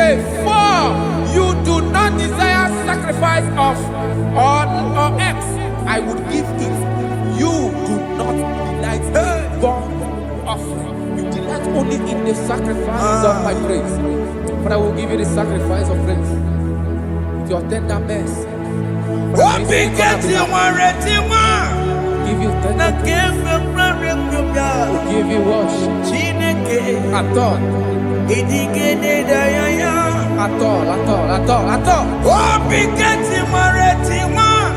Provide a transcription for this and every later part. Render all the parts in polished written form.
say, for you do not desire sacrifice of or X, I would give it. You do not delight in burnt offering. You delight only in the sacrifice of my praise. But I will give you the sacrifice of praise. With your tender mercy. Give you tender praise. Will give you worship. At all. At all.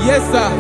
Yes, sir.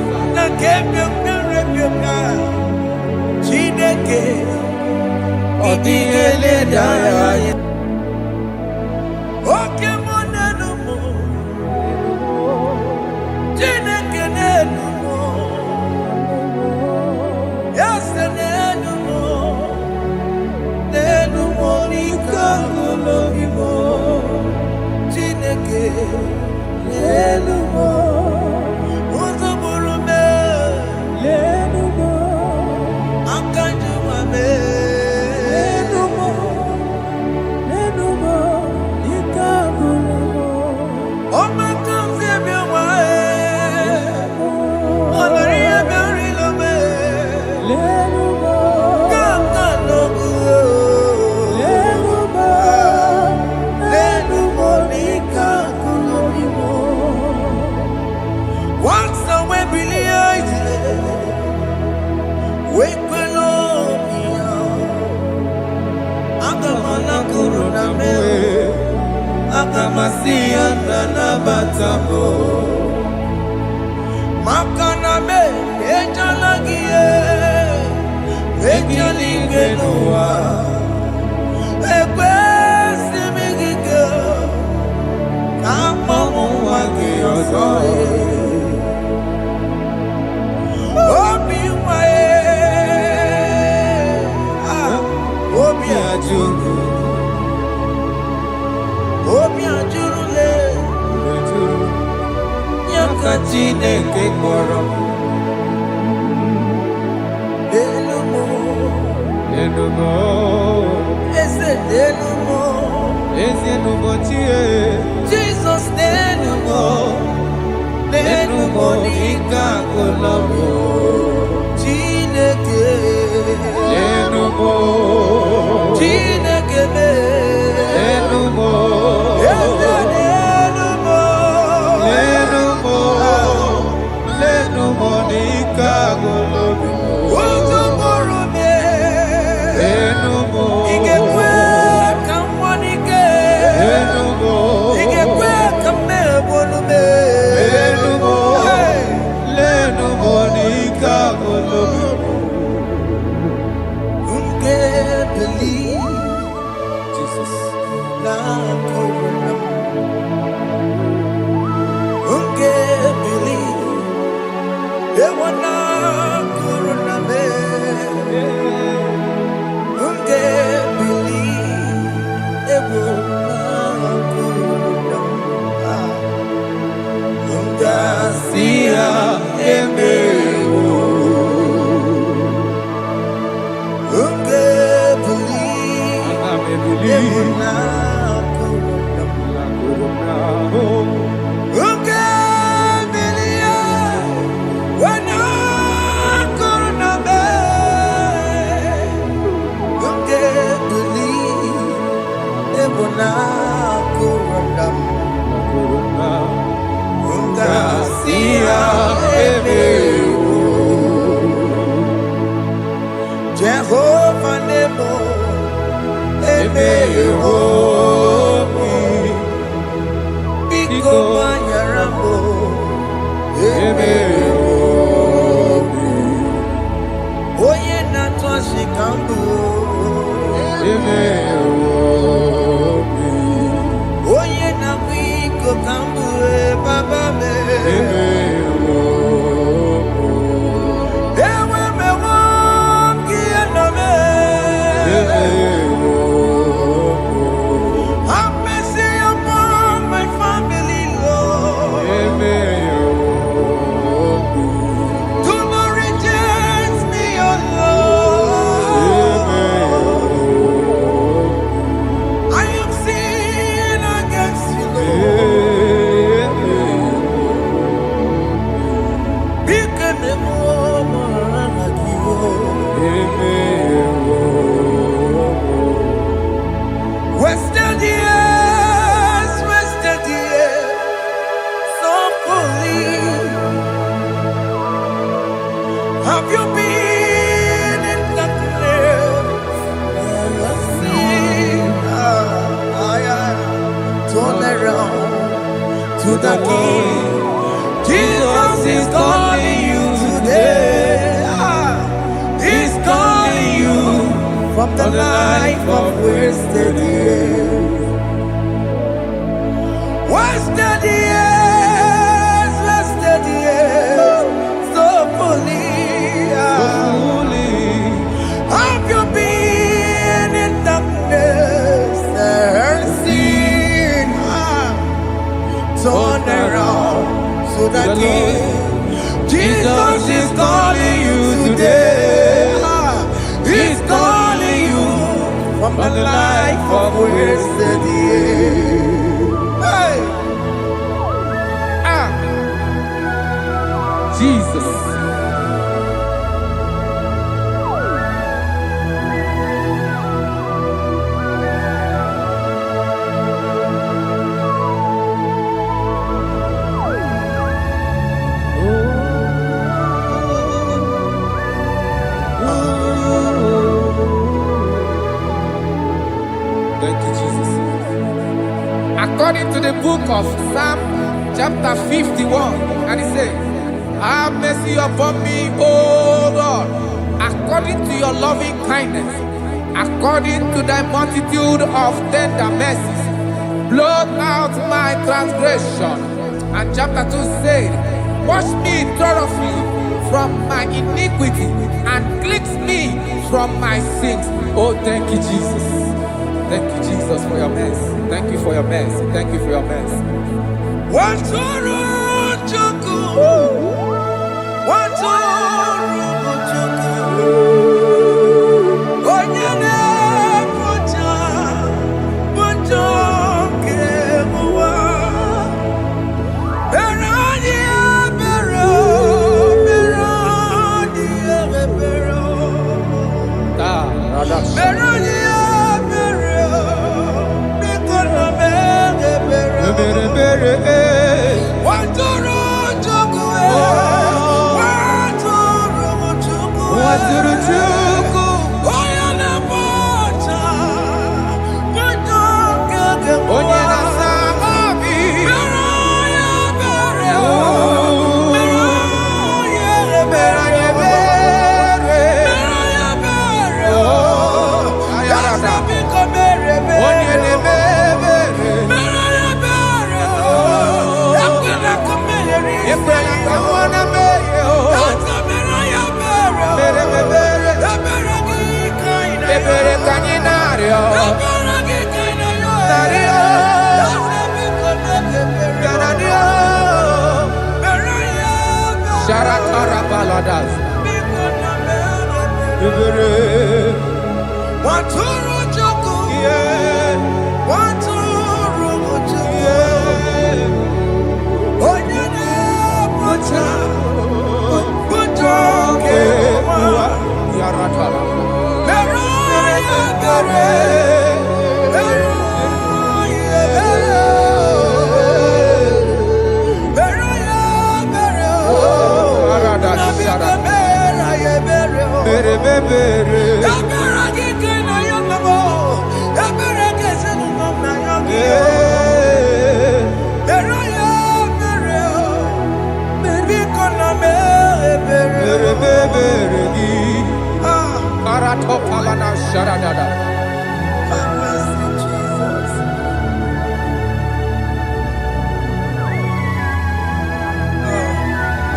I am seen against Have you been in the grave? Turn around to the King. Jesus is calling you today. He's calling you from the life of wasted years. Wasted years, wasted years, so fully. Have you been in darkness and seen? Turn around to the King. Jesus is calling you today. He's calling you from the life of wasted years. Hey. Jesus. Thank you, Jesus. According to the book of Psalm chapter 51, and it says, have mercy upon me, O Lord, according to your loving kindness, according to thy multitude of tender mercies, blot out my transgression. And chapter 2 said, wash me thoroughly from my iniquity and cleanse me from my sins. Oh, thank you, Jesus. Thank you, Jesus, for your mercy. Thank you for your mercy. Thank you for your mercy.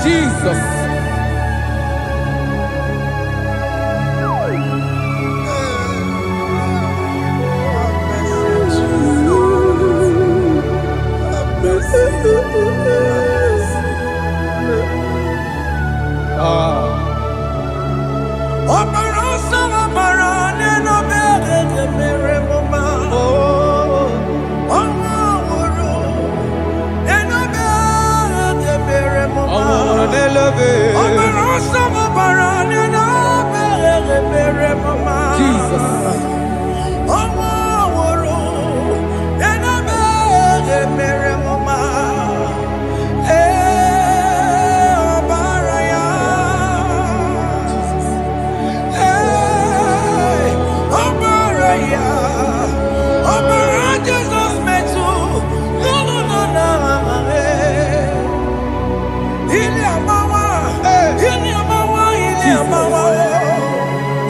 Jesus.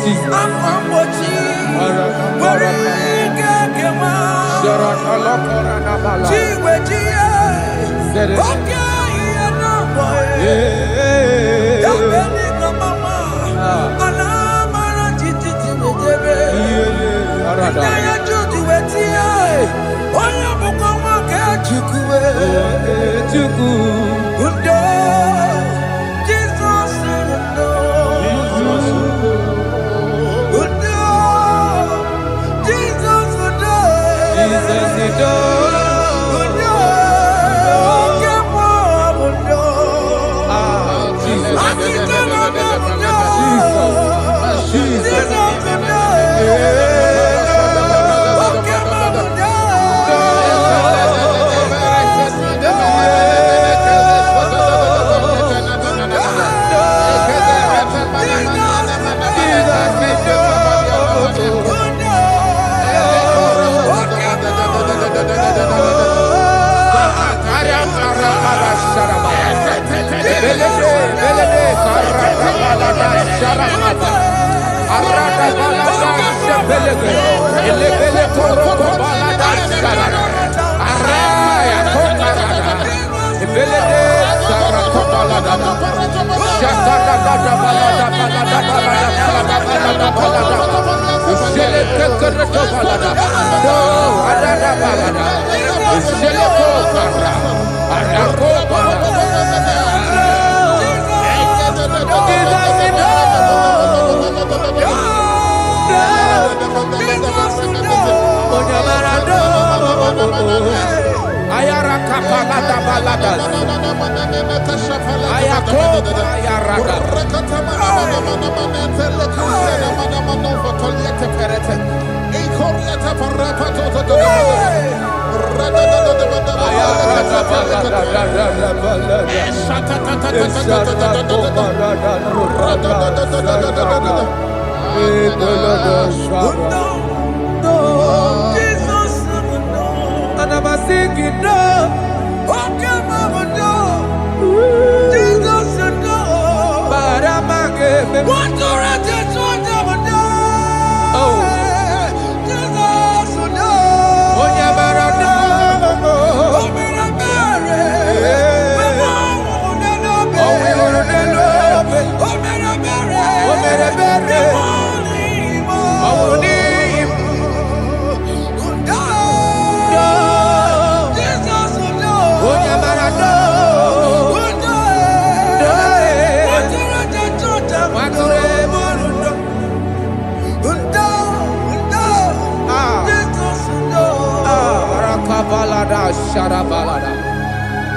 Jesus. Amambochi. Warike kema. Chiwejiye. Okay, no boy. Dabeni kamama. Alamara titi mejebe. Inaya judu wetie. Oya bukoma ke chukwe. Undo. Jesus undo. Undo. Jesus undo. Jesus undo. Undo. Kemo undo. Jesus. Akitana undo. Jesus undo.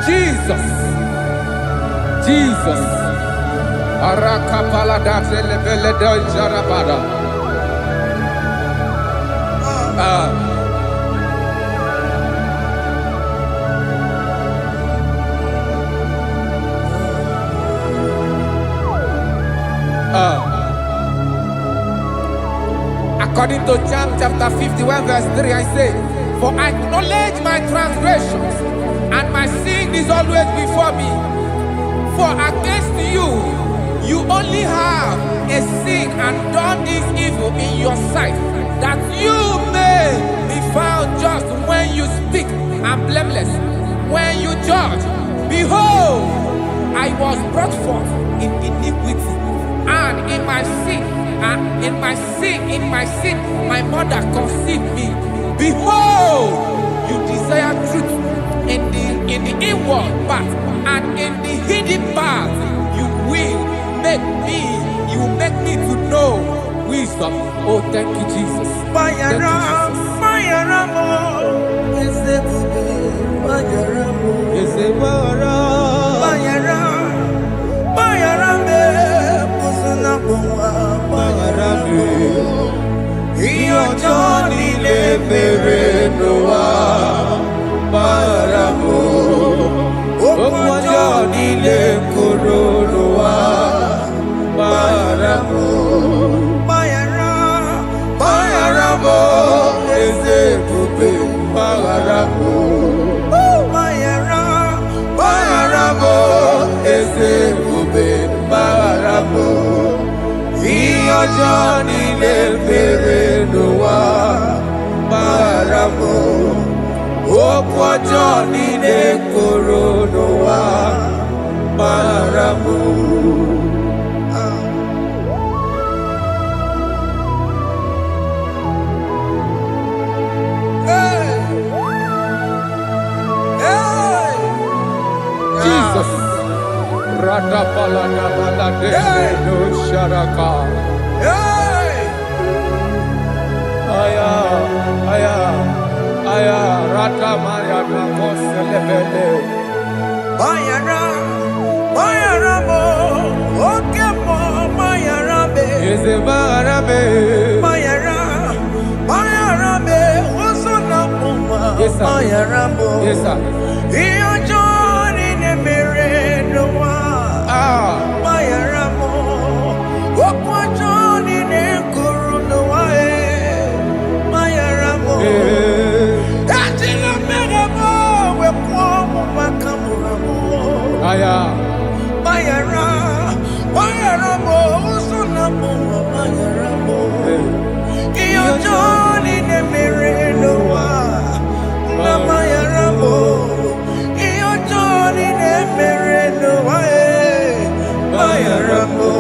Jesus. Jesus. Arakapalada zelebeleda jarabada. According to John chapter 51 verse 3, I say, for I acknowledge my transgressions, and my sin is always before me. For against you, you only have a sin and done this evil in your sight, that you may be found just when you speak, and blameless when you judge. Behold, I was brought forth in iniquity, and in my sin, my mother conceived me. Behold, you desire truth in the inward part, and in the hidden part you will make me to know wisdom. Oh, thank you, Jesus. Thank ọjọ́ nílé bèrè ló wá bára mọ́. Òkú ọjọ́ nílé kóró ló wá bára mọ́. Jesus. Rada palada balade no sharaka. Aya, aya, aya. Rada maya na koselebele. Mayara, mayara mo, oke mo, mayara be. Eze mayara be. Mayara, mayara be, osona muma. Yes sir. Mayara mo. Yes sir. Iyo joni ne mere no wa. Mayara mo, okwa joni ne kuru no wa Mayara mo. Atila mere mo, we kwa mo makamura mo. Aya. Mayara, mayara mo, usuna mo, mayara mo. Iyo joni ne mere no wa. Na mayara mo. Iyo joni ne mere no wa. Mayara mo.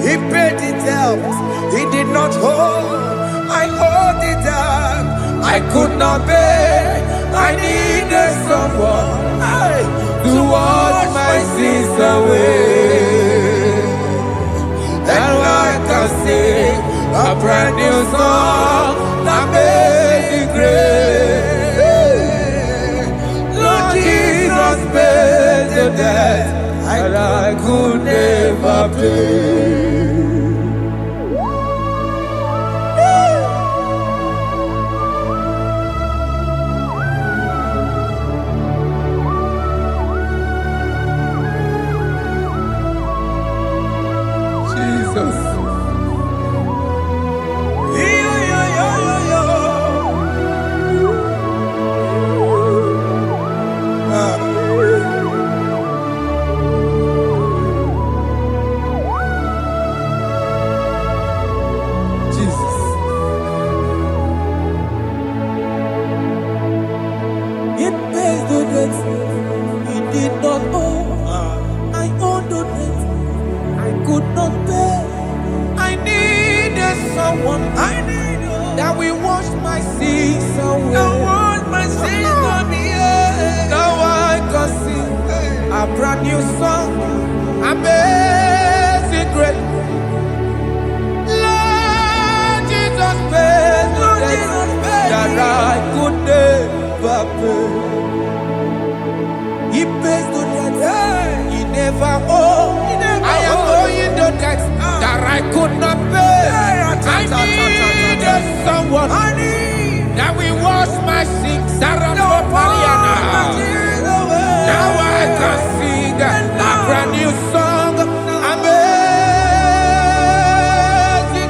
He paid it out. He did not hold. I hold it out. I could not bear. I needed someone to wash my sins away. And I can sing a brand new song that made me great. Lord Jesus paid the debt that I could never pay. Jesus. Jesus. It pays the debt he did not owe. I owed the debt I could not pay. I needed someone that will wash my sins away. Now I can sing a brand new song, amazing grace. Lord Jesus paid the debt that I could never pay. He pays the debt he never owed. I am owing the debt that I could not pay. I needed someone that will wash my sins. Now I can sing a brand new song, amazing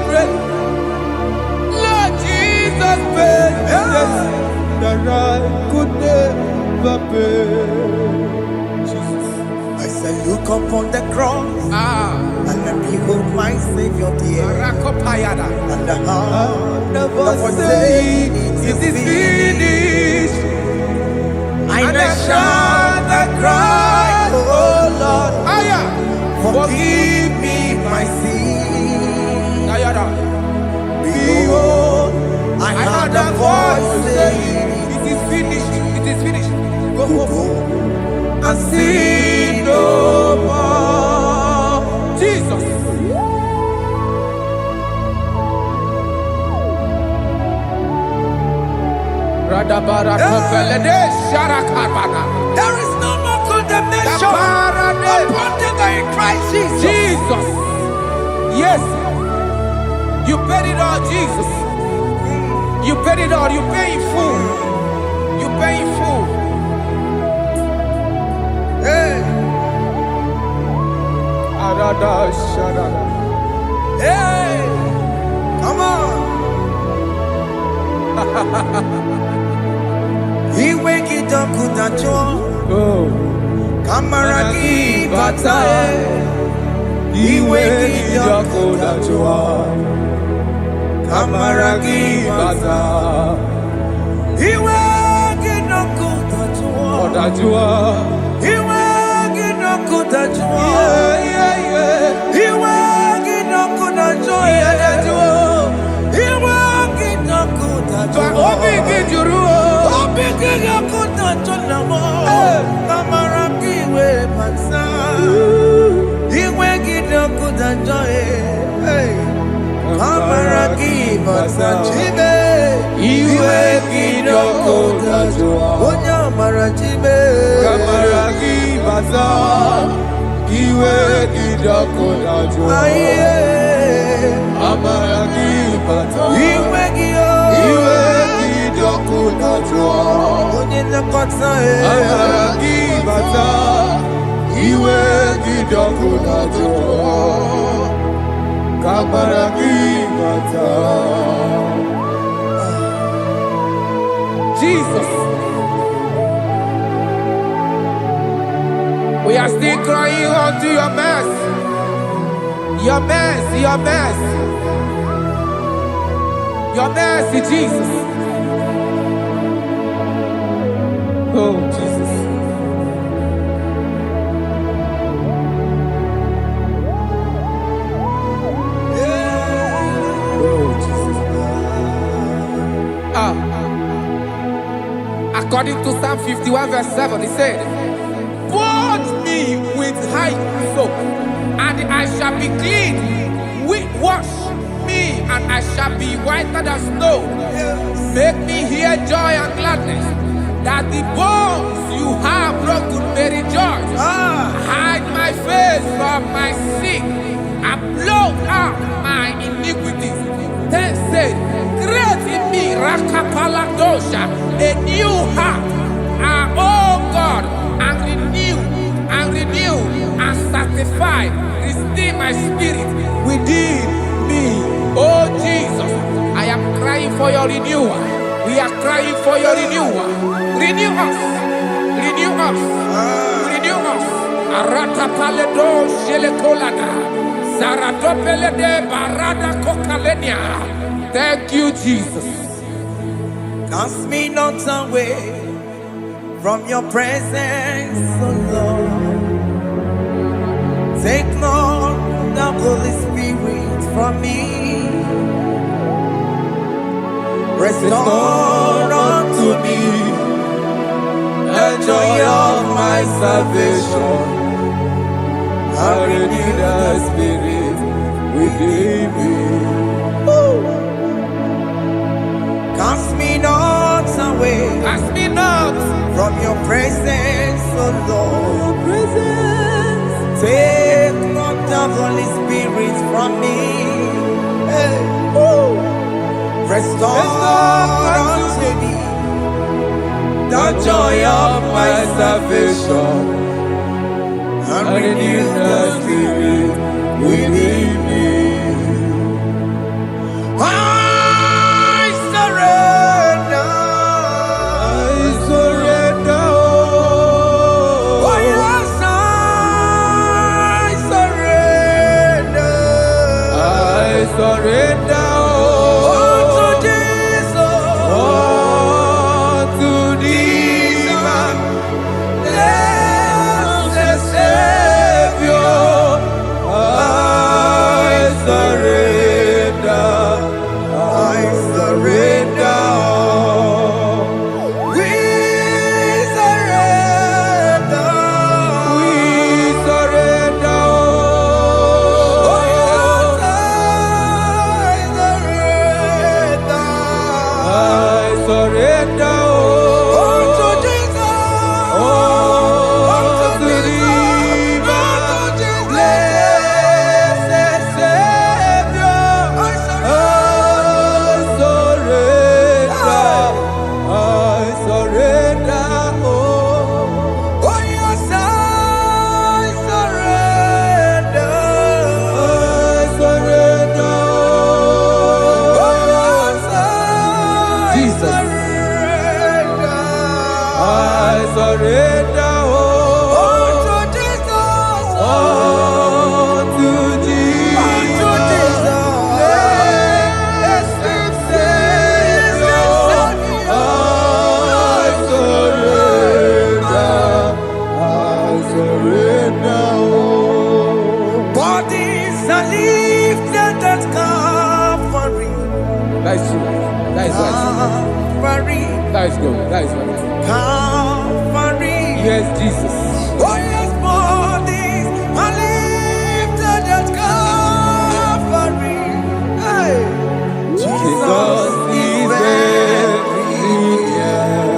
grace. Lord Jesus paid the debt that I could never pay. I say, look upon the cross and then behold my Savior dear. And the heart that was saying, it is finished. And I shout and cry, oh Lord, forgive me my sin. Behold, I heard a voice saying, it is finished, it is finished. go And sin no more. Jesus. There is no more condemnation upon them that in Christ Jesus. Jesus. Yes. You paid it all, Jesus. You paid it all. You pay in full. You pay in full. Hey, hey, come on. He wake it up, Kutacho. Oh. Kamaraki Batae. Iwe gidoko dajua, kamaragi baza. Iwe gidoko dajua, iwe gidoko dajua, iwe gidoko dajua, iwe gidoko dajua. Obi giduru, obi gidoko dajua, kamaragi we baza. Iwe gidoko dajua, kamaragi baza. Chibe, iwe gidoko dajua, onya marachibe, kamaragi baza. Iwe gidoko dajua, kamaragi baza. Iwe gidoko dajua, onya nakotsa, kamaragi baza. Iwe gidoko dajua, kamaragi baza. Jesus. We are still crying unto your mercy. Your mercy, your mercy. Your mercy, Jesus. Oh, Jesus. Oh, Jesus. According to Psalm 51 verse 7, he said, "Wash me with hyssop, and I shall be clean. Wash me, and I shall be whiter than snow. Make me hear joy and gladness, that the bones you have broken may rejoice. Hide my face from my sin, and blot out my iniquities." Then said, "Create in me Rakapaladosha, a new heart, oh God, and renew, and sanctify, restore my spirit within me." Oh Jesus, I am crying for your renewal. We are crying for your renewal. Renew us, renew us, renew us. Arata paledo shelekolada, zaratopele de barada kokalenia. Thank you, Jesus. Cast me not away from your presence, O Lord. Take not the Holy Spirit from me. Restore unto me the joy of my salvation. I renew the spirit within me. Cast me not away, Cast me not from your presence, O Lord. Take not the Holy Spirit from me. Restore unto me the joy of my salvation, and renew the spirit within me. I surrender. Oh yes, I surrender. surrender. To Jesus. To thee, my blessed Savior, I surrender. I surrender. We surrender. We surrender. Oh, yes, I That is true. That is right. Calvary. That is good. That is right. Calvary. Yes, Jesus. Oh yes, bodies are lifted at Calvary. Hey. Jesus is very near.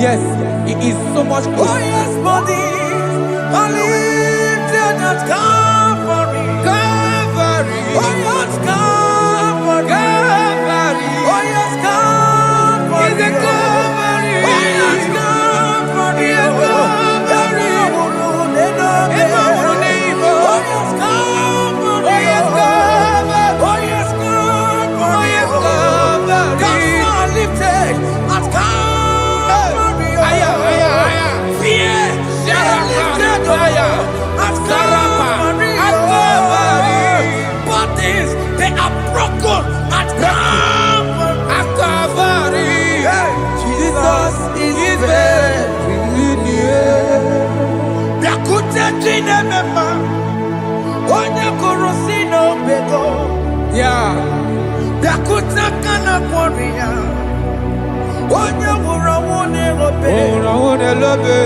Yes, it is so much closer. Oh yes, bodies are lifted at Calvary. Calvary. Oh yes, Calvary. Calvary. Oh yes, Calvary. Is a Calvary. Oh yes, Calvary. Is a Calvary. Oh yes, Calvary. Oh yes, Calvary. Oh yes, Calvary. Oh yes, Calvary. Gods are lifted at Calvary. Aya, aya, aya. Fear lifted at Calvary. Bodies, they are broken at Calvary. At Calvary. Jesus is very near. Biakute chinemema, onye kurusino bego. Yeah. Biakute kana kworiya, onye wurawune obe. Ora lobe.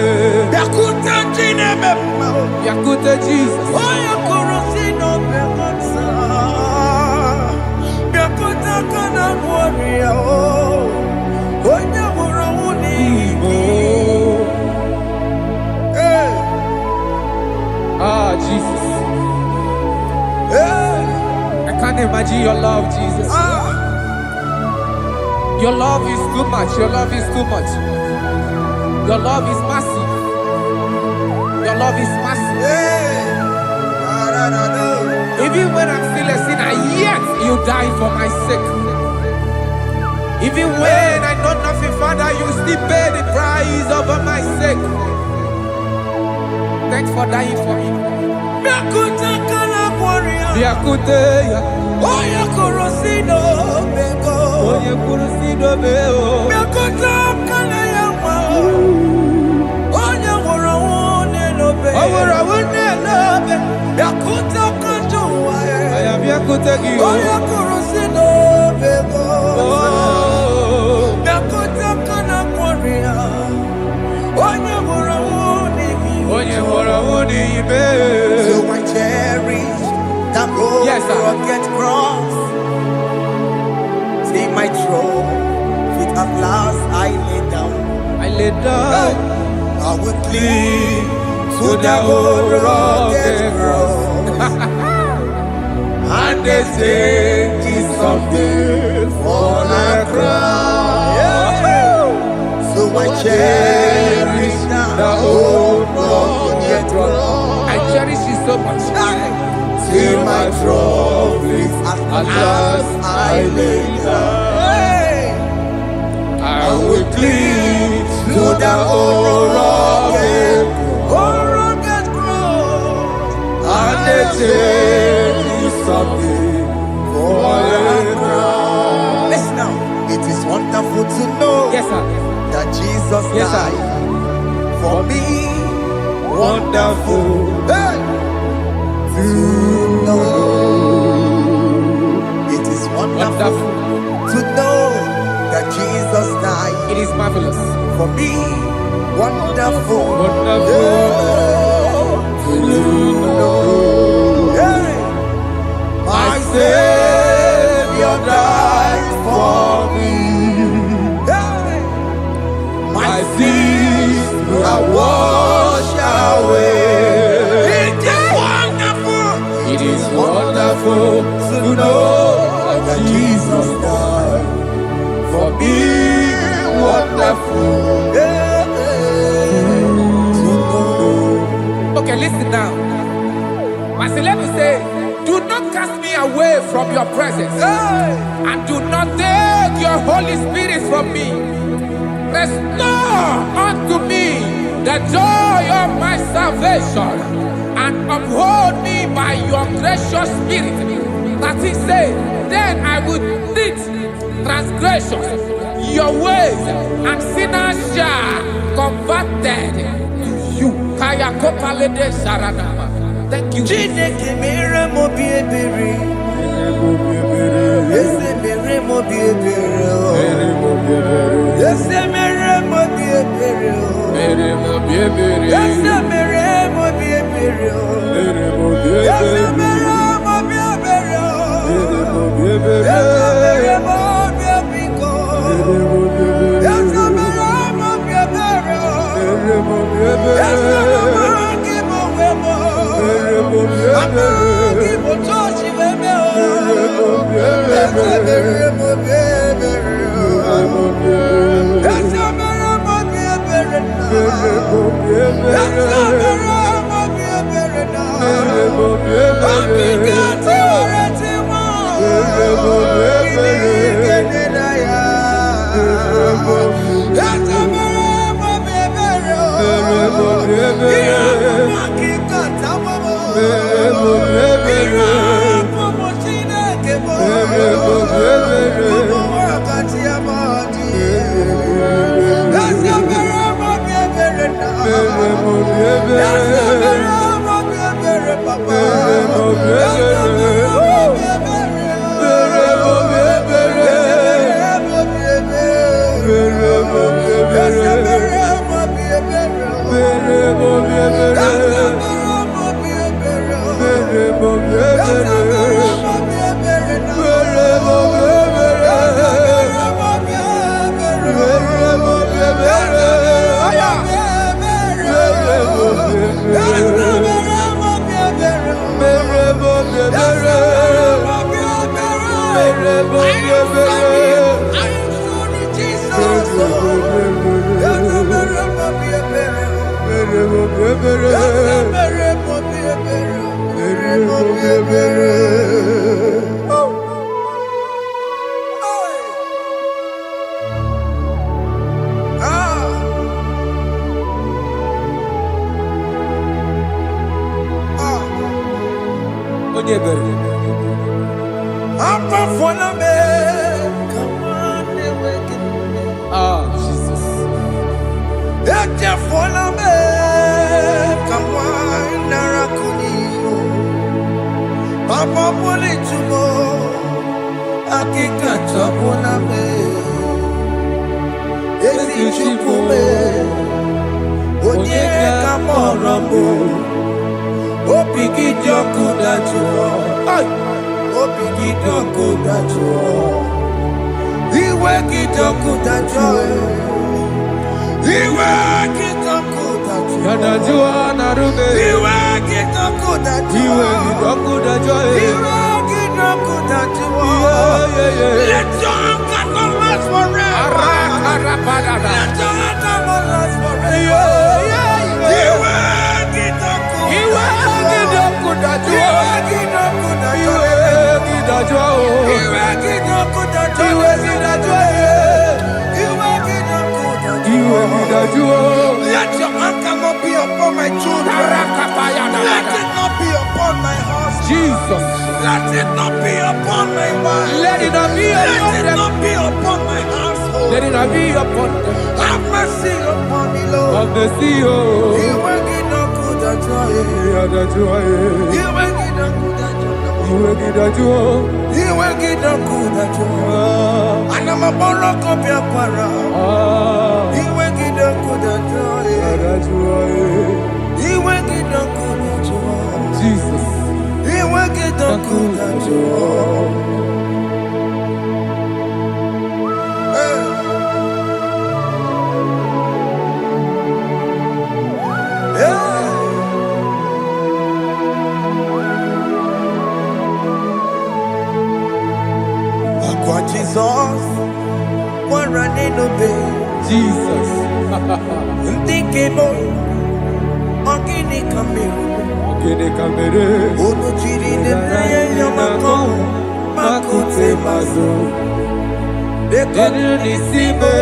Biakute chinemema, Yakute Jesus. onye kurusino bego sa. Biakute kana kworiya, onye wurawune Igbo. Hey, Ah, Jesus. hey, I can't imagine your love, Jesus. Your love is too much. Your love is too much. Your love is massive. Your love is massive. hey. Even when I'm still a sinner, yet you died for my sake. Even when I know nothing, Father, you still pay the price over my sake. Thanks for dying for me. Biakute kana kworiya, Biakute, onye kurusino bego. onye kurusido beo. Biakute kana yawa, onye wurawune lobe. Owura wune lobe. Biakute kanjuwa, Aya biakute gi. onye kurusino bego. Oh, Biakute kana kworiya, onye wurawune onye hora wune ibe. So I cherish that old Yes, sir. rugged cross. See my throne, feet at last I lay down. I lay down I will cling to to the that old old rugged rugged cross. and they say it's something for a crown. So I cherish The that old old rugged cross. I cherish it so much. Till my trophies at last I lay down. I will cling to the old rugged cross. and they say it's something for a crown. Listen now, it is wonderful to know Yes, sir. that Jesus Yes, sir. died for me. Wonderful. Hey! To know. It is wonderful Wonderful. to know that Jesus died It is marvelous. for me. Wonderful. Wonderful. To know. Hey! My Savior died for me. Hey! My sins are washed away. It is wonderful. It is wonderful to know that Jesus died for me. Wonderful. Okay, listen now. Pastor Levi say, do not cast me away from your presence, and do not take your Holy Spirit from me. Restore unto me the joy of my salvation, and uphold me by your gracious spirit. That he said, then I would teach transgressions your ways, and sinners shall converted to you. Kaya kopalede sharanama. Thank you. Chineke mere mo bi ebere. Eze mere mo bi ebere. Jesus. Papa poli tumo, akika chapona me. Esi chupume, onye kamorambo. Opiki joku dachuo, opiki joku dachuo. Iwe kijoku dachuo, iwe kijoku dachuo. Yanajua narume. Iwe kijoku dachuo, iwe kijoku dachuo. Iwe kijoku dachuo. Let your anger not last forever. Let your anger not last forever. Iwe kijoku, iwe kijoku dachuo. Iwe kijoku dachuo. Iwe kidachuo. Iwe kijoku dachuo. Iwe kidachuo. Iwe kidachuo. Let your anger not be upon my children. Let it not be upon my husband. Jesus. Let it not be upon my wife. Let it not be upon Let it not be upon my household. Let it not be upon them. Have mercy upon me, Lord. Of the sea, oh. Iwe kijoku dachuo. Iwe kijoku dachuo. Iwe kidachuo. Iwe kijoku dachuo. Anamaboro kopia kwara. Iwe kijoku dachuo. Iwe kijoku dachuo. Jesus. Iwe kijoku dachuo. Aqua Jesus, one running obey. Jesus. Ntikemo, ogini kamero. Ogini kamere. Onuchiri neneye yamako, makute mazo. Denu nisime,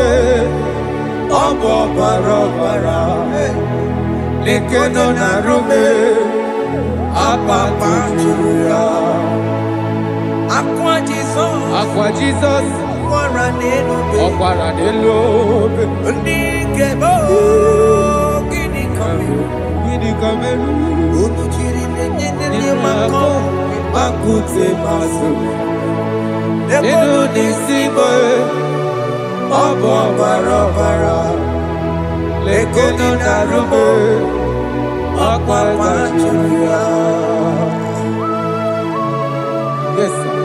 obo barabara. Lekeno narume, apa tujuya. Aqua Jesus, Aqua Jesus. one running obey. Okwara delobe. Ntikemo, ogini kamero. Ogini kamere. Onuchiri neneye yamako, Makute mazo. Denu Denu nisime, obo barabara. Lekeno narume, apa tujuya. Yes, sir.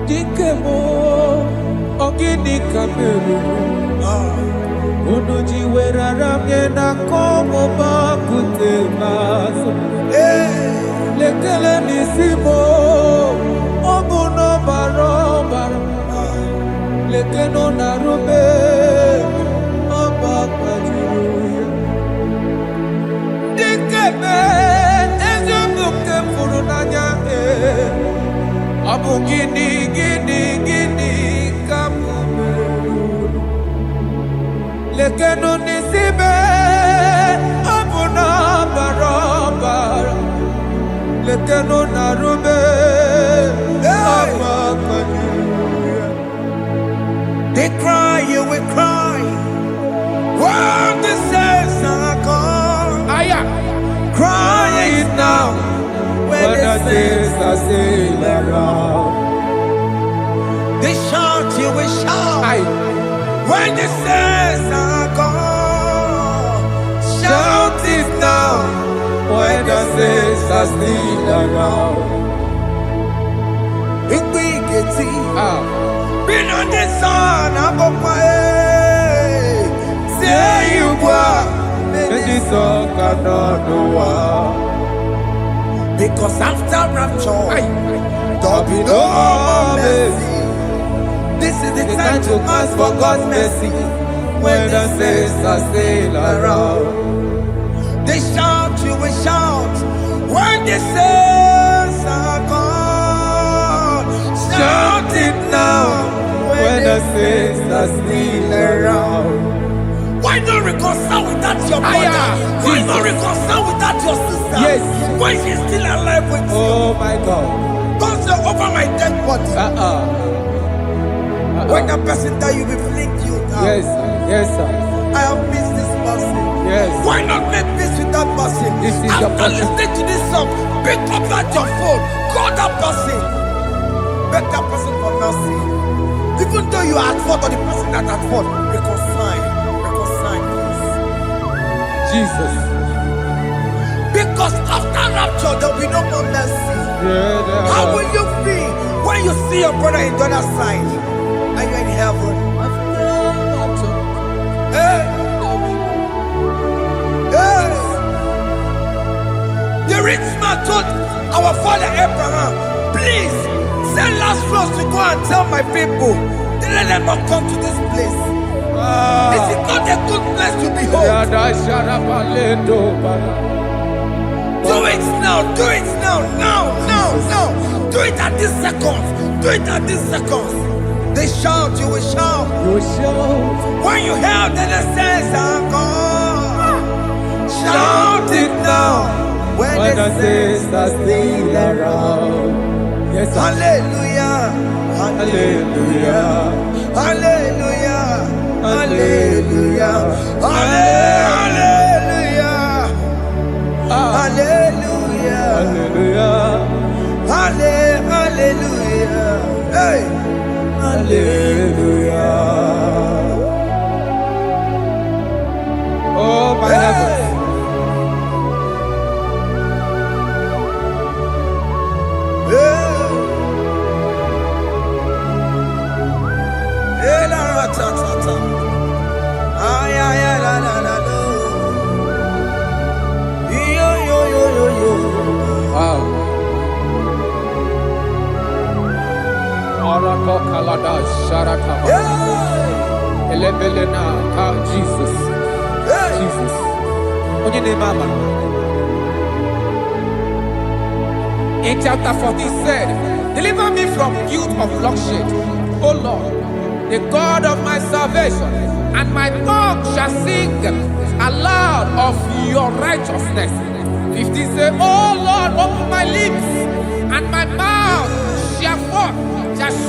Dikemo. Yena como bakutemazo. Lekele nisimo. Obuno barobara. Lekeno narube. Obakwajiruya. Dikeme. Ezobuke furunanya. Abu gini kamume. Lekeno nisibe. Abuna barabara. Lekeno narube. They cry, you will cry. When the saints are gone. Cry it now. When the saints are still around. They shout, you will shout. When the saints are gone. Shout it now. When the saints are still around. Igbo geti. Been on the sun, I'm up my say you are. And this song cannot do. Because after rapture, there'll be no more mercy. This is the time to ask for God's mercy. When the saints are still around. They shout, you will shout. When the saints are gone. Shout it now. When the saints are still around. Why not reconcile with that your brother? Why not reconcile with that your sister? Yes. Why she's still alive with you? Oh my God. Don't say over my dead body. When the person die, you will fling you down. Yes, yes, sir. I have missed this person. Yes. Why not make peace with that person? This is your After listening to this song, pick up that your phone, call that person, beg that person for mercy. Even though you are at fault or the person that at fault, reconcile, please. Jesus. Because after rapture, there will be no more mercy. How will you feel when you see your brother in the other side? Are you in heaven? Hey. Hey. The rich man told our father Abraham, please send Lazarus to go and tell my people, let them not come to this place. This is not a good place to behold. Do it now, do it now, now. Do it at this second. Do it at this second. They shout, you will shout. You shout. When you hear that the saints are gone, shout it now. When the saints are still around. Yes, sir. Hallelujah. Hallelujah. Hallelujah. Hallelujah. Hallelujah. Hallelujah. Hallelujah. Hallelujah. Hey. Hallelujah. Oh my heavens. Jesus. Jesus. In chapter 14 said, deliver me from guilt of bloodshed, O Lord, the God of my salvation, and my tongue shall sing aloud of your righteousness. 15 say, O Lord, open my lips, and my mouth shall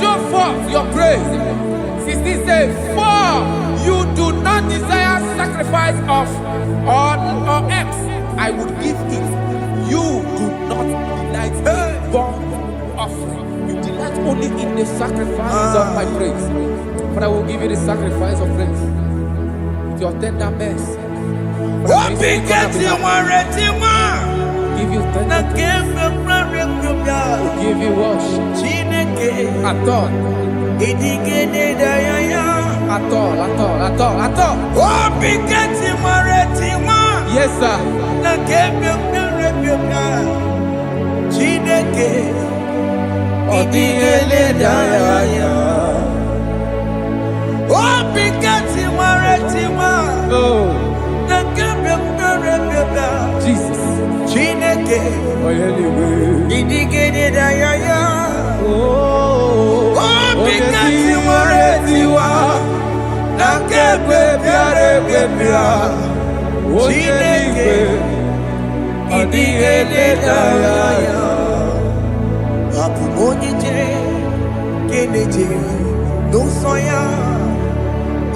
show forth your praise. 16 say, for you do not desire sacrifice of or eggs, I would give it. You do not delight in burnt offering. You delight only in the sacrifice of my praise. But I will give you the sacrifice of praise with your tender mercy. Give you tender will give you worship. Aton. at all. Oh, Bigati Maretima. Yes, sir. Chineke Odigele Daya. Oh, Bigati Maretima. Oh, Jesus. Chineke Odigele Daya. Oh, Bigati Maretima. Nakebe Biare Bebia. Chineke Odigele Daya. Apu Monije Keneje no soya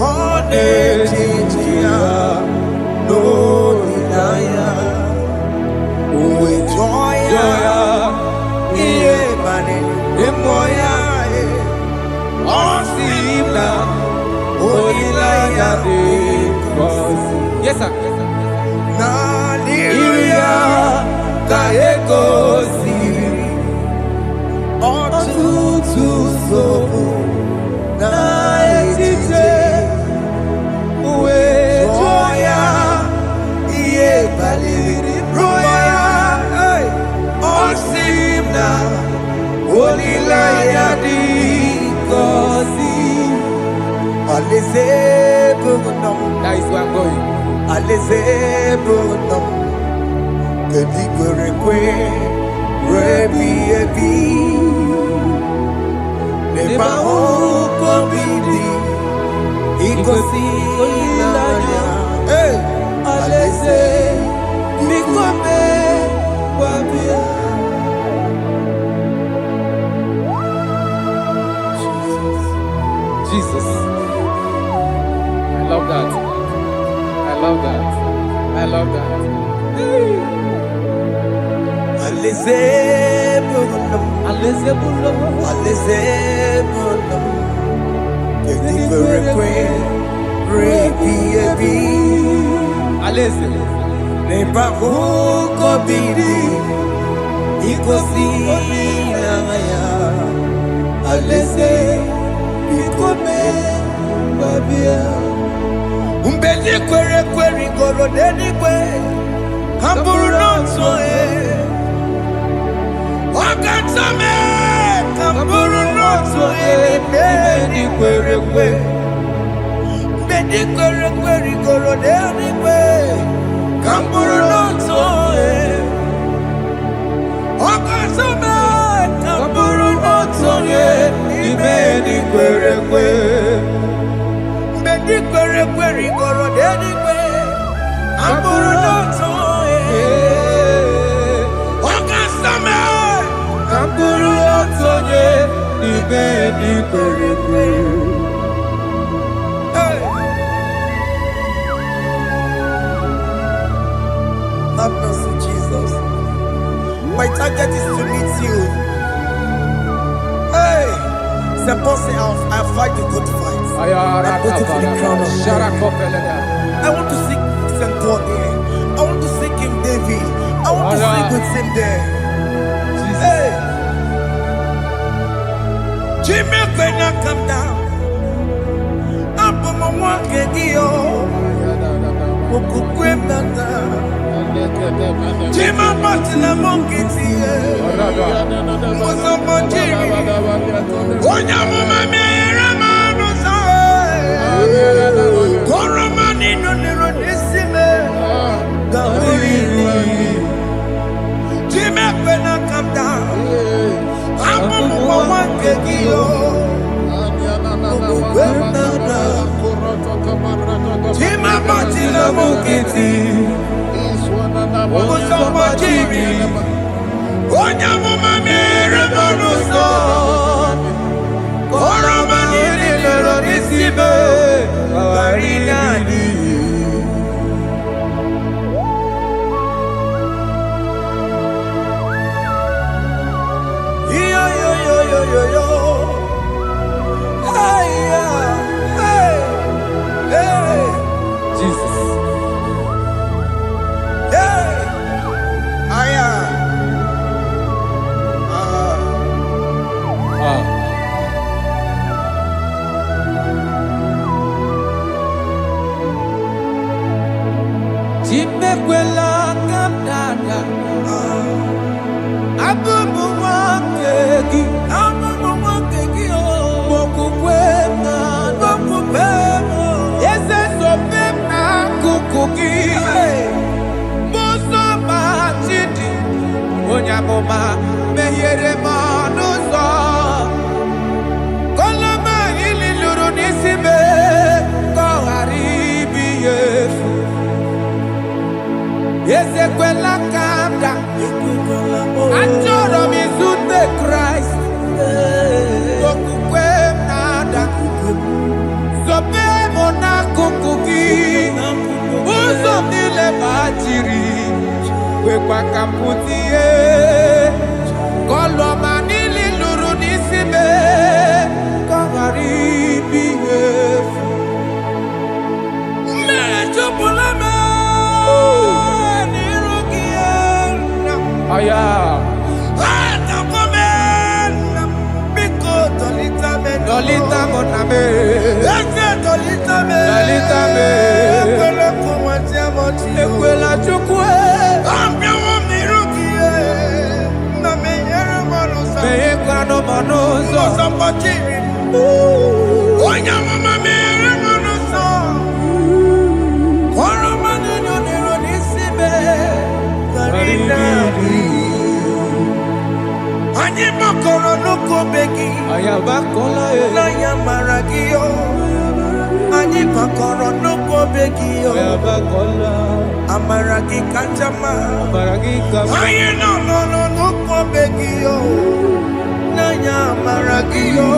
Onejia no Daya Uwe joya Iye bane Emoya Osimna Onilaya de Yes, sir. Na Liria Kaeko Siri Otutu sobu na etite uwe joya iye baliri roya osimna olilaya di kosi aleze bugunam. That is where I'm going. Aleze bugunam kedi kwerekwe rebi ebi. Neba uko bidi ikosi ilaya. Hey, aleze mikome wabia. Jesus. I love that. I love that. I love that. Aleze bugunam. Aleze bulo. Aleze bugunam. Kedi kwerekwe rebi ebi. Aleze. Neba uko bidi ikosi ilaya. Aleze mikome wabia. Umbedi kwerekwe rigoro denikwe Kamburu noto Wakatame Kamburu noto Bedi kwerekwe Bedi kwerekwe rigoro denikwe Kamburu noto Wakatame Kamburu noto Bedi kwerekwe Bedi kwerekwe rigoro denikwe Kamburu noto Wakasame Kamburu noto Bedi kwerekwe. Have mercy, Jesus. My target is to meet you. Hey, c'est pensé I fight the good fight. I'm waiting for the crown of glory. I want to seek St. God there. I want to seek King David. I want to sing with him there. Hey, Jimmy, when I come down, I'm on my walk again. Jima Martina Monkey, was a Monjiri. Onya Mama Ramano, Coromani, no Neronissime, Jimmy, when I come down, I'm on one kegio. Jima Martina Monkey. Onya mama mere bonuso Koroma nini lero nisibe Awarina ni Yo yo yo yo yo yo Hey hey hey Jesus. amụma mehiere m ọnụ ụzọ koloma ili lụrụ n'isi me ka ọ ghara ibu ihe efu ezekwela ka m da achọrọ m izute Kraịst okwukwe m na-ada zobe m n'akụkụ gị ụzọ m niile gbachiri kwekwa ka m pụta ihe kọlọma niile lụrụ n'isi me ka ọ ghara ibu ihe efu mmejupụla m n'iru gị aya Dolita mo na me, dolita me, ekwela chukwe, me ekwano manozo, onya mama me manozo, koro manino nero nisibe, karina. Anyi makoro nuko begi ayabakola naya maragio anyi makoro nuko begi ayabakola amaragi kanjama amaragi kama ayi no nuko begi naya maragio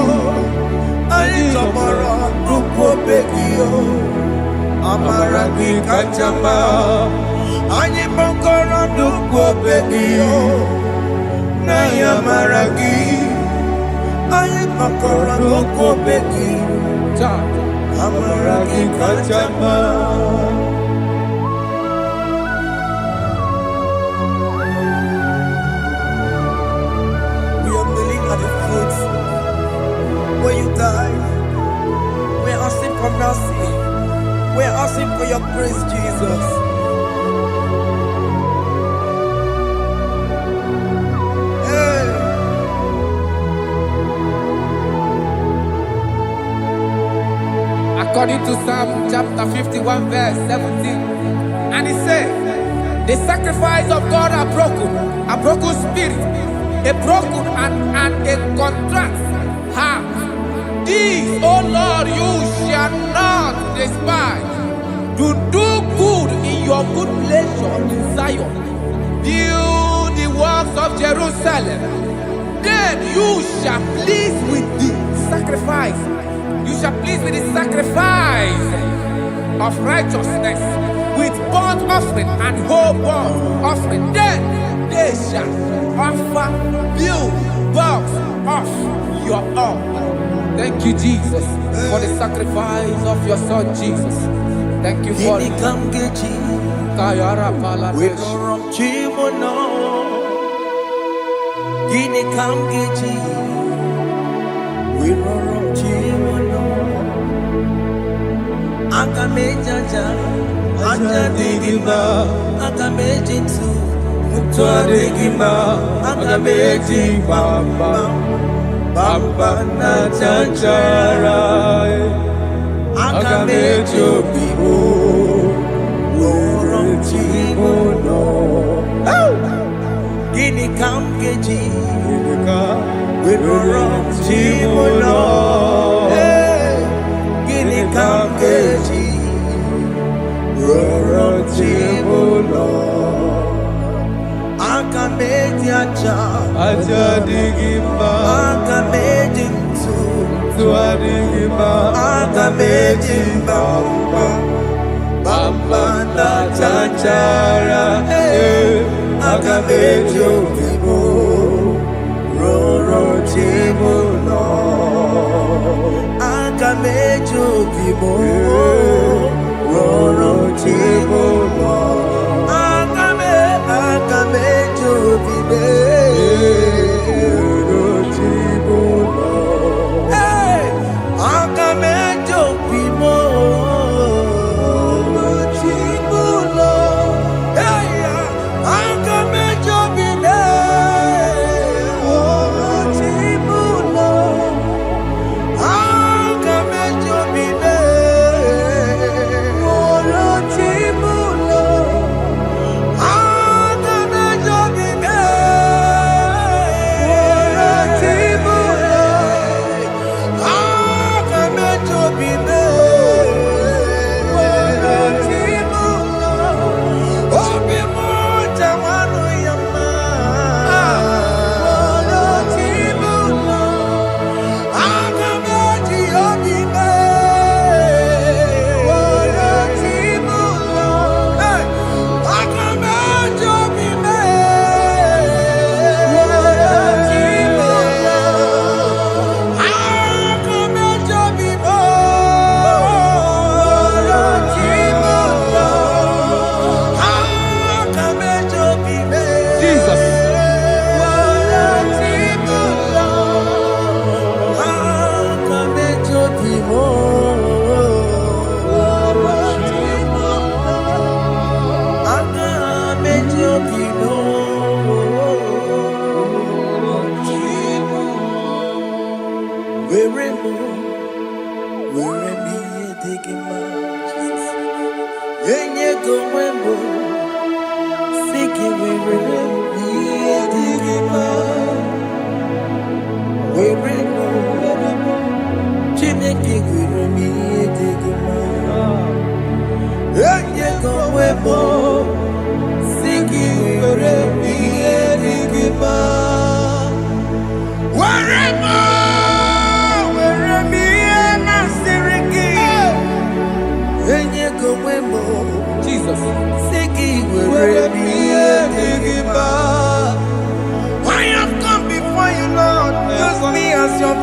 ayi tomoro nuko begi amaragi kanjama anyi makoro nuko begi Naya maragi, ayi makora loko beki, amaragi kachama. We are kneeling at the foot where you died. We are asking for mercy. We are asking for your grace, Jesus. According to Psalm chapter 51 verse 17, and he said, the sacrifice of God are broken spirit, a broken and a contrite heart. These, O Lord, you shall not despise. To do good in your good pleasure in Zion. Build the works of Jerusalem. Then you shall please with the sacrifice. You shall please with the sacrifice of righteousness, with burnt offering and whole burnt offering. Then they shall offer build works of your own. Thank you, Jesus, for the sacrifice of your Son, Jesus. Thank you for it. Agamejaja, ajadigima, agamejitu, mutuadigima, agamejibamba, bamba na chanchara, agamejobibo, woromchimono. Gini kamgeji, woromchimono. Kamgeji, Rorochimulo, Akameji aja digima, Akameji tuadigima, Akameji bamba, bamba na chanchara, Akameji obibo, Rorochimulo. Akamejo bibo, roro chibo lo. Akamejo bibe, roro chibo lo. Akamejo bibo, roro chibo lo. Akamejo bibe, roro chibo lo. Akamejo bibe, roro chibo lo.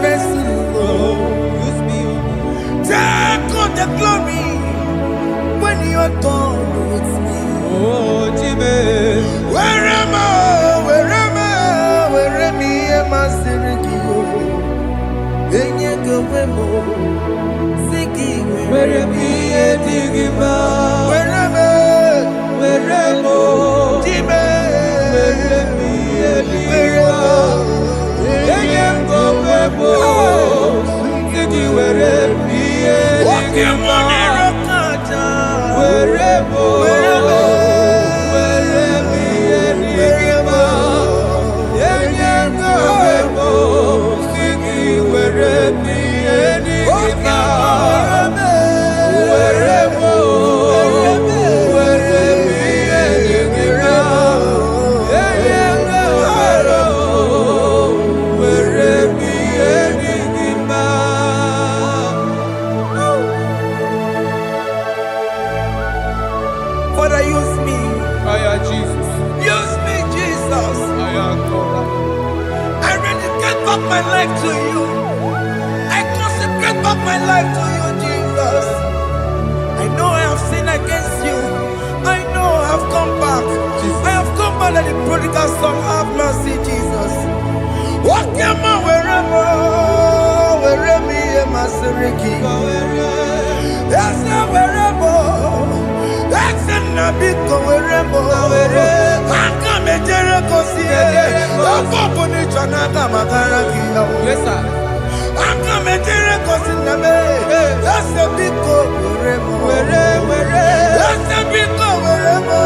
vessel, Use me, take all the glory when you are done with me. oh Jimmy. Where am I? Where am I? Masiriki, enye gowemo, siki Where am I? Digima. Where am I? Where am I? Jime, Where am I? Digima. Enye gowemo, siki where am I? Digima. Where am I? Where am I? Digima. Enye gowemo, siki where am I? Digima. Father, use me. Jesus. Use me, Jesus. I rededicate back my life to you. I consecrate back my life to you, Jesus. I know I have sinned against you. I know I have come back. I have come back like the prodigal son. Have mercy, Jesus. What am I? Wherever me and my Siriki. Yes, wherever. That's a big wherever. I come and Jericho see it. Yes, sir. I come and Jericho see the man. That's a big wherever. That's a big wherever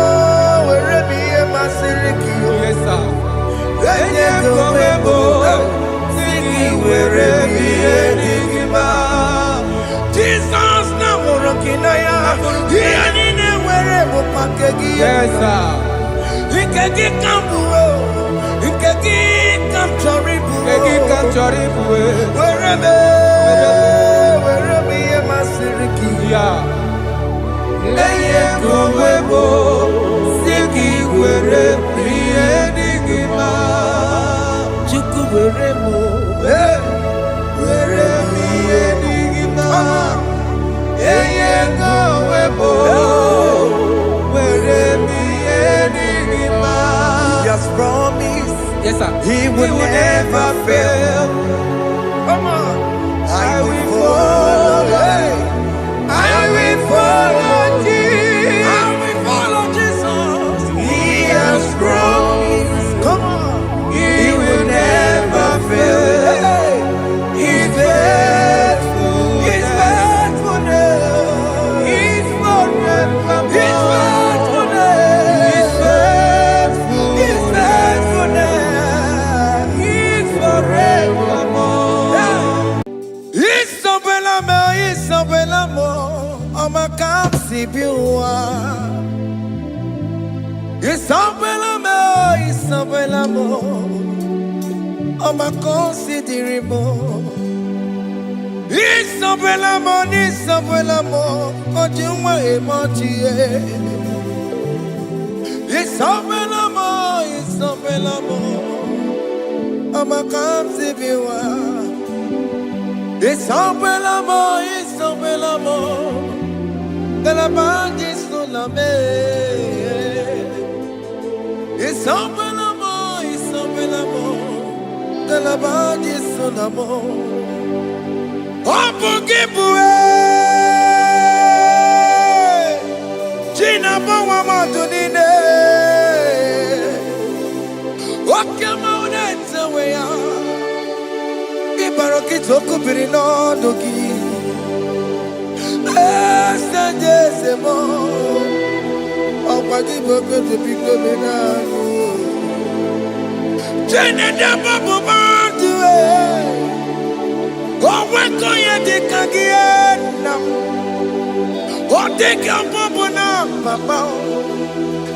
me and my Siriki. Yes, sir. Jesus na worokina ya yani ne wherever pakegi. Yes, sir. Ikegi kambuo, ikegi kamchoribu, wherever ye masiriki. Yeah. Eye kowebo, siki were prienigima. Chuku weremo, Were prienigima. Eye kowebo, were prienigima. He has promised. Yes, sir. He will never fail. Come on. I will follow. I will follow Jesus. I will follow Jesus. He has promised. Come on. He will never fail. He's faithful. His faithfulness. He's forevermore. His faithfulness. He's faithful. His faithfulness. He's forevermore. Isabelamo, I'ma come see you. Isabelamo, I'ma consider more. Isabelamo, Ojuma emoji. Isabelamo, I'ma come see you. Isabelamo, de la bande sulame. Isabelamo, de la bande sulamo. Opugibue, Gina Bawa Madunine. Okama unetsa weya. Ibaroki toku birino dogi. Estanjesemo. Opagi boko to biko menano. Jene de babu bandue. Oweko ye dikagiena. Odeka babu na mama.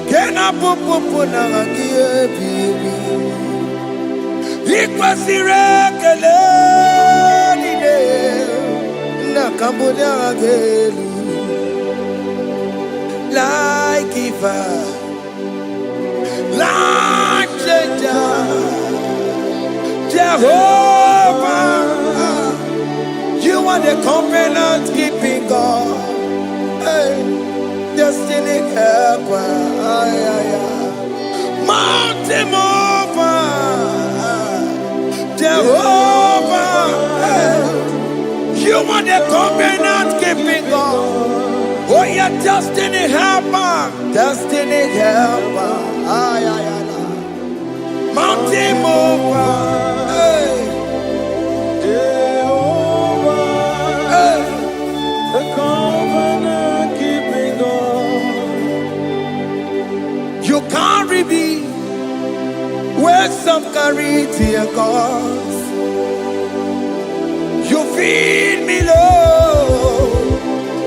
Kena popo na agie bibi. Ikwasire kele nide na kambonya agelu like giver, like changer, Jehovah the covenant keeping God. Hey, destiny helper. Mountain mover, Jehovah. Hey, you are the covenant keeping God. Oh, yeah, destiny helper. Destiny helper. Mountain mover. Hey. Jehovah. Hey. The covenant keeping God. You carry me where some carry tear gods. You feed me low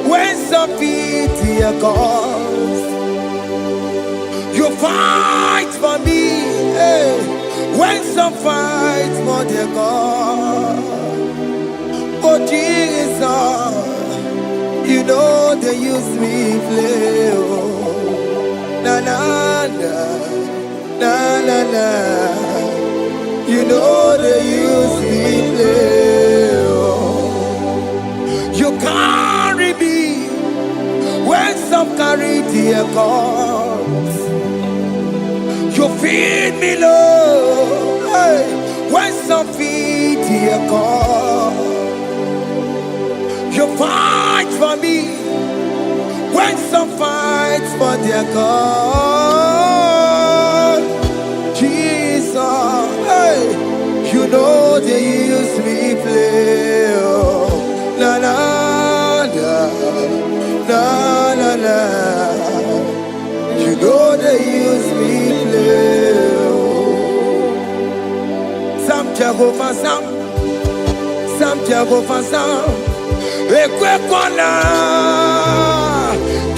when some feed tear gods. You fight for me, hey, when some fight for their God. Oh Jesus, you know they use me play. Oh, na na na, na na na. You know they use me play. Oh, you carry me when some carry their gods. You feed me low, hey, when some feed their God. You fight for me when some fight for their God. Jesus, hey, you know they use me play. Oh, na na na, na na na. You know they use me play. Sam Jehovah Sam, Sam Jehovah Sam. Ekwe kona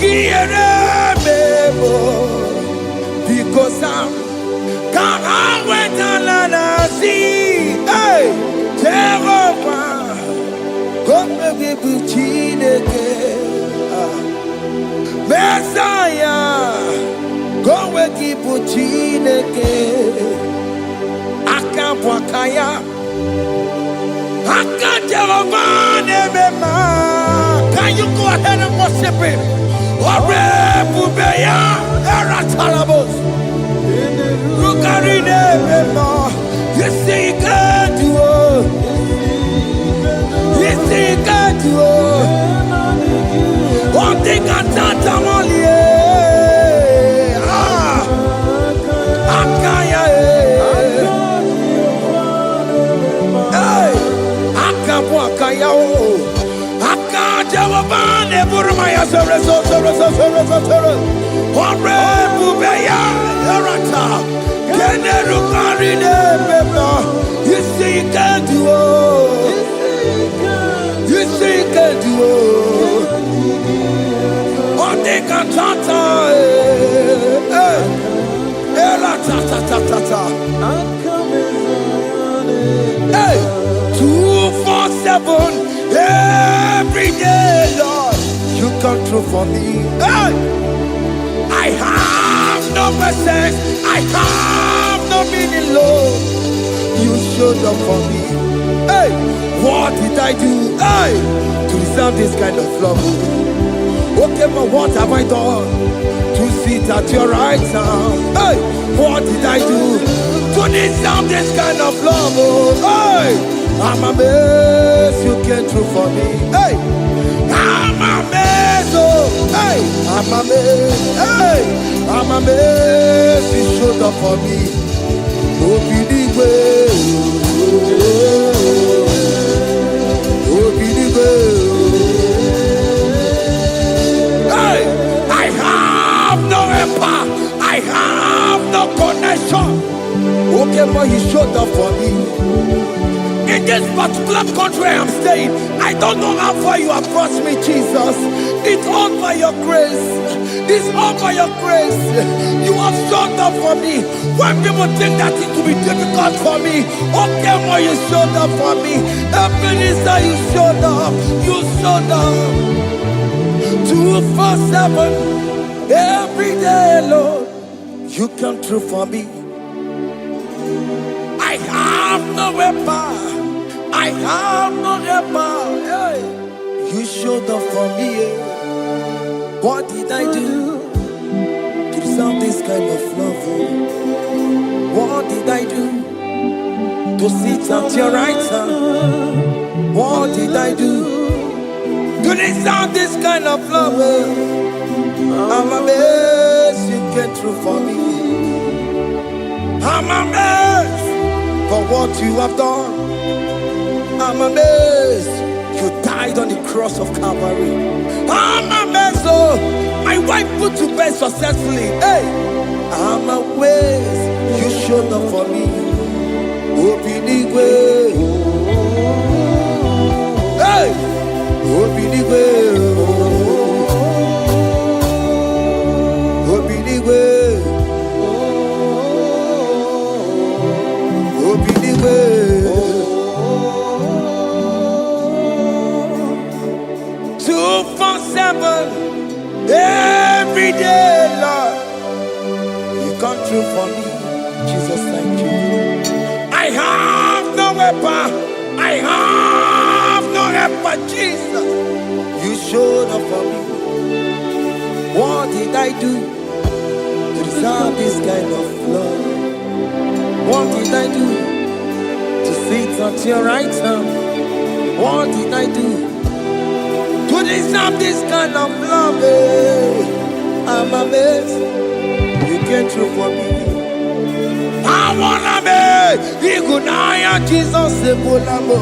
kiere bebo because Sam kara wetala na si. Hey, Jehovah, come be chineke. Messiah, go we keep chineke. Akabwakaya, Jehovah, can you go ahead and worship him? You see, you can do it. You see, you can do it. One thing I can't only. You see, you can do it. You see, you can do it. One thing I can't. Hey, 247 every day, Lord, you come through for me. Hey, I have no message, I have no meaning, Lord. You showed up for me. Hey, what did I do? Hey, to deserve this kind of love? Okay, but what have I done to sit at your right hand? Hey, what did I do to deserve this kind of love? Oh, hey, I'm amazed you came through for me. Hey, I'm amazed. Oh, hey, I'm amazed. Hey, I'm amazed you showed up for me. Oh, believe it. Oh, believe it. Hey, I have no empire. I have no connection. Okay, but he showed up for me. In this particular country I'm staying, I don't know how far you have brought me, Jesus. It's all by your grace. It's all by your grace. You have showed up for me. When people think that it will be difficult for me, okay, well, you showed up for me. Ebenezer, you showed up. You showed up. 247 every day, Lord. You come through for me. I have no weapon. I have no weapon. Hey. You showed up for me. What did I do to deserve this kind of love? What did I do to sit at your right hand? What did I do to deserve this kind of love? I'm amazed you came through for me. I'm amazed for what you have done. I'm amazed you died on the cross of Calvary. I'm amazed, oh, my wife put to bed successfully. Hey, I'm amazed you showed up for me. Open the way. Hey, open the way. Open the way. Open the way. 247 every day, Lord. You come through for me, Jesus. Thank you. I have no weapon. I have no weapon, Jesus. You showed up for me. What did I do to deserve this kind of love? What did I do to sit at your right hand? What did I do to deserve this kind of love? I'm amazed you came through for me. I wanna be Igunaya Jesus Sebulamo.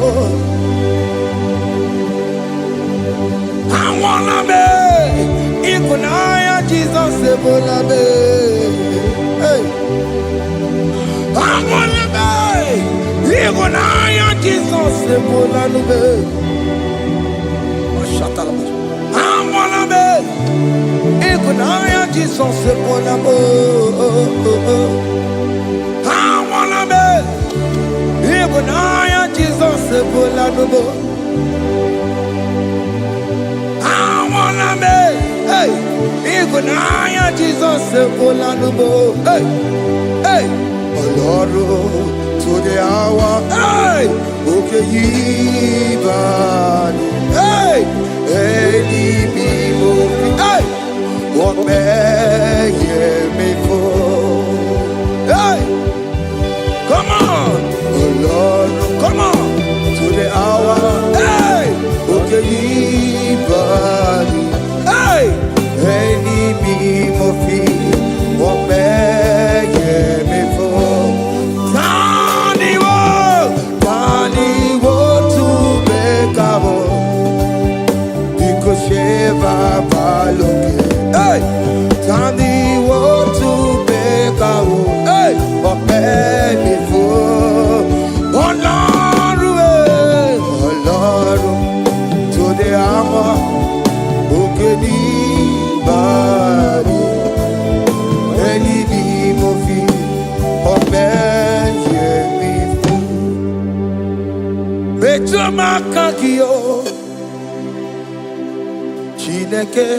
I wanna be Igunaya Jesus Sebulame. Hey, I wanna be Igunaya Jesus Sebulame. I wanna be Igunaya Jesus Sebulamo. I wanna be Igunaya Jesus Sebulamo. I wanna be, hey, Igunaya Jesus Sebulamo. Hey, hey, Lord, to the hour, hey, okay, hey, hey, hey, what may me for? Hey, come on, oh Lord, come on, to the hour, hey, okay, hey, any me what may me for? Tani wo to make up, because Sheva Baloke. Hey, Tani wo to make up, hey, what may me for? Oh Lord, to the hour, okay, body, any movie, or man, Betumakakio, Chineke,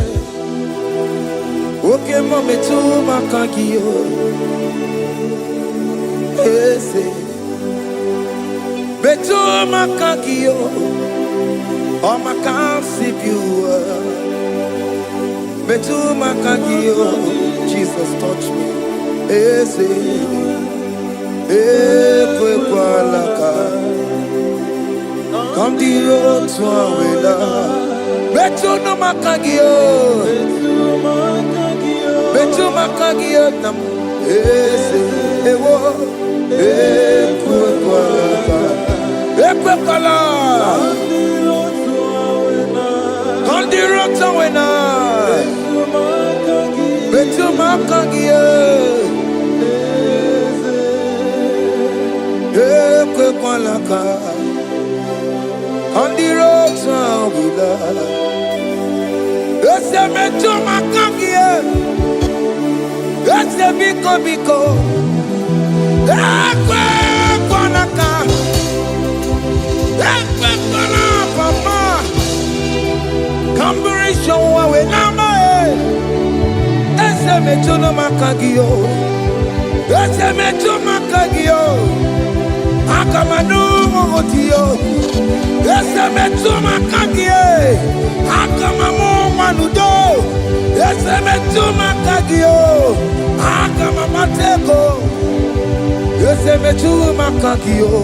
okay, Betumakakio, Ese, Betumakakio, oh, my can't see you. Betumakakio, Jesus touch me. Ese, Ekwalaka. Come the road to Awela. Betumakagio. Betumakagio nam. Ese ewo. Ekwala. Come the road to Awela. Betumakagio. Ekwalaka. On the road to Awila. It's a Betumakagio. It's a biko. Ekwalaka. Ekwala papa. Kamburisho wawe nama. It's a Betumakagio. It's a Betumakagio. Akama manu motio. Ese metuma kagie. Akama mo manudo. Ese metuma kagio. Akama matego. Ese metuma kagio.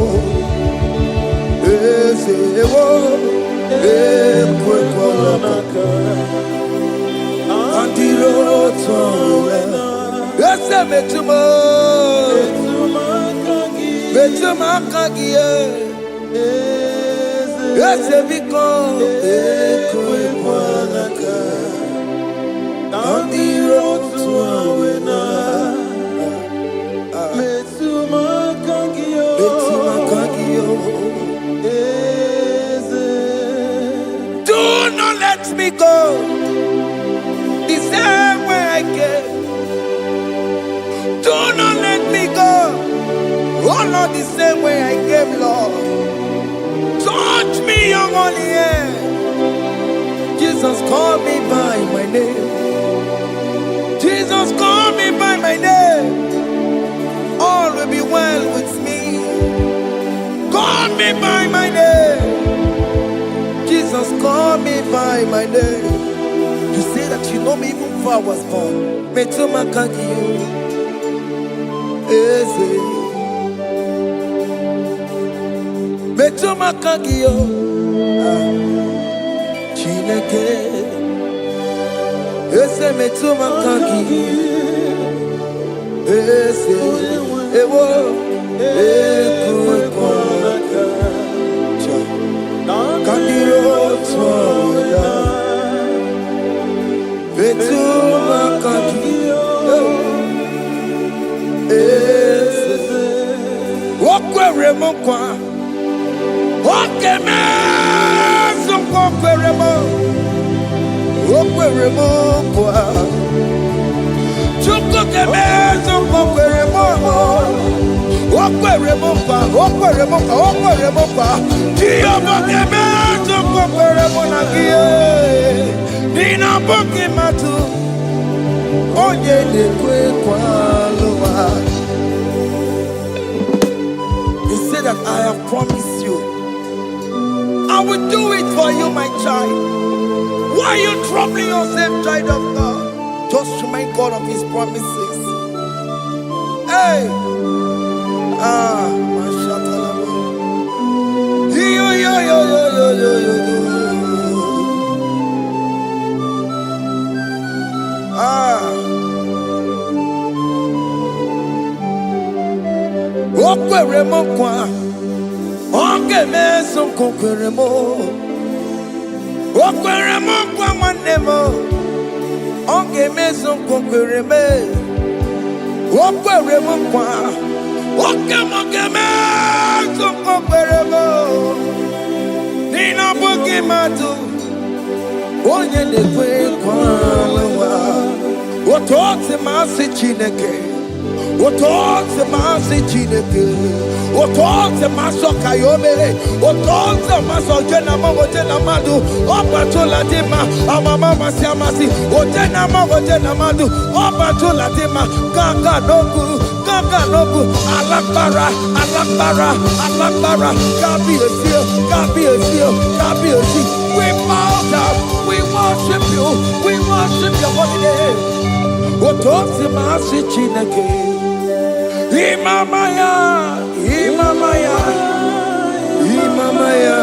Ese wo. Ekwe kwa maka. Andiro towe. Ese metuma. Metuma kagie. Ese biko. Ekwe kwa maka. Andiro towe na. Metuma kagio. Metuma kagio. Do not let me go the same way I came. Do not let me go. Oh Lord, the same way I came, Lord. Touch me, your holy hand. Jesus, call me by my name. Jesus, call me by my name. All will be well with me. Call me by my name. Jesus, call me by my name. You say that you know me even before I was born. Metuma kagio. Eze. Metuma kagio. Chineke. Eze metuma kagio. Eze. Ewo. Ekwe kwa. Kandiro toya. Betuma kagio. Eze. Okwere mokwa. Okeme. Okwere mo. Okwere mokwa. Chuko keme. Okwere mo. Okwere mokwa. Okwere mokwa. Okwere mokwa. Dio bokeme. Okwere mo na gie. Nina bokematu. Onye dekwe kwa loa. He said that I have promised you. I will do it for you, my child. Why are you troubling yourself, child of God? Just remind God of His promises. Hey! Mashatalabo. Yo, yo, yo, yo, yo, yo, yo, yo. Okwere mo kwa. Onge meso kokwere mo. Okwere mo kwa mwane mo. Onge meso kokwere me. Okwere mo kwa. Oke mo ke meso kokwere mo. Nina boki matu. Onye nekwe kwa lawa. Otote masi chineke. Otote masi chineke. Otote maso kayome. Otote maso jena mamo jena madu. Opa tola dima. Amama masi amasi. Ojena mamo jena madu. Opa tola dima. Kaka nogu. Kaka nogu. Alakbara. Alakbara. Alakbara. Gabi esio. Gabi esio. Gabi esi. We bow down. We worship you. We worship your holy name. Otote masi chineke. Imamaya, Imamaya, Imamaya,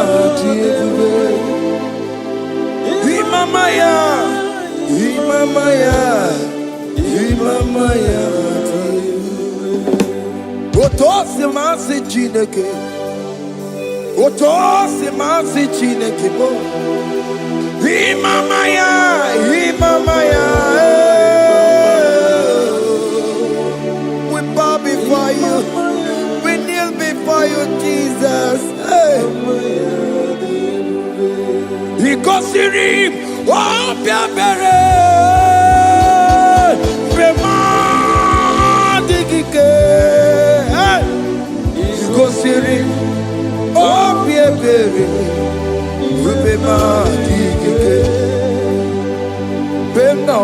Imamaya, Imamaya, Imamaya. Otosi masi chineke, Otosi masi chineke bo. Imamaya, Imamaya. Before you, we kneel before you, Jesus. Hey. Ikosirim, oh piabere, remadikike. Ikosirim, oh piabere, remadikike. No,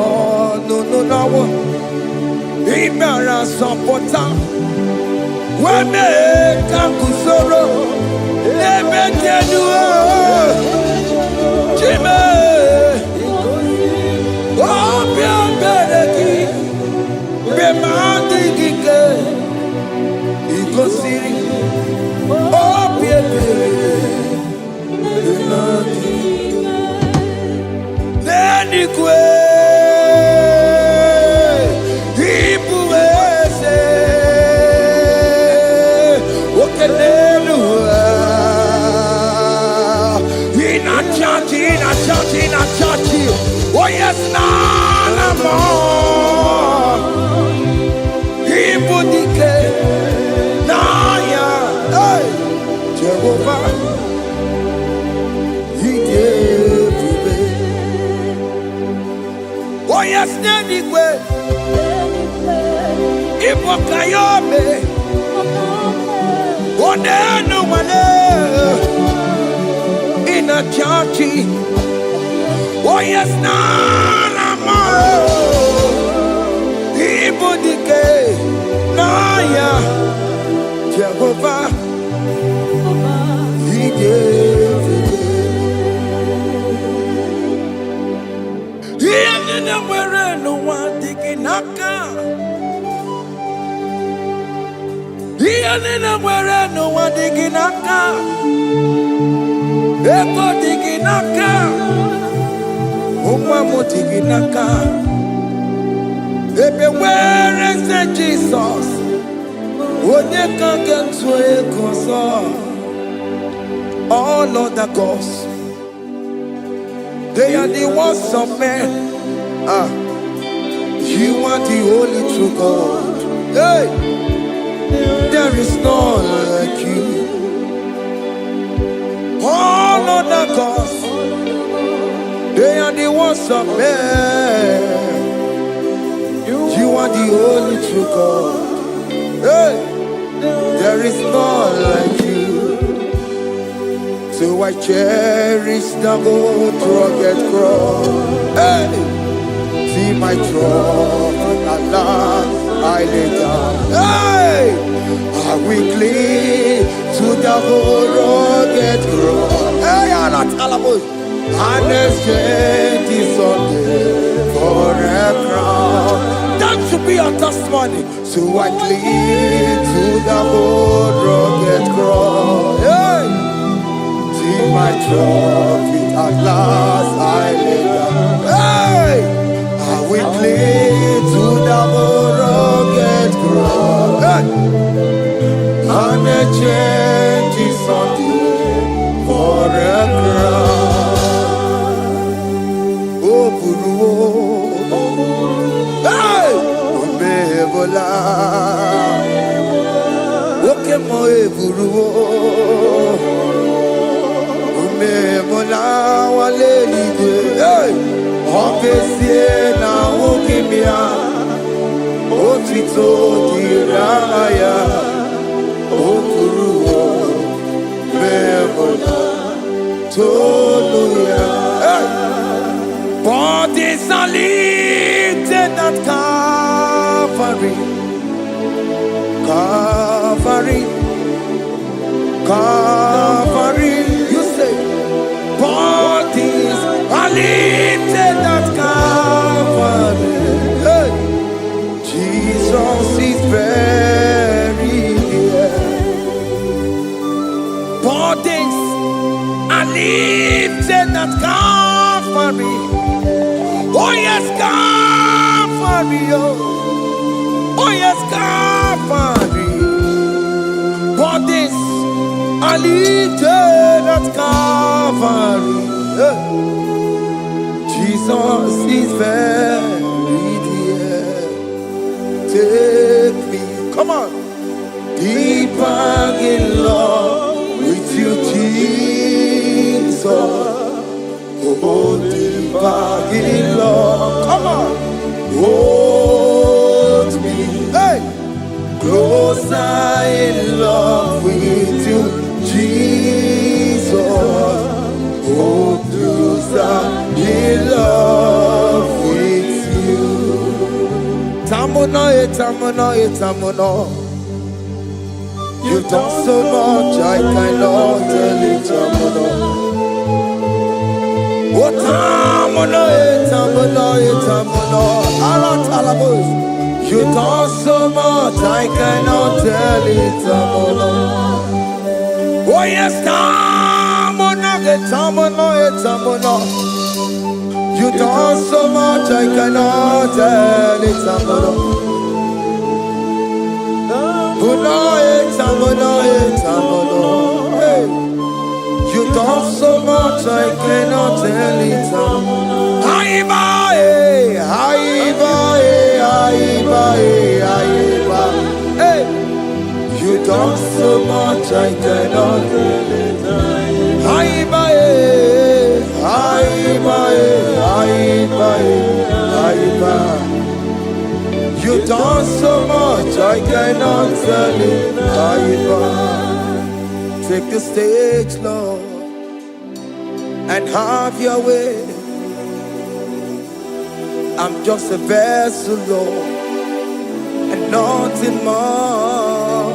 no, no, no. Imara supporta, Wameka kusoro Ebenezer Chime Obia bereki Bemandi gike Igosiri Obia bereki Neni kwe Ipuese Okenelua Ina chachi Oh yes, nana more Ibudike Naya Hey Jehovah Oh yes, Nenigwe Ibokayobe Onenu Mane In a chachi Oh yes, Nana Ibudike Naya Jehovah He gave no one digging naka. No one digging naka. Eko digging naka. Umamo digging naka. Ebe where is the Jesus? Onye can get to a console. All other gods, they are the ones of men. You are the only true God. Hey, there is none like you. All other gods, they are the ones of men. You are the only true God. Hey, there is none like you. So I cherish the gold rugged cross. Hey. See my throne, Allah, I lay down. Hey, I will cling to the whole rugged cross. Hey, Allah, Talabus, and exchange is Sunday for a crown. That should be a testimony. So I cling to the whole rugged cross. Hey, see my trophy, at last I lay down. Hey. We cling to the rugged cross, and a change is on for a crown. Oh, Guru, hey, Bebola, okay, my Guru, Bebola, wale hey. Okesie na ukimia Otito diraya Okuruo Bebola Toluya Bodies are lifted at Calvary Calvary You say Bodies are lifted at Calvary. Hey. Jesus is very near. Bodies are lifted at Calvary. Oh yes, Calvary. Oh yes, Calvary. Bodies are lifted at Calvary. Hey. Jesus is very dear. Take me, come on, deeper in love with you, Jesus. Oh, deeper in love, come on, hold me, hey, closer in love with you, Jesus. Oh, closer in love with you. Tamuno, tamuno, tamuno. You've done so much, I cannot tell it. What time on it, you've done so much, I cannot tell it. Oh yes, time on it, you've done so much, I cannot tell it. Hey. You've done so much, I cannot tell it. Hey. You've done so much, I cannot tell it. You've done so much, I cannot tell it. Take the stage, Lord, and have your way. I'm just a vessel, Lord, and nothing more.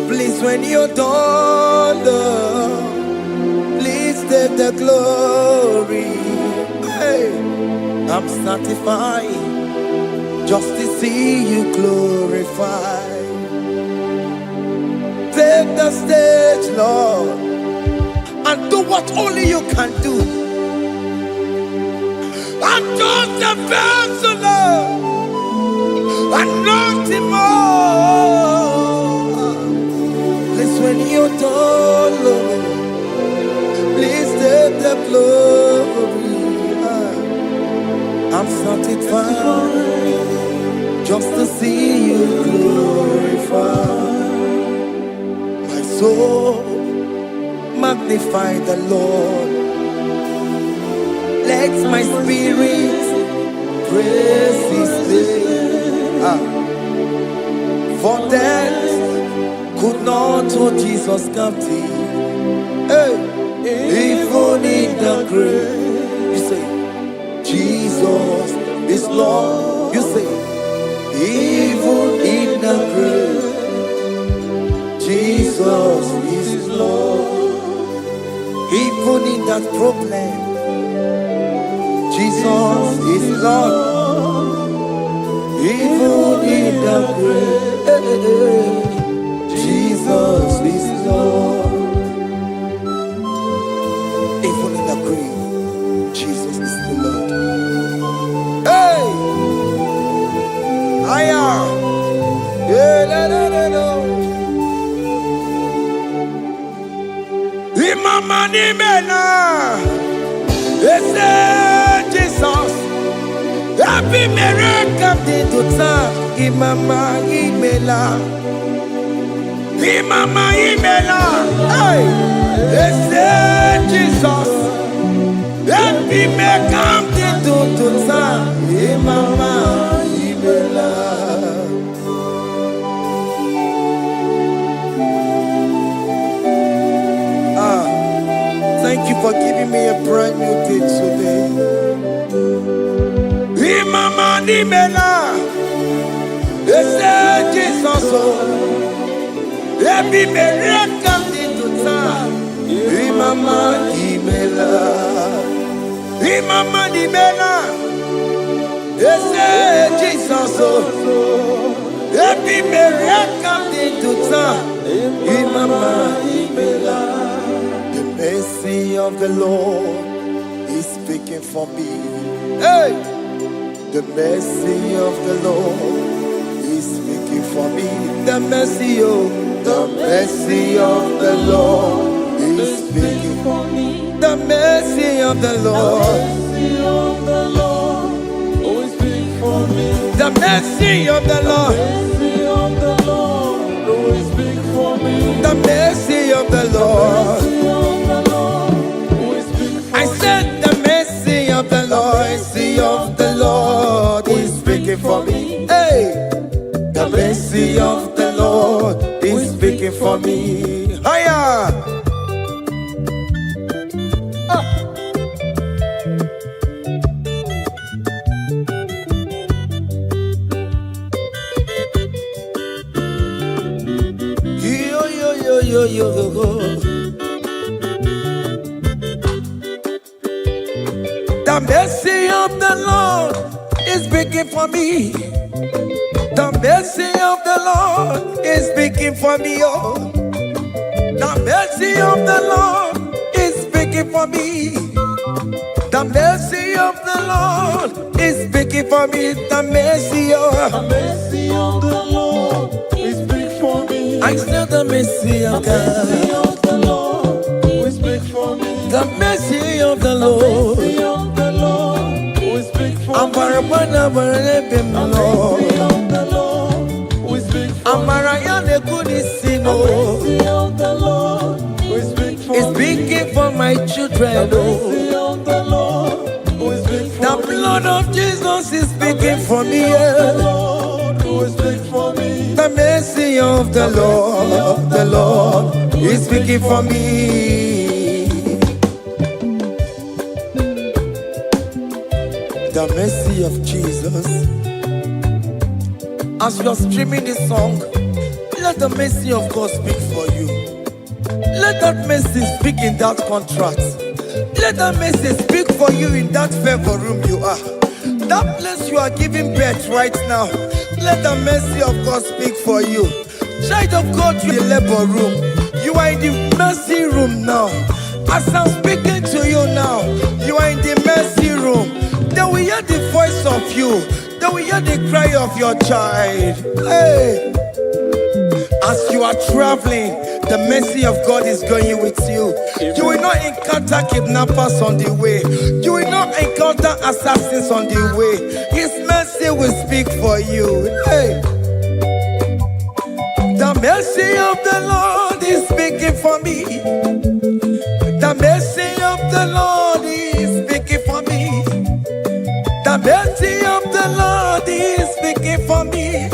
Please, when you're done, Lord, please take the glory. Hey, I'm satisfied just to see you glorified. Take the stage, Lord, and do what only you can do. I'm just a vessel, Lord, and nothing more. Please, when you're done, Lord, please take the glory. I'm satisfied just to see you glorified. My soul magnify the Lord. Let my spirit praise His name. For death could not hold Jesus captive. Hey, even in the grave, you say, Jesus is Lord. You say, even in the grave, Jesus is Lord. Even in that problem, Jesus is Lord. Even in the grave, Jesus is Lord. Even in the grave, Jesus is the Lord. Hey! I am. Imama ni mena, Jesus. Happy miracle to time. Imama imela, Imama imela. Hey, Jesus. Happy miracle to time. Imama imela. Thank you for giving me a brand new day today. Imama nimela, Jesus, every miracle into time. Imama nimela, Imama nimela, Jesus, every miracle into time. Imama nimela. The mercy of the Lord is speaking for me. Hey! The mercy of the Lord is speaking for me. The mercy of the Lord is speaking for me. The mercy of the Lord always speaking for me. The mercy of the Lord always speaking for me. The mercy of the Lord. I said the mercy of the Lord is speaking for me. Hey, the mercy of the Lord is speaking for me. Hiya! The mercy of the Lord is speaking for me. The mercy of the Lord is speaking for me. Oh, the mercy of the Lord is speaking for me. The mercy of the Lord is speaking for me. The mercy of the Lord is speaking for me. I still the mercy of God. The mercy of the Lord will speak for me. The mercy of the Lord. The mercy of the Lord will speak for me. I'm The mercy of the Lord will speak for me. The mercy of the Lord will speak for me. It's speaking for my children. The mercy of the Lord will speak for me. The blood of Jesus is speaking for me. The Lord will speak for me. The mercy of the Lord is speaking for me. The mercy of Jesus. As you're streaming this song, let the mercy of God speak for you. Let that mercy speak in that contract. Let that mercy speak for you in that favor room you are. That place you are giving birth right now. Let the mercy of God speak for you. Child of God, you in the labor room. You are in the mercy room now. As I'm speaking to you now, you are in the mercy room. They will hear the voice of you. They will hear the cry of your child. Hey. As you are traveling, the mercy of God is going with you. You will not encounter kidnappers on the way. You will not encounter assassins on the way. His mercy will speak for you. Hey. The mercy of the Lord is speaking for me. The mercy of the Lord is speaking for me. The mercy of the Lord is speaking for me.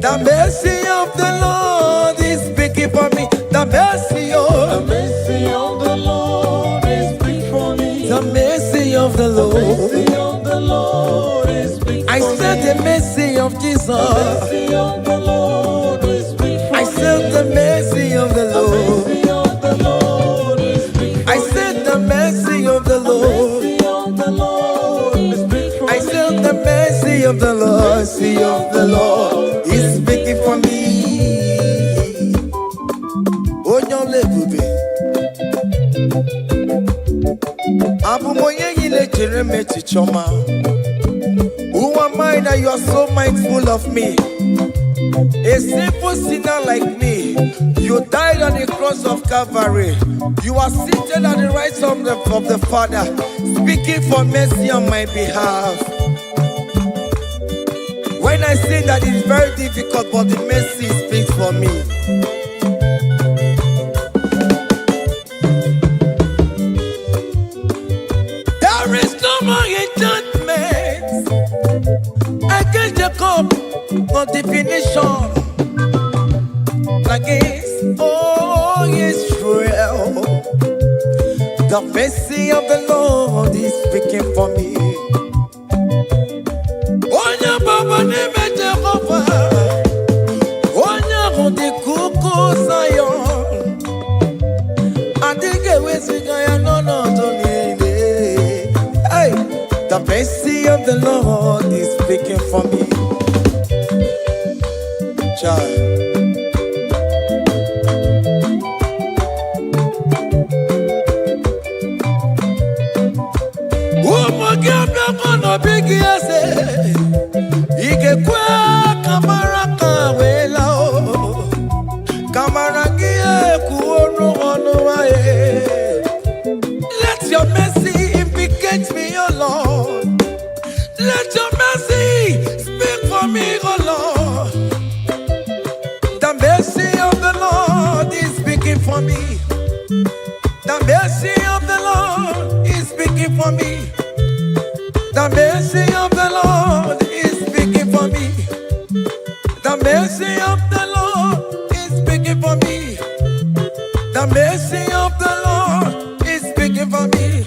The mercy of the Lord is speaking for me. The mercy of the Lord is speaking for me. The mercy of the The Lord. mercy of the Lord is speaking for me. I said the mercy of Jesus. The mercy of the Lord is speaking for me. I said the mercy of the The Lord. mercy of the Lord is speaking for I me. said the mercy of the Lord. The mercy of the Lord is speaking for I me. said the mercy of the Lord. Mercy of the Lord is speaking for me. Onyolebube. Abumoye yile jereme chichoma. Who am I that you are so mindful of me? A simple sinner like me. You died on the cross of Calvary. You are seated at the right hand of the Father, speaking for mercy on my behalf. When I say that it's very difficult, but the mercy speaks for me. There is no more enchantment against Jacob, no definition against all Israel. The mercy of the Lord is speaking for me. Onya baba neme Jehovah, onya hondi kuku Zion. Adige wesigaya no tonine. Hey, the mercy of the Lord is speaking for me. Child. Let your mercy implicate me, oh Lord. Let your mercy speak for me, oh Lord. The mercy of the Lord is speaking for me. The mercy of the Lord is speaking for me. The mercy of the Lord is speaking for me. The mercy of the Lord is speaking for me. The mercy of the Lord is speaking for me.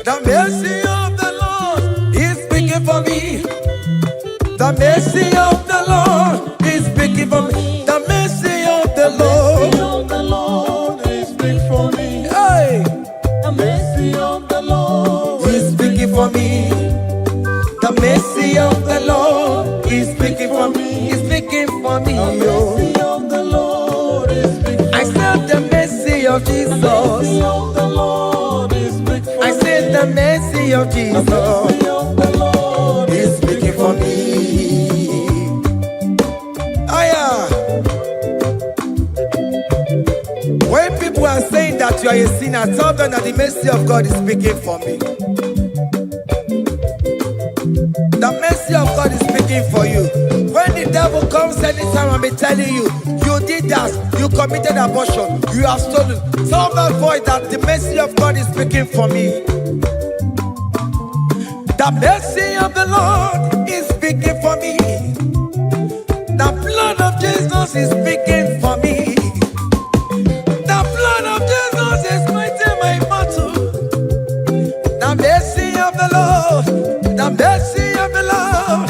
The mercy of the Lord is speaking for me. The mercy of the Lord is speaking for me. The mercy of the Lord mercy, oh. I said the mercy of Jesus. I said the mercy of Jesus is speaking for me. When people are saying that you are a sinner, tell them that the mercy of God is speaking for me. The mercy of God is speaking for you. When the devil comes anytime and be telling you, you did that, you committed abortion, you have stolen, tell that voice that the mercy of God is speaking for me. The mercy of the Lord is speaking for me. The blood of Jesus is speaking for me. The blood of Jesus is fighting my battle. The mercy of the Lord, the mercy of the Lord,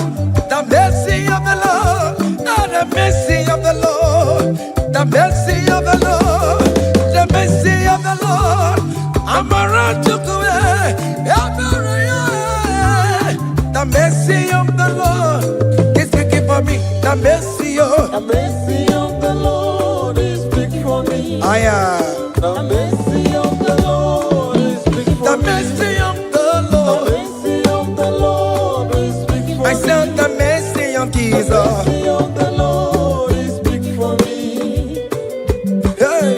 the mercy of the Lord, the mercy of the Lord, the mercy of the Lord, the mercy of the Lord. I'm around to go. The mercy of the Lord is speaking for me. The mercy of the Lord is speaking for me. I am. The mercy of the Lord is speaking for me. The mercy of the Lord. The mercy of the Lord is speaking for me. I said the mercy of Jesus. The mercy of the Lord is speaking for me. Hey.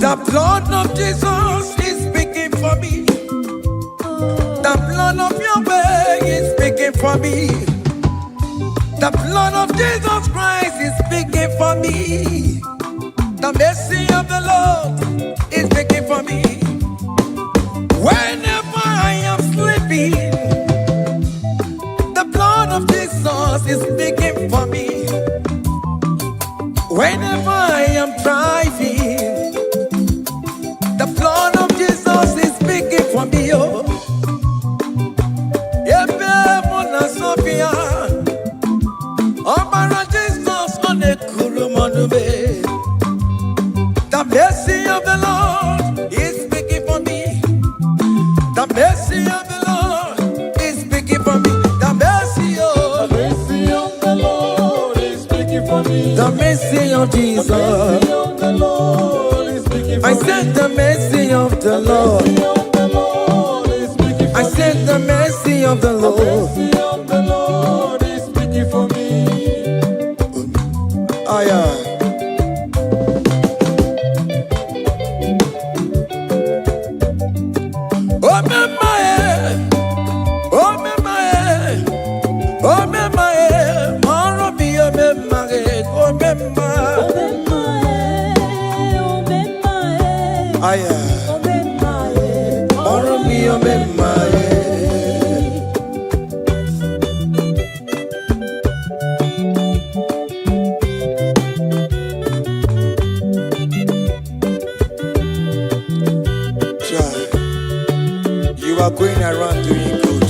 The blood of Jesus is speaking for me. The blood of Yahweh is speaking for me. The blood of Jesus Christ is speaking for me. The mercy of the Lord is speaking for me. Whenever I am sleeping, the blood of Jesus is speaking for me. Whenever I am driving, the blood of Jesus is speaking for me, oh. Sophia, Obara Jesus on the Kurumanube. The mercy of the Lord is speaking for me. The mercy of the Lord is speaking for me. The mercy of the Lord is speaking for me. The mercy of Jesus. The mercy of the Lord is speaking for me. I said the mercy of the Lord. I said the mercy of the Lord. The mercy of the Lord is speaking for me. You are going around doing good.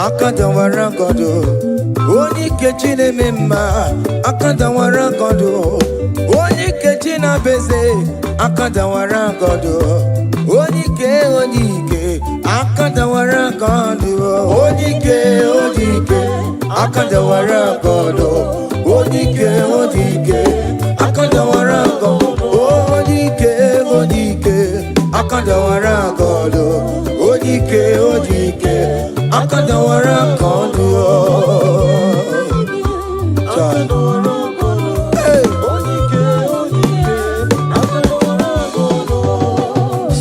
akadawara godo onye kechi na-eme mma akadawara godo onye kechi na-beze akadawara godo onye ike akadawara godo onye ike akadawara godo onye ike akadawara godo onye ike akadawara godo onye ike akadawara godo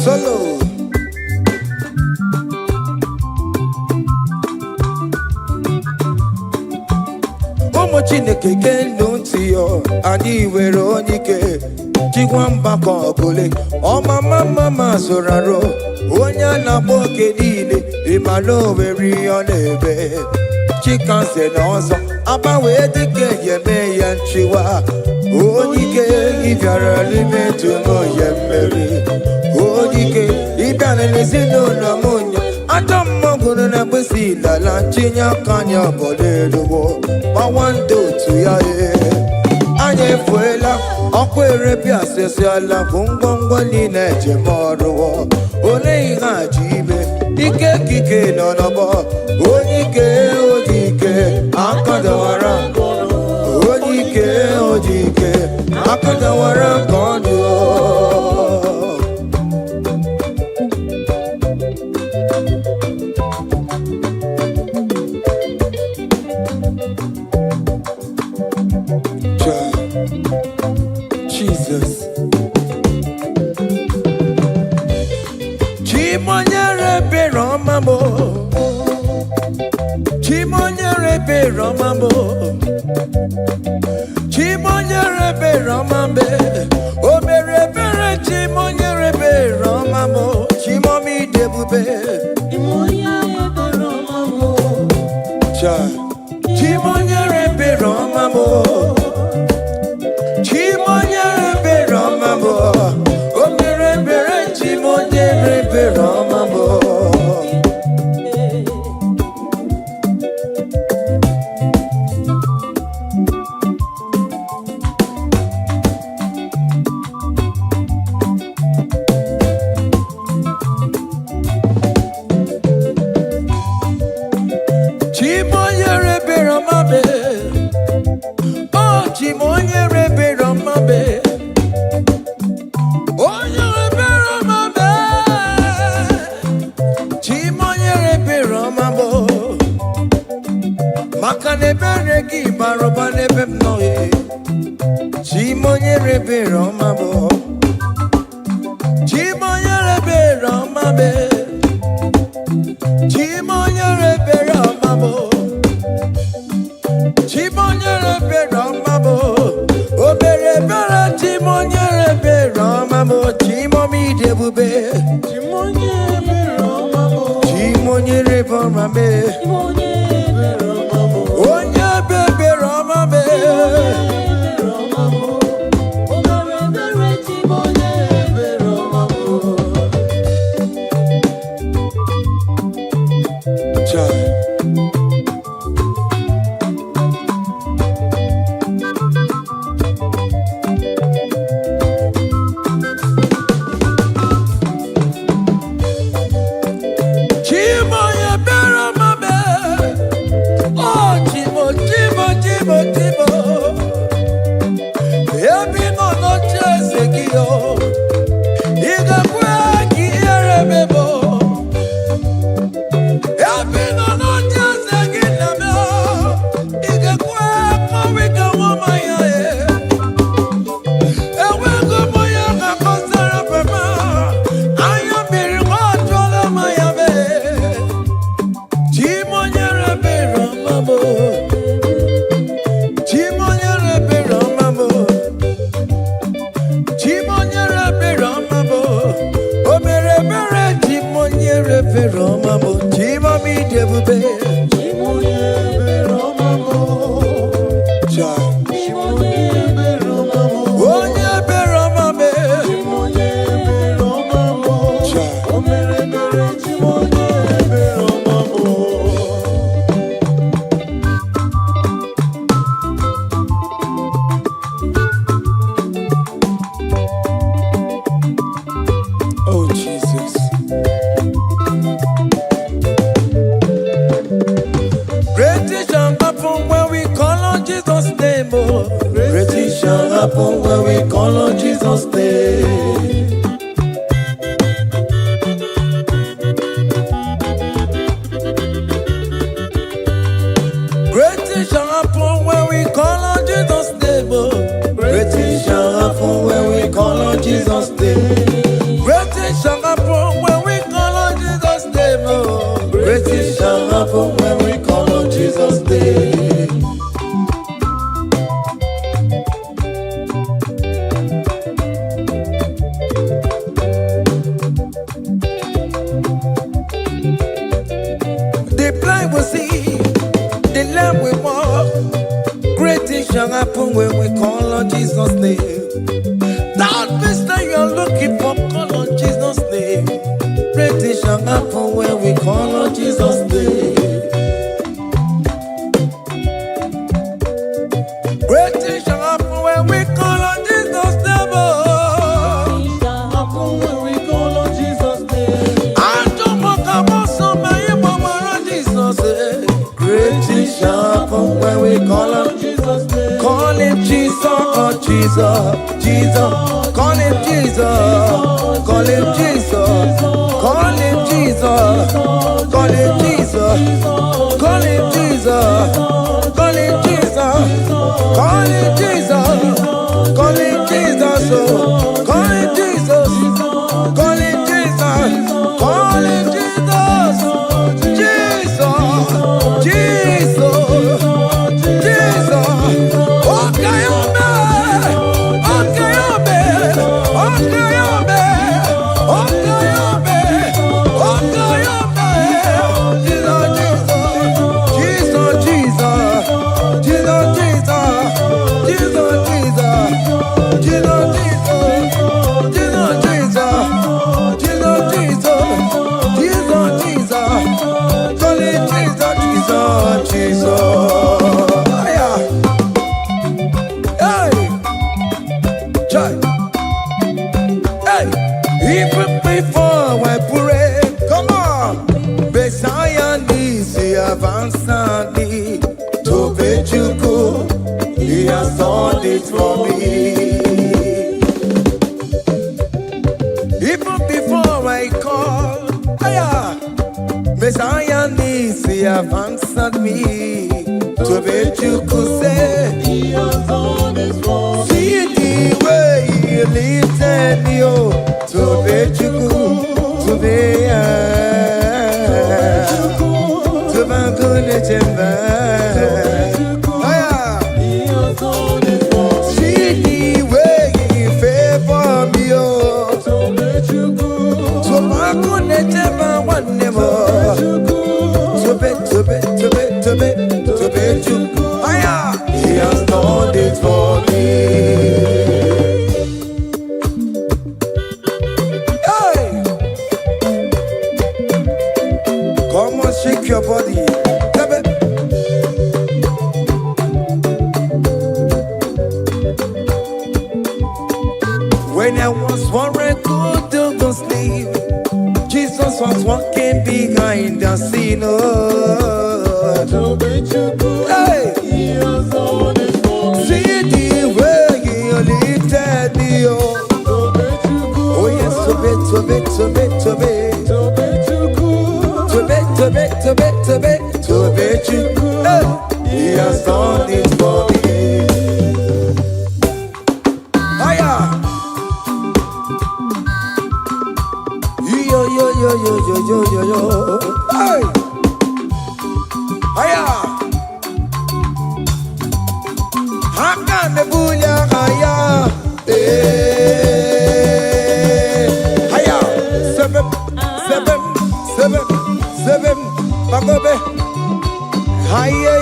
solo ụmụ Chineke genu ntị yo anyị were onye ike jikwa mgbakọ ọbụle ọmama zụrụ arụ onye a na-agba oke niile ịmana o nwere ihe ọ na-eme chikanze na ọzọ agbanwee dịka eme ya nchiwa onye ike ịbịara n'ime tụmụ ya mmeri onye ike ịbịara n'ezinụlọ m nya ajọ mmọgwụrụ na mgbesi ilala tinye aka anya ọbọdọ eluwo gbawa ndị otu ya anyị efuela ọkụ erepịa asịsịala bụ ngwongwo niile ejem ọrụwo ole ihe a ji ibe ike kike nọ n'ọgbọ onye ike akadawara onye ike akadawara ka ọ dị Jesus Chimonyere Beromamo Chimonyere Beromamo Chimonyere Beromambe Omere Bere Chimonyere Beromamo Chimomi Debube Chimonyere Beromamo Chimonyere Beromamo Chimonyere Beromamo Omere Bere Chimonyere Beromamo Chimonyere Beromame Oh Chimonyere Beromame Onyere Beromame Chimonyere Beromamo Makane Bereki Baroba Nebem Noe Chimonyere Beromamo Chimonyere Beromame Chimonyere Beromamo Chimonyere Beromamo Obere Bera Chimonyere Beromamo Chimomi Debube Chimonyere Beromamo Chimonyere Beromame Onye Bebe Romame Obere Bera Chimonyere Beromamo Chimoye Beromame when we call on Jesus' name. Great things shall happen when we call on Jesus' name. Great things shall happen when we call on Jesus' name. Great things shall happen when we call on Jesus' name. Great things shall happen when we call on Jesus' name. The blind will see, the lame will walk. Great things shall happen when we call on Jesus' name. That means that you're looking for, call on Jesus' name. Great things shall happen when we call on Jesus' name. Great things shall happen when we call on Jesus' name. Happen when we call on Jesus' name. I don't want to go so many more Jesus. Great things shall happen when we call on Jesus' name. Call him Jesus, oh Jesus, Jesus. Call him Jesus, call him Jesus, call him Jesus, call him Jesus, call him Jesus, call him Jesus, call him Jesus, call him Jesus, call him Jesus, call him Jesus, call him Jesus, Jesus, Jesus, Jesus. Okay, even before I pray, come on. Messiah needs the advance to Bejuku. He has done it for me. Even before I call, Messiah needs the advance me to Bejuku. Say he has done it for me. See the way he lifted me to Bejuku, to be to Bangune Jemba. See the way he favor me, to Bangune Jemba one more. To Bejuku. He has done it for me. Come on, shake your body. When I was worried, good to go sleep, Jesus was walking behind the scene. Hey, see the way he lifted me. Oh yes, to be. He has done it for me. Hiya. Yo. Hey. Hiya. Hakan the bunya hiya. Hiya. Seven. Bagobe. Hiya.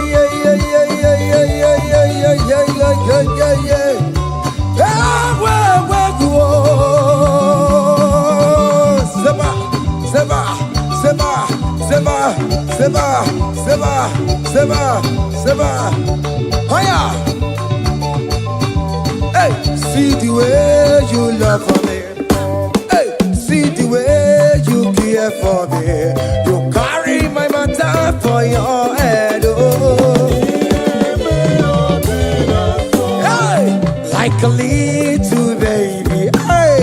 Seba. Hiya. Hey, see the way you love for me. Hey, see the way you care for me. You carry my matter for your head. Oh. Hey, like a leaf little baby. Hey,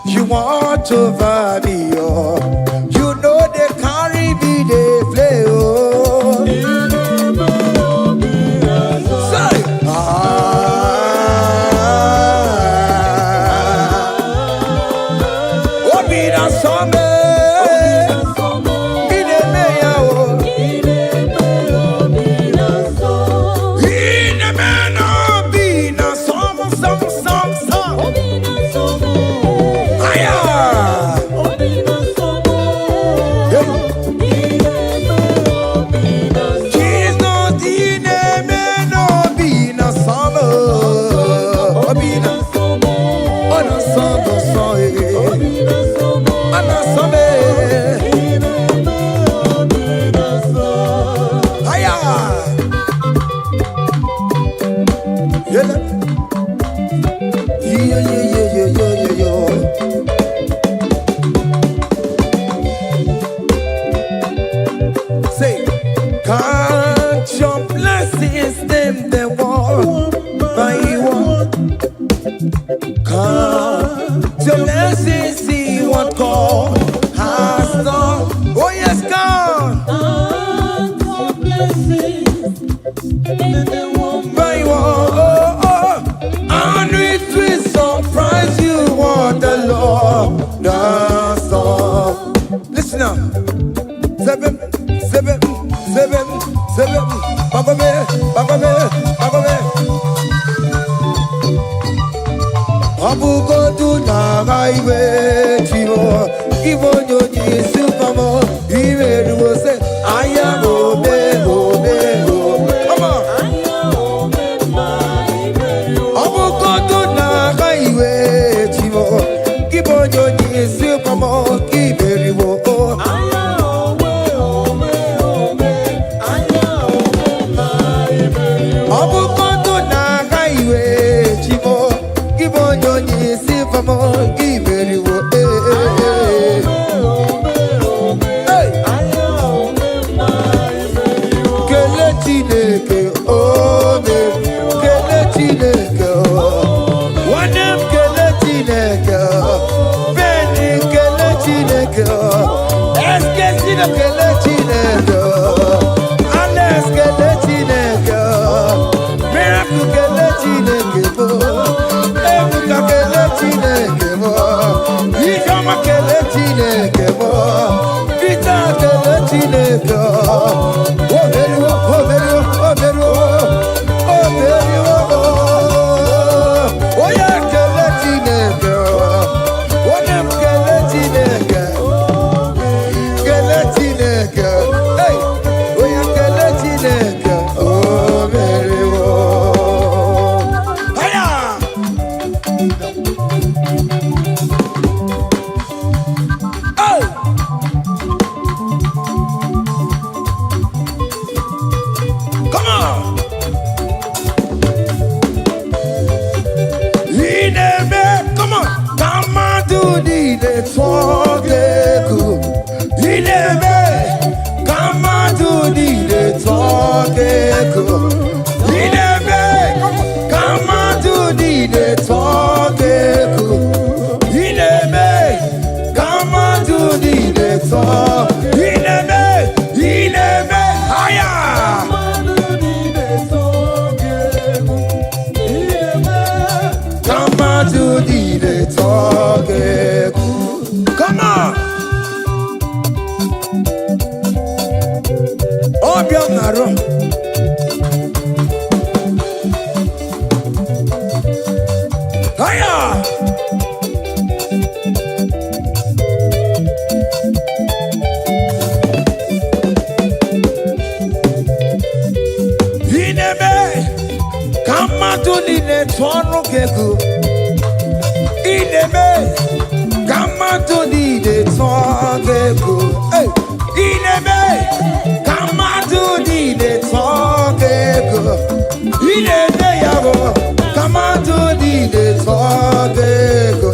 you want over me, oh. You know they carry me, they play, oh. Say, oh, be that summer. Say, count your blessings, them they want by one. Count your blessings, see what God has done. Oh yes, God. Count your blessings, them they want by one. And it will surprise you what the Lord does done. Listen up. Seven. Bagome. Abugo do na highway chivo. Ibo nyoni supamo. Iwe ruo se aya obe. Come on. Abugo do na highway chivo. Ibo nyoni supamo. Iwe ruo.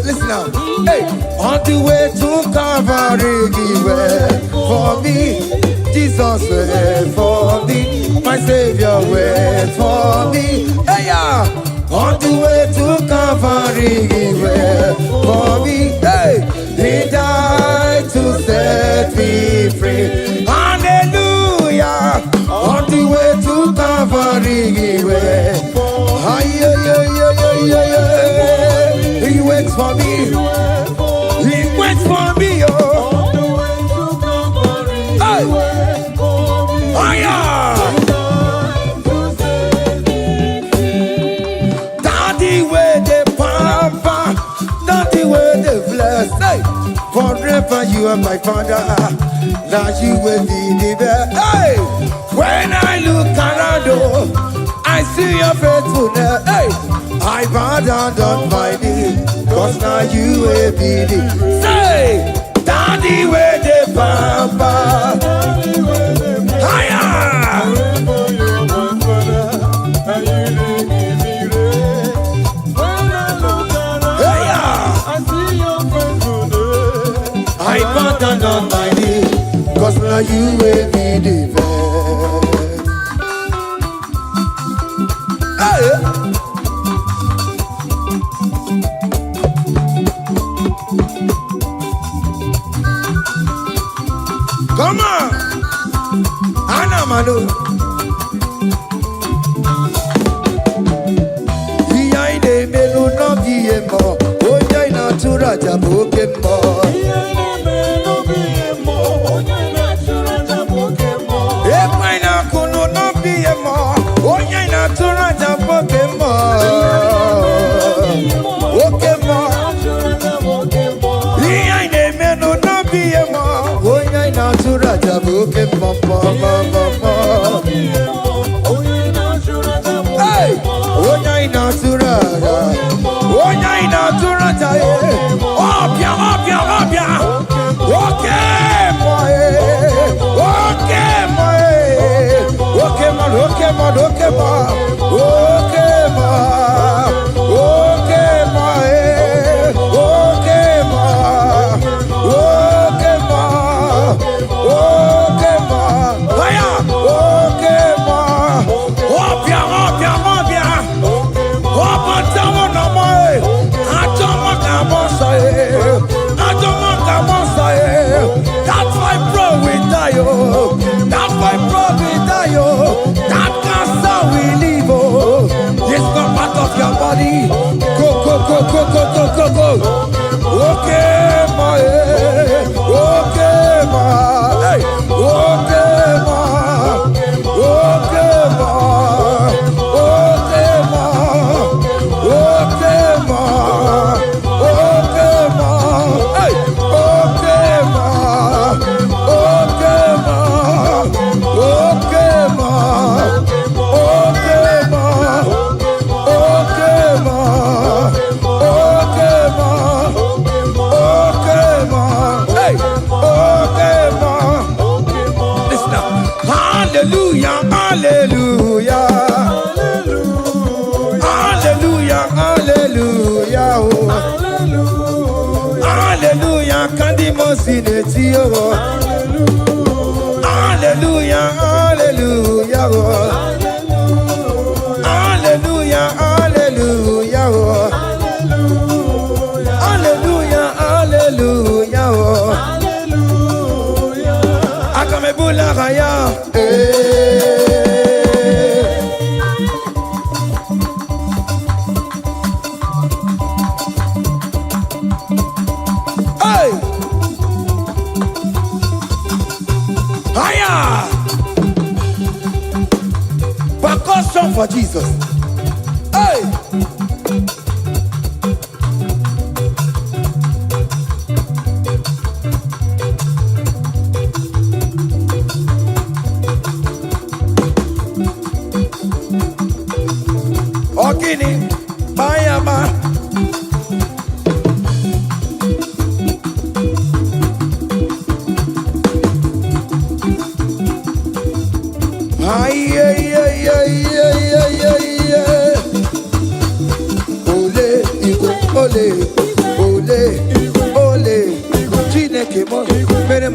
Listen now. Hey, on the way to Calvary, give way for me. Jesus wait for me. My Savior wait for me. Hey, yeah. On the way to Calvary, he went for me. Hey, he died to set me free. Hallelujah. On the way to Calvary, he went. He waits for me. He waits for me. Oh. Hey. Oh yeah. Daddy where the pamper, daddy where the bless. Hey. Forever you are my father. Now you will be the best. Hey. When I look around, oh, I see your faithfulness. Hey. I bow down on my knee, cause now you will be the. Say, daddy where the pamper. Higher. I bow down on my knee, cause now you will be the best. Hey. Come on, Anna Manu. Iyaine melu no biemo, oya ina tura jabokemo. Iyaine melu biemo, oya ina tura jabokemo. Ekwaina kunu no biemo, oya ina tura jabokemo. Okemo, iyaine melu no biemo. Natura jabuke mama mama. Hey, onya natura, onya natura jaye. Opia, opia, opia. Okay, boy, okay, boy, okay, man, okay, man, okay, man, okay, man, okay, man, okay, man, okay, man. Okay, ma. Aya. Okay, ma. Opia, opia, opia. Opa, tamo na mai. Atoma kamosa e. Atoma kamosa e. That's why bro we die oh. That's why bro we die oh. That cancer we live oh. It's not part of your body. Go, go, go, go, go, go, go, go. Okay, ma. Okay, ma. Hey. Okay, ma. Okay, ma. Okay, ma. Okay, ma. Okay, ma. Hey. Okay, ma. Okay, ma. Okay, ma. Okay, ma. Okay, ma. Okay, ma. Okay, ma. Hey. Okay, ma. Hallelujah, hallelujah, hallelujah, hallelujah, oh. Hallelujah, kandi mosineti oh. Hallelujah, hallelujah, oh. Hallelujah, hallelujah, oh. Hallelujah, hallelujah, oh. Akamebula raya. Hey! Higher! Percussion for Jesus. Hey! Ogini, Bayama. Ay, ay, ay, ay, ay, ay, ay, ay. Ole, Igbo, ole, ole, ole. Chineke mo, mere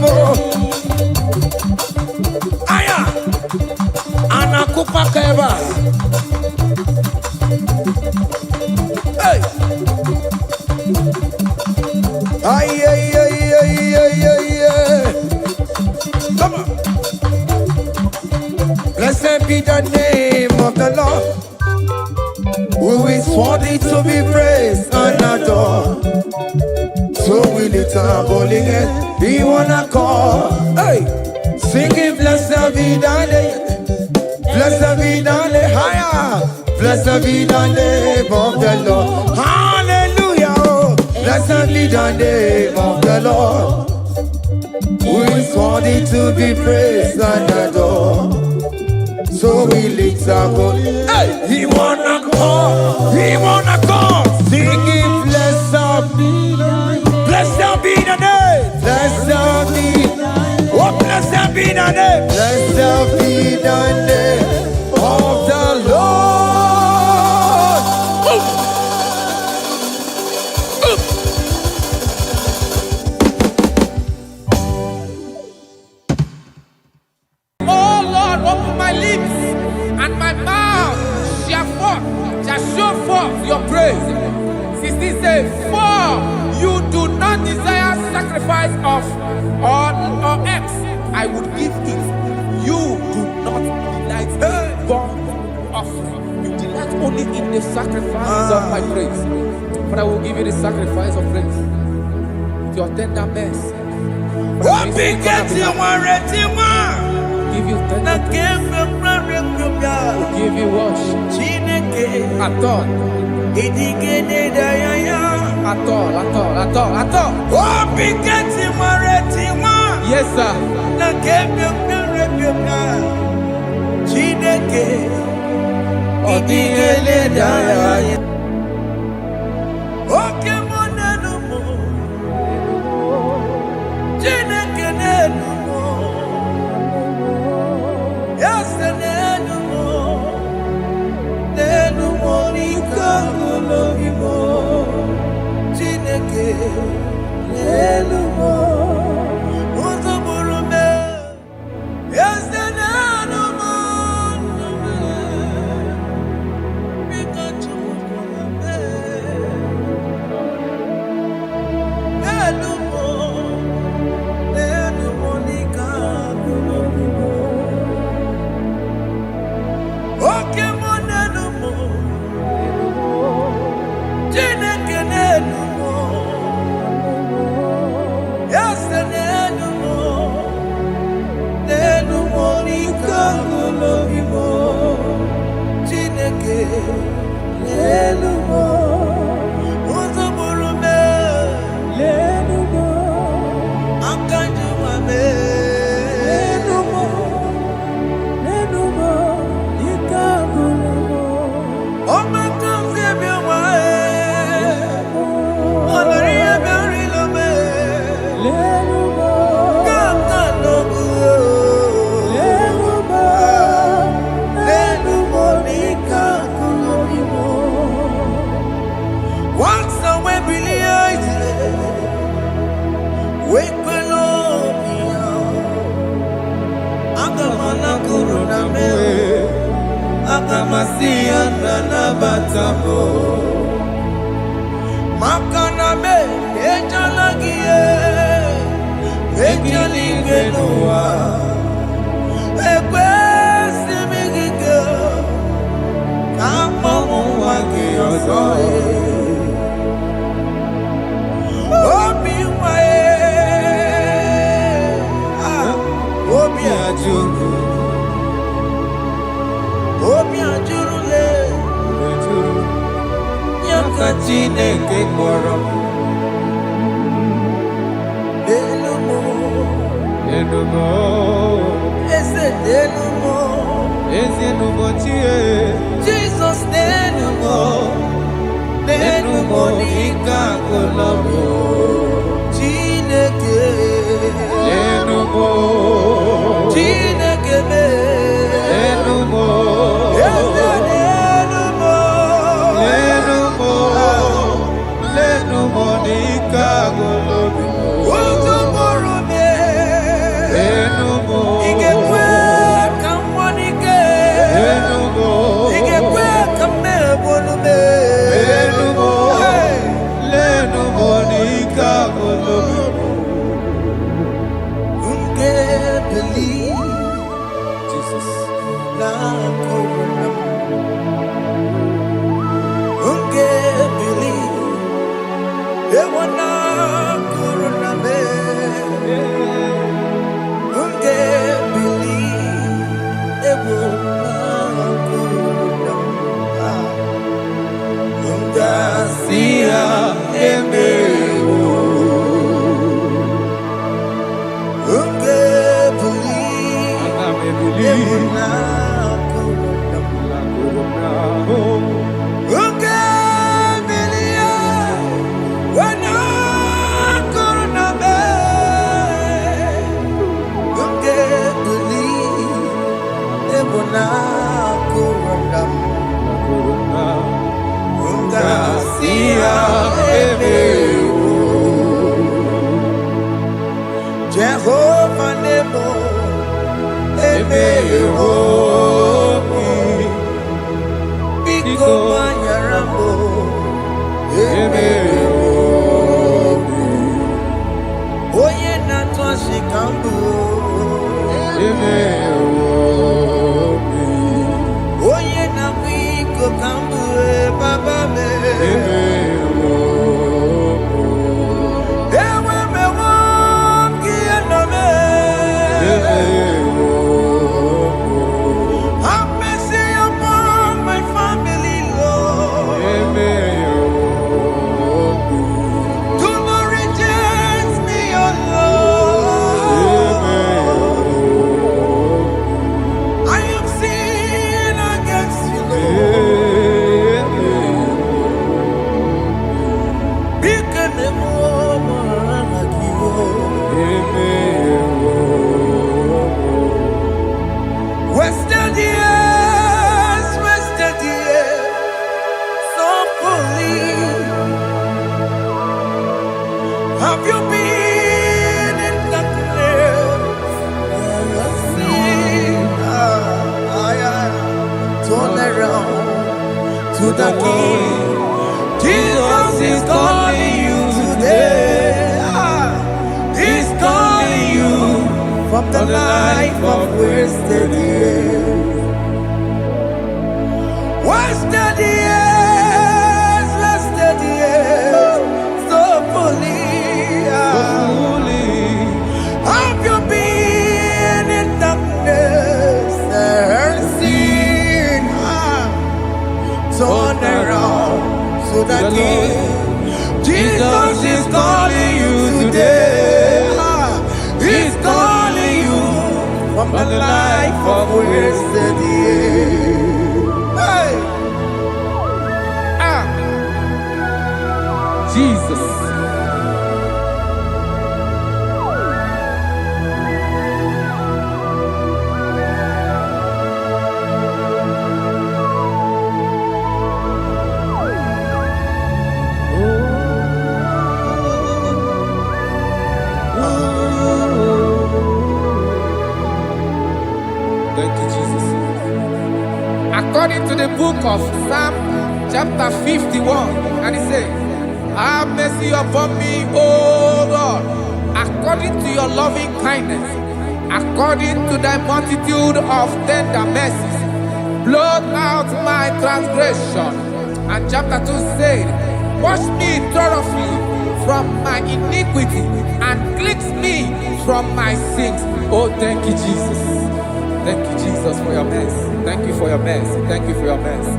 Igbo. Aya, anakupa keba. Hey. Ay, ay, ay, ay, ay, ay, ay. Come on. Blessed be the name of the Lord, who is worthy to be praised and adored. So we lift our holy hands, we wanna call. Hey, singing blessed be the name, blessed be the name, higher, blessed be the name of the Lord. Hallelujah, oh. Blessed be the name of the Lord, who is worthy to be praised and adored. So we lift our voice. Hey, he wanna call, singing blessed be the name, blessed be, oh blessed be the name, blessed be the name of the Lord. Oh Lord, open my lips, and my mouth shall show forth your praise. 16 says, for you do not desire sacrifice of or eggs, I would give it. You do not delight in burnt offering. You delight only in the sacrifice of my praise. But I will give you the sacrifice of praise with your tender mercy. What begins you Give you tender will give you worship. At all. What begins you Yes, sir. Jesus, Biko Mayarambo, Oye Natwa Shikambu, Oye Nabiko Kambu, Baba me. Have you been in the place? Turn around to the King. Jesus is calling you today. He's calling you from the life of wasted years. Wasted years, wasted years, so fully. Have you been in darkness and seen? Turn around to the King. Jesus is calling you today. He's calling you from the life of wasted years. Hey! Jesus. Thank you, Jesus. According to the book of Psalm chapter 51, and it says, have mercy upon me, O Lord, according to your loving kindness, according to thy multitude of tender mercies, blot out my transgression. And chapter 2 said, wash me thoroughly from my iniquity and cleanse me from my sins. Oh, thank you, Jesus. Thank you, Jesus, for your mercy. Thank you for your mercy. Thank you for your mercy.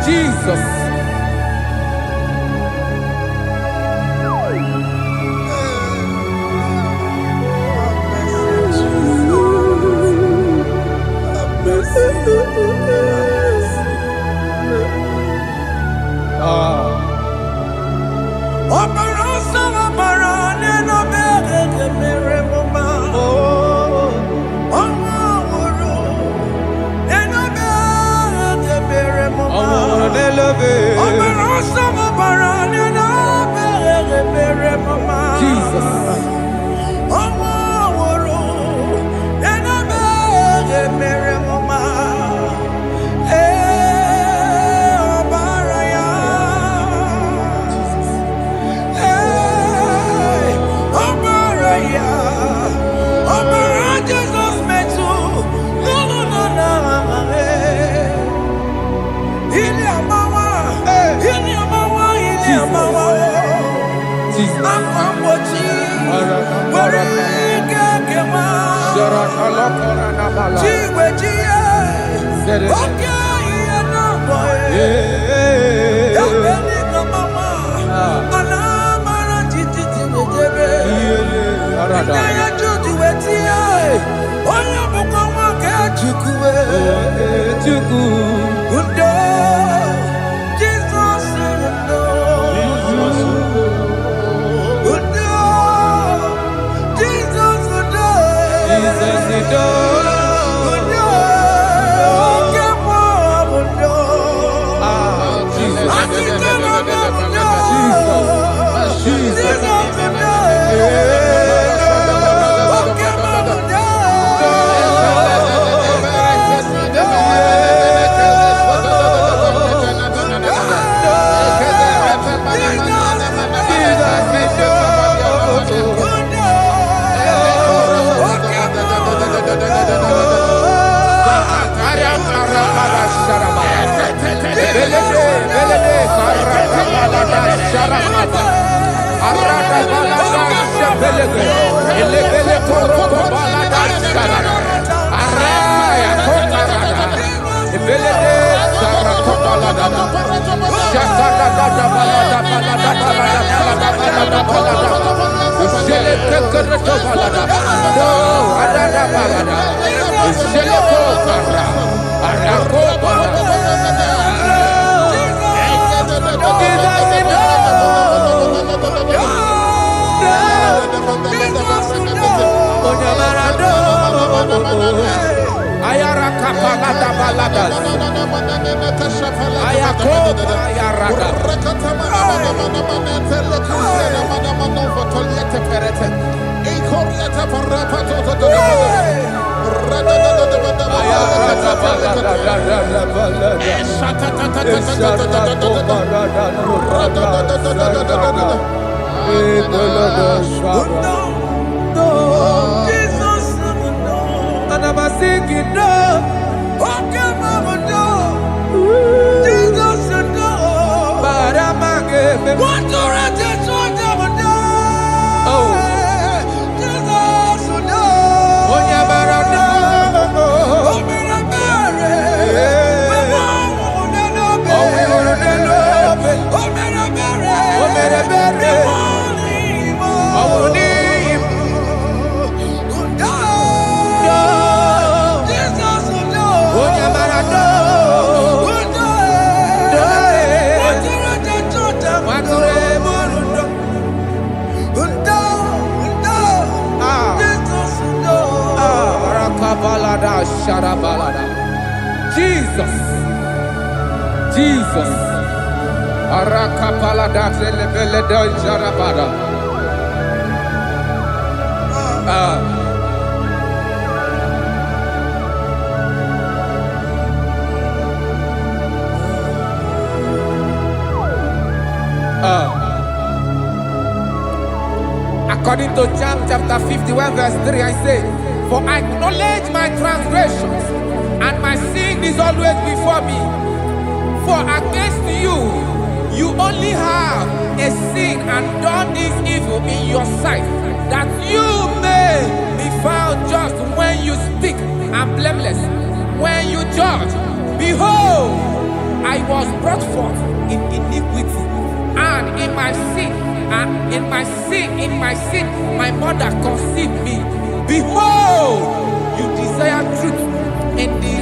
Jesus. Jesus. Jesus. Arakapalada zelebeleda jarabada. According to John chapter 51 verse 3, I say, for I acknowledge my transgressions, and my sin is always before me. For against you You only have a sin and done this evil in your sight, that you may be found just when you speak and blameless when you judge. Behold, I was brought forth in iniquity, and in my sin, my mother conceived me. Behold, you desire truth in the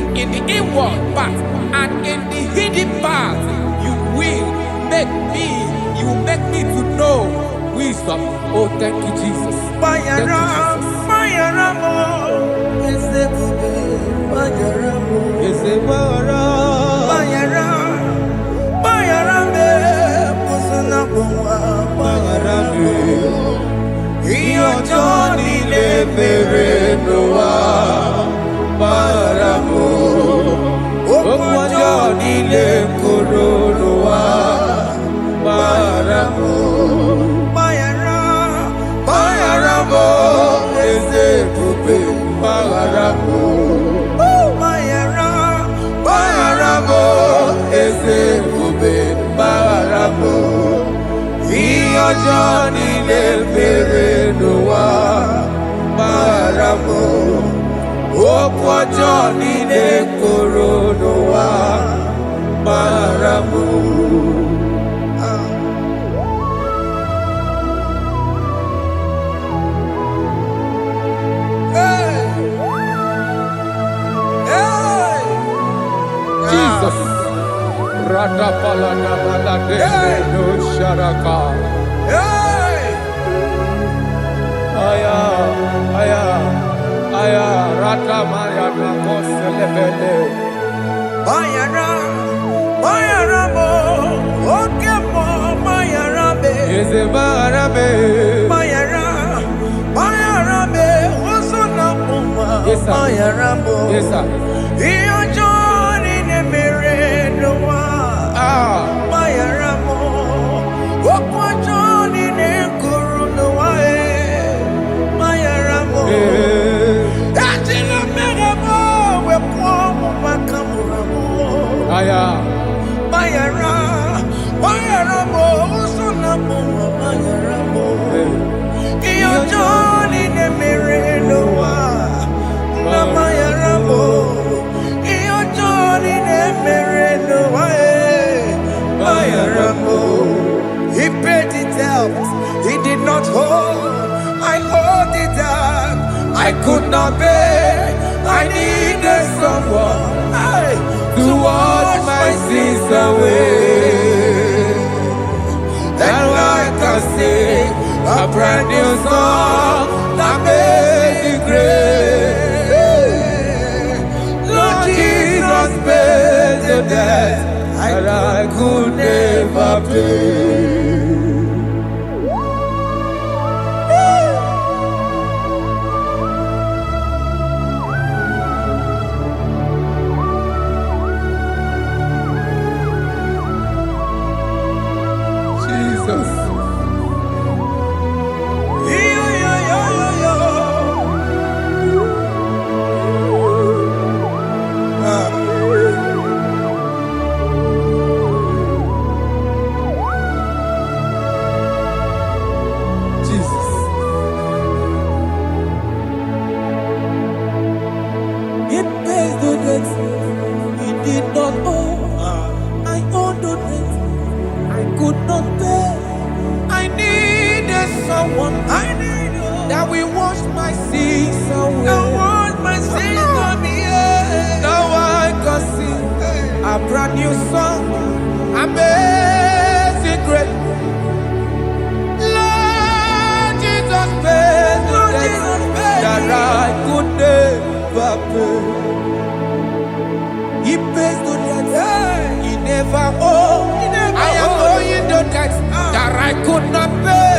inward part, and in the hidden part you will make me to know wisdom. Oh, thank you, Jesus. Thank you, Johnny le mere noa maramo okwa Johnny le koro noa maramo. Jesus. Radapala de no sharaka. Aya, rata maya na koselebele. Bayara mo, oke mo, bayara be. Eze bayara be. Bayara be, oso na muma. Yes, sir. Bayara mo. Yes, sir. Iyo Johnny ne mere noa. Bayara mo, okwa Johnny ne kuru noa. Bayara mo. Ajila mere mo, we po mo makamura mo. Aya. Bayara mo, oso na muma. Bayara mo. Iyo Johnny ne mere noa. Na bayara mo. Iyo Johnny ne mere noa. Bayara mo. He paid it out. He did not hold. I hold it down. I could not bear. I needed someone To wash my sins away. that I can sing a brand new song that made me great. Lord Jesus paid the debt that I could never pay. Jesus. Jesus. It pays the debt he did not owe. I owed the debt I could not pay. I needed someone that will wash my sins away. Now I can sing a brand new song, amazing grace. Lord Jesus paid the debt that I could never pay. He pays the debt he never owed. I am owing the debt that I could not pay.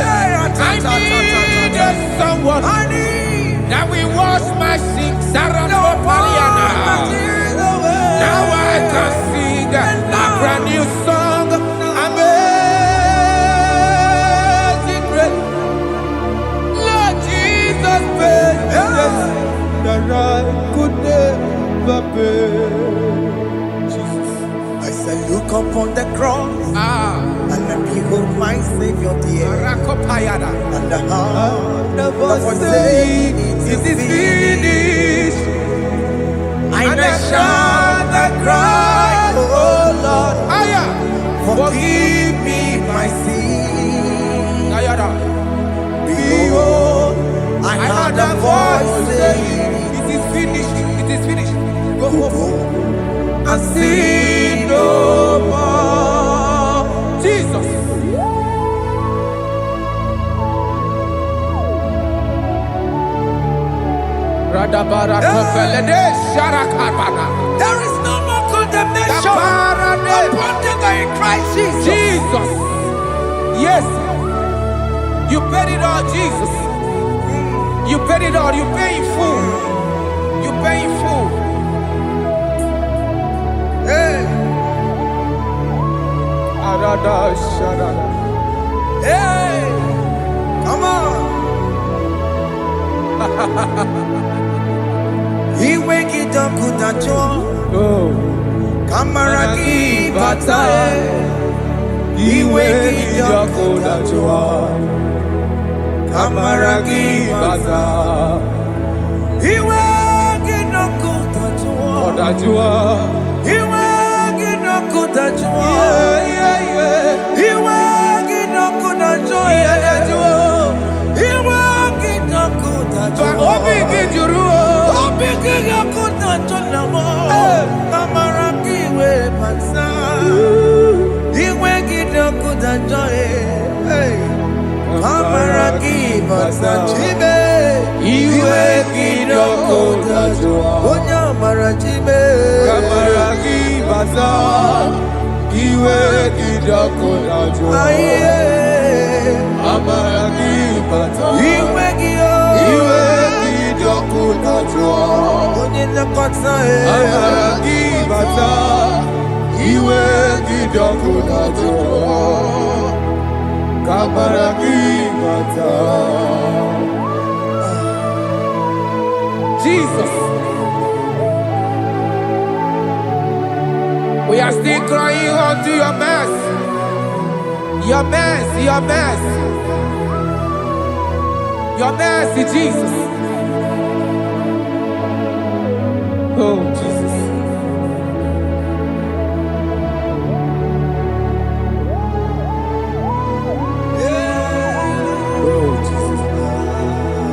I needed someone that will wash my sins. Now I can sing a brand new song, amazing grace. Lord Jesus paid the debt that I could never pay. Jesus. I say, look upon the cross. behold my Savior dear. Rakopayada. And the heart The that was voice saying, It it is is finished. finished. And I shout and cry, oh Lord, Aya. forgive me my sin. Ayada. Behold, I heard a voice saying, It is finished. It is finished. Go go home. and sin no more. Jesus. Radabara kopelede sharakabana. There is no more condemnation Kaparade. upon them that are in Christ Jesus. Jesus. Yes. You paid it all, Jesus. You paid it all. You pay in full. You pay in full. Hey, Arada sharada. hey, come on. He wake it up good at all. Oh. Kamaraki batae. He wake it up good at all. Kamaraki batae. He wake it up good at all. Odajua. He wake it up good at all. Yeah. He wake it up good at all. He wake it up good at all. Obi kijuru. Obi kijuru good at all. Kamaraki we pansa. He wake it up good at all. Kamaraki pansa chibe. Iwe kidoko tajwa. Onya marachibe. Kamaragi baza. Iwe kidoko tajwa. Aye. Amaragi baza. Iwe kiyo. Iwe kidoko tajwa. Onye nakotsa Amaragi baza. Iwe kidoko tajwa. Kamaragi baza. Jesus. We are still crying unto your mercy. Your mercy, your mercy. Your mercy, Jesus. Oh, Jesus. Oh, Jesus.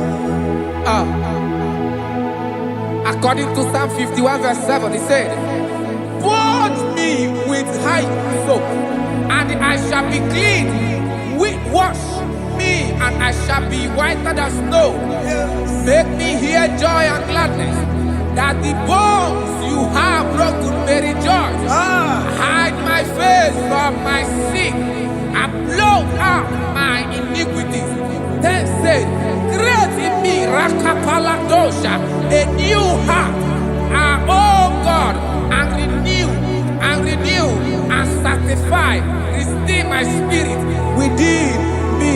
According to Psalm 51 verse 7, he said, "Purge me with hyssop, soap, and I shall be clean. Wash me, and I shall be whiter than snow. Make me hear joy and gladness, that the bones you have broken may rejoice. Hide my face from my sin, and blot out my iniquities. Then said, create in me Rakapaladosha, a new heart, oh God, and renew, and sanctify, restore my spirit within me.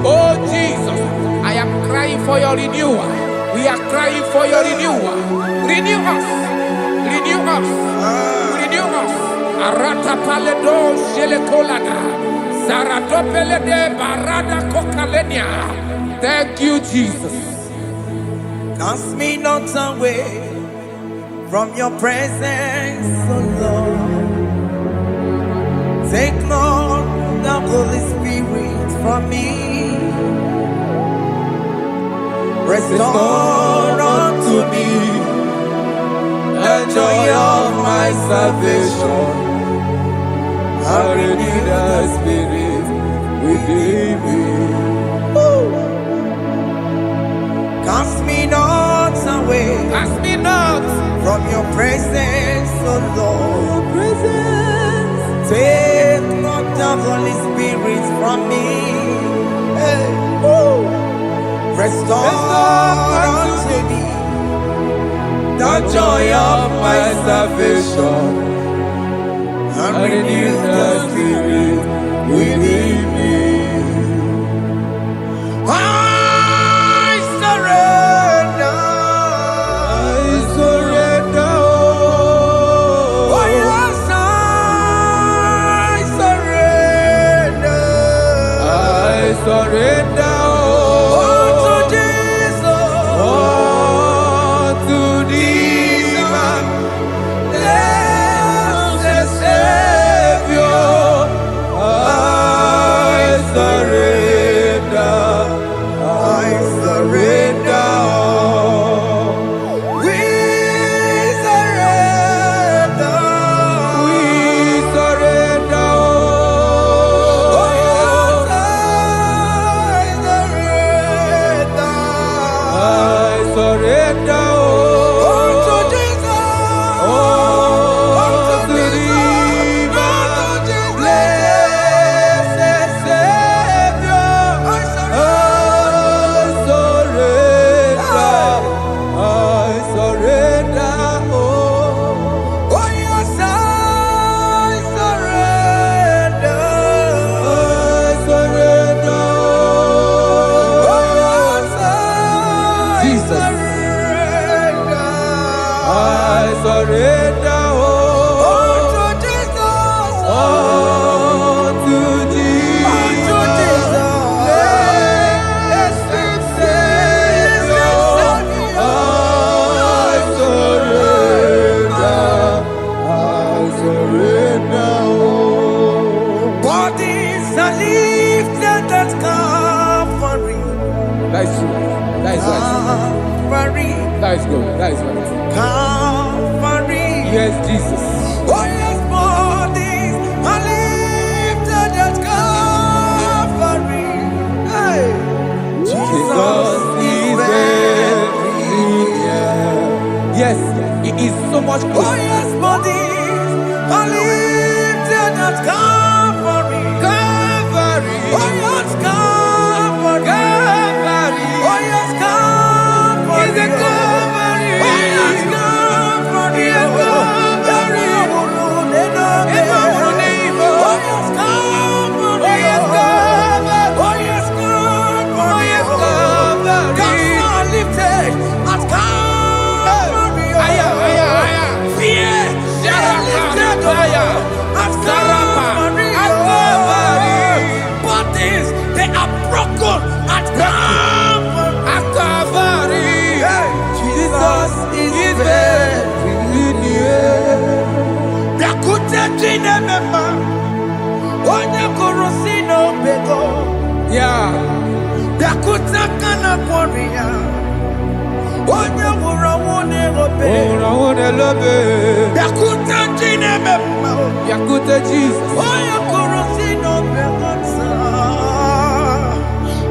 Oh Jesus, I am crying for your renewal. We are crying for your renewal. Renew us, renew us, renew us. Arata paledo shelekolada, zaratopelede barada kokalenia. Thank you, Jesus. Cast me not away from your presence, oh Lord. Take not the Holy Spirit from me. Restore unto me the joy of my salvation. And renew the spirit within me. Cast me not away. Cast me not From your presence, oh Lord. Take not the Holy Spirit from me. Hey. Restore unto me the joy of my salvation, and renew the spirit within me. I surrender. Oh yes, I surrender. Bodies are lifted at Calvary. That is true. That is right. Calvary. That is good. That is right. Calvary. Yes, Jesus. Oh yes, bodies are lifted at Calvary. Hey. Jesus is very near. Yes, it is so much Oh closer. yes, bodies are lifted at Calvary. Calvary. Oh yes, Calvary. Calvary. Oh yes, Calvary. Is a Calvary. Oh yes, Calvary. Is a Calvary. Oh yes, Calvary. Oh yes, Calvary. Oh yes, Calvary. Oh yes, Calvary. Gods are lifted at Calvary. Aya, aya, aya. Fear is lifted at Calvary. At Calvary. Bodies, they are broken at Calvary. At Calvary. Jesus is very near. Biakute jine mema, onye kurusi no bego. Yeah. Biakute kana kworiya, onye wurawune obe. Ora lobe. Biakute jine mema, Yakute Jesus. onye kurusi no bego sa.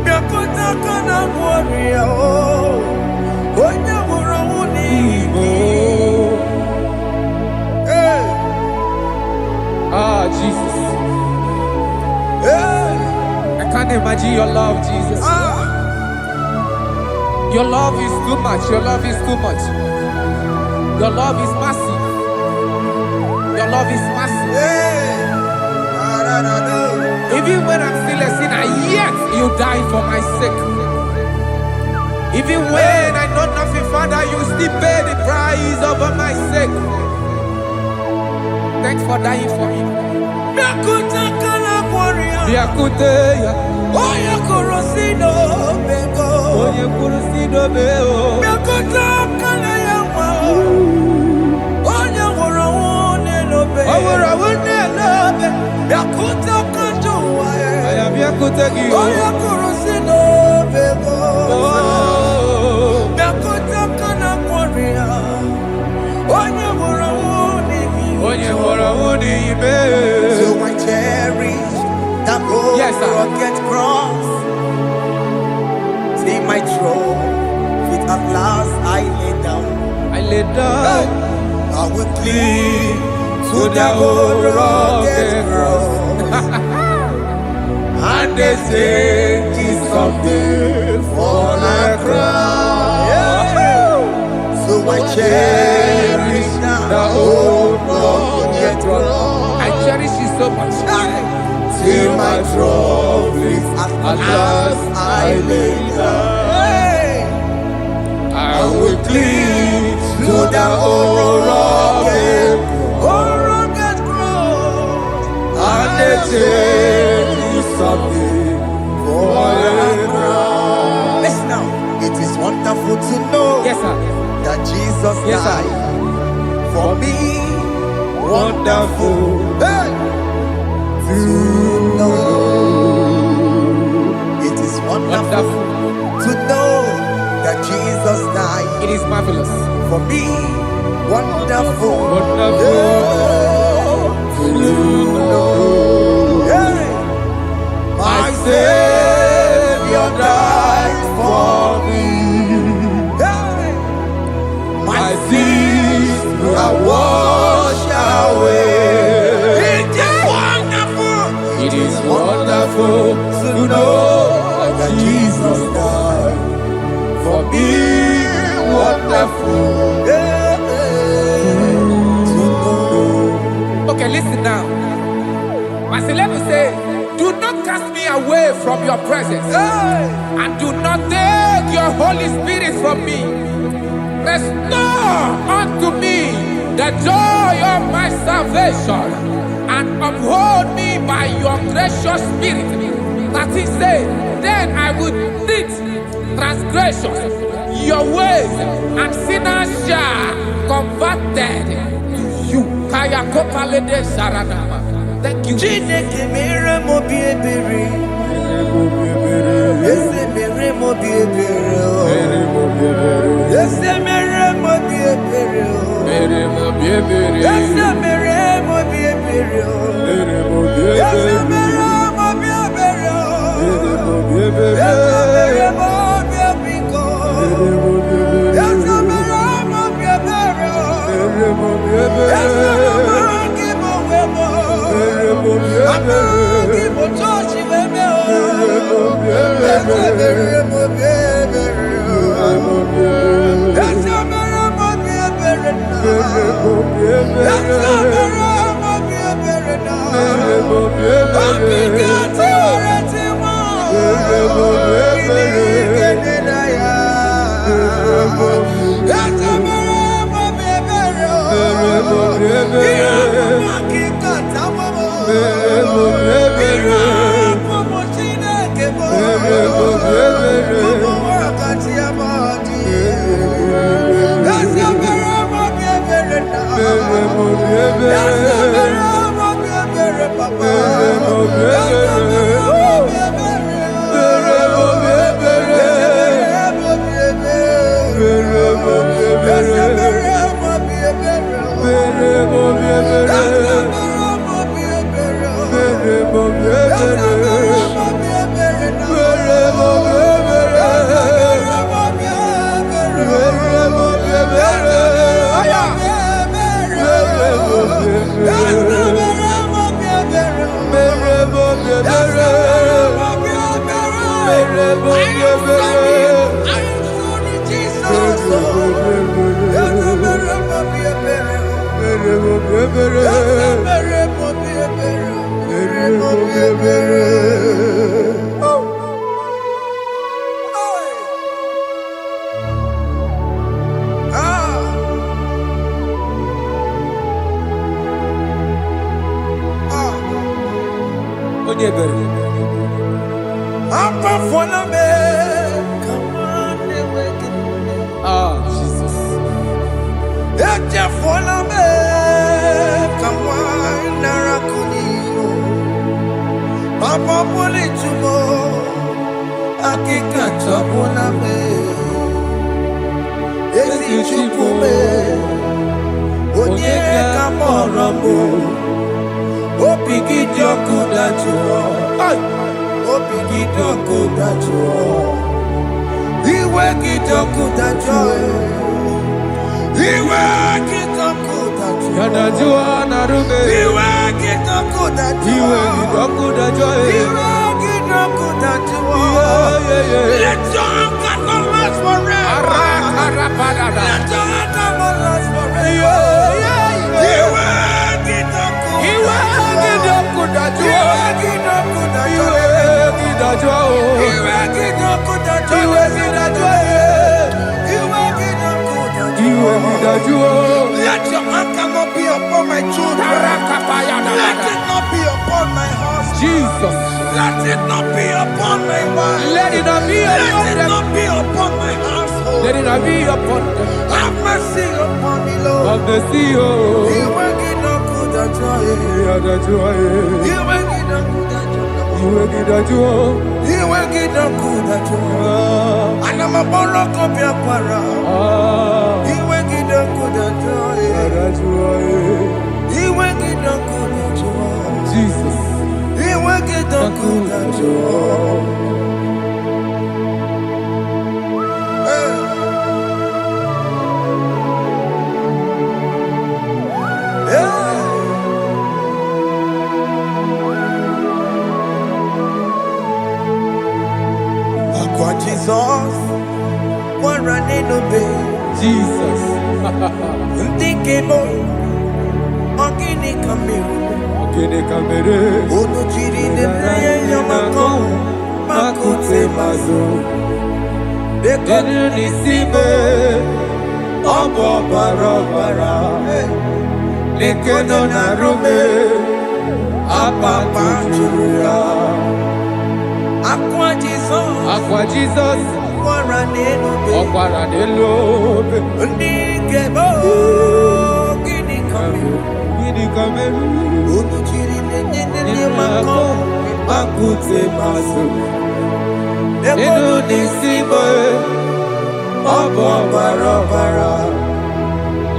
Biakute kana kworiya, onye wurawune Igbo. Hey, Ah, Jesus. hey, I can't imagine your love, Jesus. Your love is too much. Your love is too much. Your love is massive. Your love is massive. hey. Even when I'm still a sinner, yet you die for my sake. Even when I know nothing, Father, you still pay the price over my sake. Thanks for dying for me. Biakute kana kworiya, Biakute ya. onye kurusi no bego. Onye kurusido beo. Biakute kana yawa, onye wurawune no be. Owura wune lobe. Biakute kanjuwa, Aya biakute gi. onye kurusi no bego. Oh. Biakute kana kworiya, onye wurawune Onye hora wuni ibe. So I cherish that old Yes, sir. rugged cross. See my throne, feet at last I lay down. I lay down I will cling to to the that old old rugged rugged cross. and they say Is someday for a crown. So I cherish the old rugged cross. I cherish it so much. Till my trophies at last I lay down. I will cling To the old rugged cross, and they say something for a crown. Listen now, it is wonderful to know yes, sir. that Jesus Yes, sir. died for me. Wonderful, hey, to know. It is wonderful to know that Jesus died It is marvelous. for me. Wonderful, Wonderful. to know. Hey, my Savior died for me. Hey, my sins are washed away. It is wonderful. It is wonderful To know that Jesus died for me. Wonderful. to know. Okay, listen now. As the level say, do not cast me away from your presence, and do not take your Holy Spirit from me. Restore unto me the joy of my salvation, and uphold me by your gracious spirit. That is said, then I would teach transgressions your ways, and sinners shall converted to you. Kaya kopalede saranama. Thank you. Chineke mere mo bi ebere. Ese mere mo bi ebere. Ese mere mo bi ebere. Ese mere mo bi ebere. Ese mere mo bi ebere. Ese mere mo bi ebiko. Ese mere mo bi ebere. Ese mere mo wemo. Amagi mo chochi wemo. Ese mere mo bi ebere. Ese mere mo bi ebere na. Ese mere mo bi ebere na. Amigati oreti mo. Iligene na ya. Ese mere mo bi ebere. Iramaki kata mo. Irapo mo Chineke mo. Mo wakati amadi. Ese mere mo bi ebere na. Ese mere mo bi ebere papa. Ese mere mo bi ebere. Ese mere mo bi ebere. Ese mere mo bi ebere. Jesus. Papa poli tumo, akika chapona me, esi chupume, onye kamorambo, opiki dioku dajuo, opiki dioku dajuo, iwe kidoku dajuo, iwe kidoku dajuo, Yadajua narume. iwe kidoku dajuo, Iwe kidoku dajuo. Let your anger not last forever. Let your anger not last forever. Iwe kidoku dajuo. Let your anger not be upon my children. Let it not be upon my husband. Jesus. Let it not be upon my wife. Let it not be Let it upon them. not be upon my household. Let it not be upon them. Have mercy upon me, Lord. Of the CEO. Iwe kidoku dajuo. Iwe kidoku dajuo. Iwe kidoku dajuo. Anamaboro kopya para. Iwe kidoku dajuo. Iwe kidoku dajuo. Jesus. Iwe kidoku dajuo. Aqua Jesus, one running obey. Jesus. Thinking Ogini Kamiru, Kene kamere. Odo Chiri de Naya Yamako, Makute Mazo, Denu nisime. Obo barabara. Lekono narume. Apa tuya. Aqua Jesus, Aqua Jesus. one running obey. Okwara de lobe. Ndikebo, Gini Gini kameru. Unu jiri ne mako. Akute maso. Eno nisimo. Obo bara.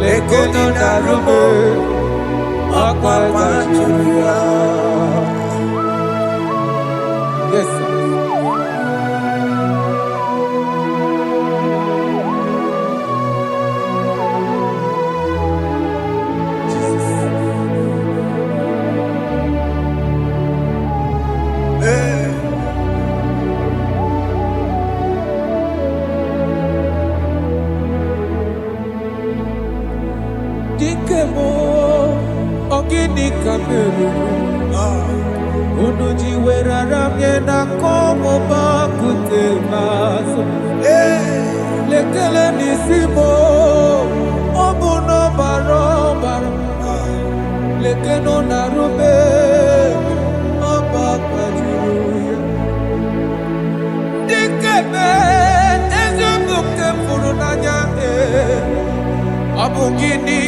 Lekono narume. Akwa tajuya. Yes, sir. Dikemo ogini kameru unuji weraramye na komo bakute maso lekele nisimo obuno baroba lekeno narube abakajuya dikeme ezubuke furunanya Abu gini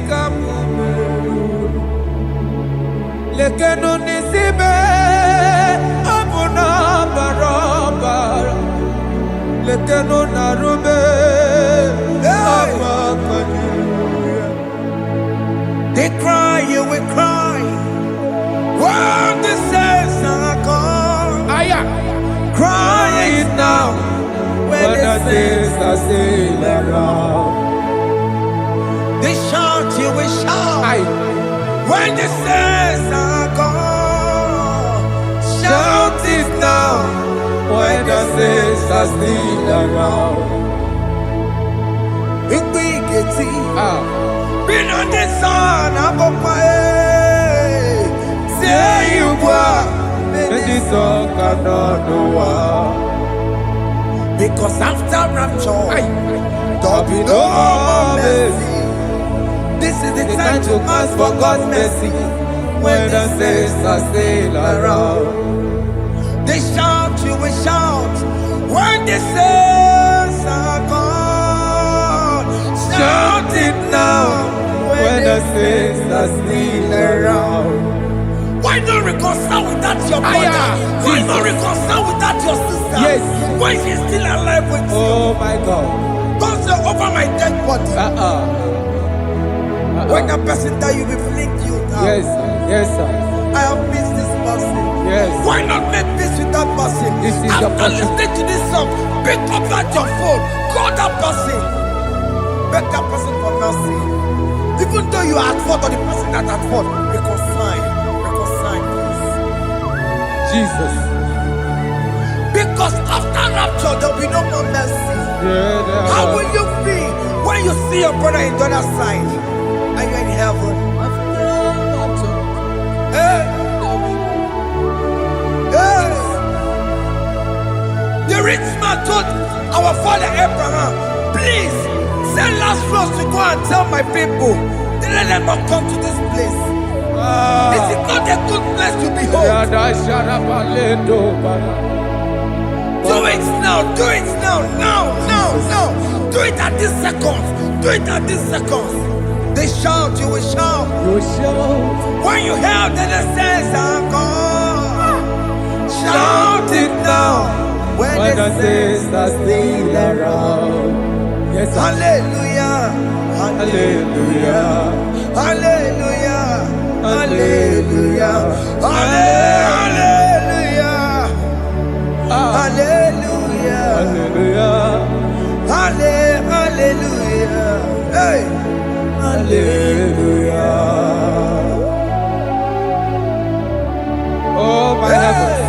kamumeru Lekeno nisibe Abu na barabara Lekeno narube Abakajuya. They cry, you will cry. When the saints are gone, cry it now. When the saints are still around, they shout, you will shout. When the saints are gone, shout it now. When the saints are still around. Big been on the sun, I'm on my head. Say you were, and the song cannot know. Because after rapture, there'll be no more mercy. This is the time to ask for God's mercy. When the saints are still around, they shout, you will shout. When the saints are gone, shout it now. When the saints are still around. Why not reconcile with that your brother? Why not reconcile with that your sister? Yes. Why she's still alive with you? Oh my God. Don't say over my dead body. When the person that you will fling you down. Yes, sir. Yes, sir. I have missed this person. Yes. Why not make peace with that person? This is After the person. listening to this song, pick up that your phone, call that person, beg that person for mercy. Even though you are at fault or the person that at fault, reconcile, please. Jesus. Because after rapture, there will be no more mercy. How will you feel when you see your brother in the other side? Are you in heaven? Hey. The rich man told our father Abraham, please send Lazarus to go and tell my people, let them not come to this place. This is not a good place to behold. Do it now, do it now, now. Do it at this second. Do it at this second. They shout, you will shout. When you hear that the saints are gone, shout it now. When the saints are still around. Yes, sir. Hallelujah. Hallelujah. Hallelujah. Hallelujah. Hallelujah. Hallelujah. Hallelujah. Hallelujah. Hey. Hallelujah. Oh my heavens.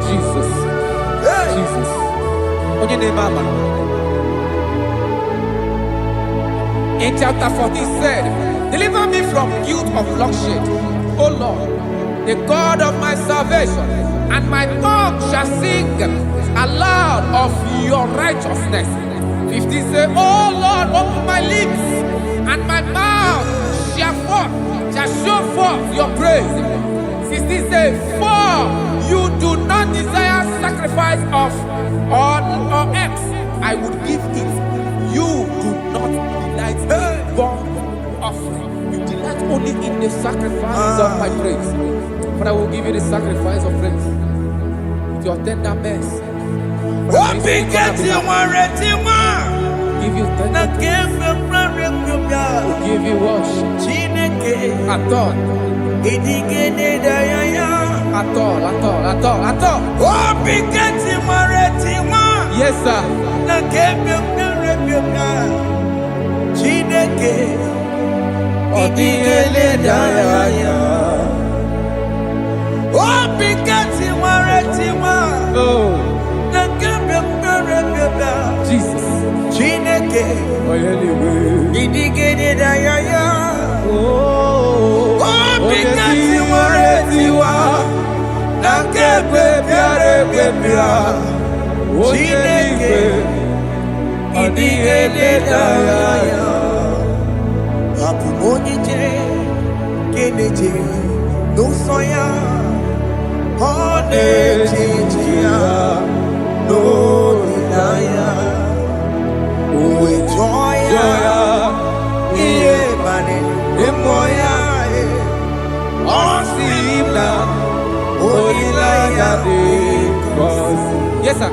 Jesus. Jesus. In chapter 14 said, deliver me from guilt of bloodshed O Lord, the God of my salvation, and my tongue shall sing aloud of your righteousness. 50 say, O Lord, open my lips, and my mouth shall show forth your praise. 60 say, for you do not desire sacrifice of or eggs, I would give it. You do not delight in burnt offering. You delight only in the sacrifice of my praise. But I will give you the sacrifice of praise with your tender mercy. Give you tender praise. Will give you worship. At all. Yes, sir. Jesus. Yes, sir.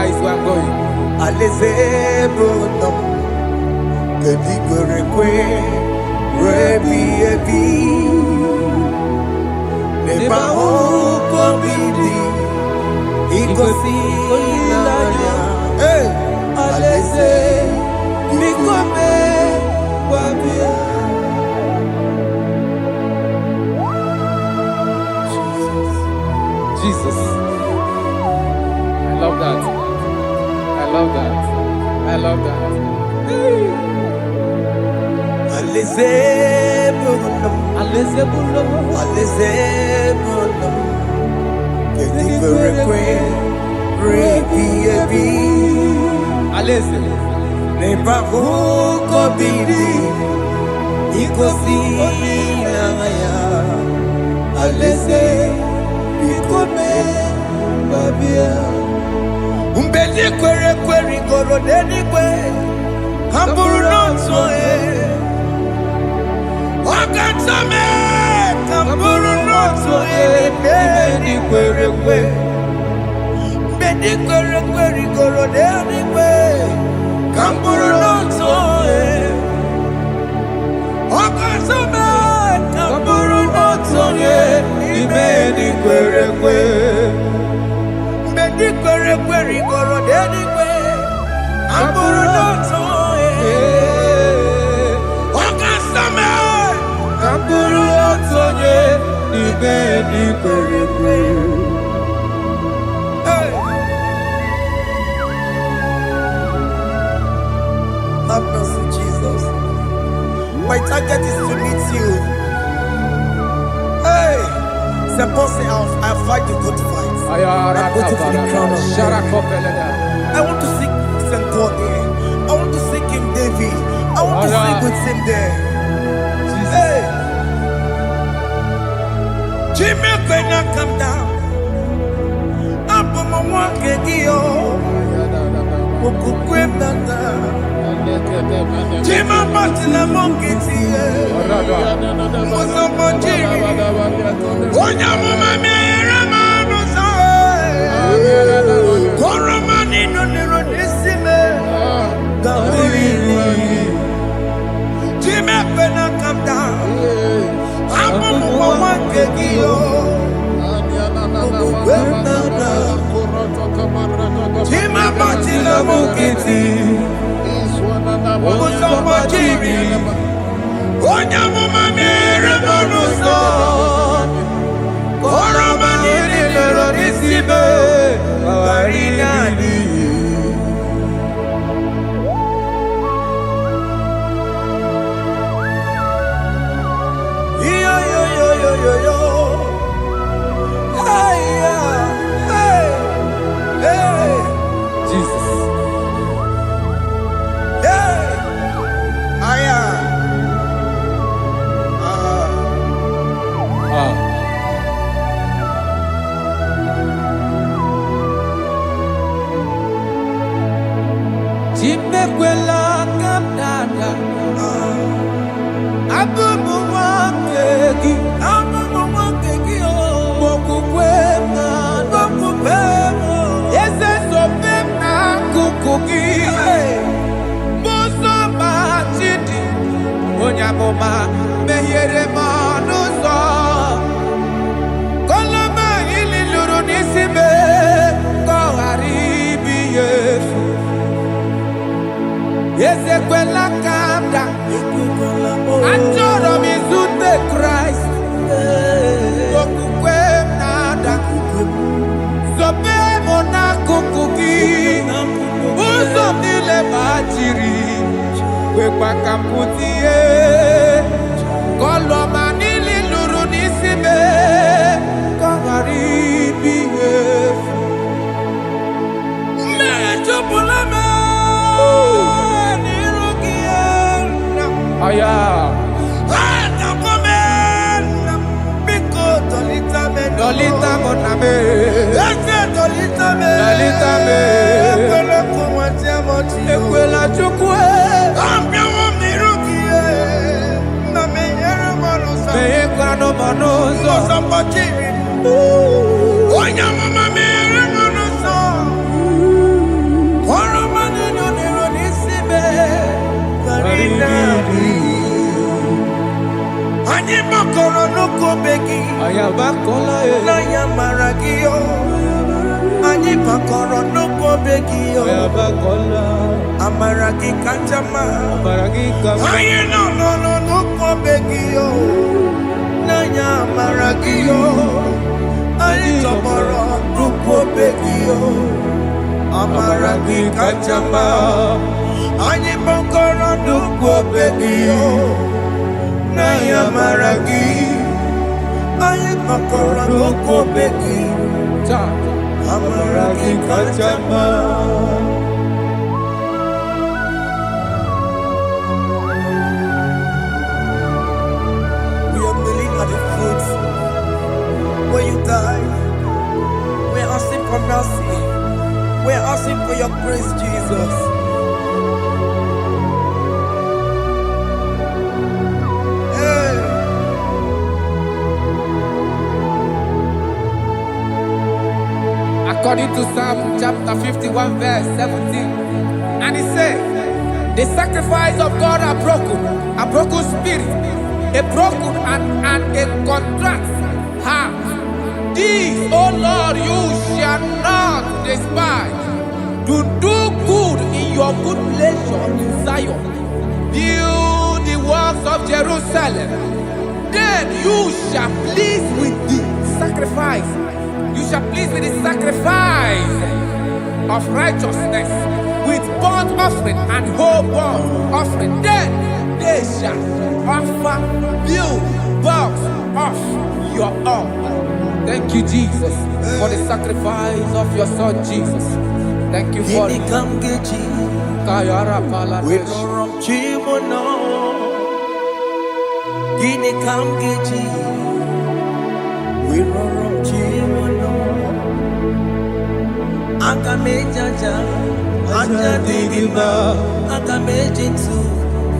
That is where I'm going. Jesus. I love that. I love that. I love that. Have mercy, Jesus. My target is to meet you. Hey, suppose I fight the good fight. I'm waiting for the crown of heaven. I want to seek St. God there. I want to seek King David. I want to seek with him there. Hey, Jimmy, when I come down, I'm on my walk again. Jima Martina Monkey, was a Monjiri. Onya Mama Rama Koramani no Neronisime. Jima Pena come down. I'm on my Kegio. Bajiri Onyamuma mere bonuso Koroma nini lero nisibe Awarina ni Yo yo yo yo yo yo Hey hey hey Jesus. Hey Aya Ah. Chimekwela kamdada abubu wakegi o mokukwe na eze sofe na kukugi muso machidi onyamoma mehiere manuzo koloma ili luru nisibe koharibi yesu eze kwela kamda achọrọ m izute Kraịst okwukwe m na-ada zobe m n'akụkụ gị ụzọ m niile gbachiri kwekwa ka m pụta ihe kọlọma niile lụrụ n'isi me ka ọ ghara ibi ihe efu mmehie jupụla m n'iru gị aya Dolita moname, dolita me, ekwela chukwe, meye kwano manozo, Onya mama mere manozo, koro manino nero nisibe, karina Anyị makọrọ n'ụkwụ begi ayabakola n'anya mara gị o Anyị makọrọ n'ụkwụ begi o ayabakola, Amara gị kacha mma baragika, Anyị nọ n'ụkwụ begi o N'anya mara gị o Anyị tọgbọrọ n'ụkwụ begi o Amara gị kacha mma Anyị makọrọ n'ụkwụ begi o Naya maragi, anyị makọrọ n'okwu begi, cha, amaragi kachama. We are kneeling at the foot where you died. We are asking for mercy. We are asking for your grace, Jesus. according to Psalm chapter 51 verse 17, and he said, the sacrifice of God are broken spirit, a broken and a contrite heart. This, O Lord, you shall not despise. Do good in your good pleasure in Zion. Build the works of Jerusalem. Then you shall please with the sacrifice. You shall please with the sacrifice of righteousness, with burnt offering and whole burnt offering. Then they shall offer build boughs of your own. Thank you, Jesus, for the sacrifice of your Son, Jesus. Thank you for it. Kayara Pala. We don't chimono. Gini kamgeji. We don't chimono. Akamejaja. Aja digima. Akamejitu.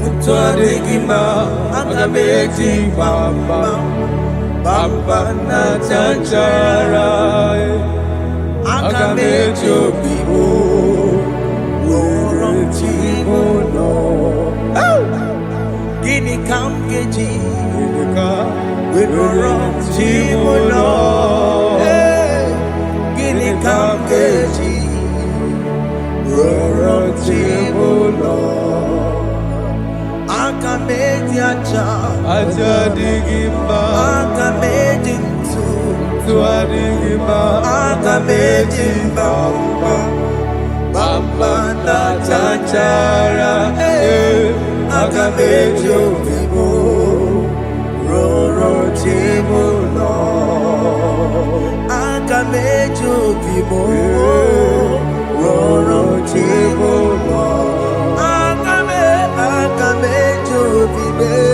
Mutwa digima. Akameji bamba. Bamba na chanchara. Akamejo bibo. Gini kamgeji, we don't chimono. Gini kamgeji, we don't chimono. Acha digimba Akameji tua digimba Akameji Bamba na chachara Akameji Vivo Roro Chibuno Akameji Vivo Roro Chibuno Akameji Vivo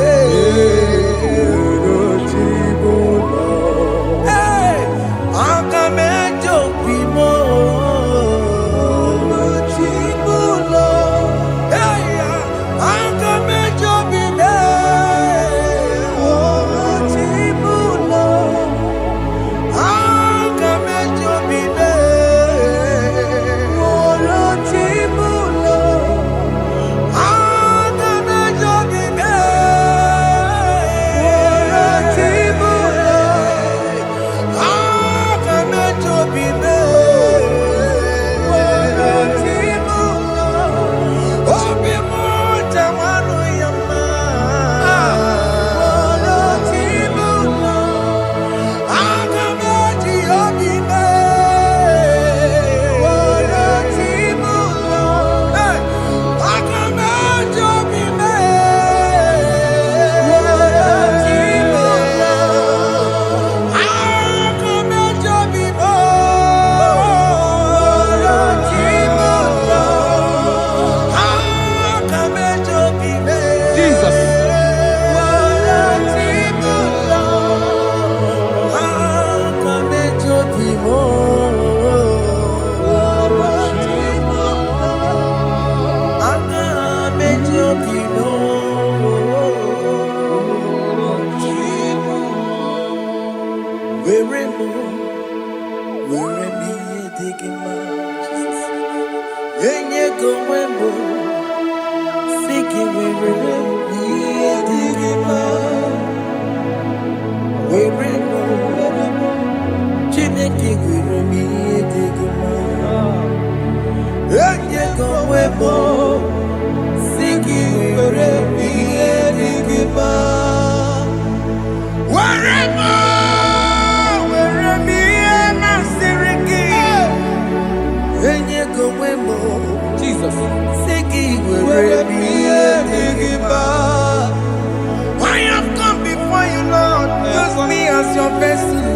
I have come before you, Lord. Use me as your vessel.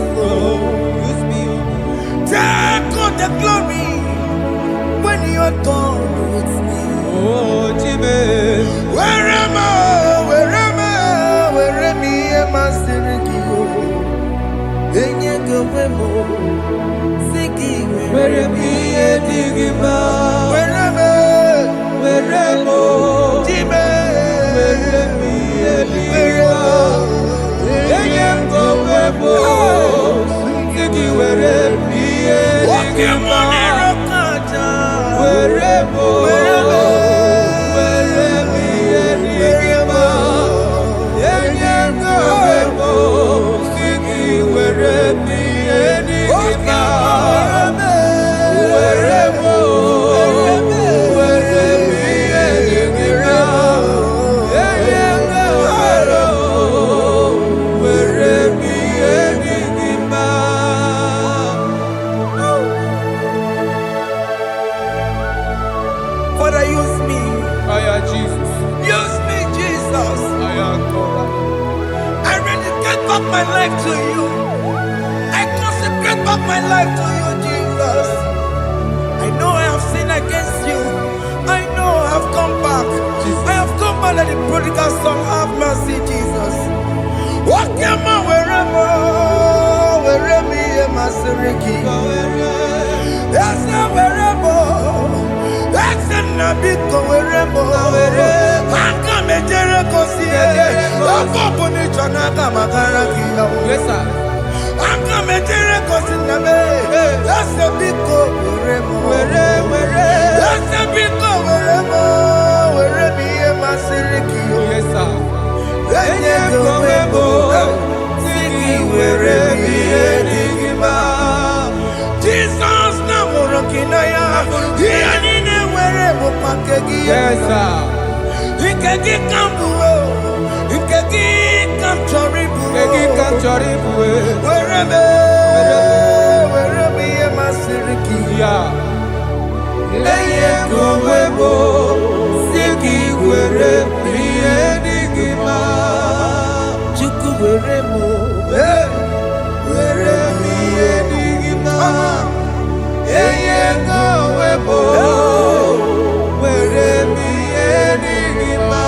use me. Take all the glory when you are done with me. Oh, Jimmy. Where am I? Where am I? Where am I? Where am I? Digima. Where am I? Where am I? Jimmy. Where am I? Digima. Father, use me. Jesus. Use me, Jesus. God. I rededicate back my life to you. I consecrate back my life to you, Jesus. I know I have sinned against you. I know I have come back. Jesus. I have come back like the prodigal son. Have mercy, Jesus. Walk your man wherever me and my Siriki. That's not wherever. That's not big wherever. I come and Jericho see it. Yes, sir. I'm coming to reconcile me. That's a big wherever. That's a big wherever me and my Siriki. Yes, sir. Then you go wherever Jesus na morokinaya. He anine wherever pakegi. Yes, sir. Ikeki kambuo, ikeki kamchoribu, Egi kanchoribu. wereme yemasiriki. Yeah. Eye kowebo, siki were miye nigima. Chuku weremo, Were miye nigima. Eye kowebo, were miye nigima.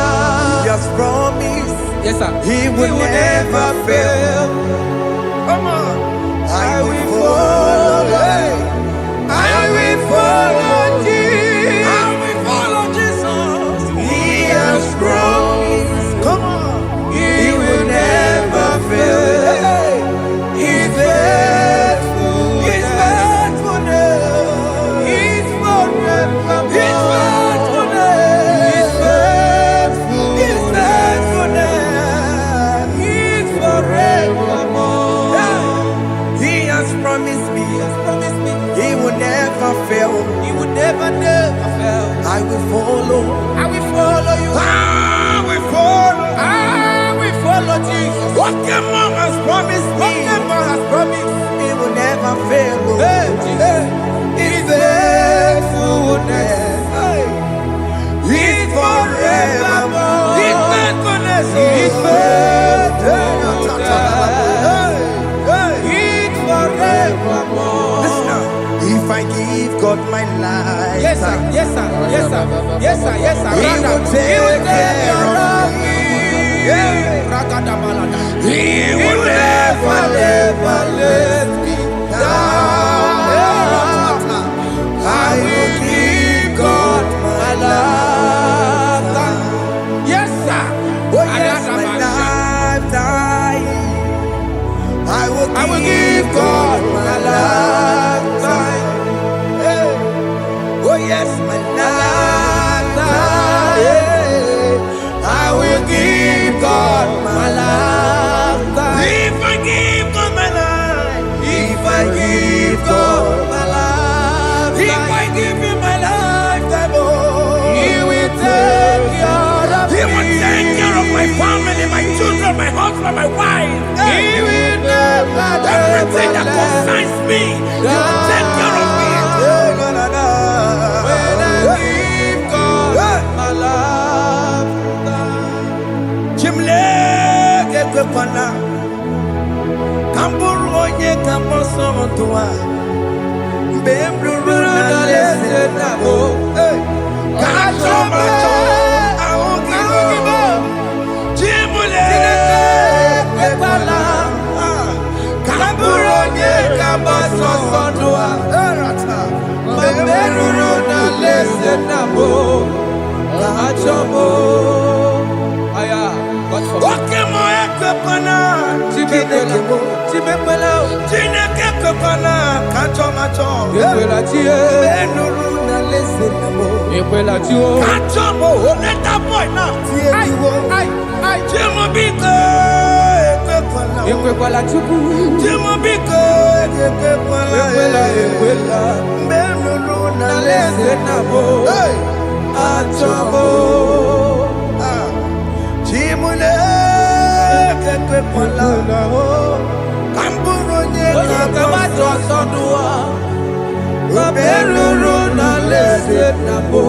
he has promised Yes, sir. he will never fail. Come on, I will follow. I will follow Jesus. I will follow Jesus. He has promised. Come on, He will never fail. He's faithful. His faithfulness. He's forevermore. His faithfulness. He's faithful. His faithfulness. He's forevermore. He has promised me. He has promised me He will never fail. He will never fail. I will follow. I will follow you. I will follow. I will follow Jesus. What the mom has promised What me, the man has promised. He will never fail. Hey, Jesus. His faithfulness. He's forevermore. His faithfulness. His faithfulness. He's forevermore. Listen now. If I give God my life, Yes, sir. Yes, sir. Yes, sir. Yes, sir. Yes, sir. He will take care of me. He will never let me down. I will give God my lifetime. Yes, sir. Oh yes, my lifetime. I will give God my lifetime. Oh yes, my lifetime. I will give God my lifetime. If I give God my life, If I give God my lifetime, if I give Him my lifetime, oh, He will take care of He will me. take care of my family, my children, my husband, my wife. He will never Everything that concerns me, He will take care of me. When I give God my lifetime. Chimle gekwana kamburu onye kamboso mtua mbemruru na lese nabo kacho macho aogibo chimule gekwana kamburu onye kamboso mtua Mbemruru na lese nabo kachomo. Aya, God for okemo ekwana Tibekwela, Tibekwela, Chineke kekwana kacho macho Ekwela tie, benuru na lese nabo Ekwela tio. kacho mo let that boy now Ai, ai, ai. Jimo biko ekwana Ekwekwala chuku, Jimo biko ekwana Ekwela, Ekwela, benuru na na lese lese nabo, hey achomo. Jimule kekwana kamburu nye Onye kabato sodua, Mbemruru na lese nabo,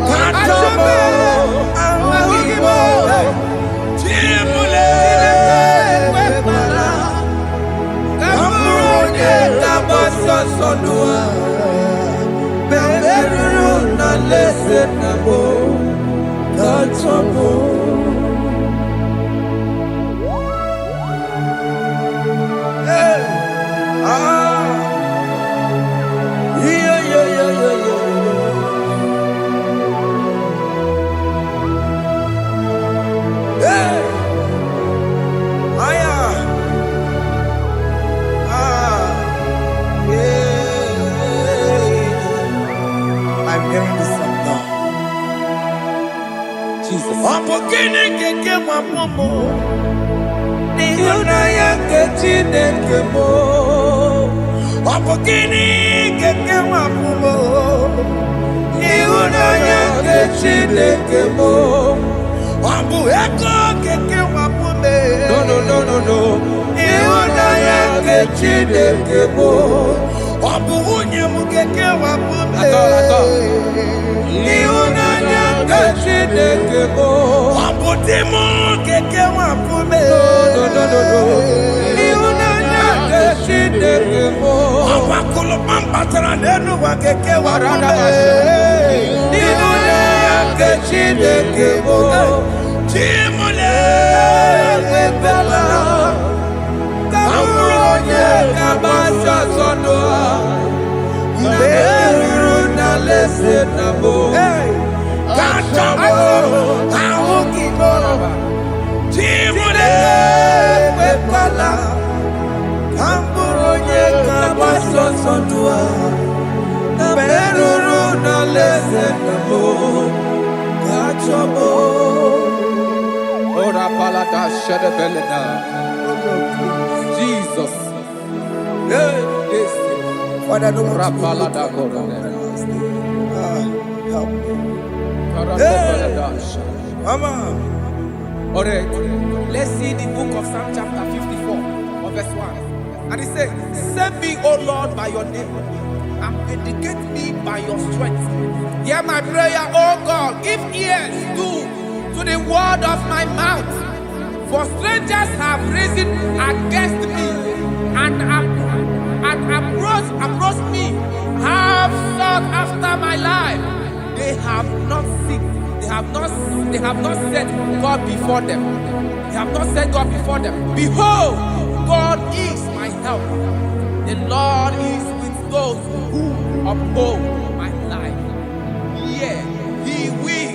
kachomo awogibo Jimule Ekwela, Kamburu nye kabato sodua, Mbemruru na lese nabo, kachomo. I'm hearing this song now. Jesus. Opokene keke mapomo. Ịhụnanya nke Chineke mo. Opokene keke mapomo. Ịhụnanya nke Chineke mo. Ọbụ ego keke wapume. No. Ịhụnanya nke Chineke mo. Ọbụ nwunye m keke wapume. Atọ. Ịhụnanya nke Chineke mo. Ọbụ di m keke wapume. No. Ịhụnanya nke Chineke mo. Ọbụ akụlụkpa mbatara n'elu ụwa keke wapume. Ịhụnanya nke Chineke mo. Chimole Ebela Kamuru onye kabasha sono Meru na lese na bo Kachamo Ahukino Chimole Ebela Kamuru onye kabasha sono Meru na lese na bo Kachamo Ora palada shedebelena. Jesus. Hey, this. Father, don't want to Rapalada help me. Mama. All right. Let's see the book of Psalm chapter 54, verse 1. And it says, save me, O Lord, by your name, and vindicate me by your strength. Hear my prayer, O God. Give ears to the word of my mouth. For strangers have risen against me and approached me, have sought after my life. They have not seen. They have not set God before them. They have not set God before them. Behold, God is my help. The Lord is with those who uphold my life. Yeah, He will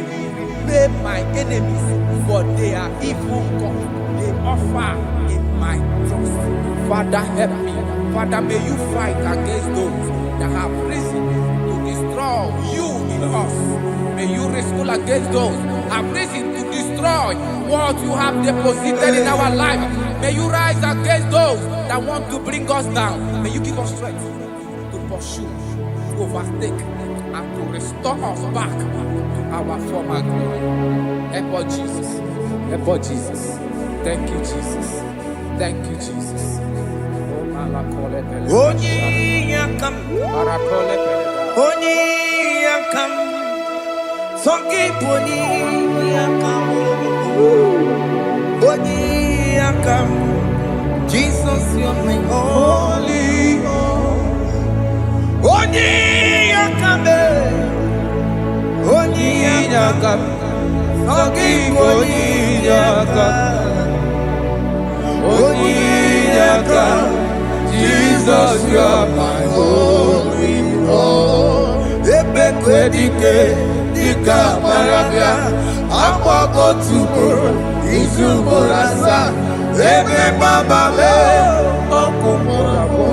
repay my enemies for their evil God. They offer in my trust. Father, help me. Father, may you fight against those that have risen to destroy you in us. May you wrestle against those that have risen to destroy what you have deposited in our life. May you rise against those that want to bring us down. May you give us strength to pursue, to overtake, and to restore us back to our former glory. Help us, Jesus. Help us, Jesus. Thank you, Jesus. Thank you, Jesus. Oni yakam, Oni yakam, Songi Poni yakam, Oni yakam, Jesus, you're my holy. Oni yakam, Oni yakam, Songi Poni yakam, Oni yakam. Jesus, you are my holy Lord. Ebekwedike, dika marabia, akwako tubo, izuborasa, ebe baba me, okumorabo.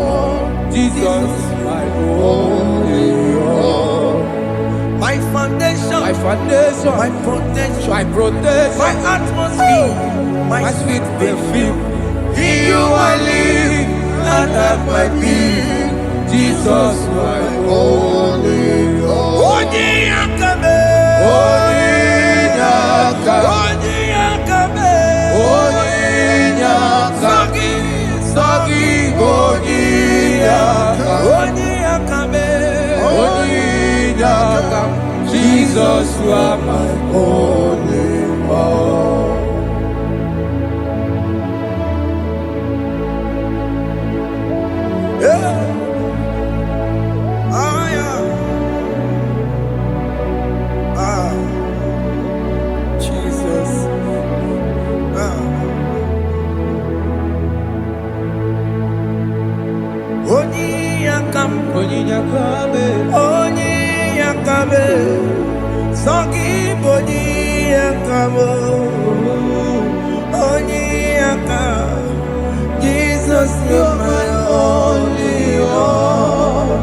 Jesus, my holy Lord. My foundation, My protection, my my atmosphere, my sweet perfume. In you I live and have my being. Jesus, my holy Lord. Oni yakame, Oni yakame, Oni yakame, Sagi, Oni yakame, Oni yakame. Jesus, you are my holy Lord. Jesus. Oni yakame, Songi Boni yakamo, Oni yakam, Jesus, you're my only Lord.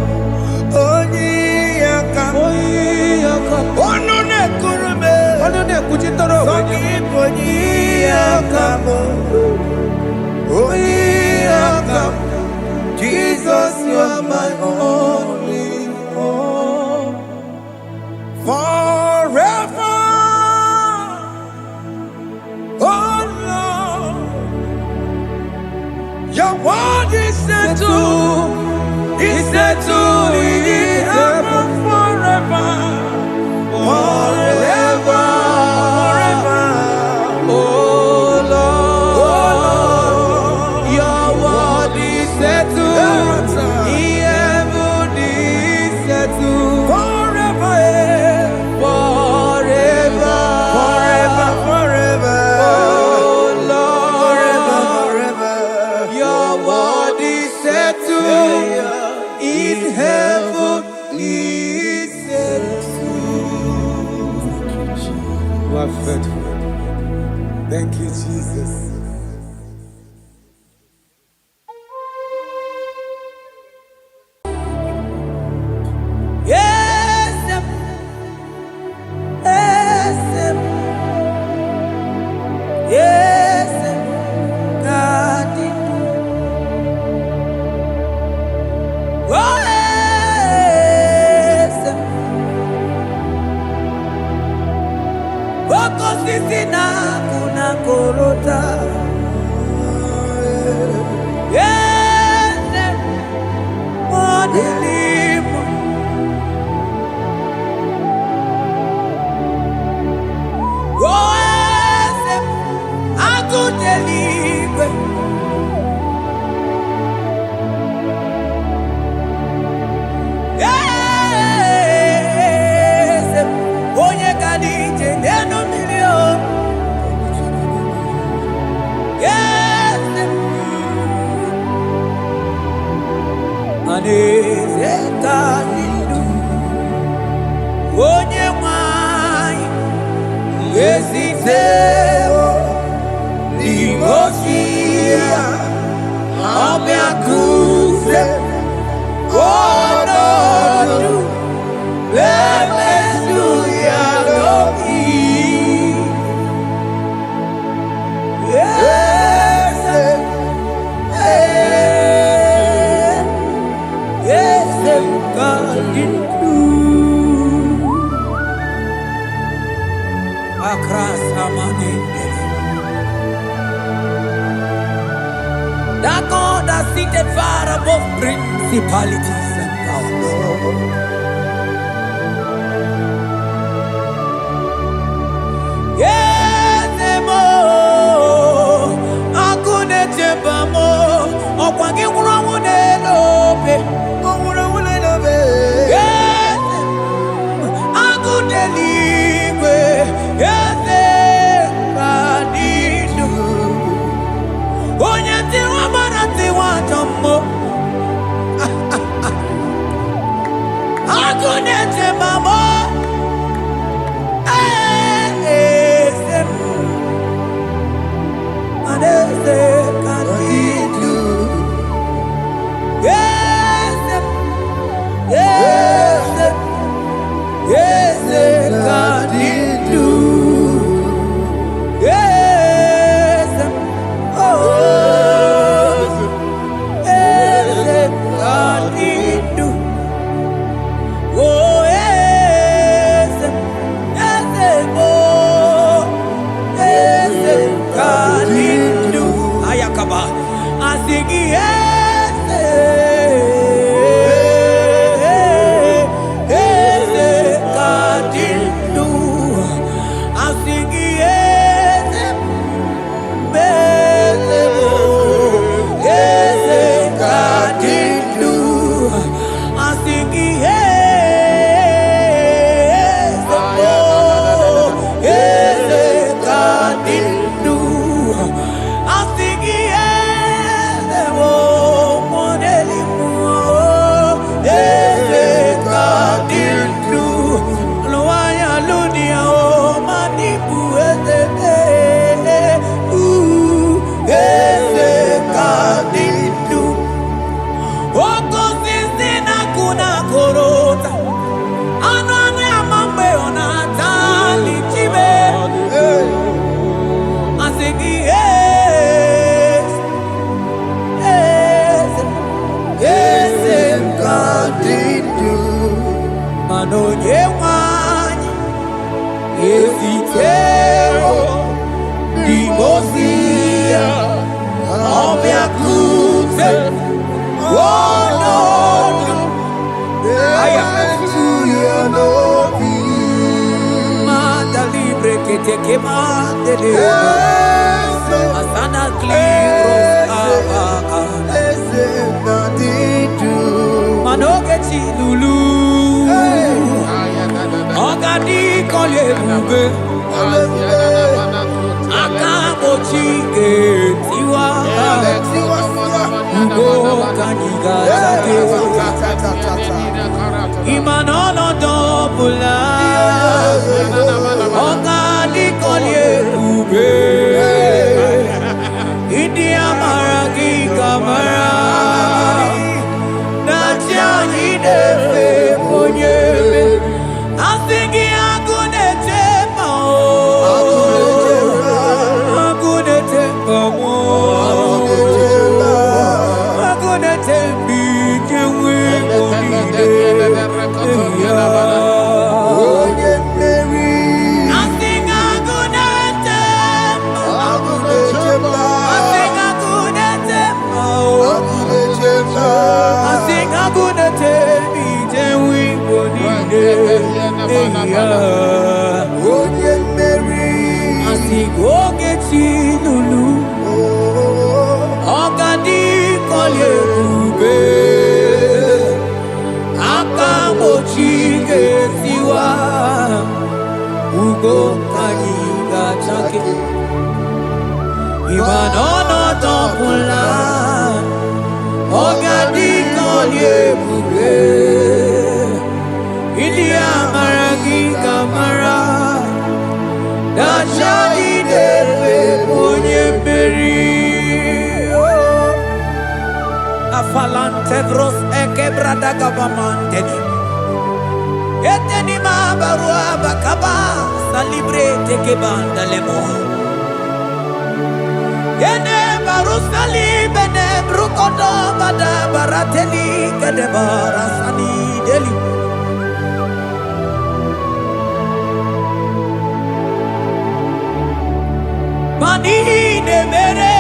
Oni yakam, Onone kurume, Songi Boni yakamo, Oni yakam, Jesus, you're my only Lord. Forever You are faithful. Thank you, Jesus. Yes, yes, yes, God did do. Oh, yes, Boko sisi na kuna korota. Yes, Modelimo. Oh, yes, Agudelime. Yes, Onye kadije neno milio. Yes, Aneze kanidu. Onye mwai. Esiteo. Ligosia. Obiakuse. Onodu. Lemesuya loki. Yes, yes, God did do. Across Amani. That God that seated far above principalities and powers. Yes, mo, akune chebamo, okwangi urawune lobe. Yes, akune liwe. Yes, kanidu. Onye tiwa marati watombo. Akune chebamo. Imanono dobula, ogani Onye mmeri Asigo geti lulu Ogadi kolye ube Aka mochi getiwa Ugo kani gachake Ibanono topula Ogadi kolye ube India maragi kamara Dashadi dewe onye meri Afalante vros ekebrada gabamante Eteni mabarua bakaba Salibre teke banda lemo Yene baru salibene brukodo bada barateli kadebara sani deli Mani ne mere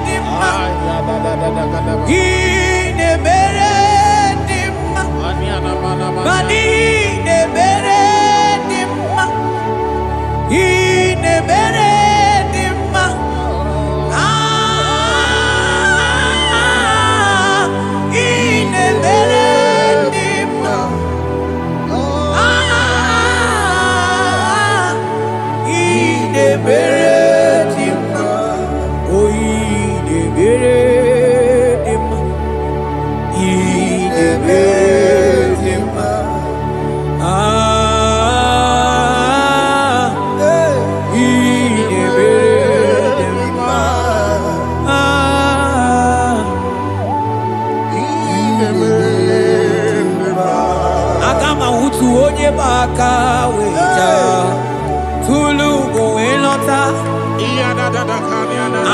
dimma Ine mere dimma Mani ne mere dimma Ine mere dimma Ine mere dimma Ine mere Onye baka weja tulu go elota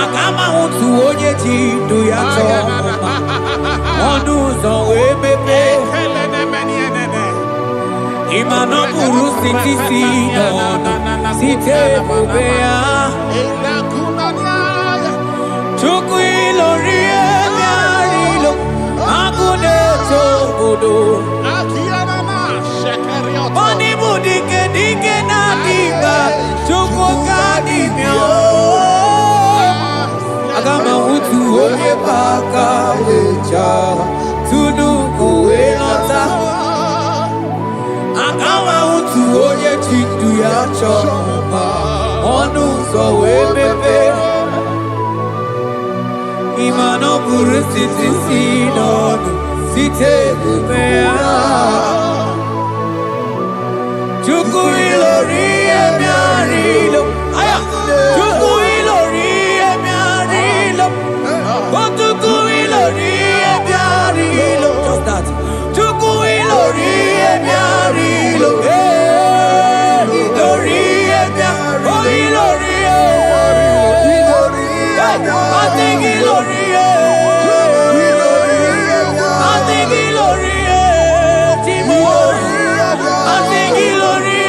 agama utu onye ji ndu ya chọma ọnụ ụzọ wee mepee ịma na ọ bụrụ sitisi n'ọnụ site ebube ya Chukwu ilori ebe arịlo agụ na-eto obodo Oni budike dike na diba Chukwu kadimio Agama utu onye baka wecha Tunuku elota Agama utu onye chindu ya choma Onu so wemepe Imano buru siti sinonu Site kumea Chukwu ilori emi arilo Aya Chukwu ilori emi arilo Chukwu ilori emi arilo Just that Chukwu ilori emi arilo Ilori emi arilo Oh ilori I think ilori I think ilori Timo I think ilori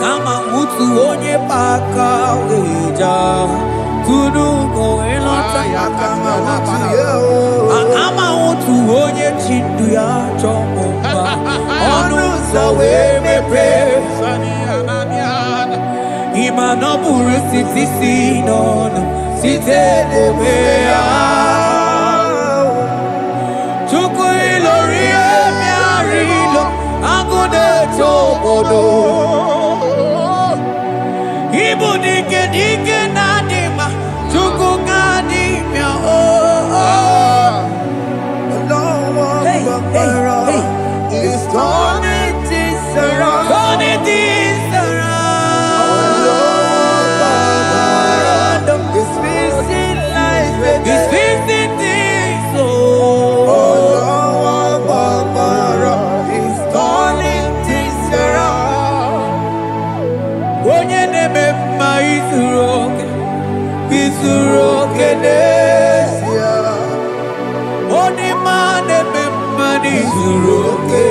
Kama mutu onye paka weja Tunu go elota Kama mutu onye chindu ya chomomba Onu sawe mepe Ima no buru siti sinono Site lebea Chuku ilori emiarilo Agude chobodo Ibu dike dike nadima Chuku kadimia Hey, hey, hey. It's turning things around. Turning things around It's fixing life again. It's fixing things It's turning things around. Onye neme mma izuru oke n'ezie Onye ma neme mma izuru oke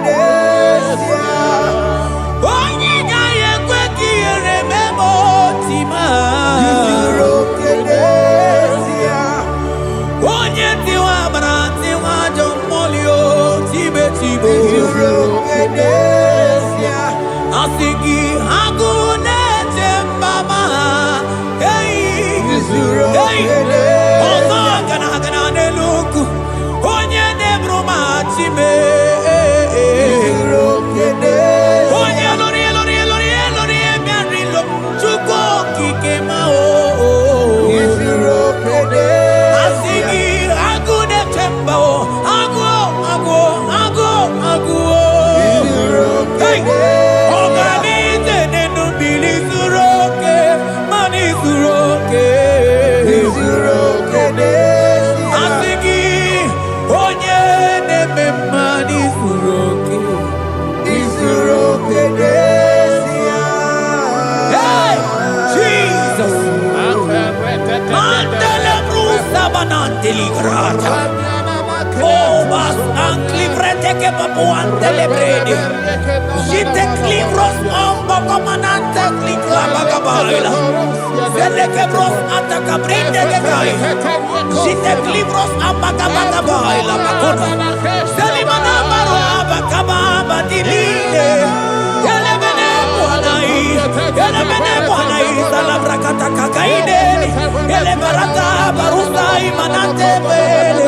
n'ezie Onye gaghị ekwe ka ihere mee ma otu ma izuru oke n'ezie Onye tiwa gbara tiwa ajọ mmụọli o tibe izuru oke n'ezie asị gị agụụ na-eche mba ha izuru oke ọzọ n'ezie gana n'elu ugwu onye na-eburu ma chime izuru oke n'ezie onye lụrụ ebiarilo Chukwu okike ma izuru oke n'ezie asị gị agụụ na-eche mba agụụ izuru oke n'ezie Organize nenu bili zuru oke mani zuru oke izuru oke n'ezie asị gị onye na-eme mmadụ zuru oke izuru oke n'ezie Hey, Jesus Mandele brusa bananteli grata Obas anclivrete che papuante le brede Jite clivros ombo comanante clicla bagabaila Zelle che bros attacca brinde che gai Jite clivros ambagabagabaila Bakona Zeli manabaro abagababa di lide Yele bene buonai Salabrakata kakaideli Yele barata barusai manante bele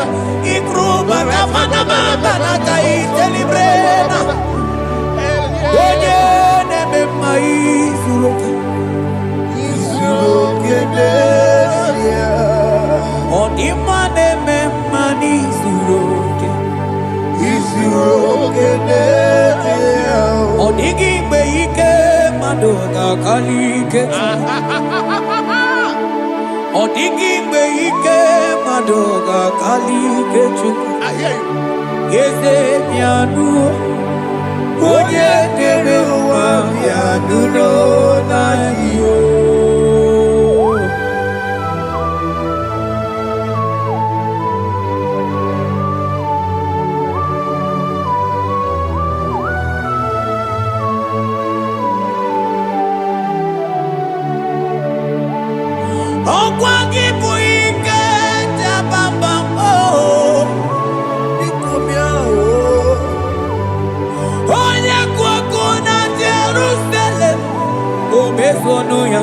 Ikruba kamana mabana ite librena Onye neme maizuru izuru oke n'ezie Onima neme mani zuru izuru oke n'ezie Onigi mgbe ike mmadụ ga-akali ike Onigi mgbe ike mmadụ ga-akali ike Chukwu Eze bịanụ onye dere ụwa bịanụ n'anyị o Ọkwa gị bụ ike jabambam ikomia Onye kwụ ọkụ na Jerusalem o mezuonụ ya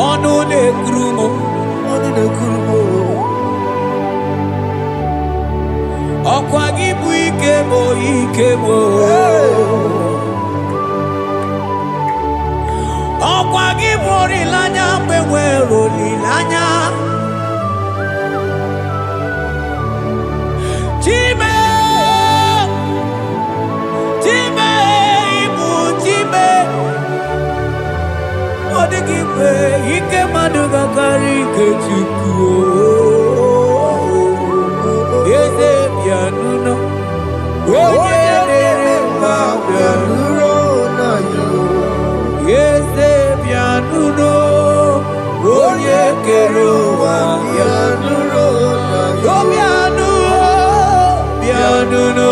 ọnụ na-ekuru m ọnụ na-ekuru m ọkwa gị bụ ike m ọkwa gị bụ olileanya mgbe nwere olileanya Chime ibu Chime ọ dịghị mgbe ike mmadụ ga-akarị ike Chukwu Eze bịanụ onye dere mma bịanụ Eze bịanụ onye kere ụwa bịanụ bịanụ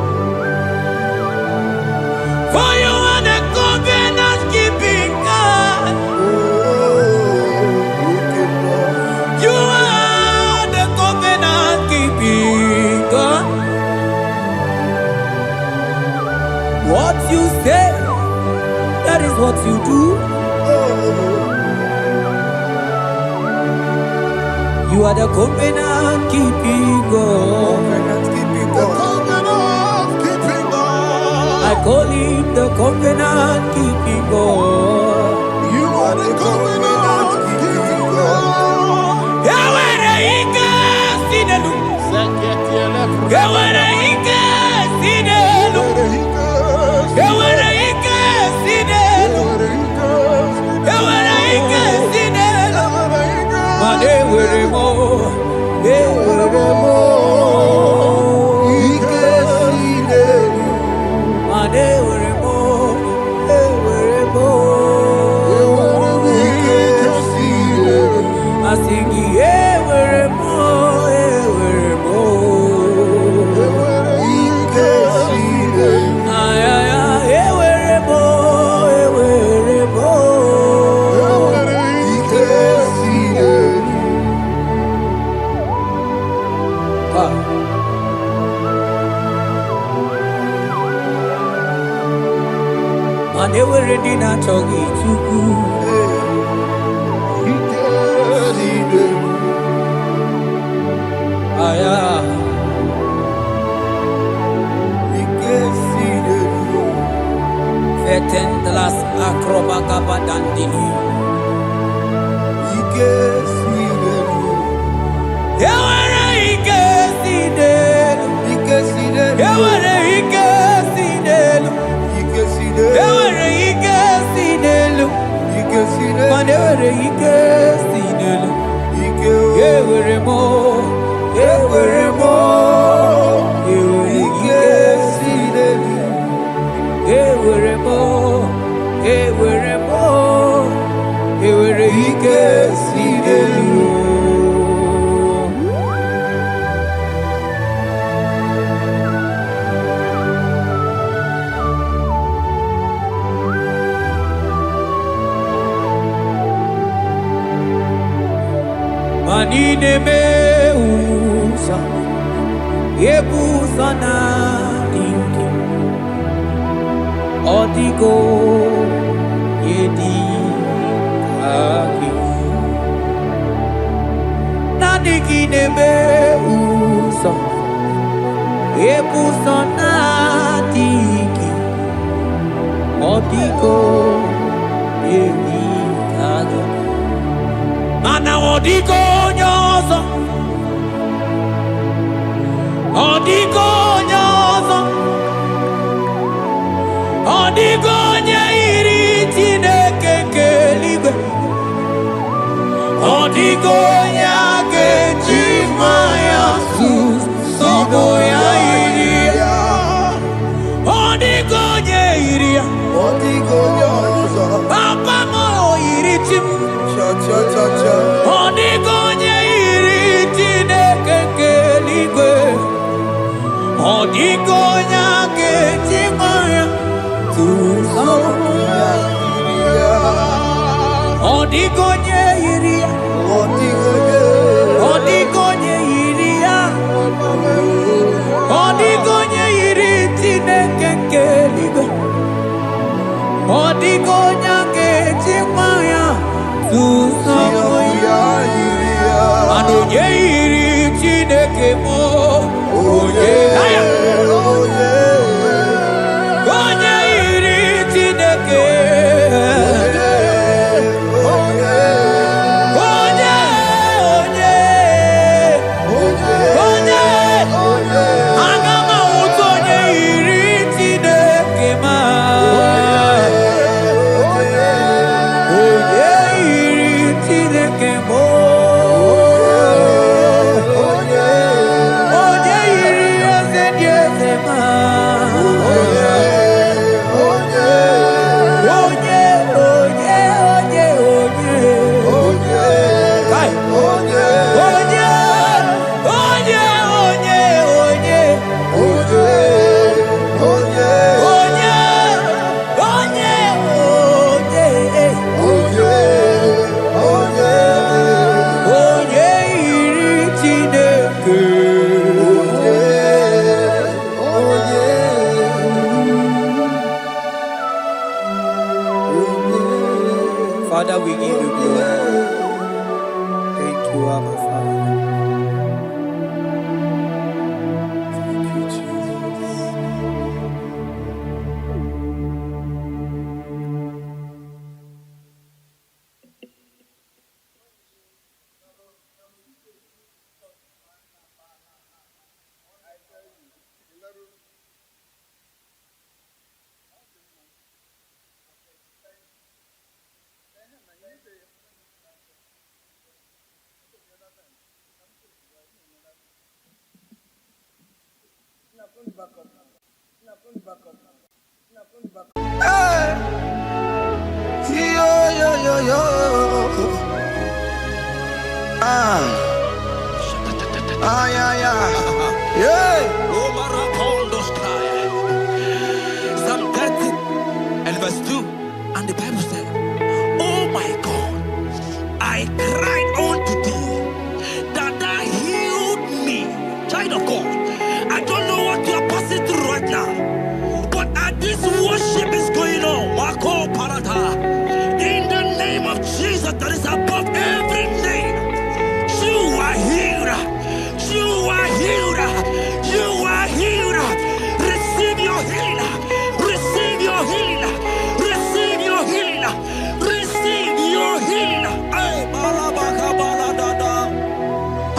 What you say, that is what you do. You are the covenant keeping God. I call him the covenant keeping God. You are the covenant keeping God. Yawere ike sinelu. Yawere ike sinelu. Yawere ike sinelu. Yawere ike sinelu. Mane were mo. Ewere mo. Ike sinelu. Mane were mo. Ewere mo. Ike sinelu. I sing ewere mo. Ewere mo. Ike sinelu. Ay ay ay ewere mo. Ewere mo. Ike sinelu. Mane were di na chogi chuku. Ike sinelu. Aya. Ike sinelu. Vetendlas akrobagaba dandini. Ike sinelu. Ewere ike sinelu. Ike sinelu. Ewere ike sinelu. Ike sinelu. Ewere ike sinelu. Ike sinelu. Mane were ike sinelu. Ike Ewere mo. Ewere mo. Ewere Ike ike sinelu. ewere mo. Ewere mo. Ewere ike sinelu. Manine me usa, yebusa na inki, odigo yedi aki. Nadigine me usa, yebusa na inki, odigo yedi aki. Mana odigo nyozo, odigo nyozo, odigo nyairi Chineke keligwe, odigo nyage chimaya sus sobo ya iria, odigo nyairia, Odigo nyozo. papa mo iri chim. Cha. Odigonye iri Chineke keligwe, odigonya kechimaya tusoya. Odigonye iria, odigonye iria, odigonye iri Chineke keligwe, odigonya kechimaya tusoya. Anonye iri Chineke mo, onye onye iri Chineke, onye aga m ahụta onye iri Chineke ma, onye iri Chineke mo. Father, we give you glory. Thank you, Abba Father. Thank you, Jesus. Hey, yo, yo, yo, yo. Ah, yeah, yeah. Yeah. Psalm 30 and verse 2. And the Bible said, oh my God, I cried unto thee, that thou healed me. Child of God, I don't know what you are passing through right now, but as this worship is going on, Marco Parata, in the name of Jesus that is above every name, you are healed. You are healed. You are healed. Receive your healing. Receive your healing. Receive your healing. Receive your healing. Ay, balabaka baladada.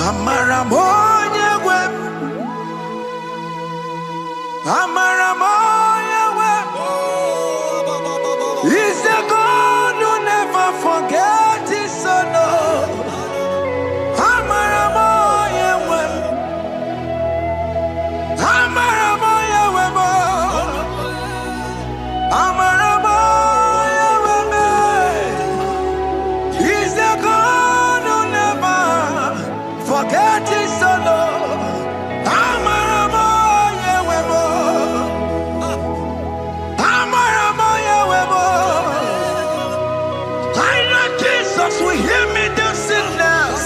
Amaramoya web. Amaramoya web. He's a God who never forgets his son. Amaramoya web. Amaramoya web. Amaramoya web. He's a God who never forgets his son. Amaramoya web. Amaramoya web. I know Jesus will hear me the sickness.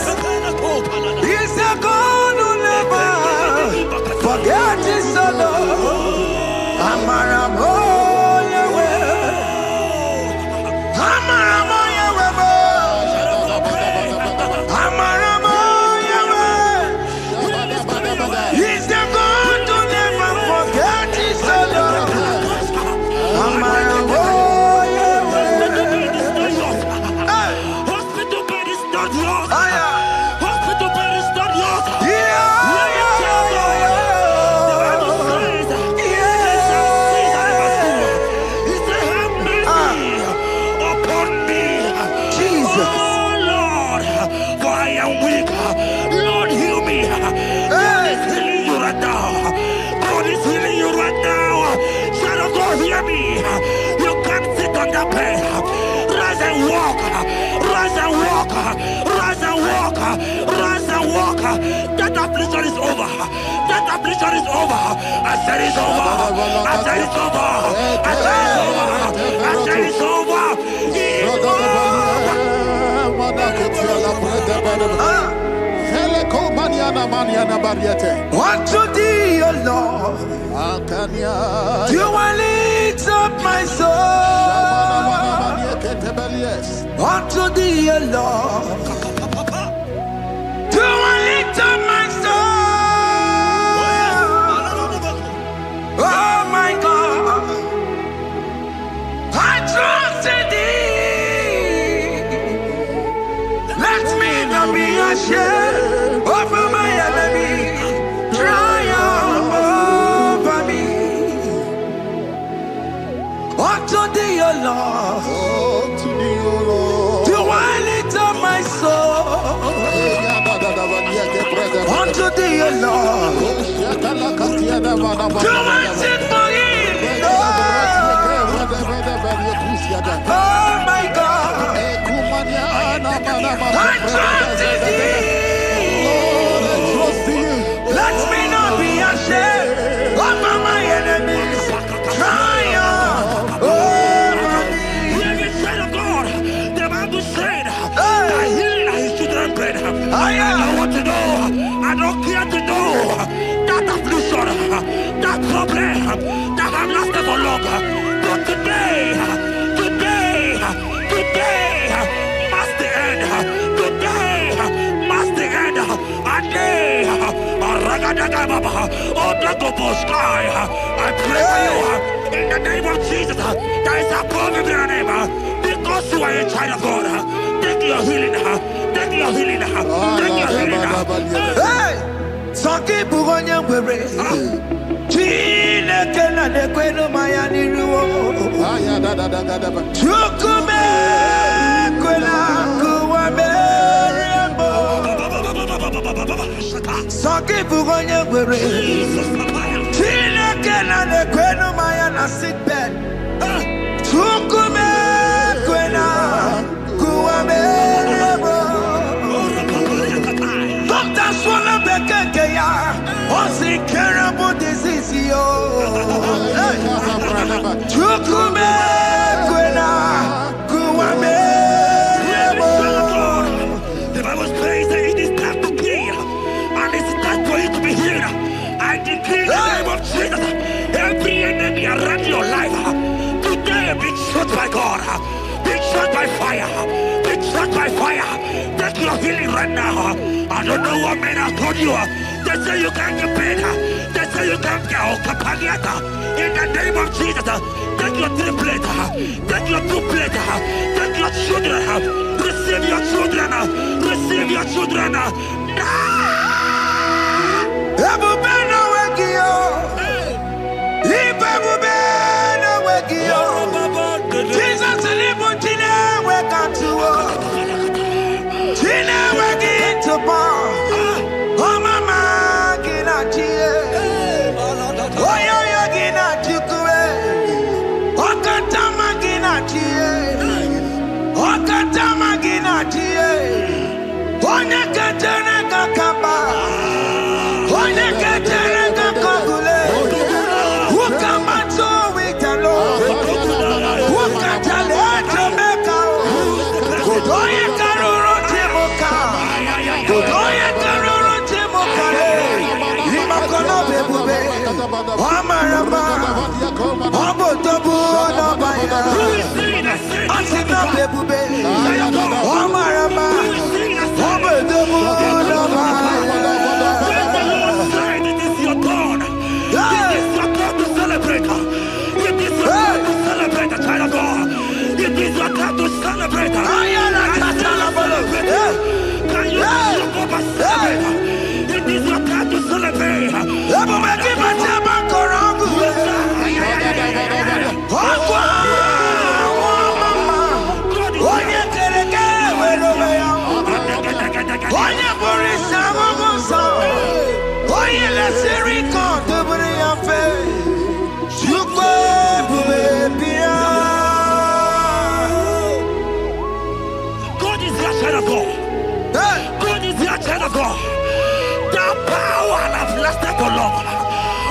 He's a God who never forget his son. Amaramoya web. Amaramoya web. Amaramoya web. He's the God who never forget his son. Amaramoya web. Hospital bed is not yours. Ah, yeah. Hospital bed is not yours. Yeah, Let me yeah, tell you, the Bible says, in Psalm 6 and verse 2, he said, have mercy upon me, Jesus. oh Lord, for I am weak. Lord, heal me. God is healing you right now. God is healing you right now. Child of God, hear me. You can't sit on that bed. Rise and walk. Rise and walk. Rise and walk. Rise and walk. That affliction is over. That affliction is over. I said it's over. I said it's over. I said it's over. I said it's over. It's Unto thee, O Lord, do I lift up my soul. Unto thee, O Lord, do I lift up my soul. Oh my God, I trust in thee. Let me not be ashamed over my enemy. Triumph over me. Unto thee, O Lord, do I lift up my soul. Unto thee, O Lord, do I sing for him. Oh my God, I trust in thee. Let me not be ashamed over my enemies. Triumph over me. Hear me, child of God. The Bible said, that healing is children's bread. I don't want to know. I don't care to know. That affliction, that problem, that have lasted for long. But today, I pray for you in the name of Jesus. There is a problem in your name because you are a child of God. Take your healing. Take your healing. Take your healing. Hey! Sanki bugonya gwere. Chine kena de kweno maya niruo. Chukume kwena kuwa merembo. Sanki bugonya gwere. Chine kena de kweno maya na sick bed. Chukume kwena kuwa merembo. Doctor swallow bekeke ya. What's incurable disease yo? Chukume kwena kuwame. The Bible says that it is time to kill and it is time for you to be healed. I decree in the name of Jesus, every enemy around your life today be shot by God, be shot by fire, be shot by fire. Take your healing right now. I don't know what men have told you. They say you can't get paid. They say you can't get Okapagiata. In the name of Jesus, take your triplet, take your duplet, take your children, receive your children, receive your children. Ebubena wekio. Ibebubena wekio. Jesus ilibutine wekatuo. Tine wekitupo.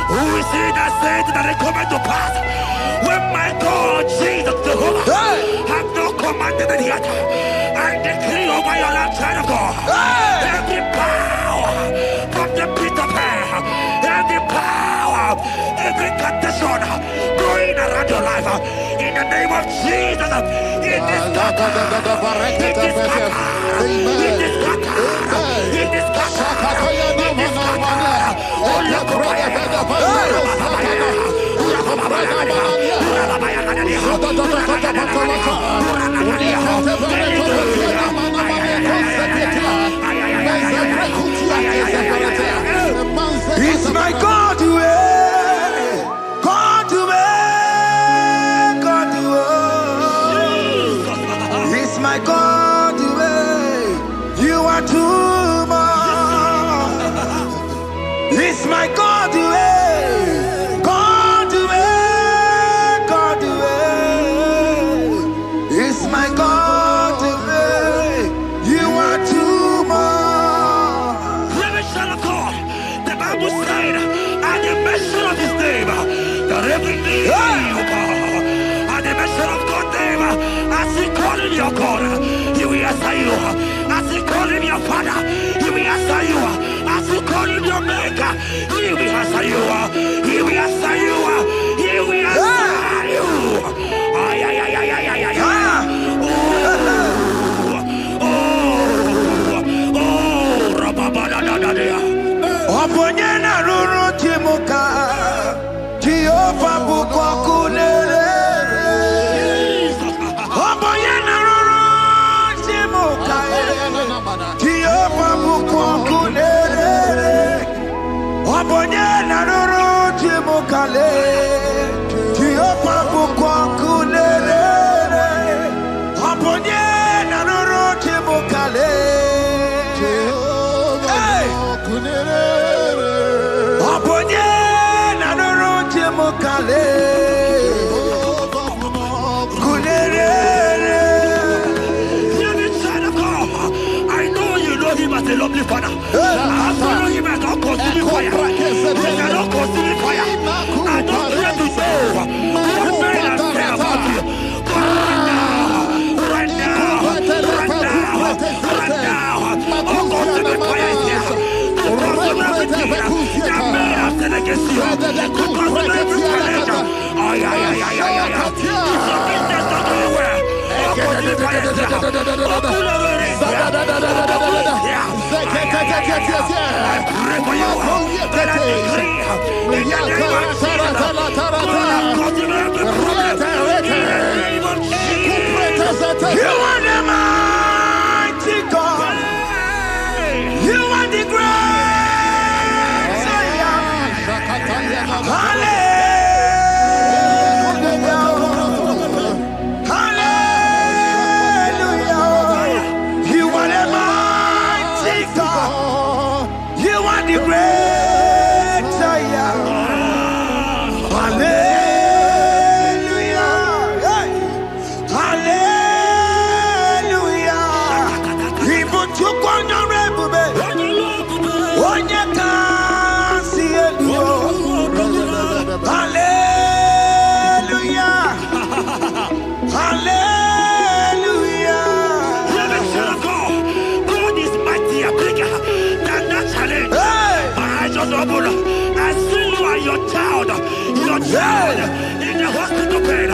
Who is he that said that it coming to pass? When my God, Jesus Jehovah, have not commanded it yet, I decree over your life, child of God, every power from the pit of hell, every power, every condition going around your life, in the name of Jesus, it is scattered, it is scattered, it is scattered, it is scattered, it is scattered. It's my God to God to God to it's my God to you are too much. It's my God to God to God to it's my God to you are too much. Revelation of God. The Bible said, at the mention of His name, that every knee will bow. At the mention of God's name, as He call Him your God, He will answer you. As He call Him your Father, He will answer you. As He call Him your Maker, He will answer you. He will answer you. He will answer you. Ay, ay, ay, ay, ay, ay, ay, ay. Oh, rababadadadadea. Oponye Lovely Father, I follow him and don't consume fire. He cannot consume fire. I don't care to know what men are saying about you. But right now, all consuming fire is here. To consume everything that men are saying against you. To consume every challenge. Business not doing well. All consuming fire is here. You are the mighty God. You are the great Hallelujah. Hallelujah. You are the mighty God. You are the great Hallelujah. Hallelujah. Even to Hallelujah. Hallelujah. God is mightier, bigger than that challenge. I just open. I see you and your child in the hospital bed.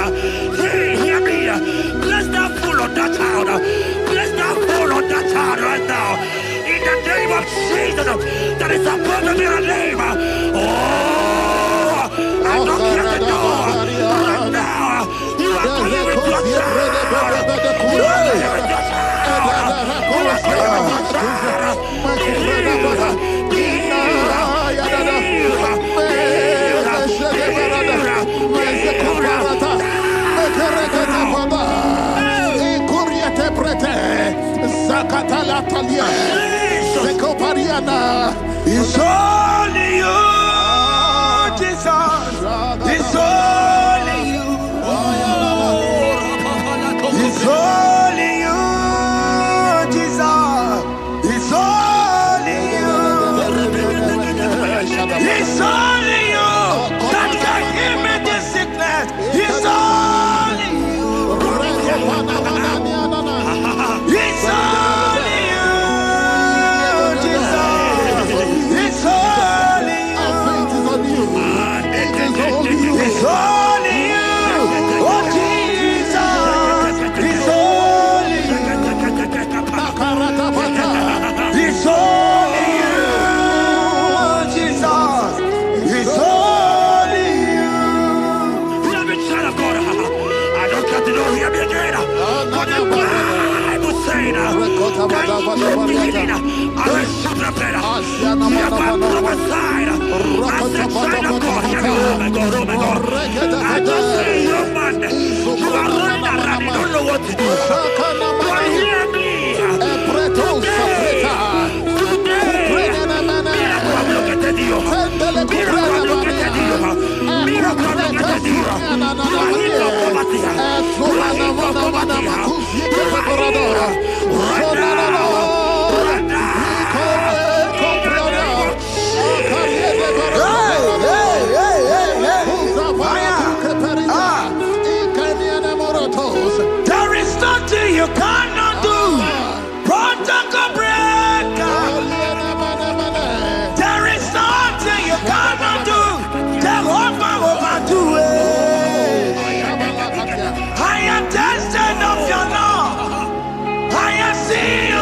Hey, hear me. Bless that fool on that child. Bless that fool on that child right now. In the name of Jesus, that is supposed to be a name. Oh, I don't hear the door. Right now, you are going with your child. You are going with your child. You are going with your child. It's only you, Jesus. It's only you. It's only you, Jesus. It's only you. It's only you that can give me this sickness. It's only you. It's only you, Jesus. It's only you. It's only you. Oh, Jesus. It's only you. It's only you, Jesus. It's only you. Hear me, child of God. I don't got to know, hear me again. But the Bible saying, that you will be healing. I will shoot the better. You have been prophesied. I said, child of God, hear me. Oh my God, oh my God. I just see you, man. You are running around, you don't know what to do. But hear me. Today, miracle have located you. Miracle have located you. Miracle have located you. You are in your poverty. You are in your poverty. You are here. Right now. Right now. There is nothing you cannot do. Protocol breaker. There is nothing you cannot do. Jehovah overdo it. I am tested of your love. I am seeing you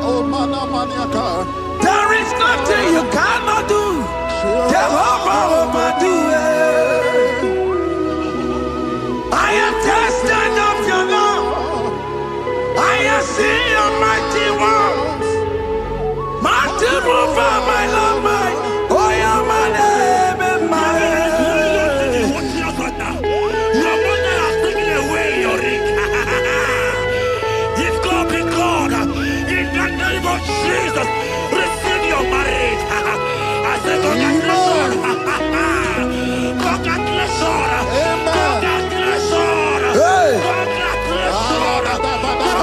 Oh, maniaka. There is nothing you cannot do. Jehovah will do it. I am tested of your love. I have seen your mighty works. Mighty mover, my love, my. Oh, yeah, my name and my name. Your mother has taken away your ring. If God be God, in the name of Jesus, receive your marriage. I say congratulations. Congratulations. Congratulations. Hey. Congratulations.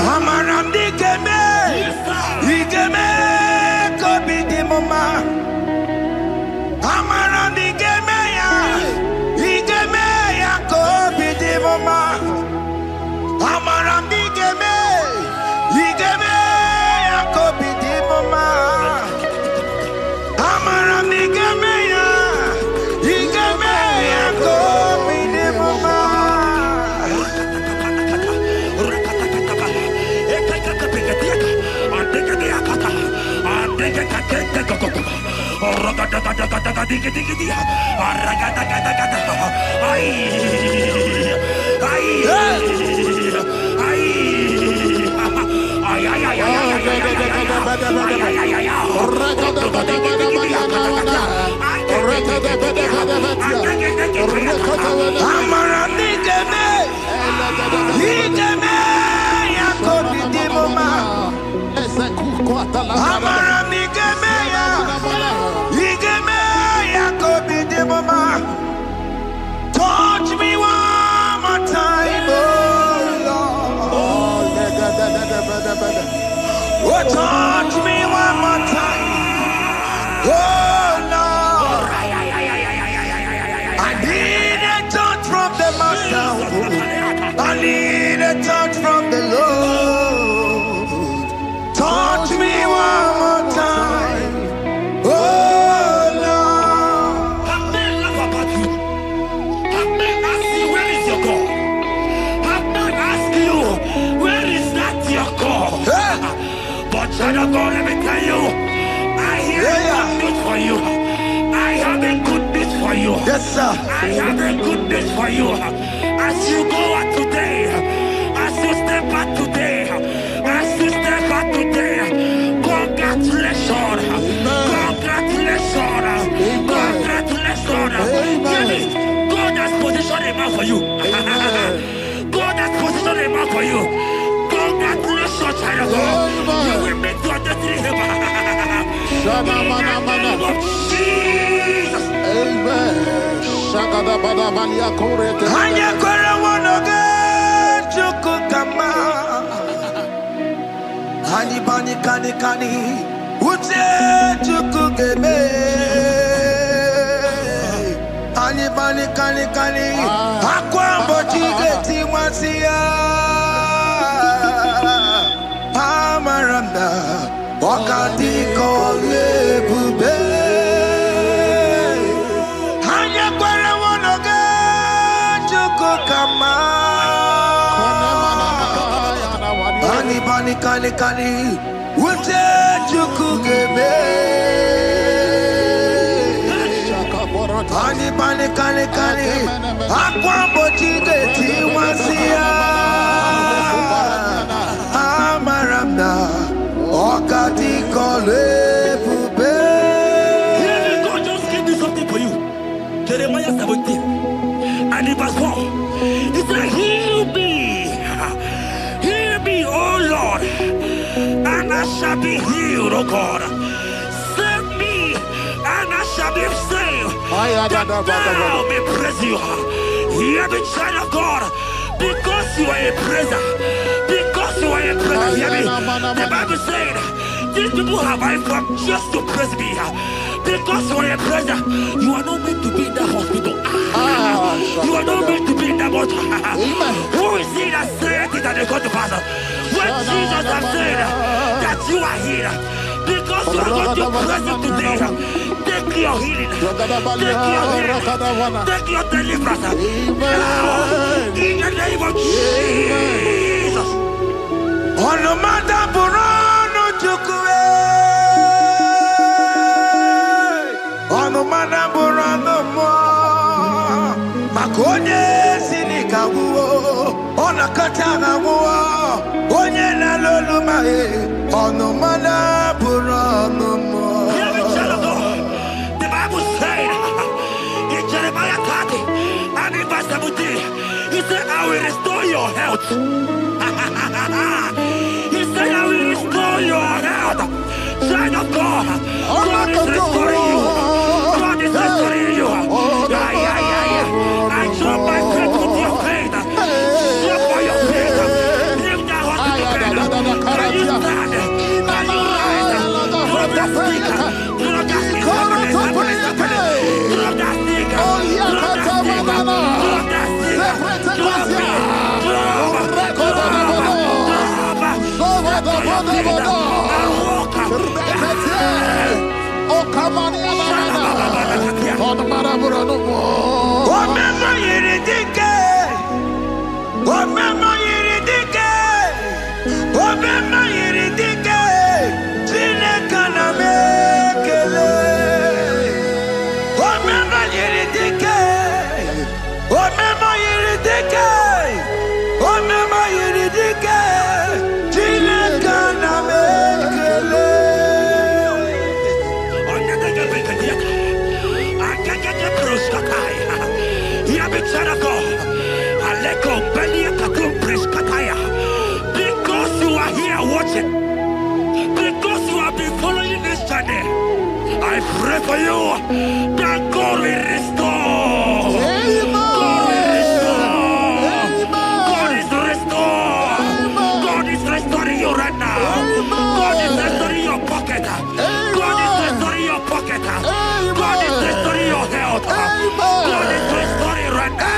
Amaram digeme, digeme, kobi di mama. Amaram digeme ya, digeme ya kobi di mama. Amaram digeme, digeme ya kobi di mama. Amaram digeme ya, digeme ya kobi di mama. Touch me one more time, oh Lord. Oh, touch me one more time, oh Lord. I need a touch from the Master. I need a touch from the Lord. Touch me one more time, oh Lord. Have men laugh about you? Have men ask you, where is your God? Have men ask you, where is that your God? Hey. But child of God, let me tell you, I hear a good news for you. I have a good news for you. Yes, sir. I have a good news for you. As you go out today, as you step out today, as you step out today, congratulations. Congratulations. Congratulations. Really, God has positioned a man for you. God has positioned a man for you. Congratulations, child of God. You will make your destiny helper. In the name of Jesus. Amen. Hanya kwara wanoge chukukama. Hani bani kani kani uche chukugeme. Hani bani kani kani akwa mbochige timasia. Amaramda wakati kole bube. Hanya kwara wanoge chukukama. Bani bani kani kani uche chukugeme. Bani bani kani kani akwa mbochige timasia. Amaramda wakati kole bube. God just gave me something for you. Jeremiah 17 and in verse 4. He said, heal me, oh Lord, and I shall be healed, oh God. Save me, and I shall be saved, that thou may praise you. Hear me, child of God, because you are a praiser. Because you are a praiser, hear me. The Bible said, these people have I come just to praise me. Because you are a praiser, you are not meant to be in that hospital. You are not meant to be in that water. Who is he that said it and they come to pass? When Jesus has said that you are here, Because you are going to press it today. Take your healing. Take your healing. Take your deliverance. Now, in the name of Jesus. Onomada Burano Chukwe. Onomada Burano Mo. Makonye Sinikawu. Onakatana Wo. Onye Nalolu Mae. Onomada Burano Mo. Hear me, child of God. The Bible said in Jeremiah 30 and in verse 17, he said, I will restore your health. He said, I will restore your health. Child of God, God is restoring you. God is restoring you. I draw my faith with your faith. Draw for your faith. Lift that hospital bed. Can you stand? Can you rise? Drop that stick. Drop that stick. Drop that stick. Drop that stick. Drop it. Because you are here watching, because you have been following this journey, I pray for you that God will restore. God will restore. God is restoring. God is restoring you right now. God is restoring your pocket. God is restoring your pocket. God is restoring your health. God is restoring right now.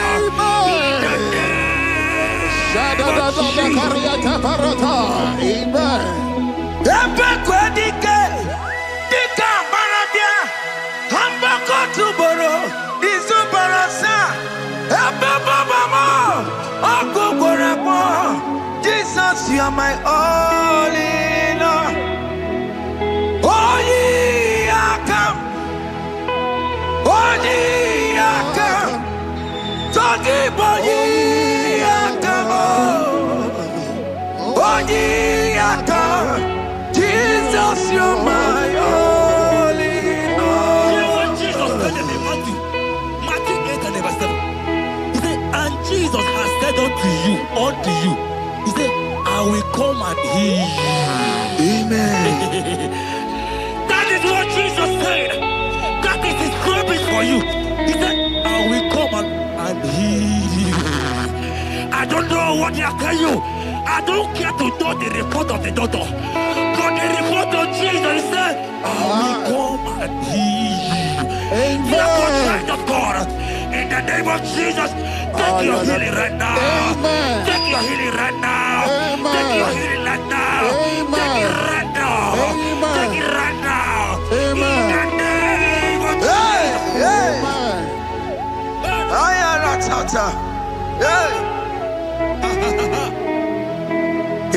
Jesus, you are my all in all. Oh, ye are come. Oh, ye are come. Talking about ye are come. Oh, ye are come. Jesus, you are my all in all. You know what Jesus said in Matthew 8 and verse 7? He said, and Jesus has said unto you, he said, I will come and heal you. Amen. That is what Jesus said. That is his promise for you. He said, I will come and heal you. I don't know what they are telling you. I don't care to know the report of the doctor. But the report of Jesus, he said, I will come and heal you. Therefore, child of God, in the name of Jesus, take your healing right now. Amen. Take your healing right now. Amen. Take your healing right now. Amen. Take it right now. Amen. Take it right now. Amen. In the name of Hey, hey. Jesus. I am not tata. Hey.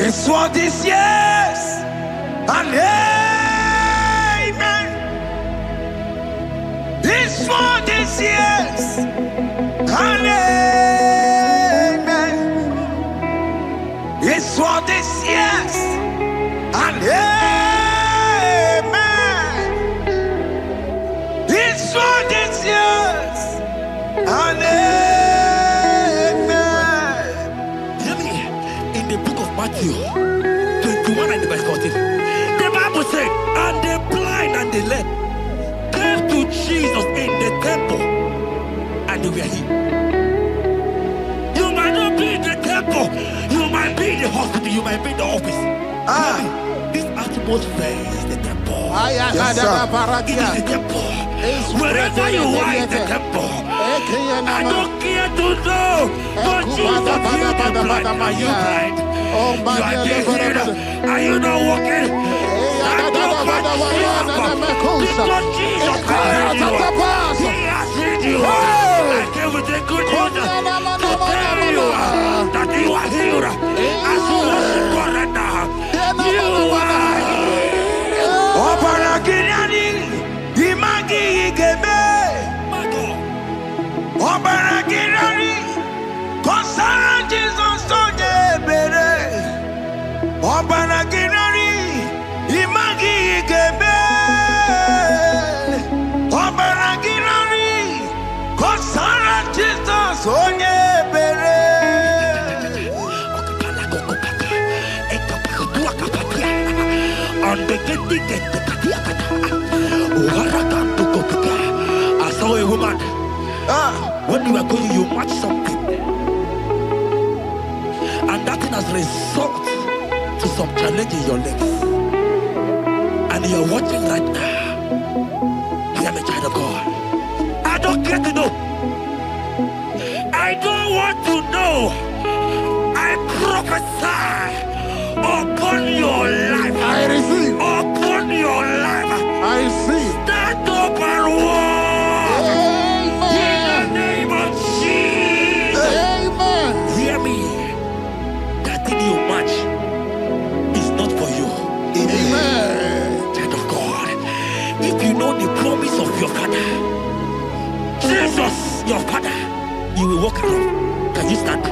It's what this yes and amen. It's what this yes and amen. It's what this yes and amen. It's what this yes and amen. Hear me. In the book of Matthew 21 and verse 14, the Bible said, and the blind and the lame came to Jesus in the temple, and they were healed. You might not be in the temple, you might be in the hospital, you might be in the office. This atmosphere is the temple. Yes, It is the temple. Wherever you are in the temple, I don't care to know, but Jesus healed the blind. Are you blind? You are being healed. Are you not walking? I came with the good news to tell you that you are healed. As you worship God right now, you are healed. Obaragirani, Imagi Igebe. Obaragirani, Konsara Jesus Sonye Bere. Obaragirani, Imagi Igebe. Obaragirani, Konsara Jesus Sonye Bere. I saw a woman. When you were going, you matched something, and that thing has resulted to some challenge in your legs. And you're watching right now. Hear me, child of God. I don't get to know. I don't want to know. I prophesy upon your life. I receive. Upon your life. I receive. Stand up and walk. In the name of Jesus. Amen. Hear me. That thing you match is not for you. Amen. Child of God. If you know the promise of your father, Jesus, your father, you will walk around. Can you stand?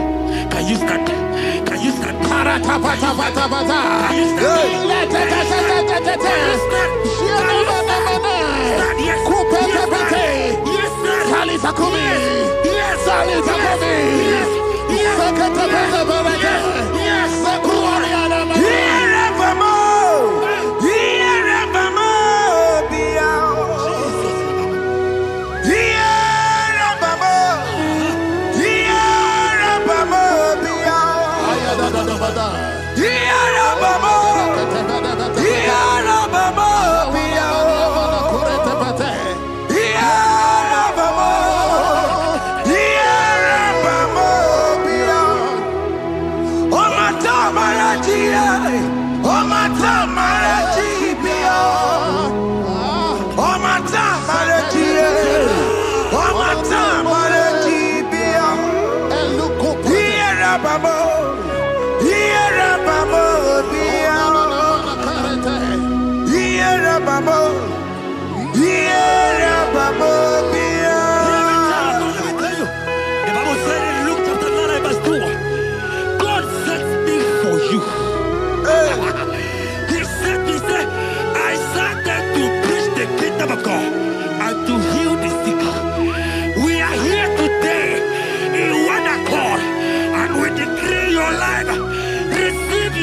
Can you stand? Can you stand? Can you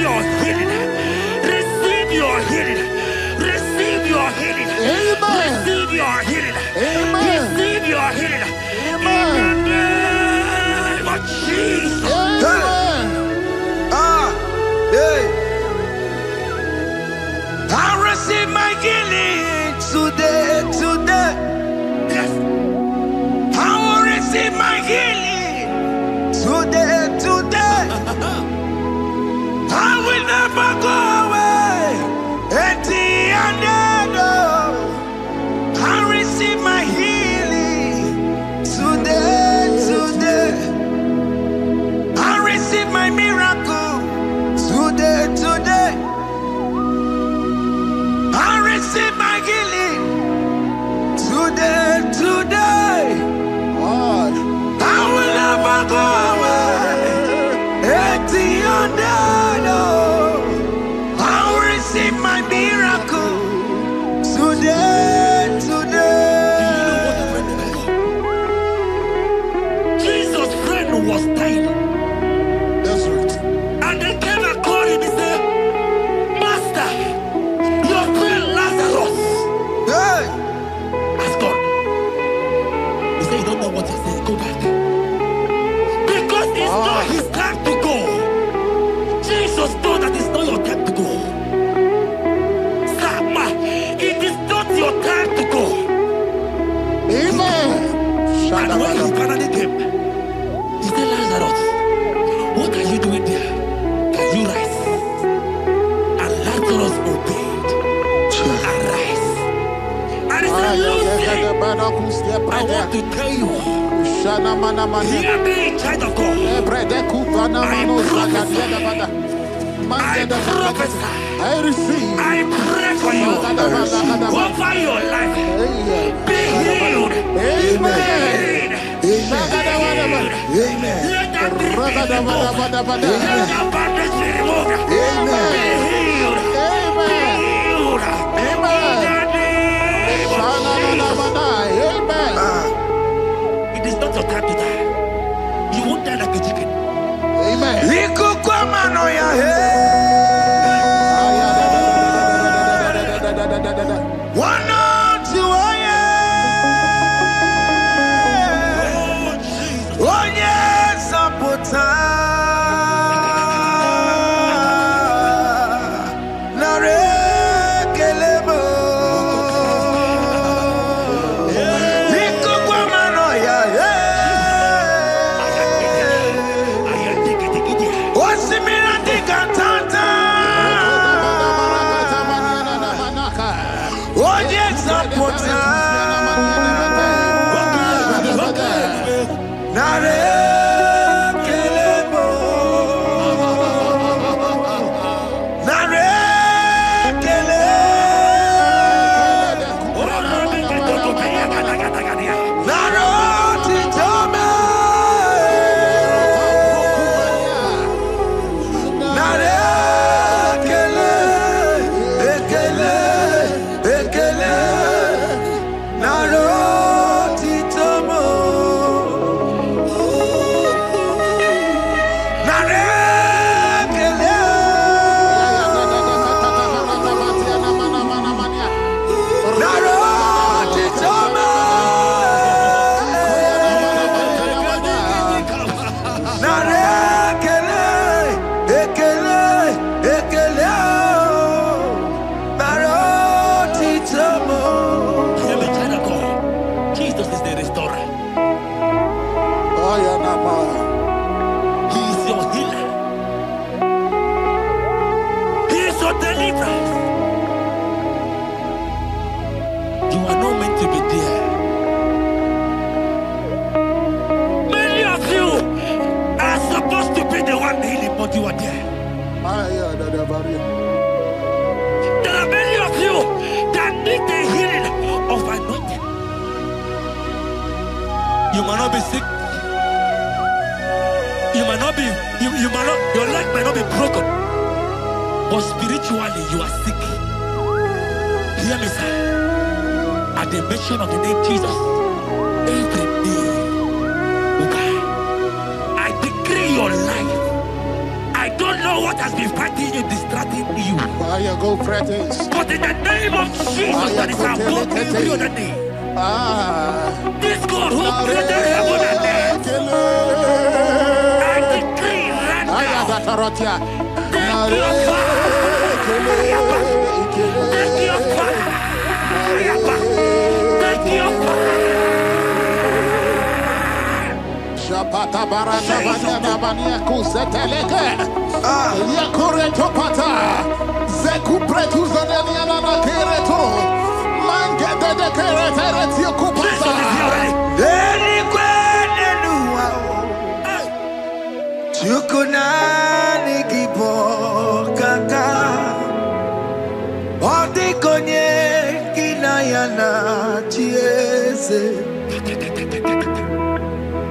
your healing. Receive your healing. Receive your healing. Amen. Receive your healing. Amen. Receive your healing. Amen. In the name of Jesus. Amen. I receive my healing today. Yes. I will receive my healing today. I will never go away. I receive my healing today. I receive my miracle today. I receive my healing today. I will never go away. I will receive my miracle today. Jesus' friend was dying. That's right. And they came and called him and said, Master, your friend Lazarus has gone. He said, you don't know what you're saying. Go back. Because it's not his time to go. Jesus told that it's not your time to go. Sama, it is not your time to go. Amen. And when he finally came, he said, Lazarus, what are you doing there? Can you rise? And Lazarus obeyed. want to tell you, hear me, child of God. I prophesy. I receive. I pray for you. Over your life. Be healed. Amen. Amen. Let that be removed. Let that bandage be removed. Be healed. Be healed. It is not your time to die. You won't die like a chicken. Amen. There are many of you that need the healing of anointing. You might not be sick. You might not be, your leg might not be broken. But spiritually you are sick. Hear me, sir. At the mention of the name Jesus, every day will die. I decree your life. I don't know what has been fighting you, distracting you. But in the name of Jesus, that is above every other name. This God who created heaven and earth, I decree right now, take your fire. Take your fire. Take your fire. Shapata barata banyana bania kuseteleke. Yakure topata. Zeku pretu zaneliana na kereto. Mangete de keretere tio kupasa. Deni kwene nuwa. Chukunani gibo kaka. Odi konye kinayana chiese.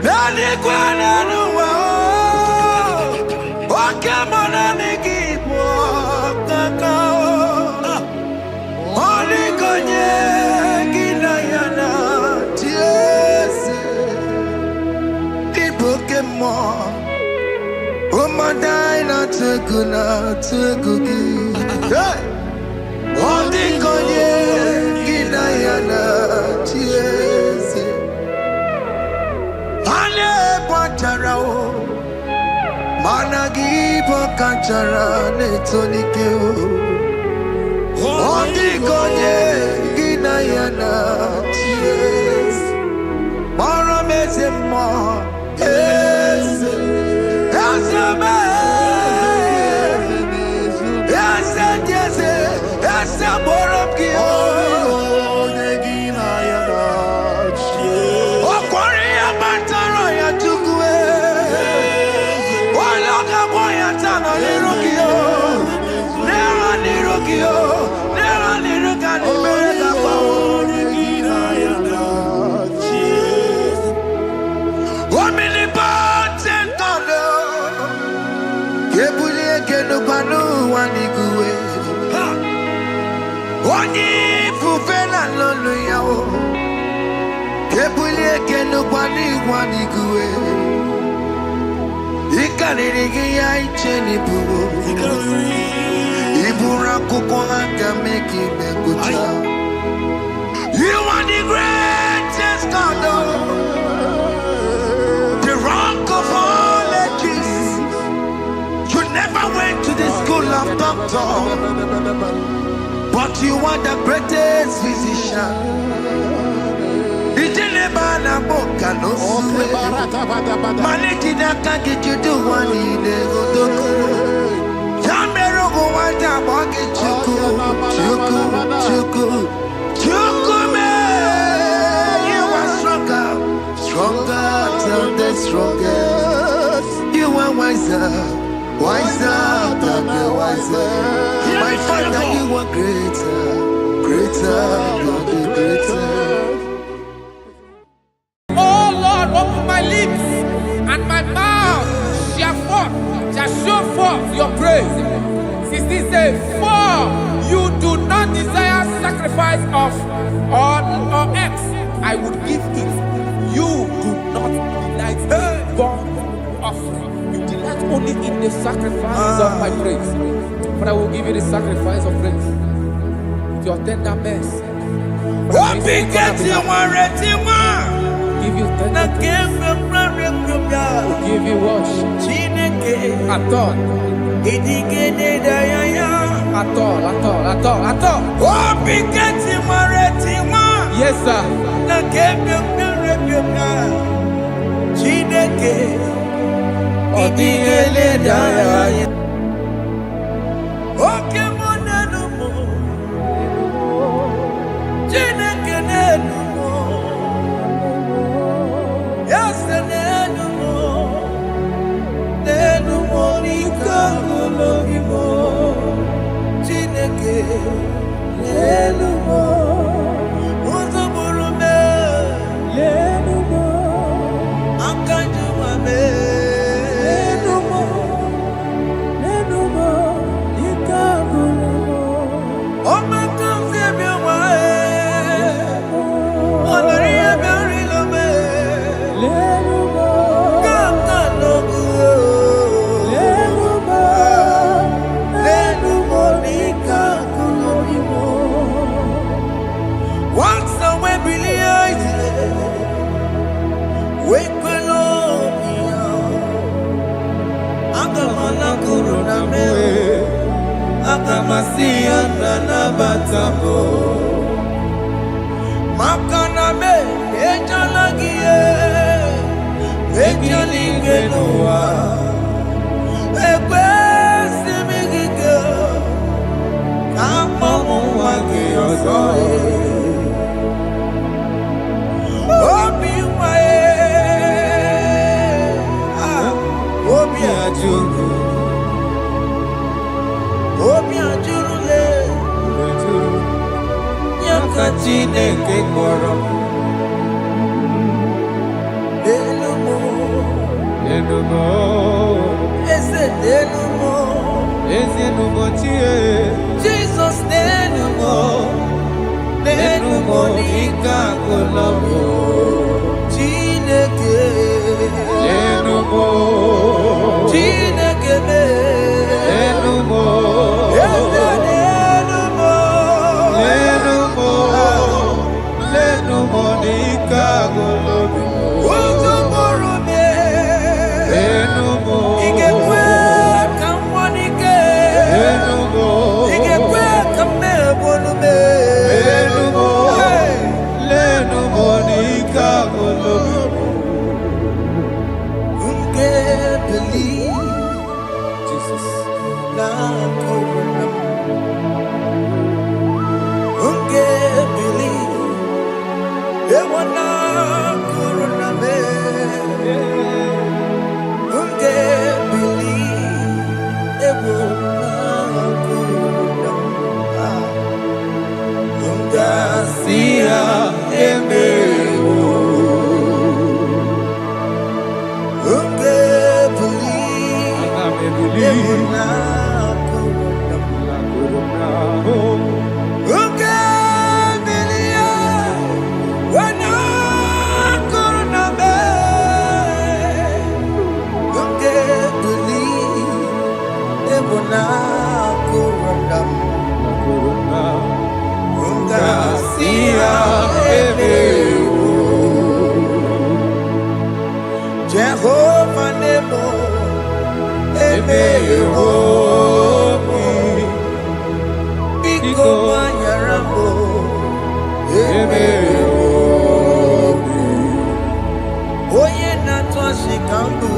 Deni kwene nuwa. Wakamona nigibo kaka. Odi konye kinayana chiese. Ibokemo. Omadaina tegugi. Hey! Odi konye kinayana chiese. Ale patarao. Managi pokachara netonike. Odi konye kinayana chiese. Mara mezemo. Yes. hallelujah. Kebulie kenu kwani kwani kuwe. Ikanirigi ya icheni buwo. Ibura kuko hanga meki mekucha. You are the greatest God, the rock of all ages. You never went to the school of doctor, but you are the greatest physician. Ijelebana boka no suwe. Malekina kange judu wani negodoku. Jamero go wanta boge chuku, chuku, chuku, chuku me. You are stronger, stronger than the strongest. You are wiser, wiser than the wiser. My Father, you are greater, greater than the greatest. Oh Lord, open my lips and my mouth shall show forth your praise. 16 says, for you do not desire sacrifice of or X, I would give it. You do not delight in burnt offering. You delight only in the sacrifice of my praise. But I will give you the sacrifice of praise. With your tender mercy. Give you tender give you worship. At all. At all. Yes, sir. Jesus, Biko Mayarambo, Oye Natwa Shikambu,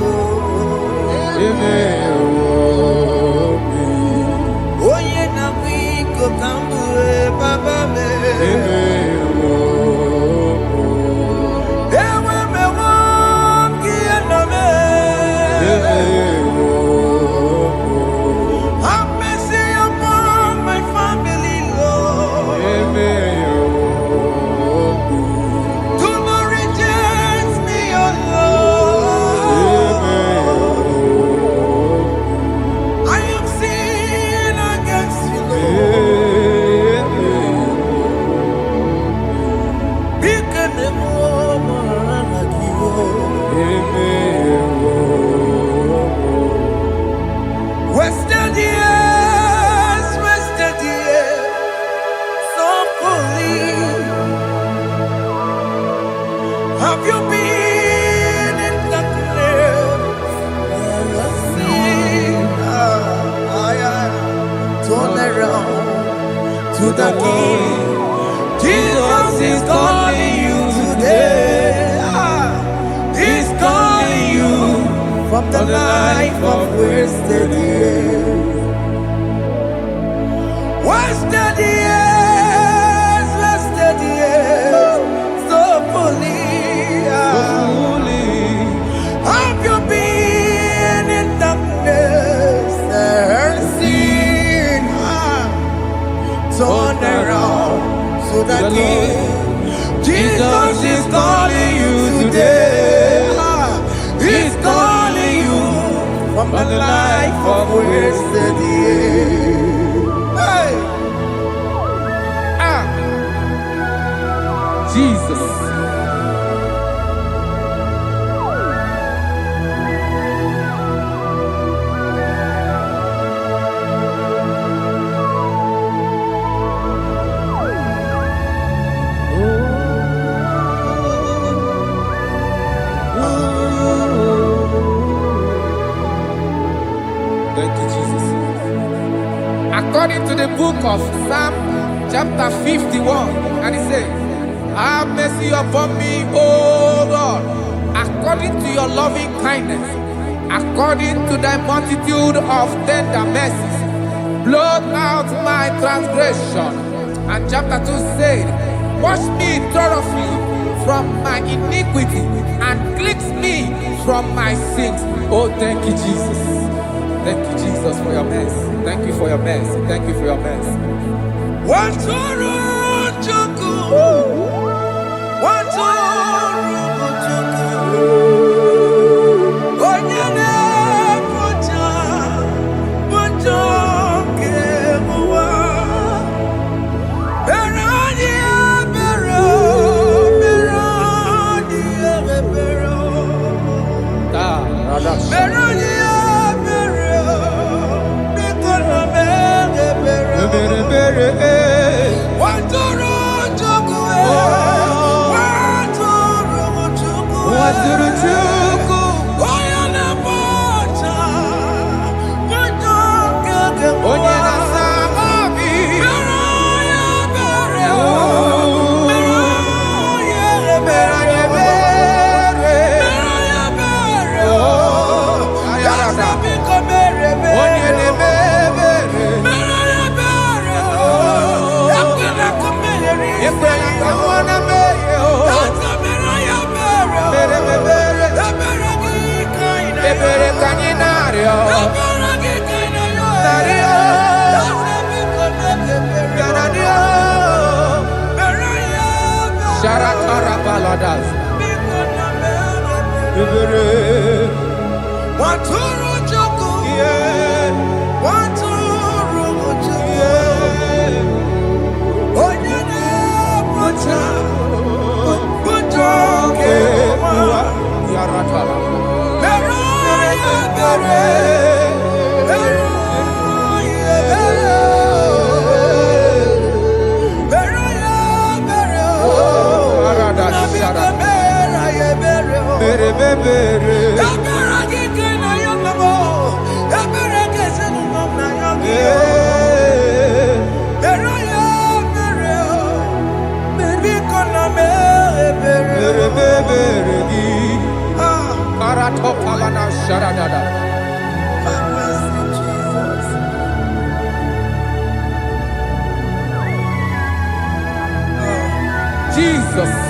Oye Nabiko Kambu, Baba me. Have mercy upon my family, Lord. Do not reject me, oh Lord. I am sin against you, Lord. Because the woman like you. Wasted years, so fully. Have you been in darkness? Turn around to the King. Jesus is calling you today. He's calling you from the life of wasted years. Wasted years, so fully. Have you been in darkness and seen? Turn around to the King. Jesus is calling you today. He's calling you from the life of wasted years. Hey. Jesus. Thank you, Jesus. According to the book of Psalm, chapter 51, and it says, have mercy upon me, O God, according to your loving kindness, according to thy multitude of tender mercies, blot out my transgression. And chapter 2 said, wash me thoroughly from my iniquity and cleanse me from my sins. Oh, thank you, Jesus. Thank you, Jesus, for your mercy. Thank you for your mercy. Thank you for your mercy. Jesus.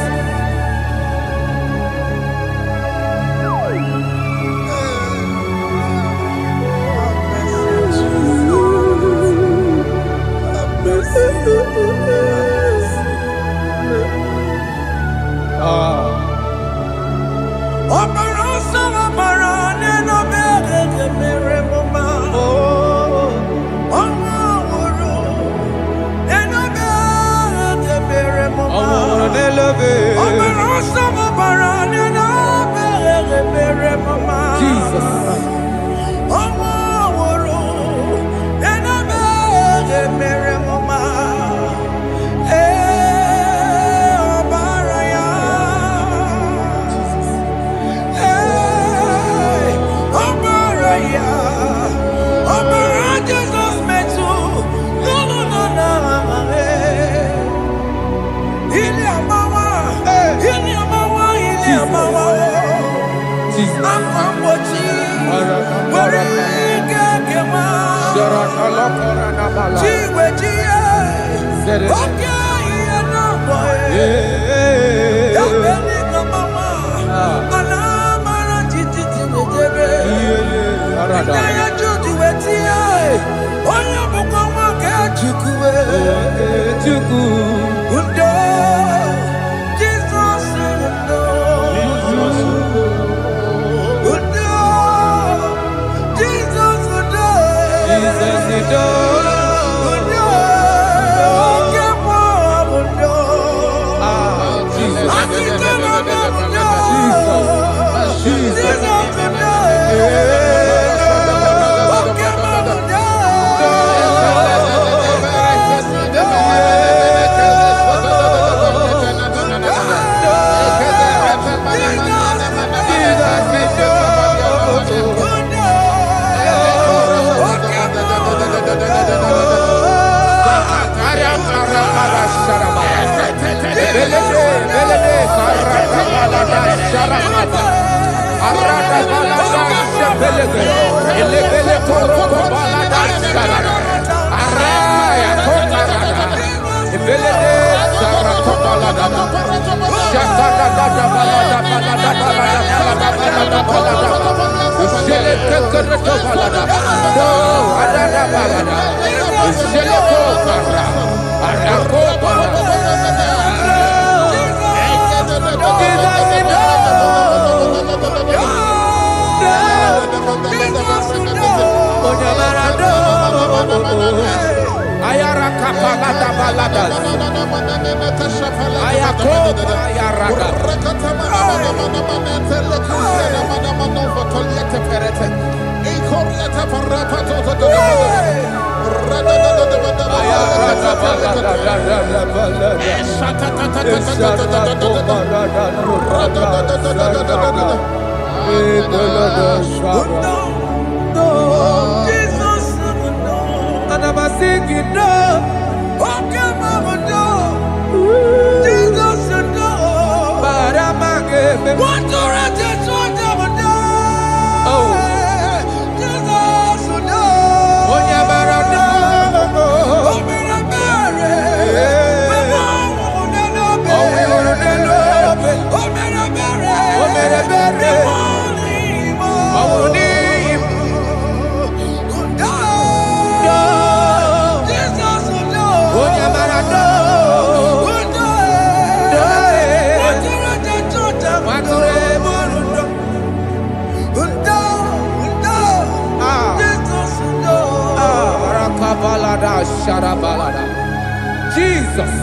Jesus.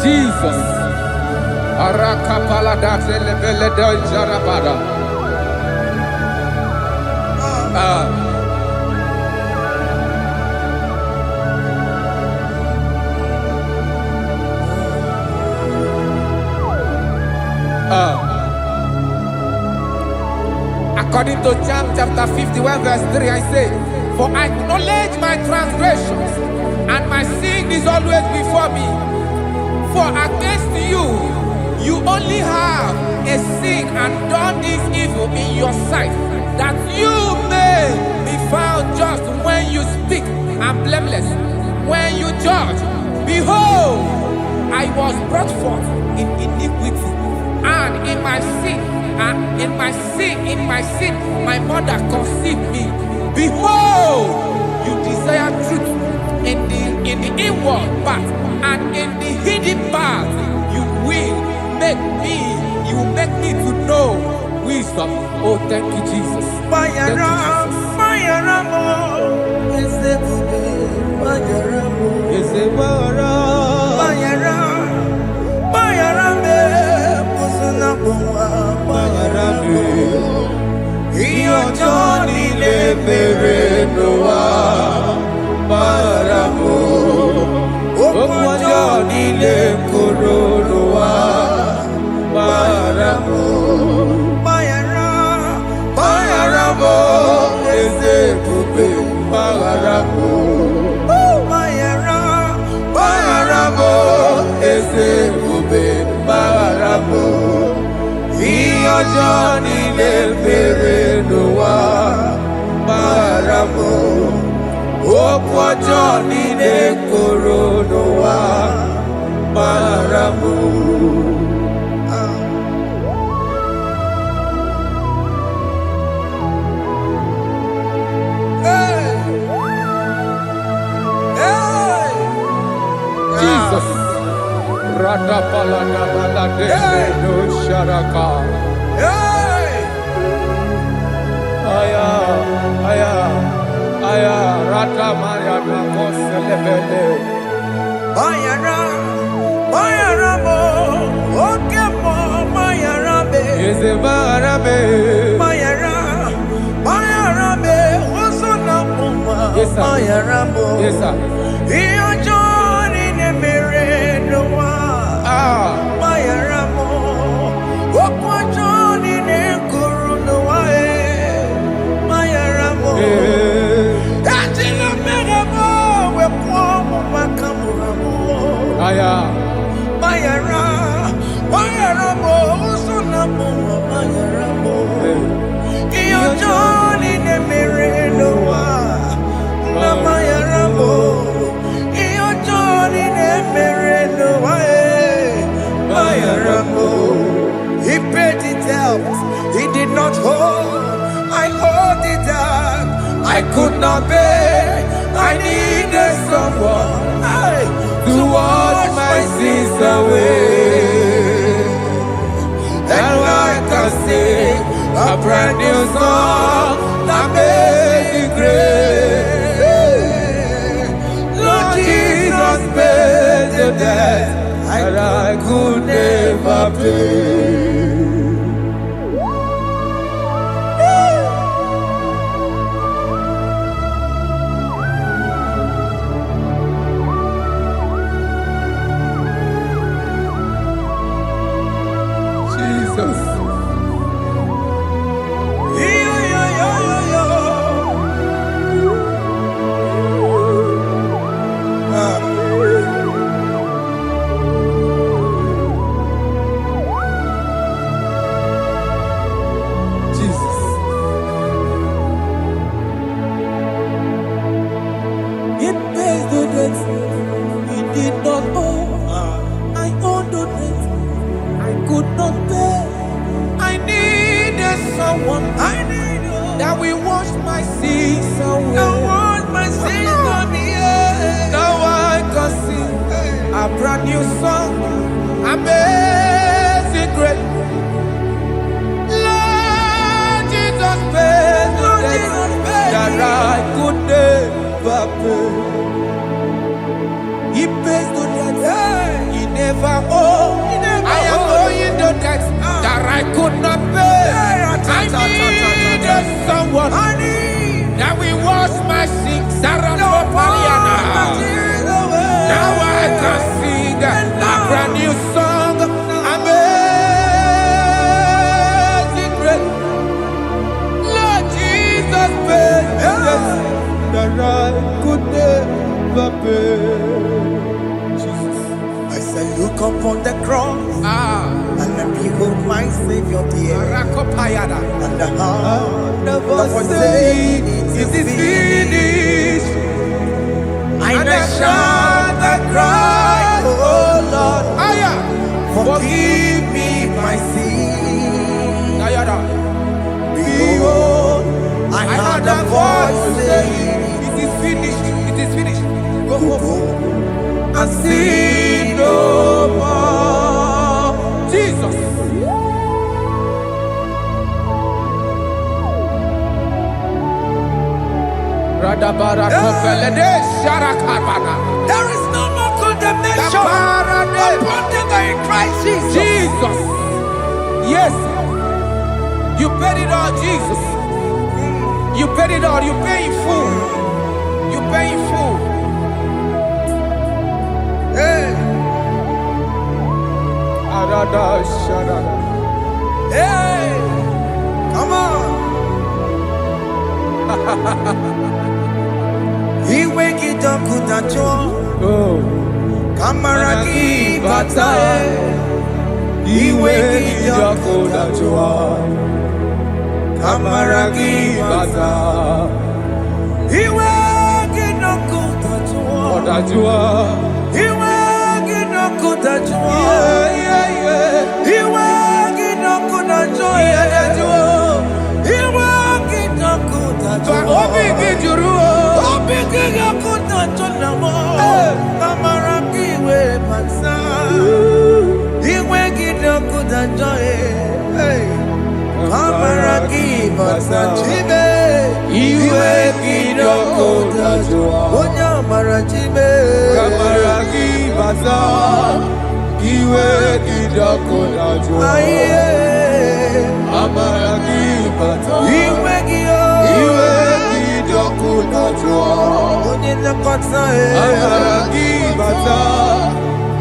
Jesus. Arakapalada zelebeleda jarabada. According to John chapter 51 verse 3, I say, for I acknowledge my transgressions, and my sin is always before me. For against you, you only have a sin and done this evil in your sight, that you may be found just when you speak and blameless when you judge. Behold, I was brought forth in iniquity, and in my sin, my mother conceived me. Behold, you desire truth in the inward part, and in the hidden part you will make me to know wisdom. Oh, thank you, Jesus. Thank you, Johnny le bere noa baramo okwa Johnny le koro noa baramo. Jesus. Rada palada balade no sharaka. Aya, rata maya na koselebele. Bayara mo, oke mo, bayara be. Eze bayara be, oso na muma. Bayara mo, iyo joni ne mere noa. Bayara mo, okwa joni ne kuru noa. Bayara mo. Aya, bayara mo, usuna mo, bayara mo. Iyo Johnny ne mere noa, na bayara mo. Iyo Johnny ne mere noa, bayara mo. He paid it out, he did not hold. I owed it out, I could not pay. I needed someone to wash my sins away. And I can sing a brand new song that made me great. Lord Jesus paid the debt that I could never pay. That will wash my sins away. Now I can sing a brand new song, amazing grace. Lord Jesus paid the debt that I could never pay. He pays the debt he never owed. I am owing the debt that I could not pay. I needed someone that will wash my sins. Now I can sing a brand new song, amazing grace. Lord Jesus paid the debt that I could never look upon the cross and behold my Savior dear, and the heart that was saying it is finished. And I shout and cry, oh Lord, forgive me my sin. Behold, I heard a voice saying, it is finished, it is finished. go home and sin no more. Jesus. There is no more condemnation upon them that in Christ Jesus. Jesus. Yes. You paid it all, Jesus. You paid it all. You pay in full. You pay in full. Hey. Hey. Come on. He wake it up with a joy. Kamaraki batae. He wake it up with a joy. Kamaraki batae. He wake it up with a joy. He wake it up with a joy. He wake it up with a joy.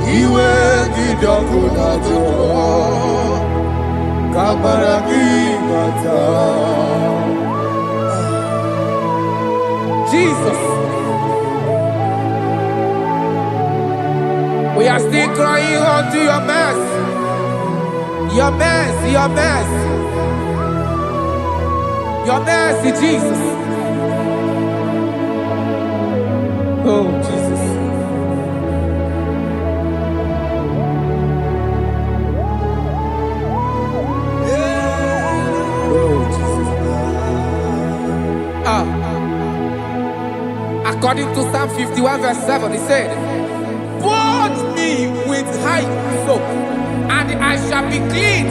He wake it up with a joy. Jesus. We are still crying unto your mercy. Your mercy, your mercy. Your mercy, Jesus. Oh, Jesus. Oh, Jesus. According to Psalm 51 verse 7, he said, "Wash me with high soap, and I shall be clean.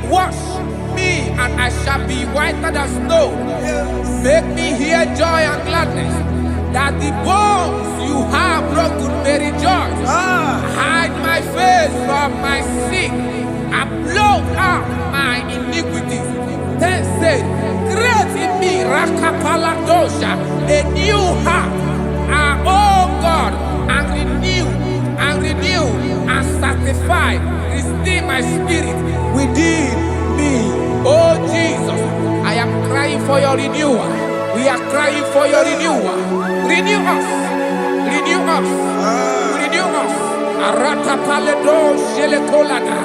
Wash me, and I shall be whiter than snow. Make me hear joy and gladness, that the bones you have broken may rejoice. Hide my face from my sin, and blot out my iniquities." Then said, "Create in me, Rakapaladosha, a new heart, oh God, and renew, and sanctify, restore my spirit within me." Oh Jesus, I am crying for your renewal. We are crying for your renewal. Renew us, renew us, renew us. Arata paledo shelekolada,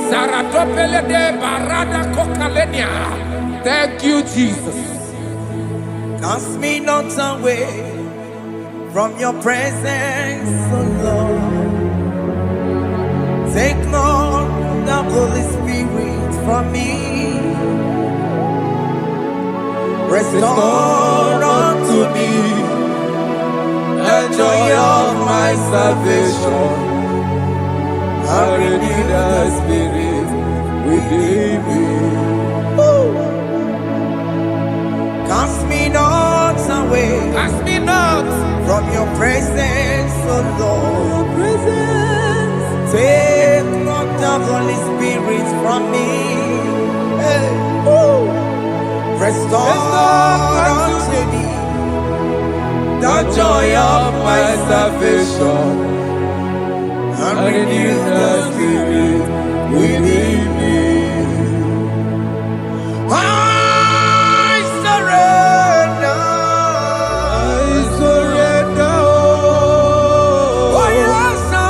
saratopele de barada kokalenia. Thank you, Jesus. Cast me not away from your presence, oh Lord. Take not the Holy Spirit from me. Restore unto me the joy of my salvation, and renew the spirit within me. Cast me not away, Cast me not from your presence, oh Lord. Take not the Holy Spirit from me. Hey. Restore unto me the joy of my salvation, and renew the spirit within me. I surrender. Oh yes, I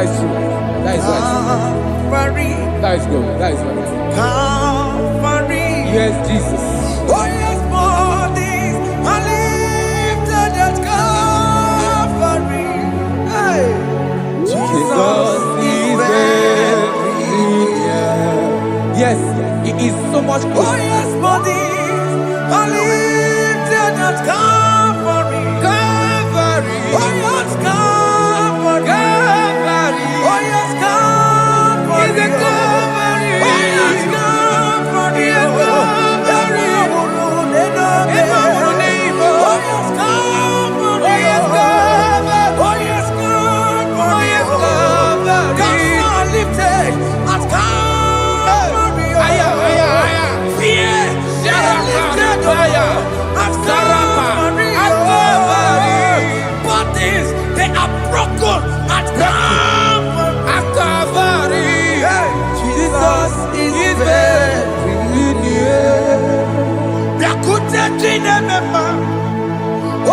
That is true. That is right. Calvary. That is good. That is right. Calvary. Yes, Jesus. Oh yes, bodies are lifted at Calvary. Hey. Jesus is very near. Yes, He is so much Oh closer. yes, bodies are lifted at Calvary. Calvary. Oh yes, Calvary. Calvary. Oh yes, Calvary. Is a Calvary. Oh yes, Calvary. Is a Calvary. Oh yes, Calvary. Oh yes, Calvary. Oh yes, Calvary. Oh yes, Calvary. Cast are lifted at Calvary. Aya, aya, aya. Fear lifted Aya. at Sarapa. Calvary. At Calvary. Bodies, they are broken at Calvary. At Calvary. Jesus is very near. Yakute jine mema,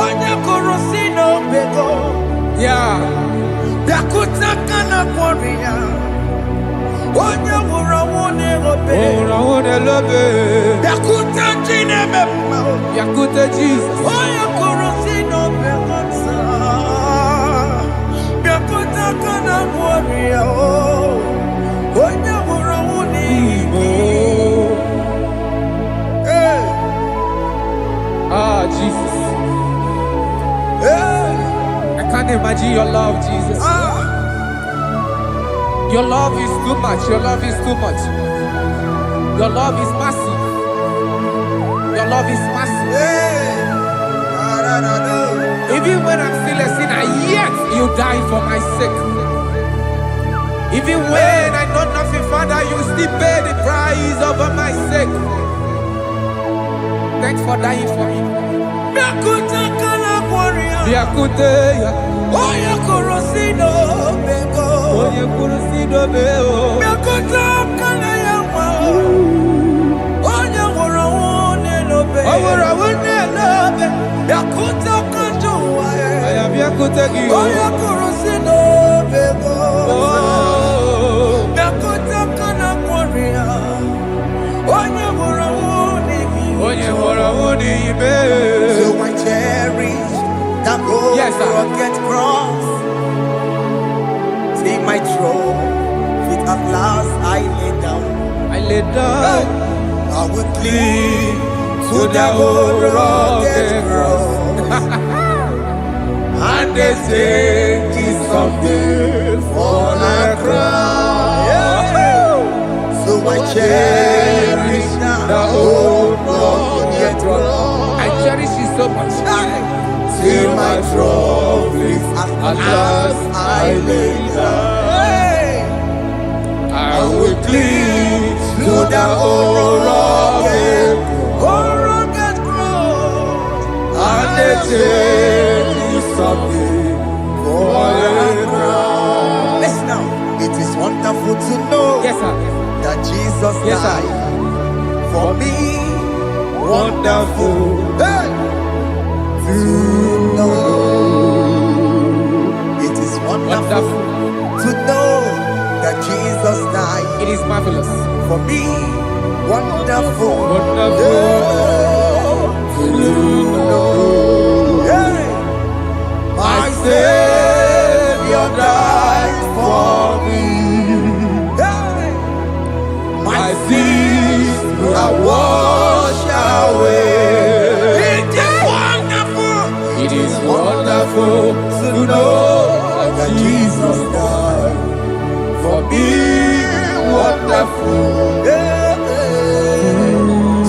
onye korosino bego. Yeah. Yakute kana kworiya, onye wurawune obe. Oh, I want to love it. Yakute jine mema, Yakute Jesus. onye korosino bego sa. Yakute kana kworiya, onye wurawune Igbo. Hey, Ah, Jesus. hey, I can't imagine your love, Jesus. ah. Your love is too much. Your love is too much. Your love is massive. Your love is massive. Hey, Even when I'm still a sinner, yet you die for my sake. Even when I know nothing, Father, you still pay the price over my sake. Thanks for dying for me. Yakuta kana warrior. Yakute, Oh, Yakurosino Bego. Oye kurusido beo. Yakuta kana yama. Oh, Yakurawone Lobe. Awura wune lobe. Yakuta Kanjuwa. I am Yakute Oh, Giyo. Yakurosino Bego. Oh, Yakuta kana warrior. Oh, Yakurawone Oye wura wune ibe. So I cherish that gold Yes, sir. rugged cross. See my throne, feet at last I lay down. I lay down I will cling to to the that old gold rugged rugged cross. and they say it's something for a crown. So I cherish The old rugged cross. I cherish it so much. See my trophies at last I lay down. I will cling to the old rugged cross. and they say it's something for a crown. Listen now, it is wonderful to know Yes, sir. that Jesus Yes, sir. died for me. Wonderful. Hey! To know it is wonderful Wonderful. to know that Jesus died It is marvelous. for me. Wonderful. Wonderful. To know. Hey! My Savior died for me. Hey! My sins are washed away. It is wonderful. It is wonderful to know that Jesus died for me. Wonderful.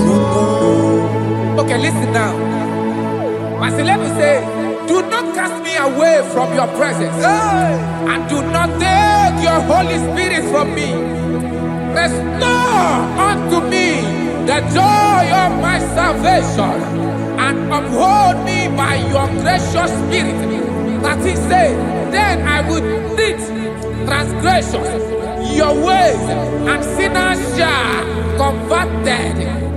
To know. Okay, listen now. Master, let me say, do not cast me away from your presence, Hey! and do not take your Holy Spirit from me. Restore unto me the joy of my salvation, and uphold me by your gracious spirit. That he said, then I will teach transgressions your ways, and sinners shall converted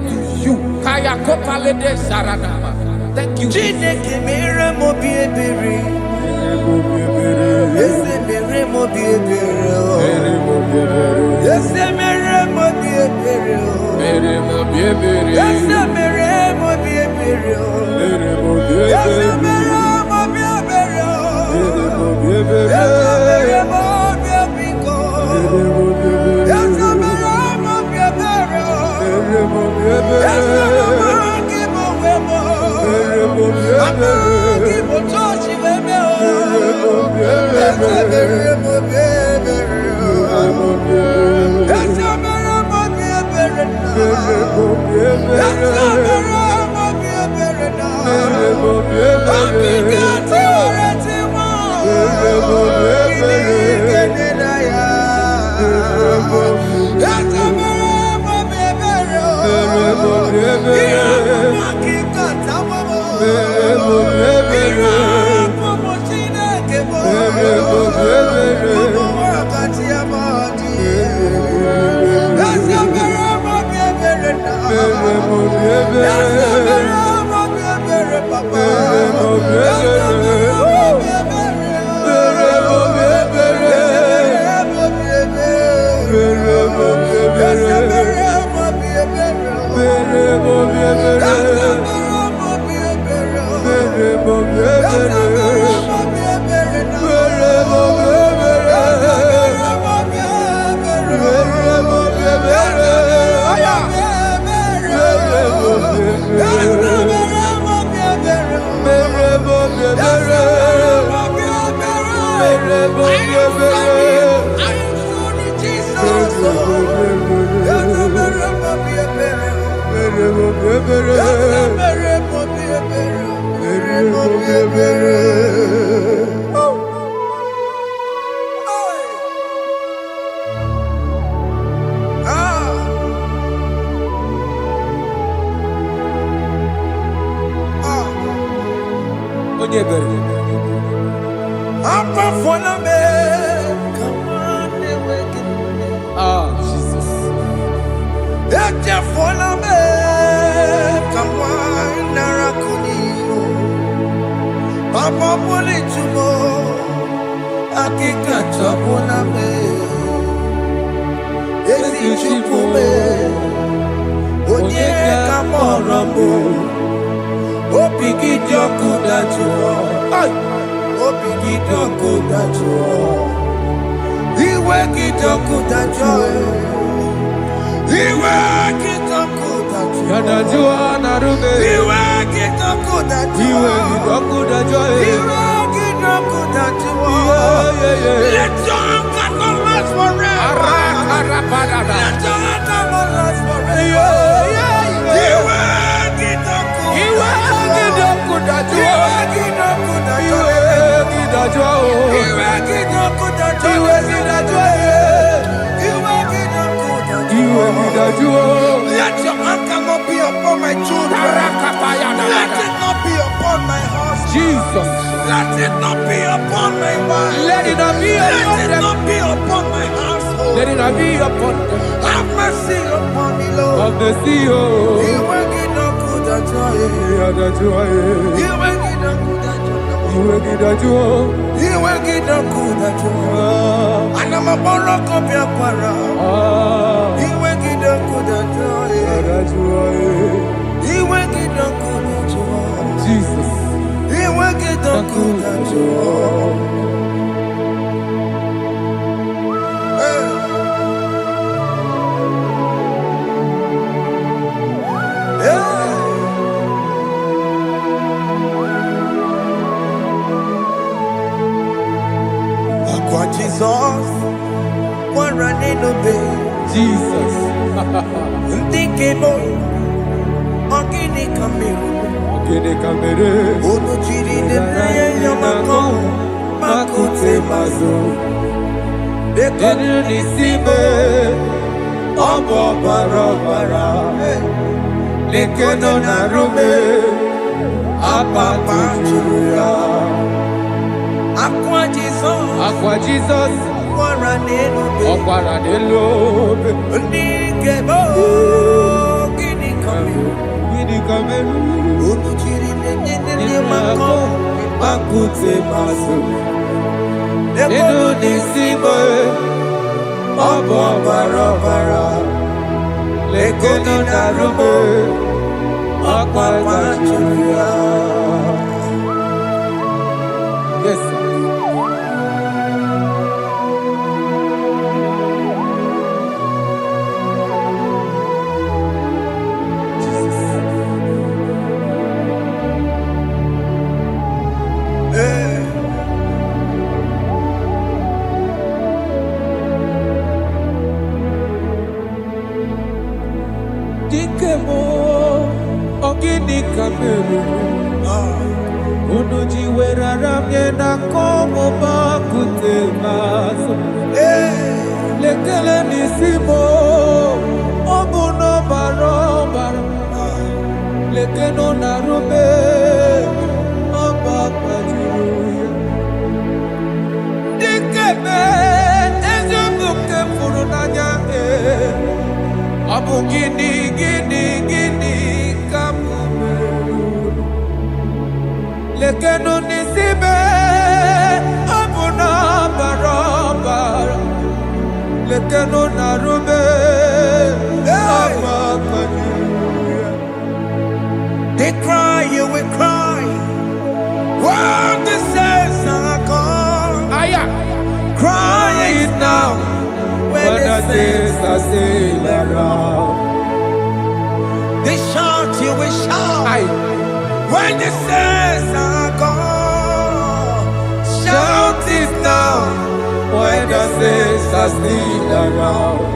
to you. Kaya kopalede saranama. Thank you. Chineke mere mo bi ebere. Eze mere mo Let your anger not be upon my children. Let it not be upon my husband. Jesus. Let it not be upon my wife. Let it not be upon Let it them. not be upon my household. Let it not be upon them. Have mercy upon me, Lord. Of the sea, oh. You will get no good at all. You will get no good at all. You will get that you. You will get no good at all. And I'm a borrow of your para. You will get no good at all. You will get no good at all. Jesus. You will get no good at all. Jesus, what running obey. Jesus. Thinking boy, Ogini Kamiru. Ogini Kamiru. Ono chiri de naya yamako, makute mazo. Denu nisibe, obo barabara. Lekeno narume, apa tujuya. Aqua Jesus, Aqua Jesus, Okwara Nelobe, Nikebo, Gini Kamiru, Gini Kamiru, Unuchiri Nemako, Akute Masu, Inu nisimo Obo barabara Lekeno narumo Akwa machuya. Yes, sir. Dikemo ogini kamelu Unuji werara mjena komo bakute maso Lekele nisimo Obuno barobara Lekeno narume Obakwajiruya Dikeme Ezubuke furunanya Abu gini kamumeru Lekeno nisibe Abu na barabara Lekeno narume They cry, you will cry. When the saints are gone, cry it now. When the saints are still around, they shout, you will shout. When the saints are gone, shout it now. When the saints are still around,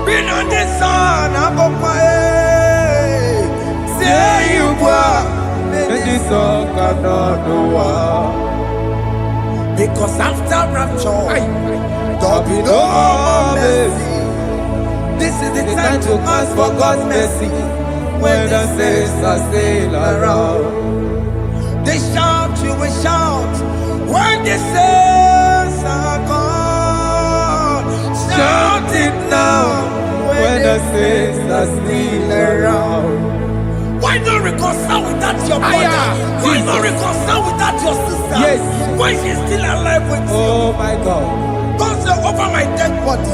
been on the sun, I'm up my say you were, and this song cannot do. Because after rapture, there'll be no more mercy. This is the time to ask for God's mercy. When the saints are still around, they shout, you will shout. When the saints are gone, shout it now. When the saints are still around. Why not reconcile with that your brother? Why not reconcile with that your sister? Yes. Why she's still alive with you? Oh my God. Don't say over my dead body.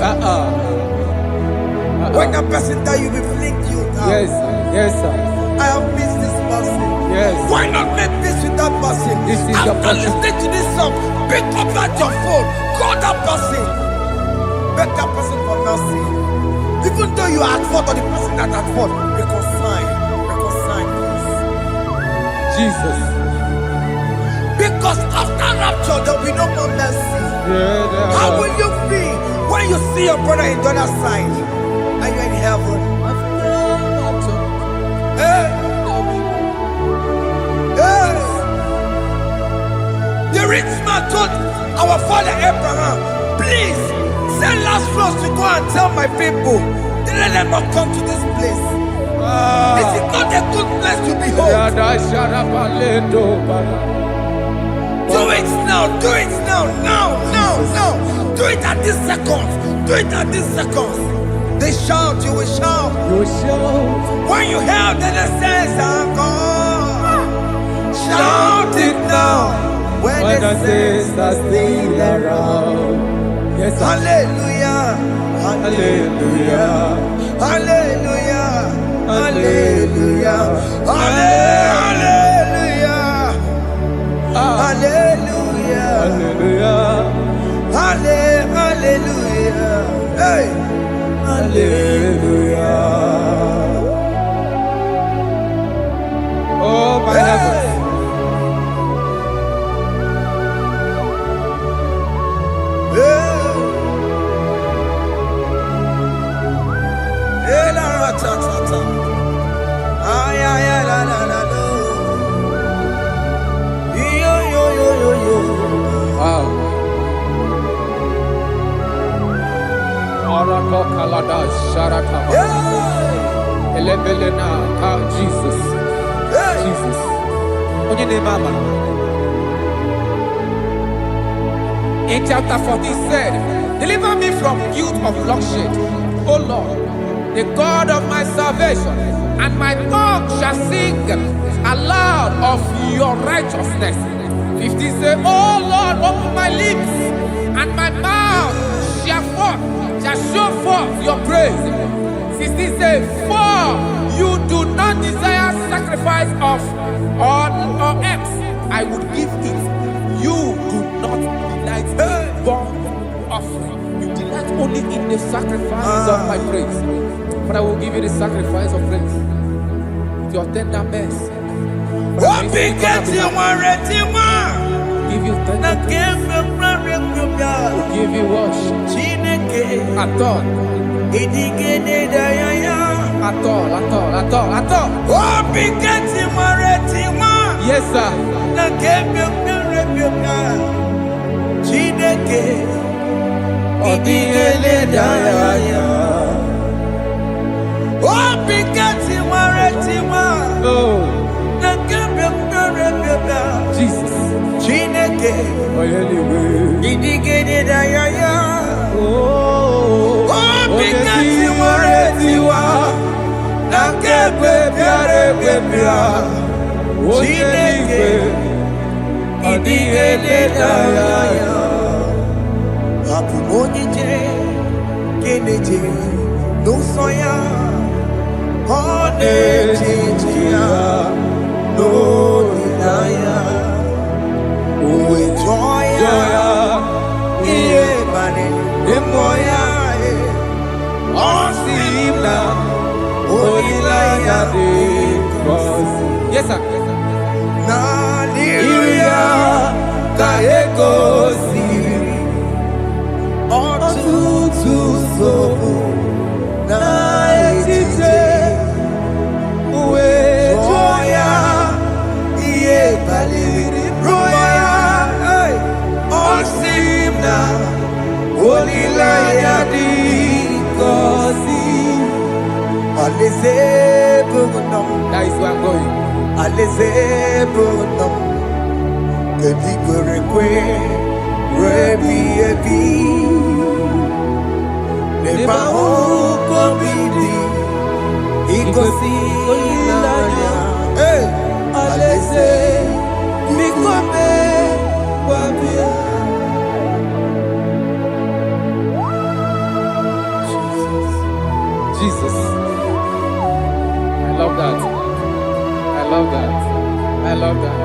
When the person die, you will fling you down. Yes, yes, sir. I have missed this person. Yes. Why not make peace with that person? This is your After listening to this song, pick up that your phone, call that person, beg that person for mercy. Even though you are at fault or the person that at fault, reconcile, please. Jesus. Because after rapture, there will be no more mercy. How will you feel when you see your brother in the other side and you're in heaven? Hey. The rich man told our father Abraham, please send Lazarus to go and tell my people, let them not come to this place. This is not a good place to behold. Do it now, do it now, now. Do it at this second. Do it at this second. They shout, you will shout. You shout. When you hear that the saints are gone, shout it now. When the saints are still around. Yes, sir. Hallelujah. Hallelujah. Hallelujah. Hallelujah. Hallelujah. Hallelujah. Hallelujah. Hallelujah. Hey. Hallelujah. Oh my heavens. Jesus. Jesus. In chapter 14 said, deliver me from guilt of bloodshed, O Lord, the God of my salvation. and my tongue shall sing aloud of your righteousness. 15 say, oh Lord, open my lips, and my mouth shall show forth your praise. 16 say, for you do not desire sacrifice of or eggs, I would give it. You do not delight in burnt offering. You delight only in the sacrifice of my praise. But I will give you the sacrifice of praise. With your tender mercy. Give you tender will give you worship. At all. Yes, sir. Jesus. Yes, sir. That is where I'm going. Jesus. I love that. I love that. I love that.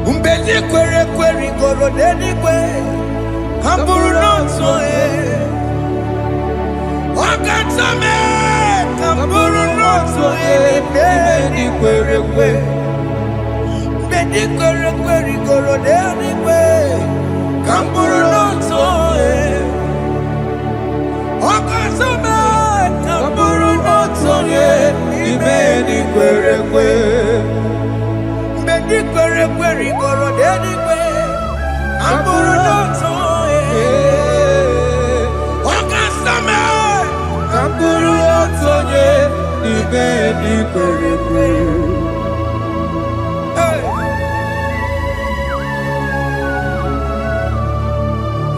Umbedi kwere kwere goro deni kwe Kamburu nonso Wakatame Kamburu nonso Deni kwere kwe Umbedi kwere kwere goro deni kwe Kamburu nonso Wakatame Kamburu nonso Deni kwere kwe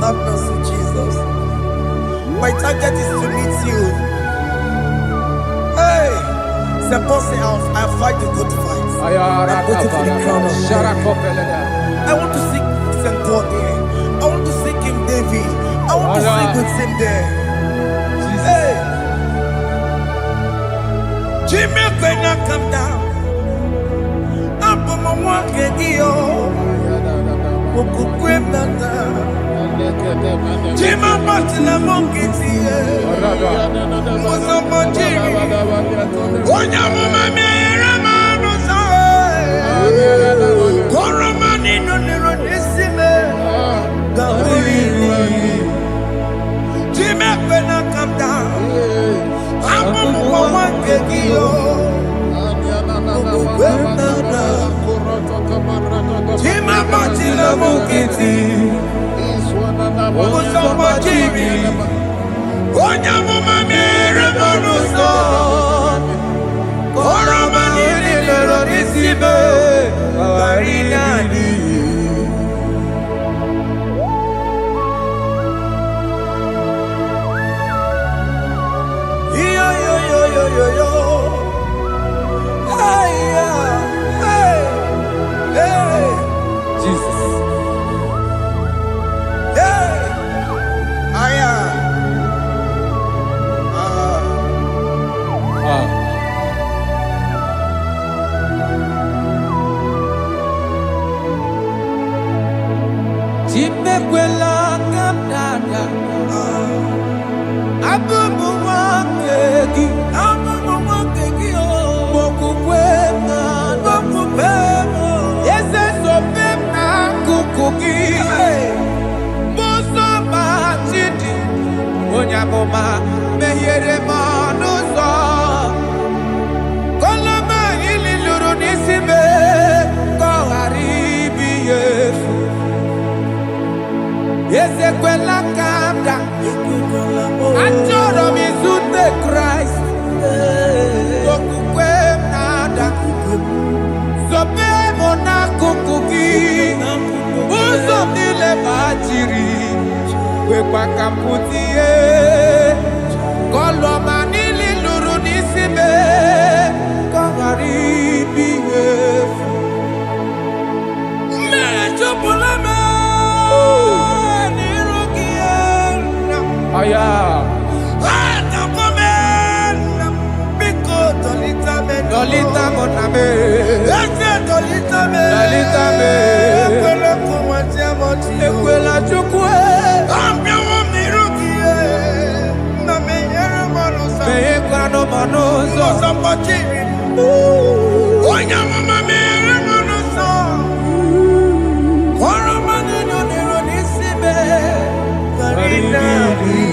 Have mercy, Jesus. My target is to meet you. Hey, suppose I fight the good fight. I put it for the crown of God. I want to seek St. God there. I want to seek King David. I want to sing with him there. Hey, Jimmy, when I come down, I'm on my walk again. Jimmy, but in a monkey, was a monkey. When you're Koromani no nero nisime Gawiri Jime kwena come down Amu mwawange giyo Ukwena na Machila Mokiti, Osama Jimmy, Onyamuma Mere Monuso, Koromani Lorisibe, Arinadi. Yo. Hey, Jesus. Hey, Chimekwela kamdada. Abubu wakegi. Onyamoma mehiere manuso koloma ililuru nisime koharibi yefu yesekwela kamda achoro mizute Christ okukwe nada sobe mona kukuki uzo nile bachiri Wekwa kamputie Koloma nili luru nisime Kongaribi yefu Mechupulame Nirukiena Aya Atakomena Biko Tolita Meno Tolita Moname Ese Tolita Meno Tolita Meno Ekwela Kumatia Moti Ekwela Chukwe Meyekwano Manoso Sambachiri Onyamama Mere Monuso Koromani Nironisibe Karinadi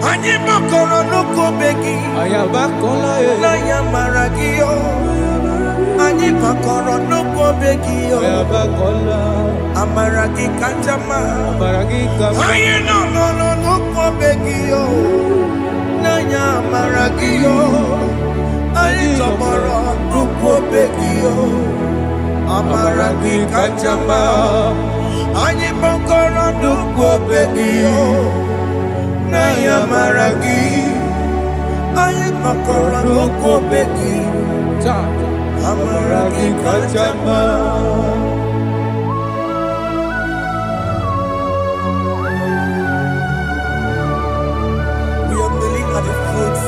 Anyibakoro Nuko Begi Ayabakola Naya Maragio Anyibakoro Nuko Begio Ayabakola Amaragi Kachama Amaragi Kachama Aye no Nuko Begio Naya Maragio Aye Tomorrow Nuko Begio Amaragi Kachama Anyibakoro Nuko Begio Naya Maragi Anyibakoro Nuko Begio Amaragi Kachama. We are kneeling at the foot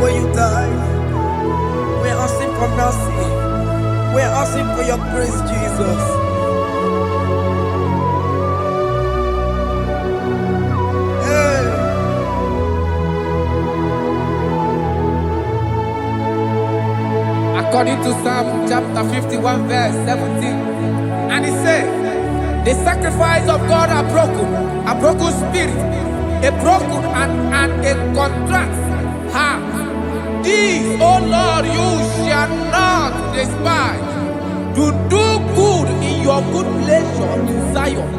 where you died. We are asking for mercy. We are asking for your grace, Jesus. Hey. According to Psalm chapter 51 verse 17. And he said, the sacrifice of God are broken spirit, a broken and a contrite heart. These, O Lord, you shall not despise. To do good in your good pleasure to Zion.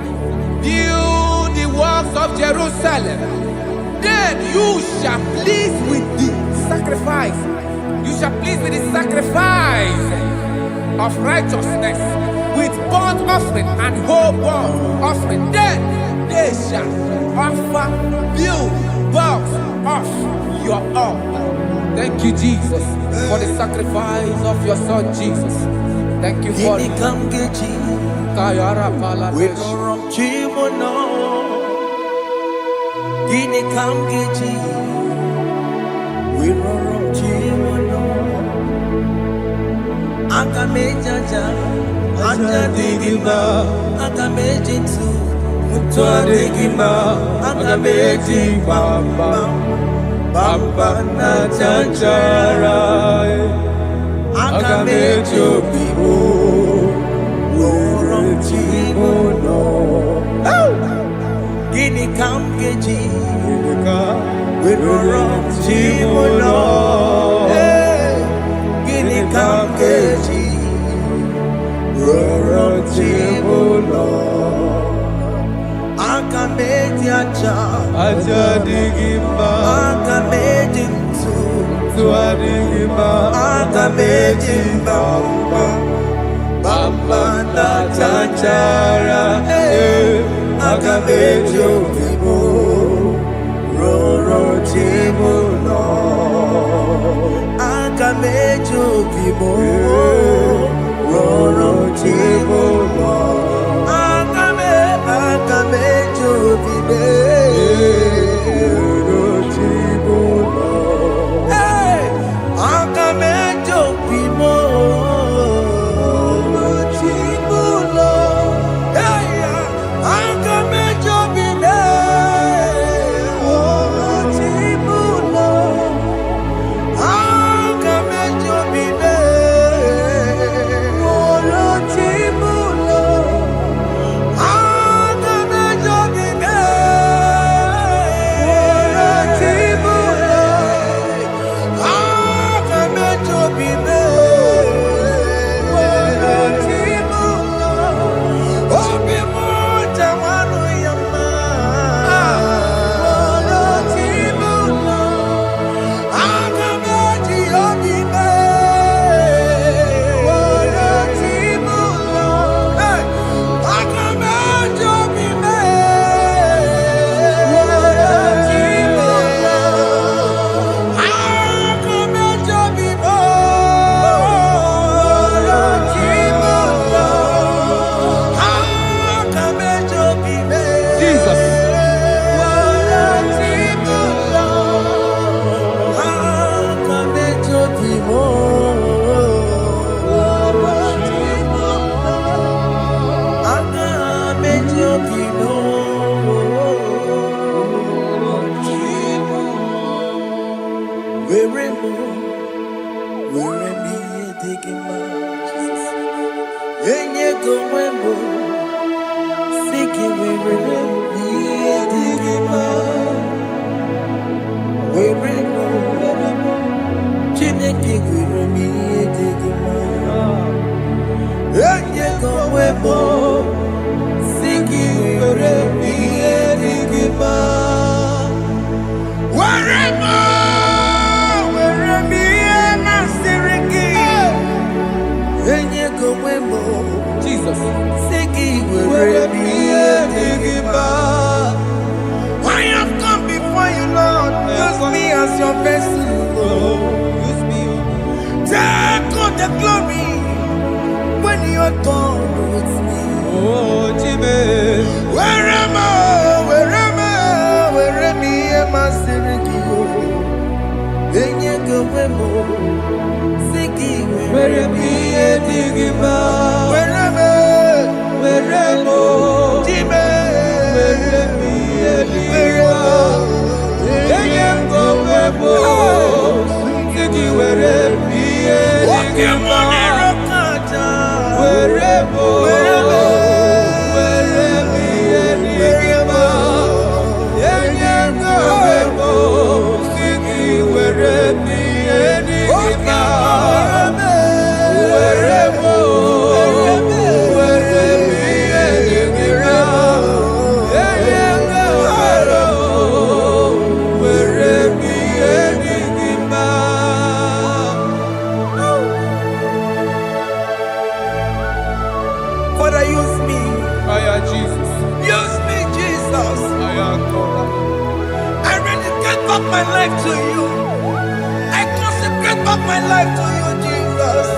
Build the works of Jerusalem. Then you shall please with the sacrifice. You shall please with the sacrifice of righteousness, with burnt offering and whole burnt offering. Then they shall offer build works of your own. Thank you, Jesus, for the sacrifice of your Son, Jesus. Thank you for it. Kayara Pala. We don't wrong Chimono. Gini Kamgeji. We don't wrong Chimono. Akamejaja. Aja Digima. Akamejitu. Mutua Digima. Akameji Bamba. Bamba na Chanchara. Akamejo Bibo. Wrong Chimono. Gini Kamgeji. We don't wrong Chimono. Gini Kamgeji. aja digimba Akamejintu tuadigimba Akamejimba bamba na chachara Akamejo bibo Roro chibo no Akamejo bibo Roro chibo no Akamejo bibo Roro chibo no Akamejo bibo Roro chibo no Akamejo bibo Roro chibo no Akamejo bibo Roro chibo no Akamejo bibo Roro chibo no Akamejo bibo Roro chibo no Obi mo jamanu yama Roro chibo no Akameji obibe Roro chibo no Akameji obibe Roro chibo no Akameji obibe Roro chibo no Akameji obibe Jesus. Roro chibo no Akameji obibe Roro chibo no Akameji obibe Roro chibo Where me taking my Enye go wembo Siki where me taking my Where Chineke where me taking my Enye go wembo Siki where me taking my Where me na siriki Enye go wembo Jesus. Siki where where me me digimba I have come before you, Lord. Use me as your vessel. use me Take all the glory when you are done with me. oh Jime Where am I? Where am I? Sirikio. Enye go wemo. Siki where me digimba Where am I? where mo Jime. where me digimba enye go webo siki where me digimba where mo where me digimba enye go webo siki where me digimba where mo where me digimba enye go webo where me digimba. Father, use me. Fire Jesus. Use me, Jesus. Fire God. I dedicate back my life to you. I consecrate back my life to you, Jesus.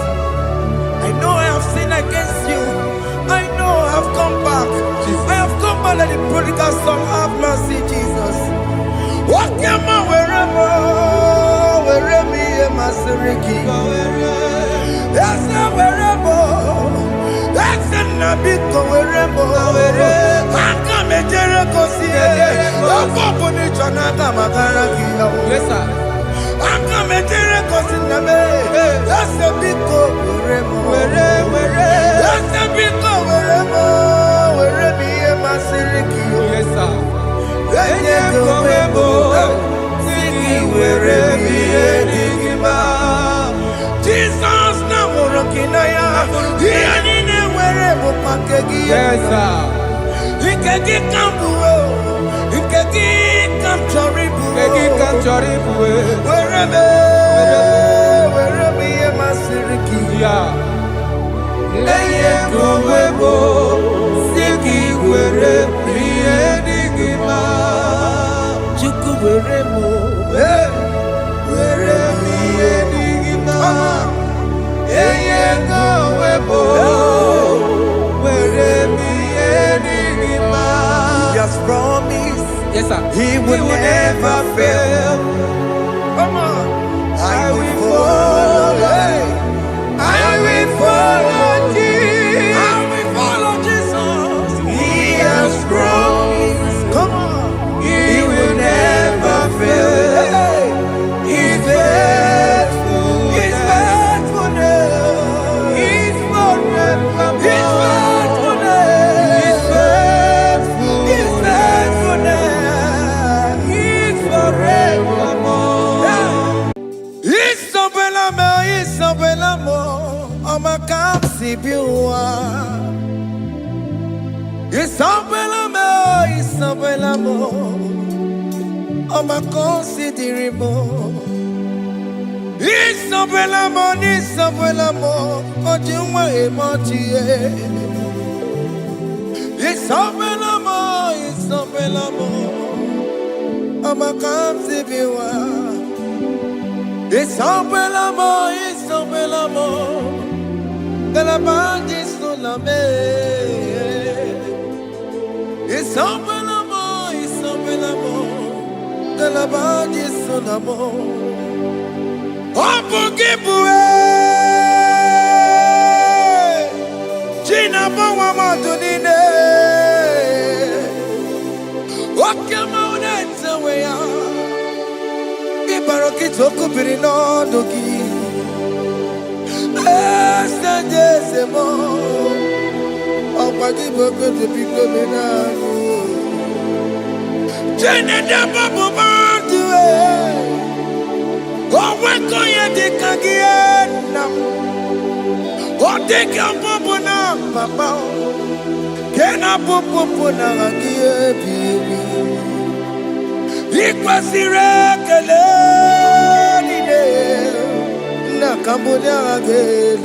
I know I have sinned against you. I know I have come back. I have come back like the prodigal son. Have mercy, Jesus. What am I wherever? Where me and my Siriki? Yes, wherever. That's a nabiko wherever. I come a Jericho see. Yes, sir. Aka metere kosi na me. That's a big go That's a big go where me and my Siriki. Yes, sir. Enye go webo. Siki where me digima. Jesus na worokina ya. Yani ne where mo pakegi. Yes, sir. Ikegi kambu. Ikegi ka chori buwe. Where me masiriki. Yeah. Eye kuwebo. Siki were miye digima. Chuku where mo. Were miye digima. Eye kuwebo. Were miye digima. He has promised. Yes, sir. He will never fail. Come on. I will follow. I will follow Jesus. I will follow Jesus. He has promised. Come on. He will never fail. He's faithful. His faithfulness. He's forevermore. His faithfulness. He's faithful. His faithfulness. He's forevermore. Isabelamo, I'ma come see you. Isabelamo, I'ma consider more. Isabelamo, Ojuma emoji. Isabelamo, I'ma come see you. Isabelamo, de la bande solame. Isabelamo, de la bande solamo. Opugibue, Gina Bawa Madunine, Okamaunenza Wea, Ibarokitoku Pirino Dogi. Estadezemo, Opagiboko to Picomino. Jenna Babu Bandue, Owakoya de Kagiana, Oteka Popona, Papa, Kena Popona, Baby. Ikwasirekele, Cambodia again,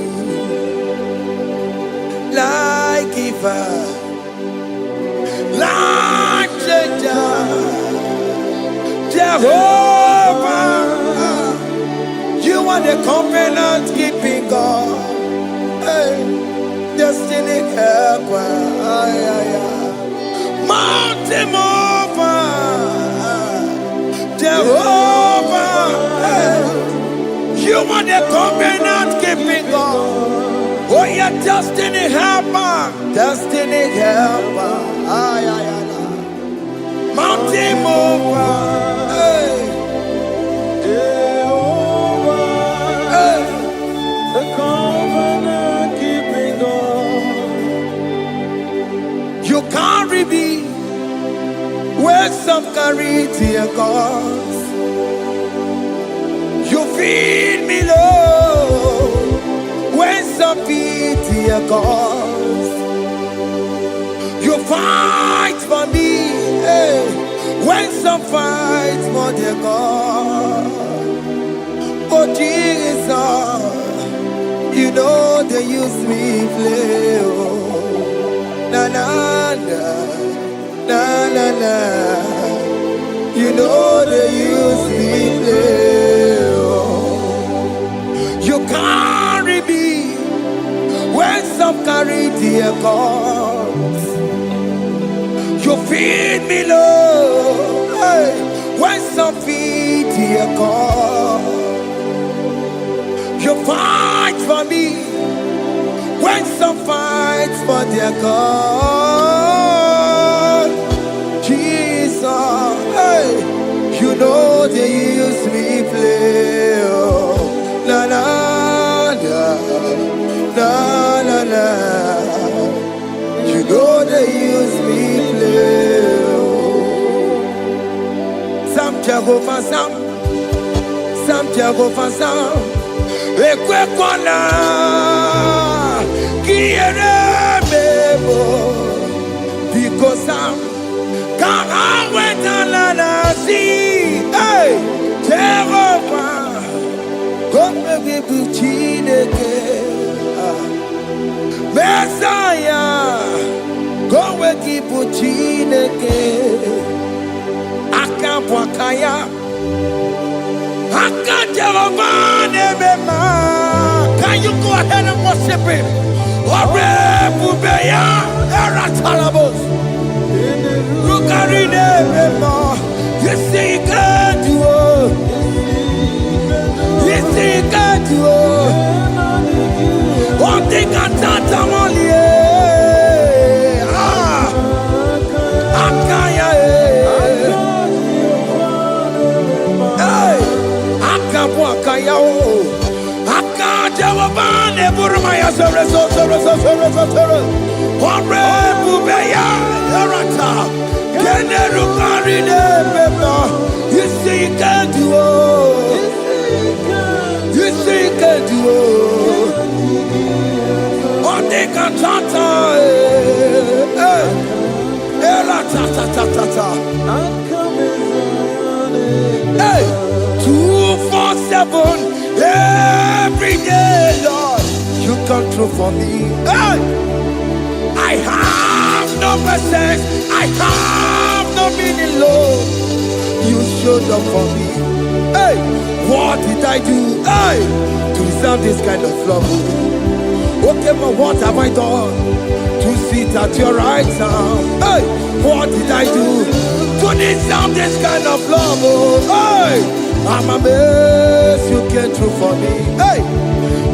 like giver, like changer, Jehovah, you are the covenant keeping God, hey, destiny helper, mountain mover, Jehovah, hey. You are the covenant keeping God. Oh, your destiny helper. Destiny helper. Mountain mover. Hey. Hey. The covenant keeping God. You carry me where some carry dear gods. You feed me, Lord, when some feed dear gods. You fight for me, hey, when some fight for their God. Oh Jesus, you know they use me play. Oh, na na na, na na na. You know they use me play. You carry me when some carry their gods. You feed me, Lord, hey, when some feed their God. You fight for me when some fight for their God. Jesus, hey, you know they use me play. Oh, na na na na na na. You know they use me play. Oh. Some Jehovah, some Jehovah, some. Ekwe kwana, kiere mebo, because some. Come on, wait on the sea. Hey, Jehovah, come give you Chineke. Messiah, come give you Chineke. Akabwakaya, Jehovah, Nebema. Can you go ahead and worship him? Ore Bubeya, Eratalabos. Rukarine Bema. You see, God, you see, God, one thing I can't tell you. Akaya, hey, Akabwakaya, Akajawabane, Burmaya, Ore Bubeya, Erata. You see, you can do it. You see, you can do it. On the cantata, hey, 247 every day, Lord. You come through for me. Hey, I have no message. I have no meaning, Lord. You showed up for me. Hey, what did I do? Hey, to deserve this kind of love? Okay, but what have I done to sit at your right hand? Hey, what did I do to deserve this kind of love? Hey, I'm amazed you came through for me. Hey,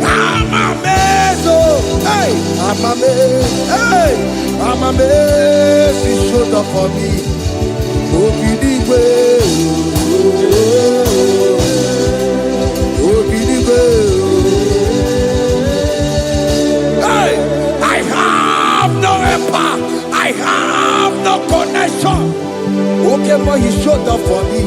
I'm amazed. Oh, hey, I'm amazed. Hey, I'm amazed you showed up for me. Hey, I have no empire. I have no connection. Okay, but you showed up for me.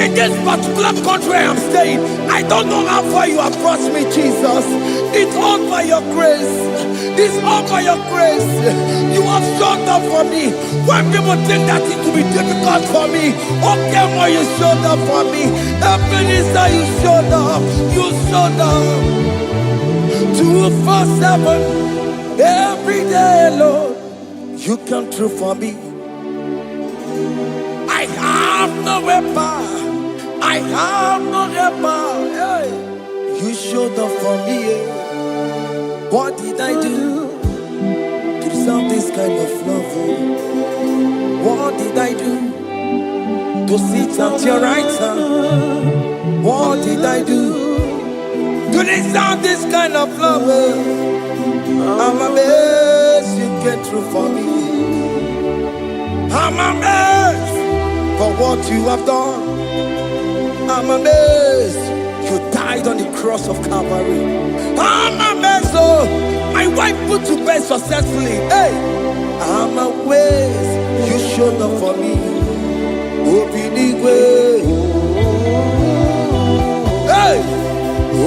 In this particular country I am staying, I don't know how far you have brought me, Jesus. It's all by your grace. It's all by your grace. You have showed up for me. When people think that it will be difficult for me, okay, well, you showed up for me. Ebenezer, you showed up. You showed up. 247 every day, Lord. You come through for me. I have no weapon. I have no weapon. Hey. You showed up for me. What did I do to deserve this kind of love? What did I do to sit at your right hand? What did I do to deserve this kind of love? I'm amazed you came through for me. I'm amazed for what you have done. I'm amazed you died on the cross of Calvary. I'm amazed, oh, my wife put to bed successfully. Hey, I'm amazed you showed up for me. Obinigwe, hey,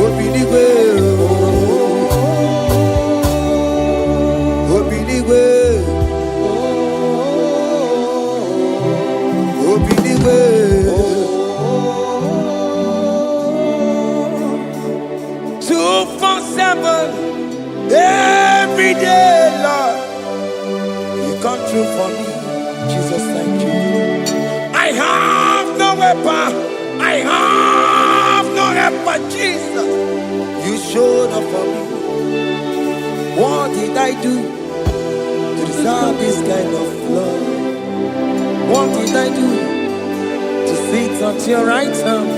Obinigwe, Obinigwe, Obinigwe. 247 every day, Lord. You come through for me, Jesus. Thank you. I have no weapon. I have no weapon, Jesus. You showed up for me. What did I do to deserve this kind of love? What did I do to sit at your right hand?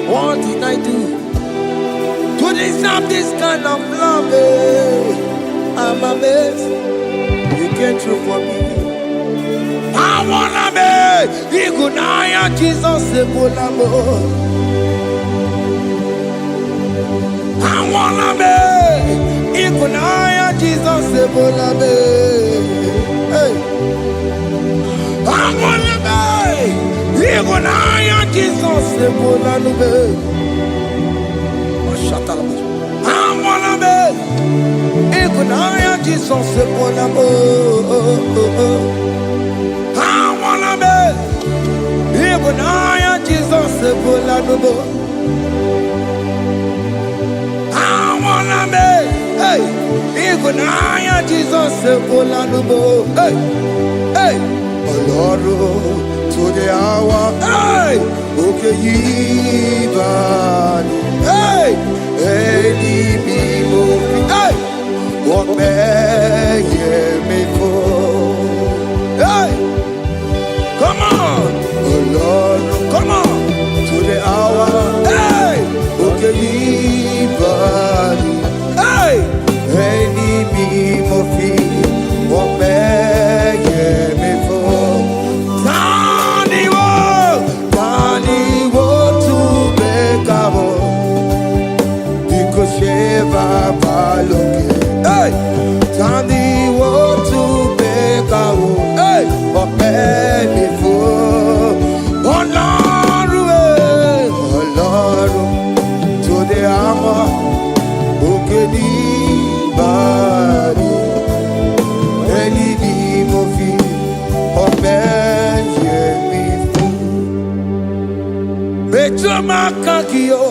What did I do to deserve this kind of love? I'm amazed you came through for me. I wanna be Igunaya Jesus Sebulamo. I wanna be Igunaya Jesus Sebulame. Hey, I wanna be Igunaya Jesus Sebulame. I wanna be Igunaya Jesus Sebulamo. I wanna be Igunaya nubo. I wanna make, hey, even I Jesus sekola nubo. Hey, hey, Lord, to the hour, hey, okay, yiban, hey, hey, hey, what may me for, hey, come on, oh Lord, come on, to the hour, hey, okay, yiban, hey, hey, what may me for. Hey, Tandi wo to make a hey, but before Lord, to the hour, okay, the body, any movie, or before. Beto makakio,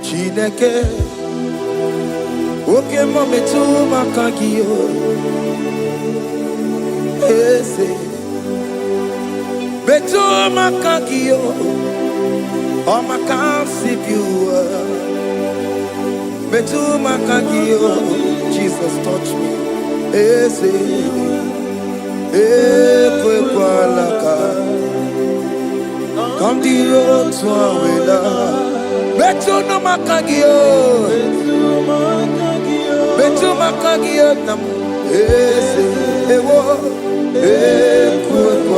Chineke. Okay, mama, to my kakio. Ese, beto my kakio. Oh, my can't see you. Beto my kakio. Jesus, touch me. Ese, come the road to a winner. Beto no my kakio. Betu makagio nam ese ewo ekwala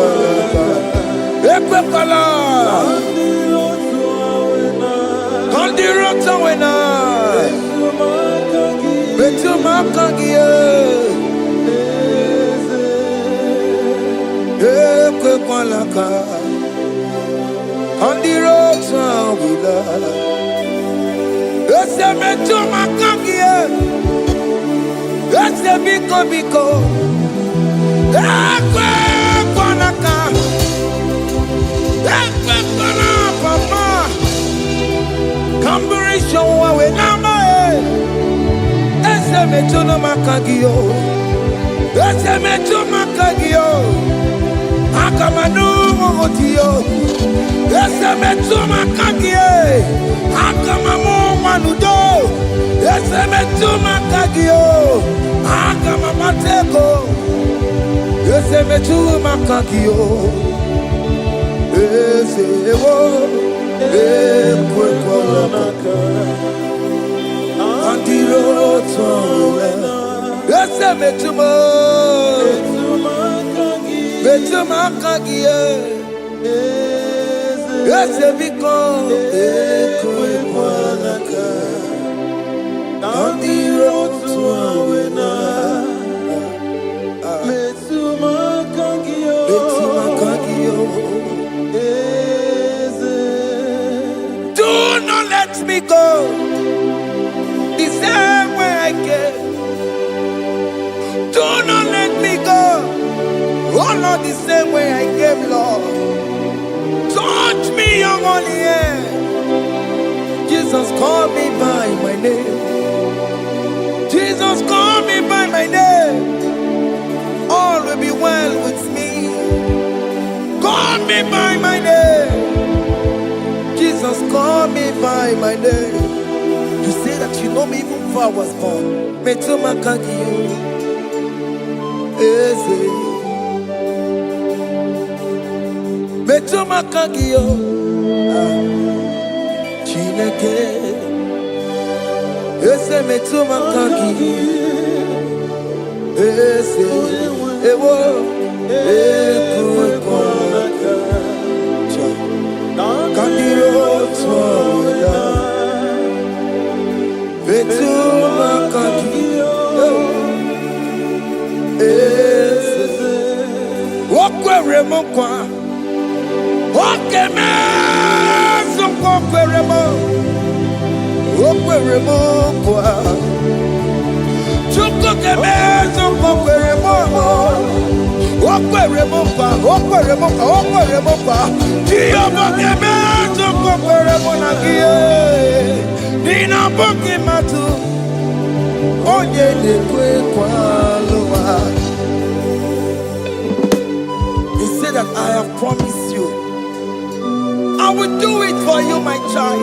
kandirota wena betu makagio ekwala ka kandirota wena ese betu makagio. That's the biko. Ekwe kwanaka. Ekwe kwana papa. Kamburisho wawe nama e. Ese mechono makagio. Ese mecho makagio. Akamanu motio. Ese mecho makagio. Akamamu manudo. Ese mecho makagio. Akamamateko. Ese mecho makagio. Ese ewo. Ekwekola maka. Antiro towe. Ese mecho makagio. Ese biko. Ekwekola maka. Antiro towe na. Do not let me go the same way I came. Do not let me go. Oh, not the same way I came, Lord. Touch me, your holy hand. Jesus, call me by my name. Jesus, call me by my name. All will be well with me. Call me by my name. Jesus, call me by my name. You say that you know me even before I was born. Metumakagio. Eze. Metumakagio. Chineke. Eze metumakagio. Eze. Ewo. Ekwekwalaka. Kandiro toda. Metumakagio. Eze. Okwere mokwa. Okeme. Okwere mo. Okwere mokwa. Chukukeme. Okwere mo. Okwere mokwa. Okwere mokwa. Okwere mokwa. kwa Dio boke meto kokore monagie Nina boke matu Onye nekwe kwa loa. He said that I have promised you I will do it for you, my child.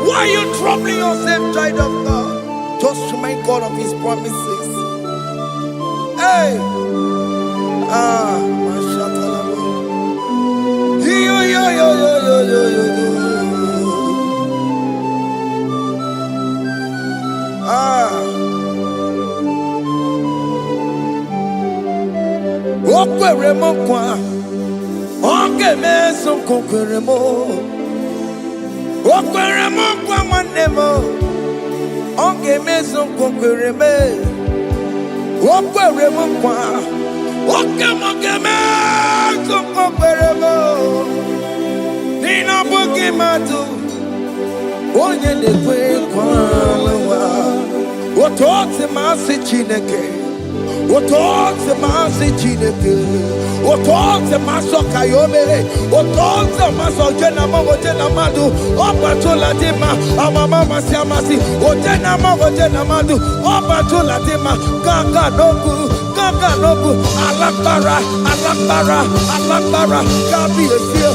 Why are you troubling yourself, child of God? Just remind God of His promises. Hey! Mashatalaba. Yo, yo, yo, yo, yo, yo, yo, yo. Okwere mo kwa. Oke meso kokwere mo. Okwere mo kwa mwane mo. Oke meso kokwere me. Okwere mo kwa. Oke mo ke meso kokwere mo. Nina boki matu. Onye nekwe kwa lewa. Otote masi chineke. Otote masi chineke. Otote maso kayome. Otote maso jena madu. Opatola dima. Amama siamasi. Ojena madu. Opatola dima. Gaga nobu. Alakbara. Gabi a seal.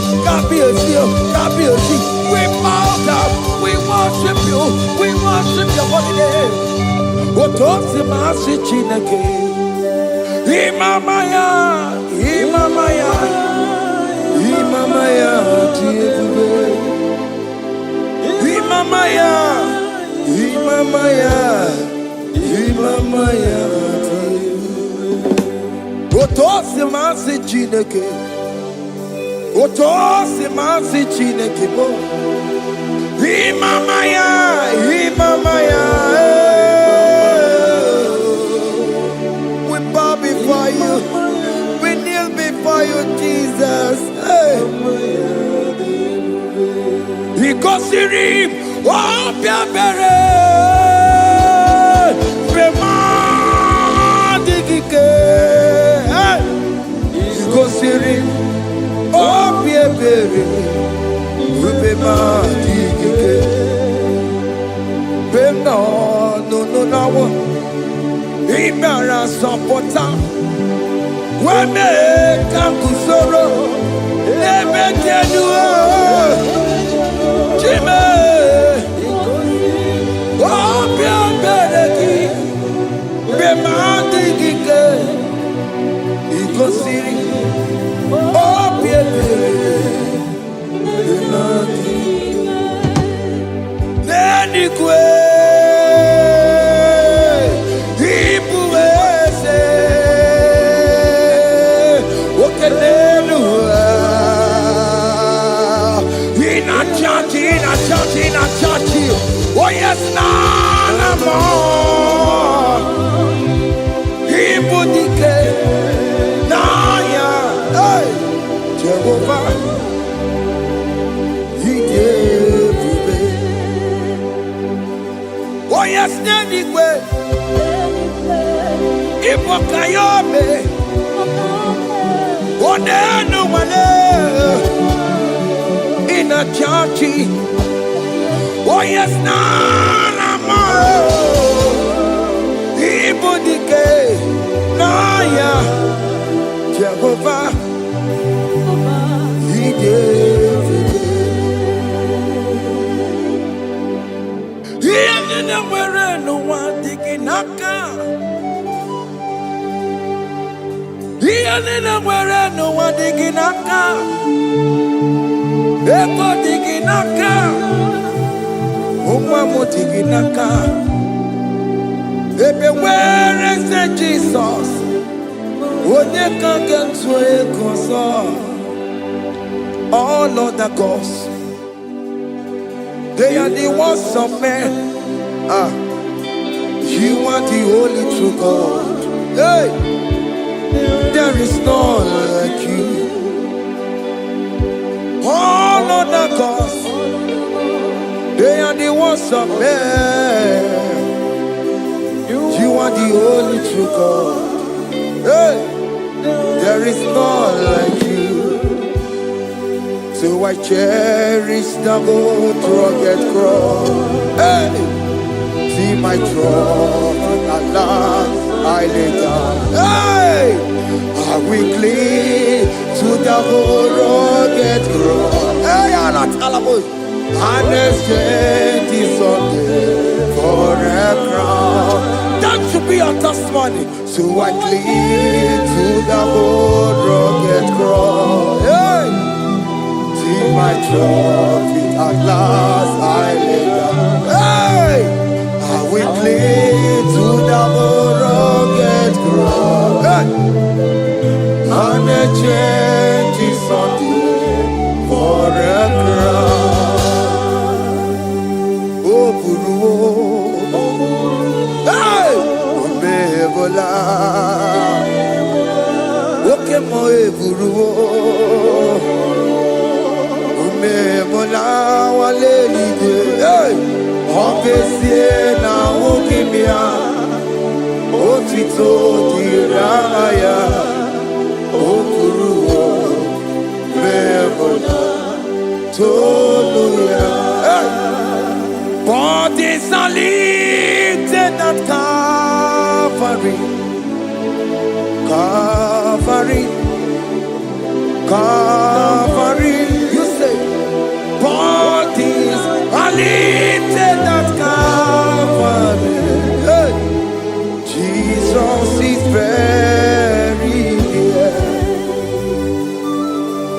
We bow down. We worship you. We worship your holy name. Otote masi chineke. Imamaya, tiebe. Imamaya, tiebe. Otosi masi chineke. Bo. Imamaya. Before you, we kneel before you, Jesus. Hey. Because you reap, oh, Piabere, Remadike. Because you reap, oh, Piabere, Remadike. No. Imara sapota Wame kakusoro Ebe tenua Chime Obia bereki Bemandi gike Ikosiri Obia bereki Neni kwe Oh yes, nana more. Ibudike, naya, hey, Jehovah, He gave me. Oh yes, nanigwe, Ibokayobe, oh nenu mane, in a churchy. Oh yes, nana more. Ibudike, naya, Jehovah, He gave it. He didn't wear no one digging naka. He didn't wear no one digging naka. Ego digging naka. Tiginaka. Where is the Jesus? When they can't get to all other gods, they are the ones of men. You are the only true God. Hey, there is none like you. All other gods, they are the ones of men. You are the only true God. Hey, there is none like you. So I cherish the old rugged cross. Hey, see my trophy, Allah, I lay down. Hey, I will cling to the old rugged cross. Hey, Allah, Talabos, and exchange this Sunday for a crown. That should be your testimony. So I cling to the old rugged cross. Hey, see my trophy, at last I lay down. Hey, I will cling to the old rugged cross. Hey, and a change is Sunday for a crown. Oh, Guru, hey, Omebola, okay, my Guru. Mola wale libe, hey, obesie na ukimia, otito diraya, okuruo, memola, toluya, hey. Bodies are lifted at Calvary, Calvary, Calvary. You say. Bodies are lifted at Calvary. Hey. Jesus is buried here.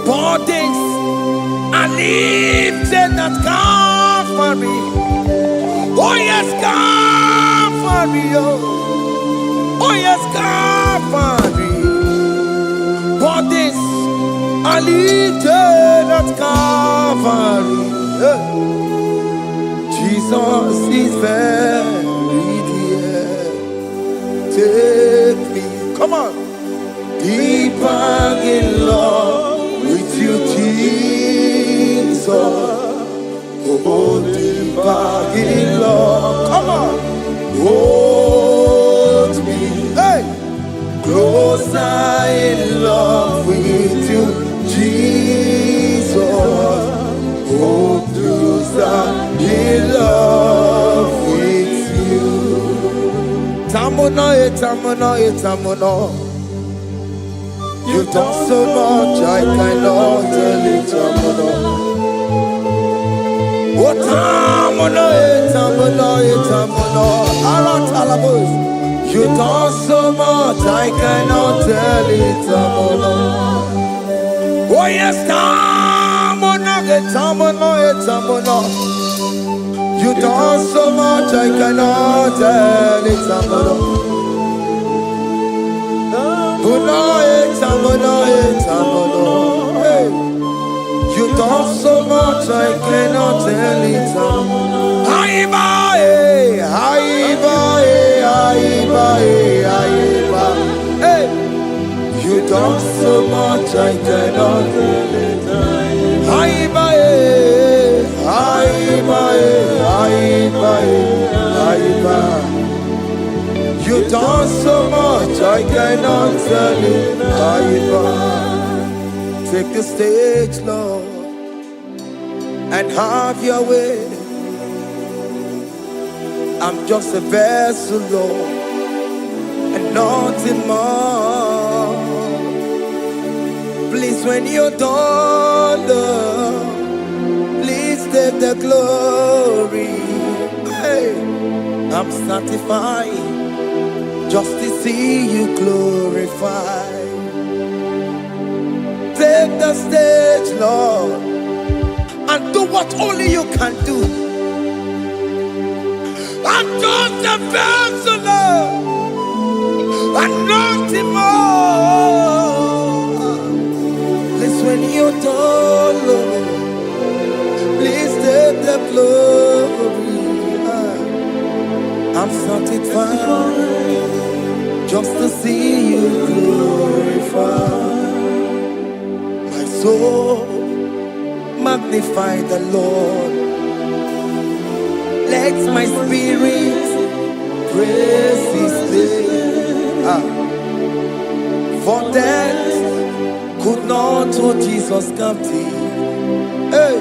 Bodies are lifted at Calvary. Oh yes, Calvary. Oh yes, Calvary. Bodies are lifted at Calvary. Jesus is buried here. Take me, come on, deeper in love with you, Jesus. Oh, deeper in love, come on, hold me, hey, closer in love with you, Jesus. Oh, closer in love with you. Tamono, tamono, tamono. You've done so much, I cannot tell it, tamono. Oh, tamono, tamono, tamono. Aratalabos. You've done so much, I cannot tell it, tamono. Oh, yes, tamono, tamono, tamono. You done so much, I cannot tell it, tamono. Hey, you done so much, I cannot tell it. Hey, you done so much, I cannot tell it. You done so much, I cannot tell it. Take the stage, Lord, and have your way. I'm just a vessel, Lord, and nothing more. Please, when you're done, Lord, please take the glory. Hey, I'm satisfied just to see you glorified. Take the stage, Lord, and do what only you can do. I'm just a vessel, Lord, and nothing more. Please, when you're done, Lord, please take the glory. I'm satisfied just to see you glorified. My soul magnify the Lord. Let my spirit praise His name. For death could not hold His us captive. Hey,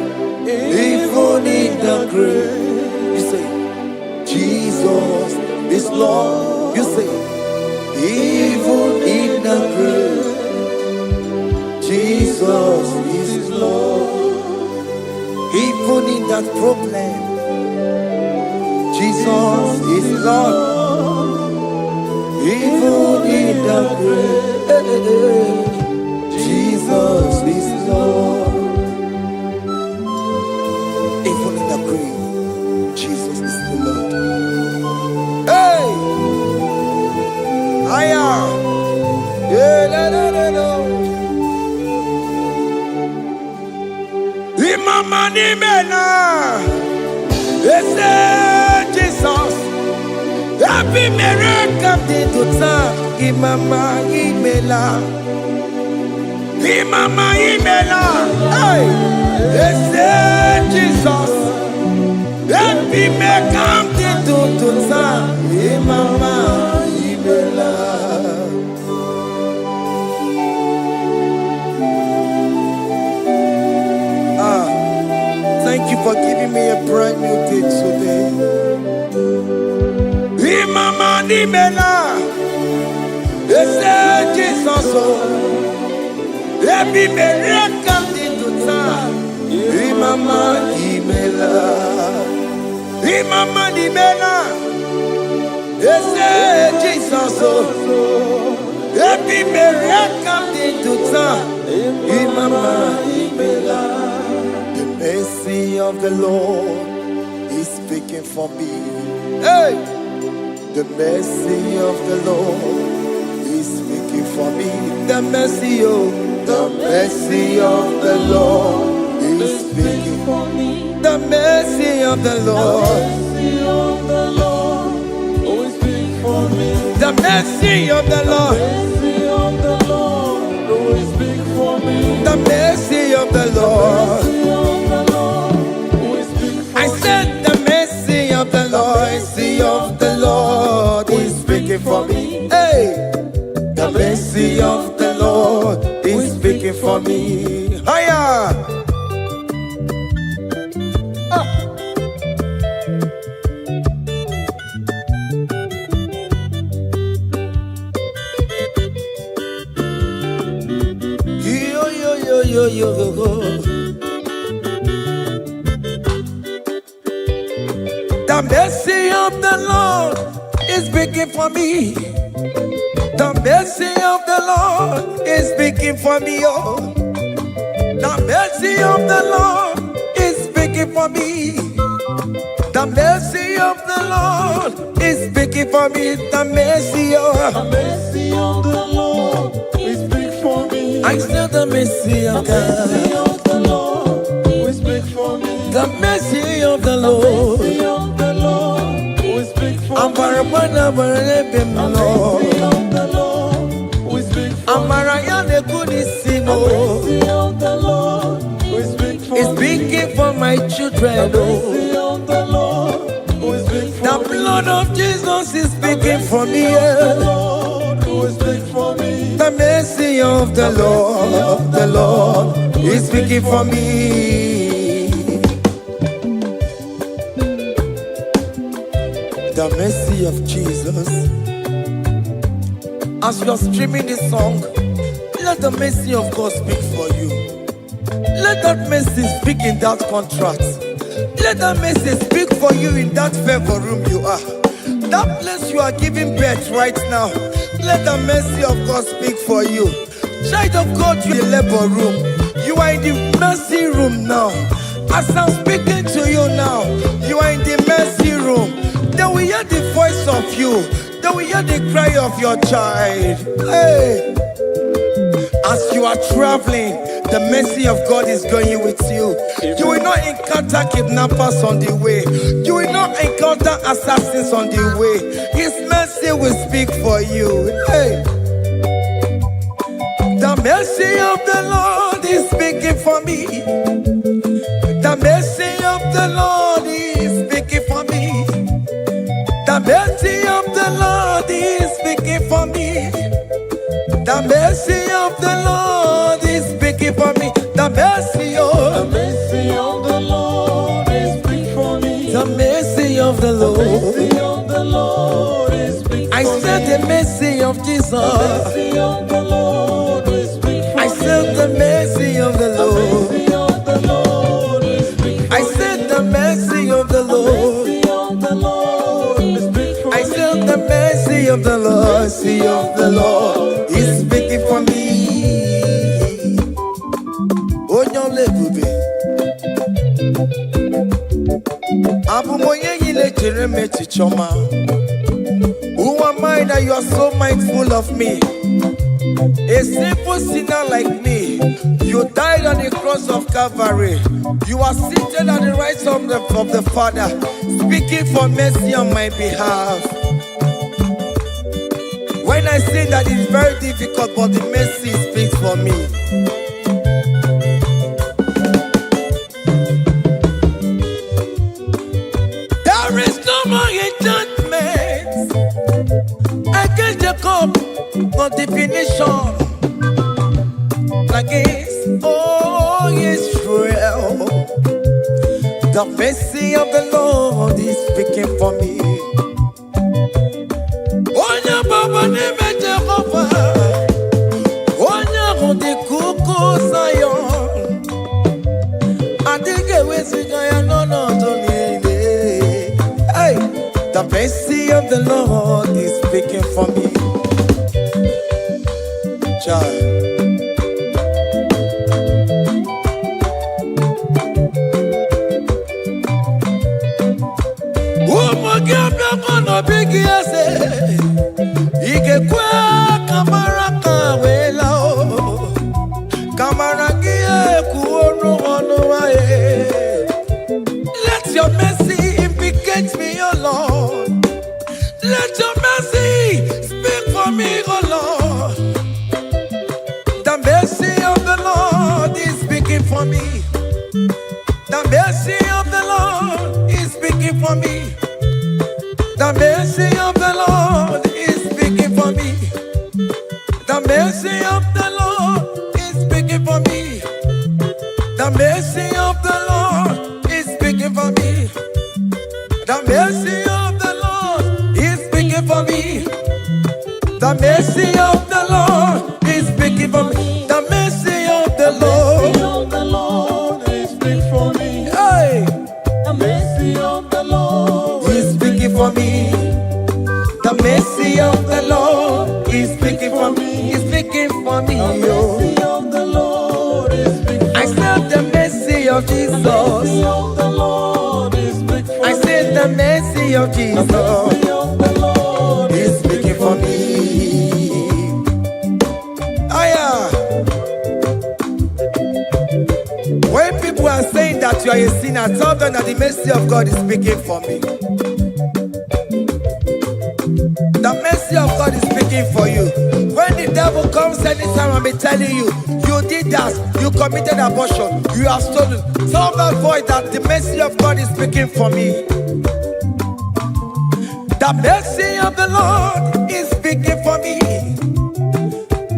even in the grave, you say, Jesus is Lord. You say, even in the grave, Jesus is Lord. Even in that problem, Jesus is Lord. Even in the grave, Jesus is Lord. Even in the grave, Jesus is the Lord. Hey! I am. Yeah, no. Imama ni mena. Jesus. Happy miracle to time. Imama imela. Imama imela. Hey. Jesus. Happy miracle to time. Imama imela. Thank you for giving me a brand new day today. Imama nimela, Jesus, every miracle into time. Imama nimela, Imama nimela, Jesus, every miracle into time. Imama nimela. The mercy of the Lord is speaking for me. Hey! The mercy of the Lord is speaking for me. The mercy of the Lord is speaking for me. The mercy of the Lord. The mercy of the Lord. The mercy of the Lord. I said the mercy of the Lord, mercy of the Lord is speaking for me. Hey, the mercy of the Lord is speaking for me. Higher. Yo. The mercy of the Lord is speaking for me. The mercy of the Lord is speaking for me. Oh, the mercy of the Lord is speaking for me. The mercy of the Lord is speaking for me. The mercy of the Lord is speaking for me. I still the mercy of God. The mercy of the Lord will speak for me. The mercy of the Lord. The mercy of the Lord will speak for me. I'm The mercy of the Lord will speak for me. The mercy of the Lord will speak for me. It's speaking for my children. The mercy of the Lord will speak for me. The blood of Jesus is speaking for me. The Lord will speak for me. The mercy of the Lord is speaking for me. The mercy of Jesus. As you are streaming this song, let the mercy of God speak for you. Let that mercy speak in that contract. Let that mercy speak for you in that favor room you are. That place you are giving birth right now. Let the mercy of God speak for you. Child of God, you in the labor room. You are in the mercy room now. As I'm speaking to you now, you are in the mercy room. They will hear the voice of you. They will hear the cry of your child. Hey! As you are traveling, the mercy of God is going with you. You will not encounter kidnappers on the way. You will not encounter assassins on the way. His mercy will speak for you. Hey! The mercy of the Lord is speaking for me. The mercy of the Lord is speaking for me. The mercy of the Lord is speaking for me. The mercy of the Lord is speaking for me. The I said the mercy of Jesus. The mercy of the Lord will speak for me. I said the mercy of the Lord. The mercy of the Lord will speak for I said the mercy of the Lord. me. The mercy of the Lord will speak for I said the mercy of the Lord. Mercy of the Lord is speaking for me. Onyole bube. Abu moye yile jereme chichoma. Who am I that you are so mindful of me? A simple sinner like me. You died on the cross of Calvary. You are seated at the right hand of the Father, speaking for mercy on my behalf. When I say that it's very difficult, but the mercy speaks for me. There is no more enchantment against Jacob, no definition against Israel. The mercy of the Lord is speaking for me. Onya baba neme Jehovah, onya hodi kuku Zion. Adige wesigaya no donine. Hey, the mercy of the Lord is speaking for me. Child. Big yes, Igekwe Kamaraka Wela Kamaragie Kuono Onoae. Let your mercy implicate me, O Lord. Let your mercy speak for me, O Lord. The mercy of the Lord is speaking for me. The mercy of the Lord is speaking for me. The mercy of the Lord is speaking for me. The mercy of the Lord is speaking for me. The mercy of the Lord is speaking for me. The mercy of the Lord is speaking for me. The mercy of the Lord is speaking for me. The mercy of the Lord is speaking for me. Hey, The mercy of the Lord is speaking for me. The mercy of the Lord is speaking for me. Is speaking for me. The mercy of the Lord is speaking for me. I said the mercy of The mercy Jesus. of the Lord is speaking for me. I said the mercy of The Jesus mercy of the Lord is speaking for me. Aya. When people are saying that you are a sinner, tell them that the mercy of God is speaking for me. The mercy of God is speaking for you. When the devil comes anytime and be telling you, you did that, you committed abortion, you have stolen, tell that voice that the mercy of God is speaking for me. The mercy of the Lord is speaking for me.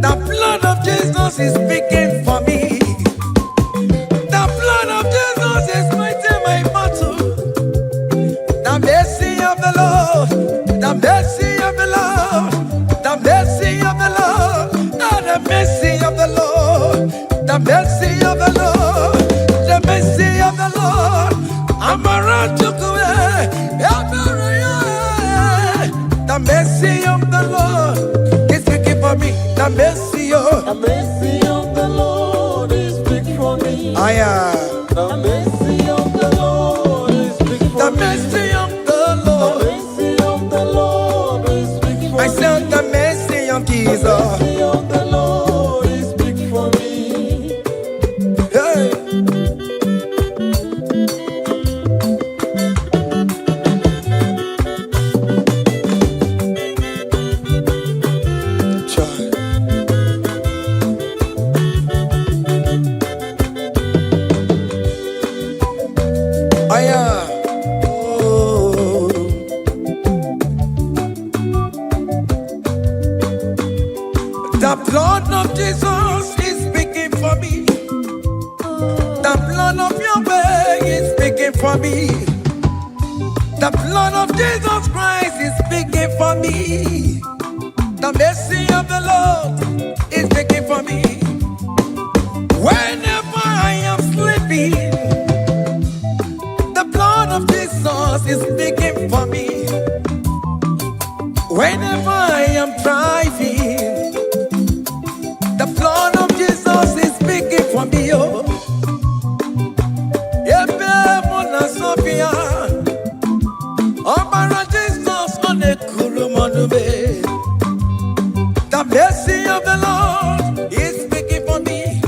The blood of Jesus is speaking for me. The blood of Jesus is fighting my battle. The mercy of the Lord, the mercy of the Lord, the mercy of the Lord, the mercy of the Lord, the mercy of the Lord, the mercy of the Lord. I'm around to go. The mercy of the Lord is speaking for me. The mercy of The mercy of the Lord is speaking for me. I am. The mercy of the Lord is speaking for The me. mercy of the The Lord. mercy of the Lord is speaking for I me. said the mercy of The Jesus. mercy of the Lord is speaking for me. Hey. Child. I am. Oh. The blood of Jesus is speaking for me. The blood of Yahweh is speaking for me. The blood of Jesus Christ is speaking for me. The mercy of the Lord is speaking for me. Whenever I am sleeping, the blood of Jesus is speaking for me. Whenever I am driving, the blood of Jesus is speaking for me. Oh, the mercy of the Lord is speaking for me.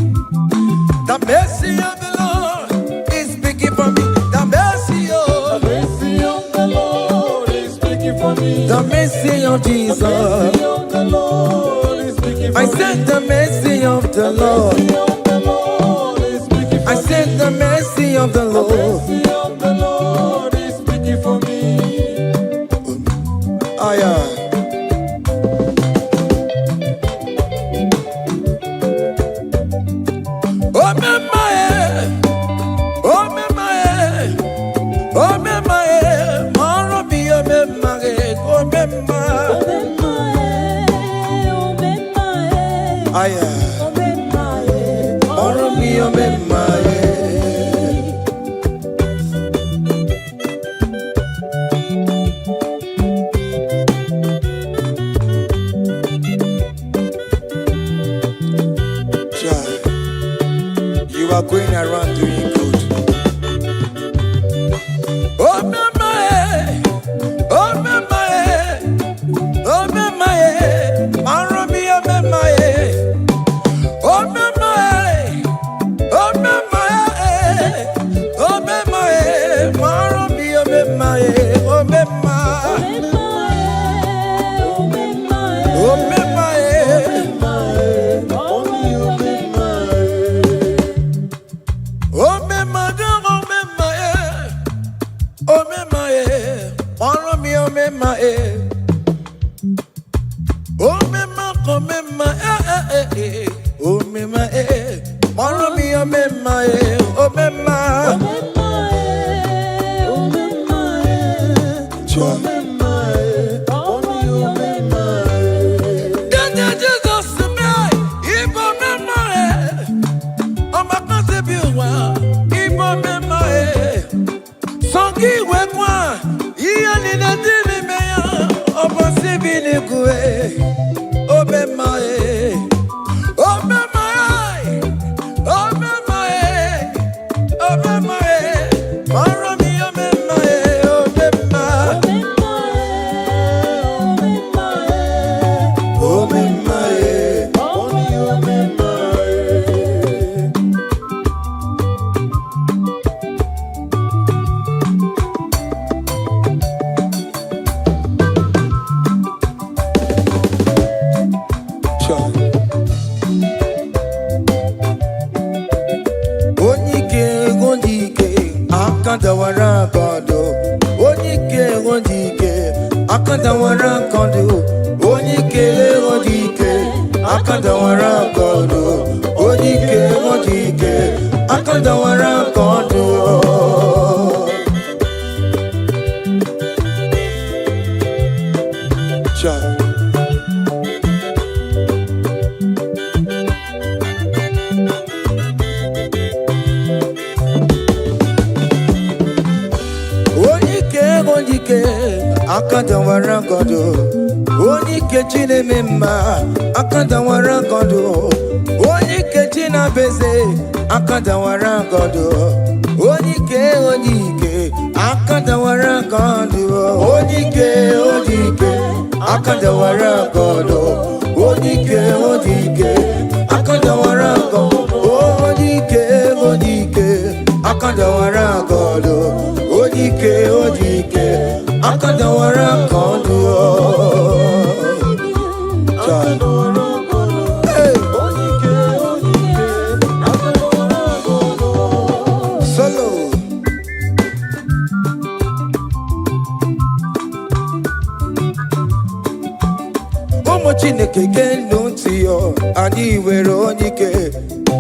The mercy of the Lord is speaking for me. The mercy of the Lord is speaking for me. the mercy of Jesus. The mercy of the Lord is speaking for I me. said the mercy of the Lord. The Lord is speaking for I said the mercy of the Lord. The mercy of the Lord is speaking for me. You are going around doing good.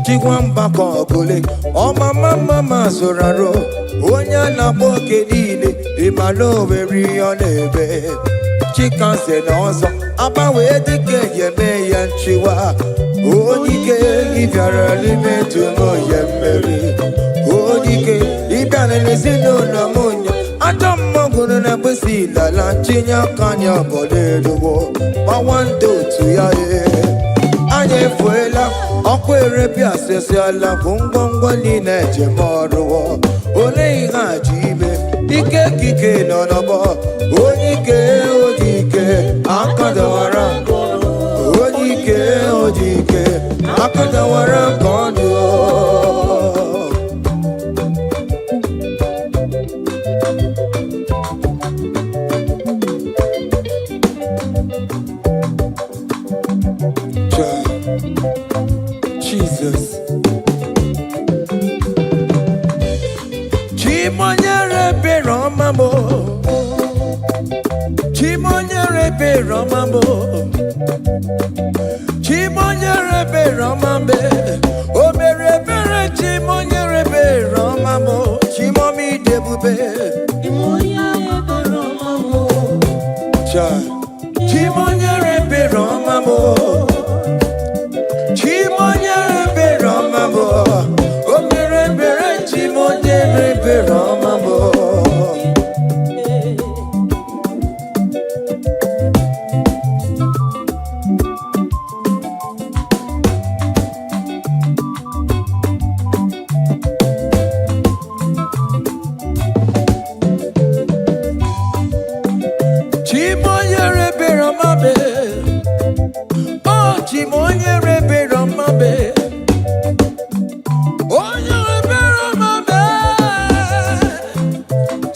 Chigwamba kogole, oh mama zoraro, onya na boke dile, Imano very on ebe. Chicken said also, about where the cake ye may and chiwa. Onike, if you're a limit to know ye merry. Onike, if you're a listen to Namunya. I don't know na pussy la chinya kanya bode duo. Ma one do to ya anye fuela okwere pia sese la kungongwa ni neje moro. Ole nga jibe ike kike no no bo. Onike akadawara. Onike akadawara kondo. Jesus. Chimonyere be romambo. Chimonyere be romambo. Chimonyere be romambe. O mere bere chimonyere be romambo. Chimomi debube. Chimonyere be romambo. Chimonyere be romambo. Chimonyere be romambo. O mere bere chimonyere be romambo. Chimonyere be romambe. Oh, chimonyere be romambe. Oh, nyere be romambe.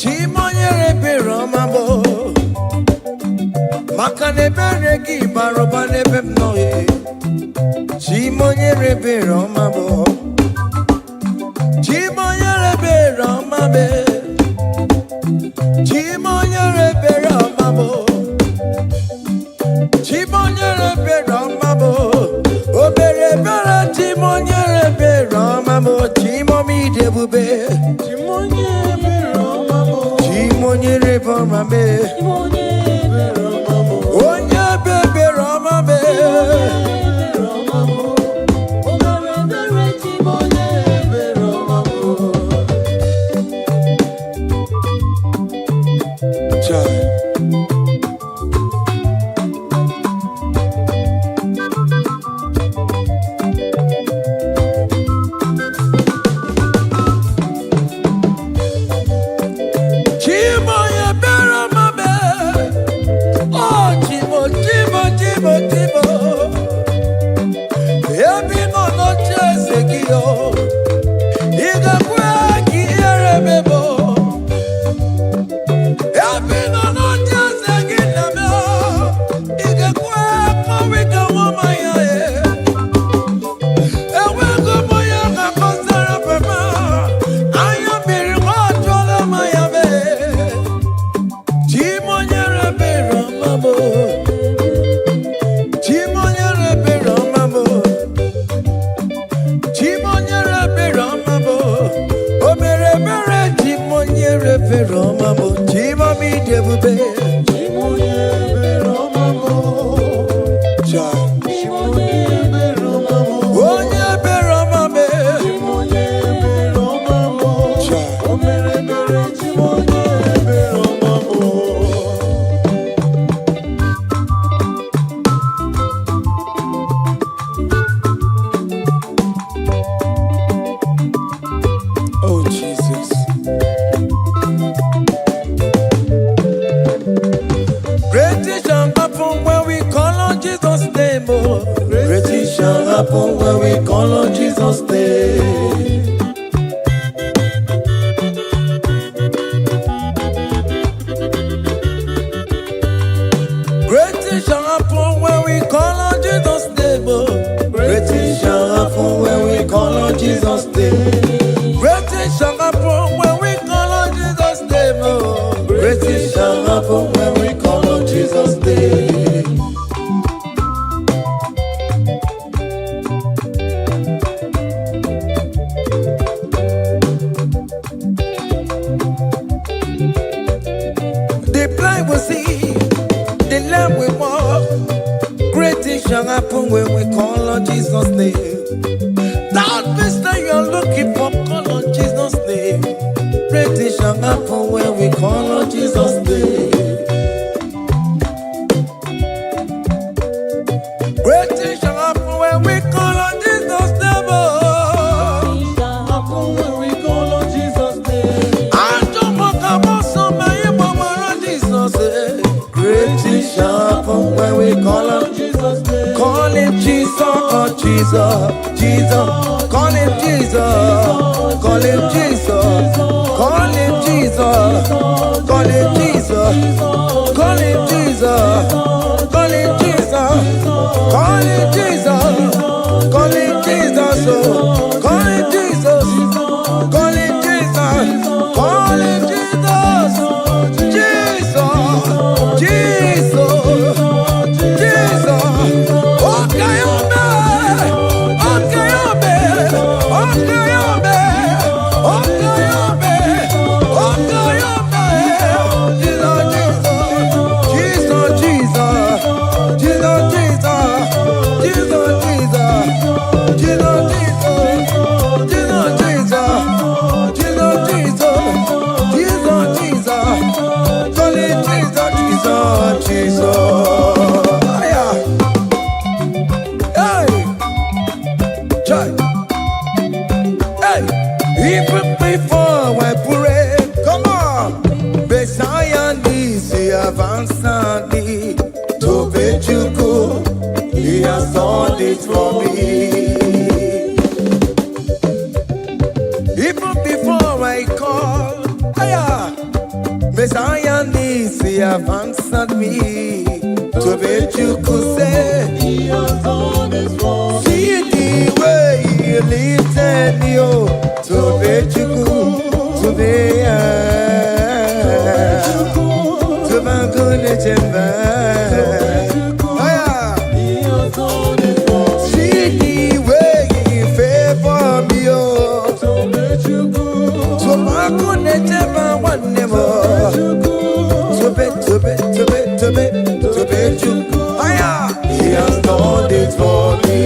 Chimonyere be romambo. Makane bere ki baroba nebe mnoye. Chimonyere be romambo. Chimonyere be romambe. Chimonyere be romambo. Chimonyere be romambo. O bere bere chimonyere be romambo. Chimomi debube. Chimonyere be romambo. Chimonyere be romambe. Chimonyere be romambo. Onye be romambe. Romambo. O bere bere chimonyere be romambo. Chai. Chimoye be romambe. Oh, chimo. Ebi no chese kiyo. Iga kwe ki erebebo. Ebi no chese kiname. Iga kwe kawika wama yae. Ewe gomo ya kakosara pema. Aya biri wachola mayabe. Chimonyere be romambo. Chimonyere be romambo. Chimonyere be romambo. O mere bere chimonyere be romambo. Chimomi debube. Chimonyere be romambo. Cha. Chimonyere be romambo. Onye be romambe. Chimonyere be romambo. Cha. O mere bere chimonyere be romambo. Oh, Jesus. Great things shall happen when we call on Jesus' name. Oh, great things shall happen when we call on Jesus' name. Great things shall happen when we call on Jesus' name. Oh, great things shall happen when we call on Jesus' name. Great things shall happen when we call on Jesus' name. Oh, great things shall happen when we call on Jesus' name. shall happen when we call on Jesus' name. That means that you're looking for, call on Jesus' name. Great things shall happen when we call on Jesus' name. Great things shall happen when we call on Jesus' name. Great things shall happen when we call on Jesus' name. Call him Jesus, oh Jesus, Jesus. Call him Jesus, call him Jesus, call him Jesus, call him Jesus, call him Jesus, call him Jesus, call him Jesus, call him Jesus, call him Jesus, call him Jesus, call him Jesus, Jesus, Jesus, okay, even before I pray, come on. Messiah needs to answered me to bet you go. He has done it for me. Even before I call, Messiah needs to answered me to bet you could say He has done it for me. See the way He lifted me to bet you could to be to my goodness and see the way He favor me to bet you could to my goodness and one never to bet you He has done it for me.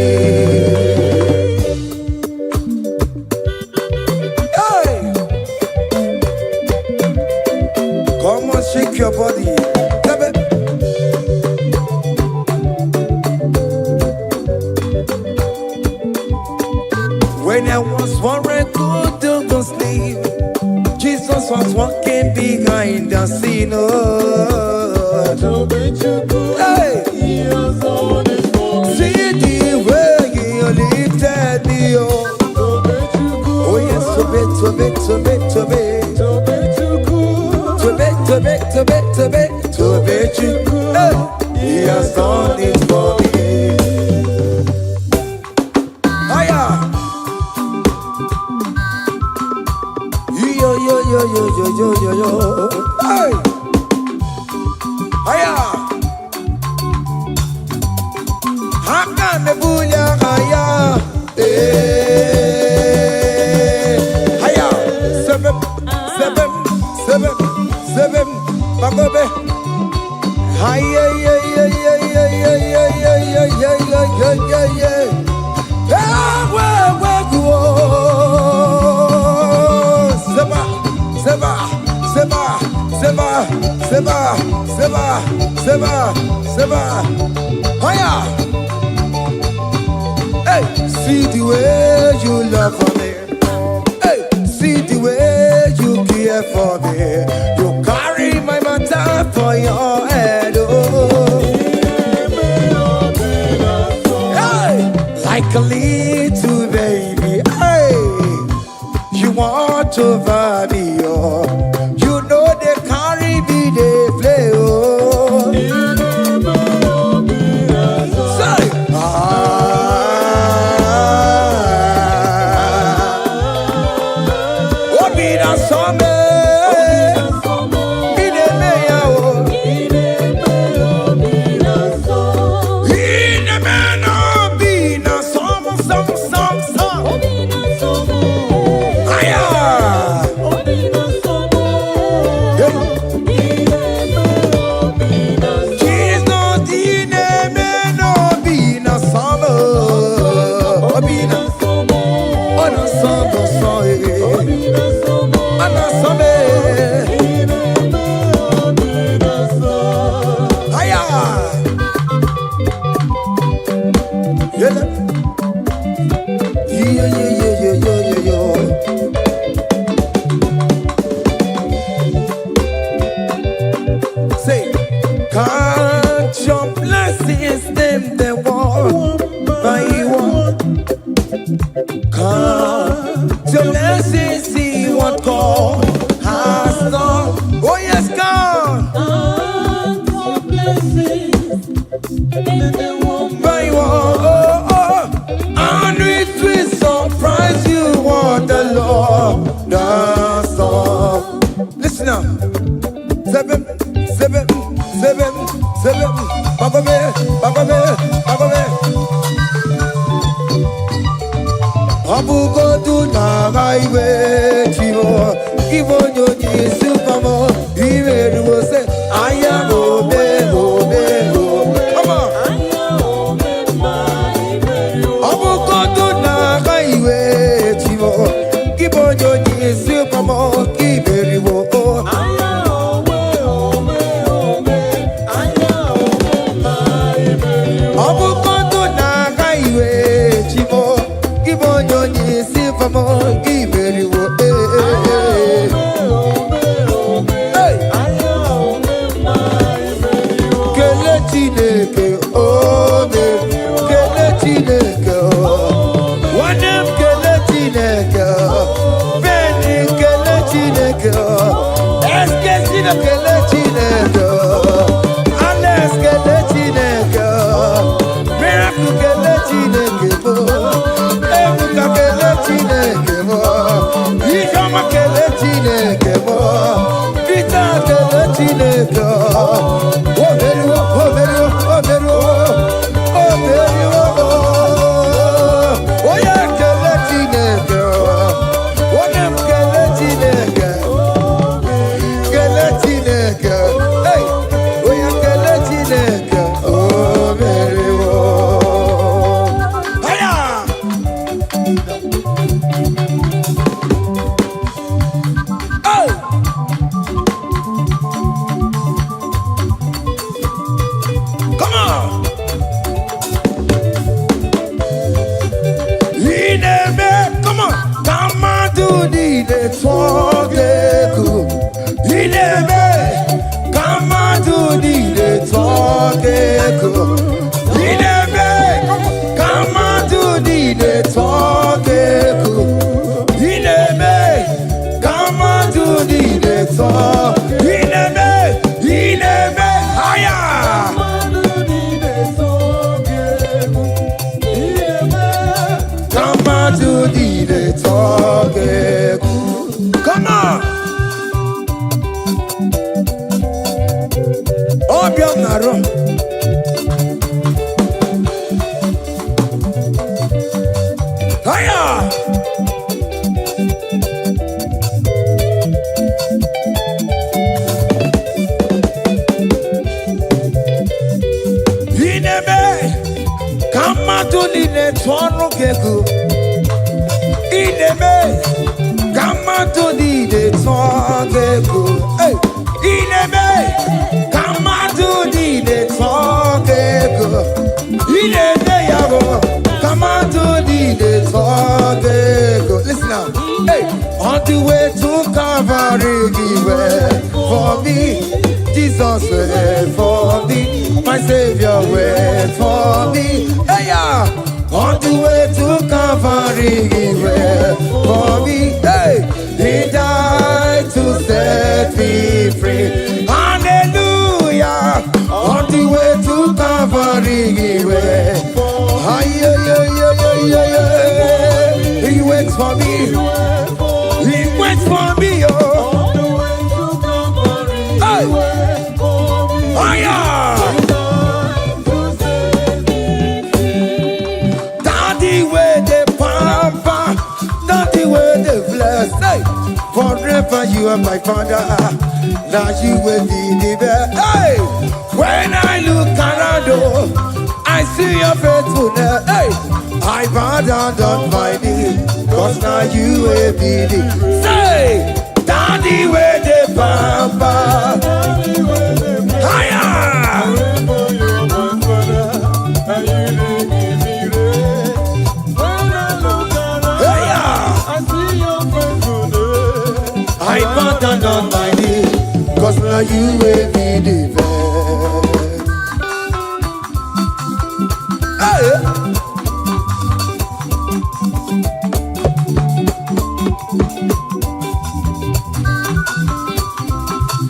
Come on, shake your body. When I was worried, good to sleep, Jesus was walking behind the scene. Hey. See the way He lifted me. Oh yes, to bet. To bet you, hey, He has done it for me. Hiya, yo, hey, hiya, haka nebunya hiya, hiya, seven, bagobe. Hiya, hey, see the way you love for me. Hey, see the way you care for me. You carry my matter for your head. Oh. Hey, like a little baby. Hey, you want over me. Oh. You know they carry me, they play. Oh. Say, Say, count your blessings, them the one by one. Count your blessings, see what God has done. Oh yes, God. Count your blessings, By one, and it will surprise you what the Lord does. Listen up. Seven. Bagome. Abugo do na gaiwe chivo. Ibo nyoni supamo. Iwe ruo se aya obe. Come on. Abugo do na gaiwe chivo. Ibo nyoni supamo. Iwe ruo. Abukoto na gaiwe chivo. Ibo nyoni supamo. Iwe ruo. Kele Chineke ome, kele Chineke wanem kele Chineke beni kele Chineke eske sino kele Chineke ales kele Chineke miracle kele Chineke ebuka kele Chineke ishoma kele Chineke vita kele Chineke. Come on. Obianaro. Hiya. Inebe kamatu nine tonu keku. Inebe kamatu nine tonu keku. Hey. Inebe kamatu nine tonu keku. Inebe yabo kamatu nine tonu keku. Listen now. Hey, on the way to Calvary, he went for me. Jesus went for me. My Savior wait for me. Hey, yeah. On the way to Calvary, he wait for me. Hey, he died to set me free. Hallelujah. On the way to Calvary, he wait. He waits for me. He waits for me. Oh. Hey. Oh, yeah. Daddy, where the pampa, daddy, where the bless. Hey, forever you are my father. Now you will be the best. Hey, when I look around, I see your faithfulness. Hey, I bow down on my knees, 'cause now you will be the. Say, daddy, where the pampa. down on my knees, cause now you will be the best. Hey.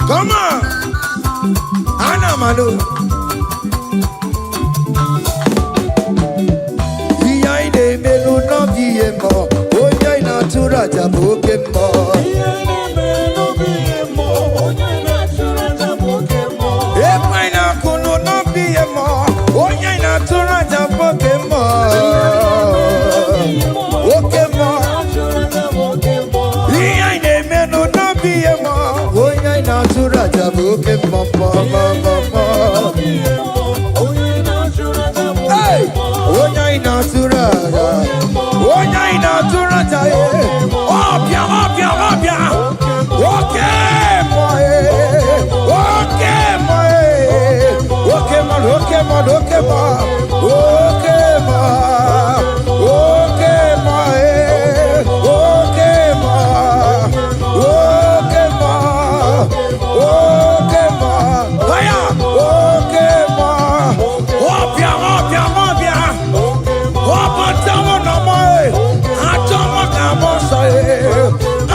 Come on, Anna Manu. Behind the melu no be mo, onya na tura jabo kemo. Epaina kuno no be mo, onya na tura jabo kemo. Okemo. Behind the melu no be mo, onya na tura jabo kemo. Hey, onya na tura, onya na tura jaye. Opia, opia, opia. Okay, boy. Okay, boy. Okay, man. Okay, man. Okay, man. Okay, man. Okay, man. Okay, man. Okay, man. Okay, man. Aya. Okay, man. Opia, opia, opia. Opa, tamo na mai. Atoma kamosaye.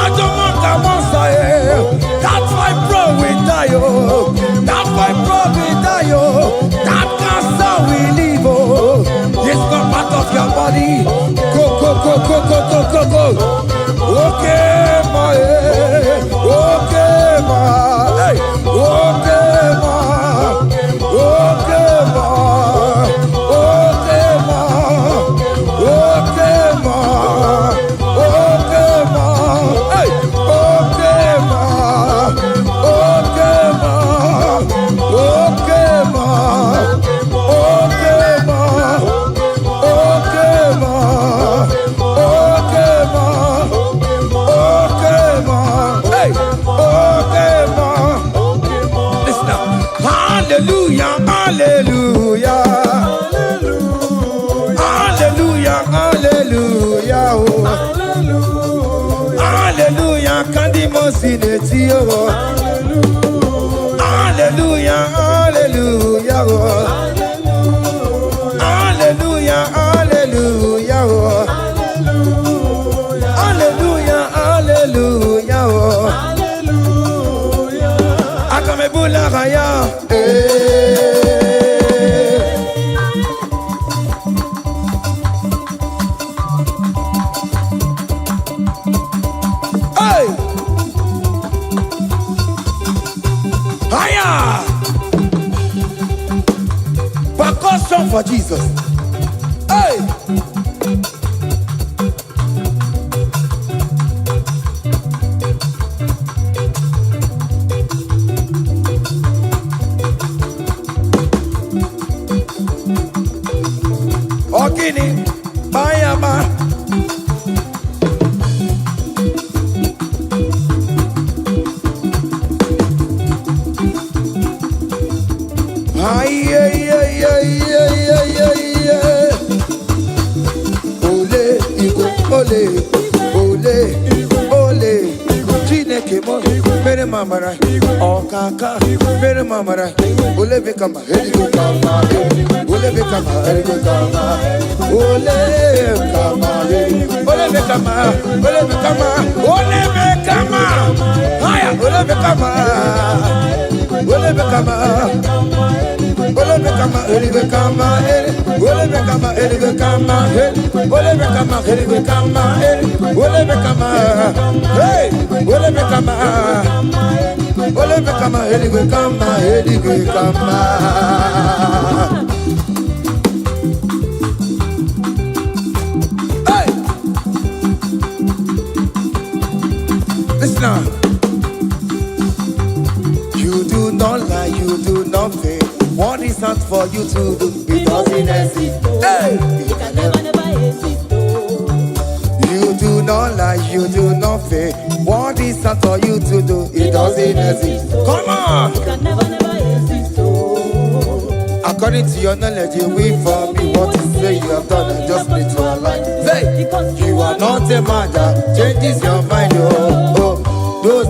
Atoma kamosaye. That's why bro we die, oh. That's why bro we die, oh. That cancer we live, oh. It's not part of your body. Go, go, go, go, go, go, go, go. Okay, my. Okay, my. Hey. Okay, my. Okay, my. Okay, my. Okay, ma. Okay, ma. Hey. Okay, ma. Okay, ma. Okay, ma. Okay, ma. Okay, ma. Okay, ma. Okay, ma. Hey. Okay, ma. Listen now. Hallelujah. Hallelujah. Hallelujah, hallelujah, oh. Hallelujah, candy mosineti, oh. Hallelujah, hallelujah, oh. Hallelujah, hallelujah, oh. Hallelujah, hallelujah, oh. Akamebula raya, percussion for Jesus. Hey! Okini, Bayama. Ay, ay, ay, ay, ay, ay, ay, ay. Ole, Igbo, ole, ole, ole. Chineke mo, mere mamara, okaka, mere mamara. Ole bekama, heligo kama, ole bekama, heligo kama, ole kama, ole bekama, ole bekama, ole bekama. Haya, ole bekama, ole bekama. Ole bekama, ele bekama, ele. Ole bekama, ele bekama, ele. Ole bekama, ele bekama, ele. Ole bekama, hey. Ole bekama, ole bekama, ele bekama, ele bekama. Hey. Listen now. You do not lie, you do not fail. What is not for you to do? It doesn't exist. Hey! It can never exist. You do not lie, you do not fail. What is not for you to do? It doesn't exist. Come on! It can never exist. According to your knowledge, you will for me. What you say you have done, I just need to align. Say, you are not a man that changes your mind, oh, oh. Those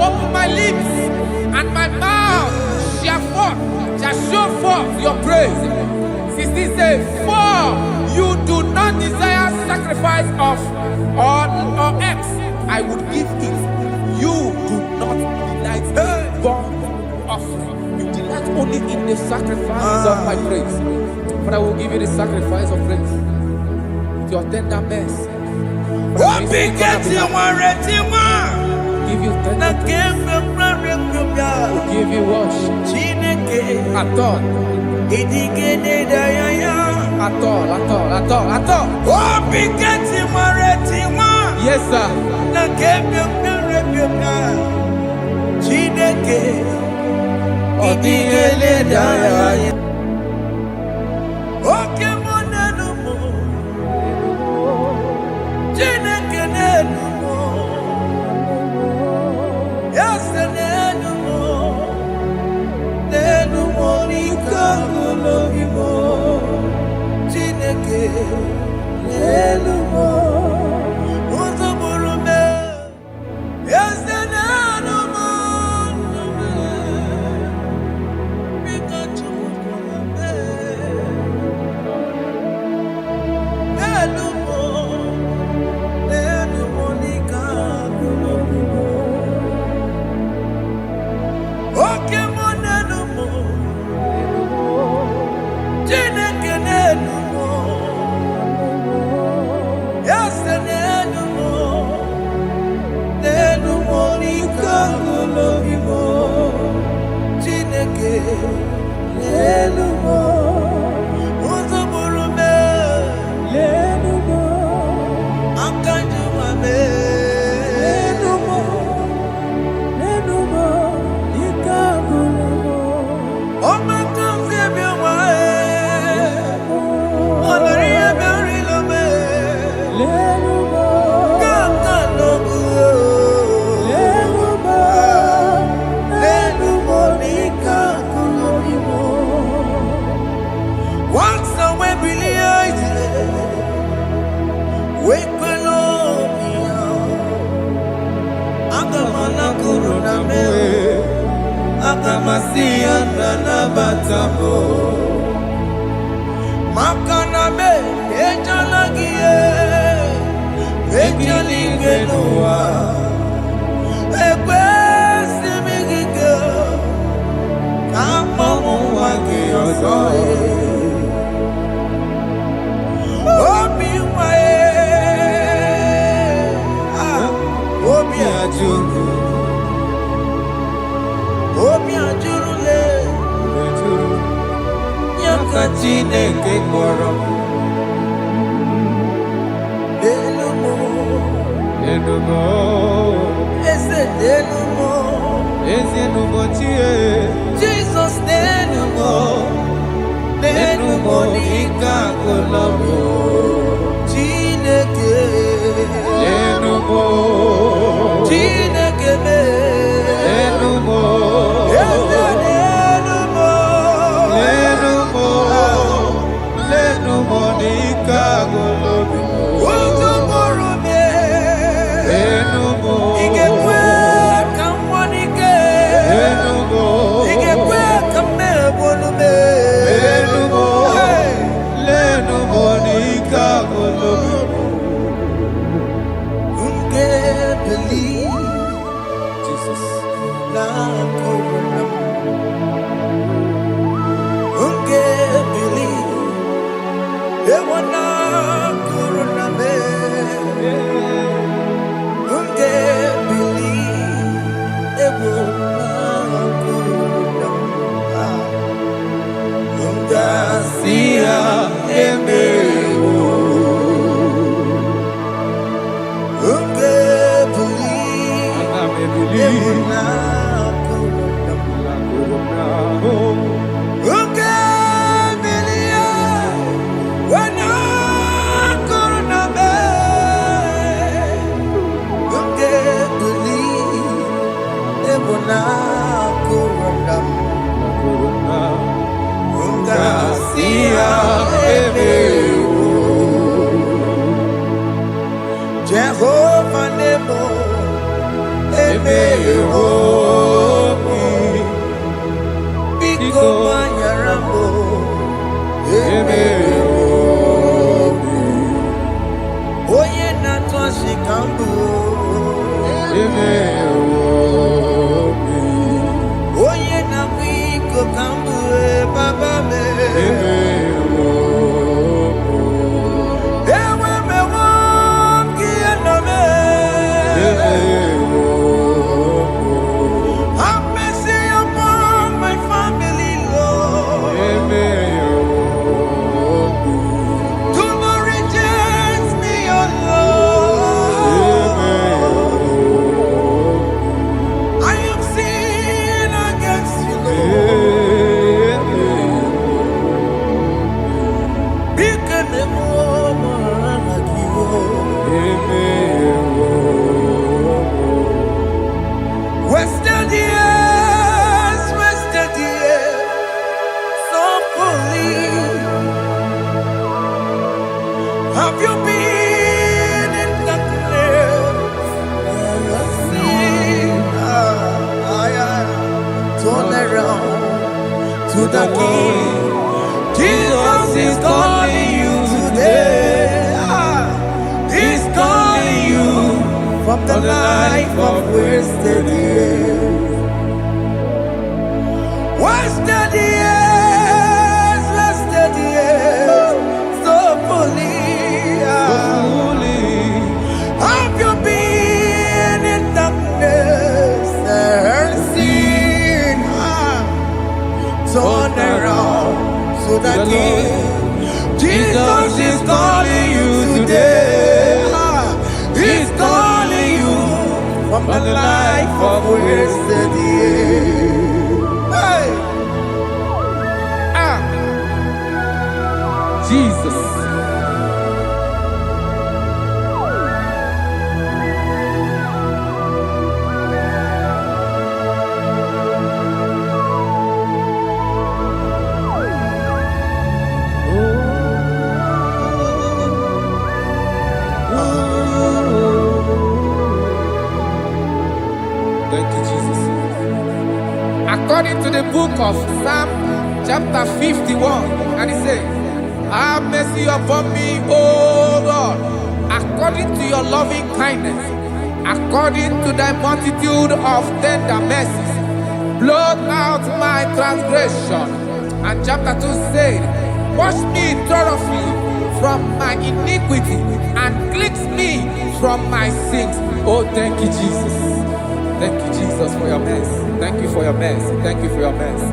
open my lips, and my mouth shall show forth your praise. 16 says, for you do not desire sacrifice of or X, I would give it. You do not delight in burnt offering. You delight only in the sacrifice of my praise. But I will give you the sacrifice of praise with your tender mercy. Give you tender will give you worship. At all. Yes, sir. Jesus, to the King. Jesus is calling you today. He's calling you from the life of wasted years. Wasted years, wasted years, so fully. Have you been in darkness and seen? Turn around to the King. Jesus is calling you today. He's calling you from the life of wasted years. Hey. Jesus. Thank you, Jesus. According to the book of Psalm chapter 51, and it says, have mercy upon me, O Lord, according to your loving kindness, according to thy multitude of tender mercies, blot out my transgression. And chapter 2 said, wash me thoroughly from my iniquity and cleanse me from my sins. Oh, thank you, Jesus. Thank you, Jesus, for your mercy. Thank you for your mercy. Thank you for your mercy.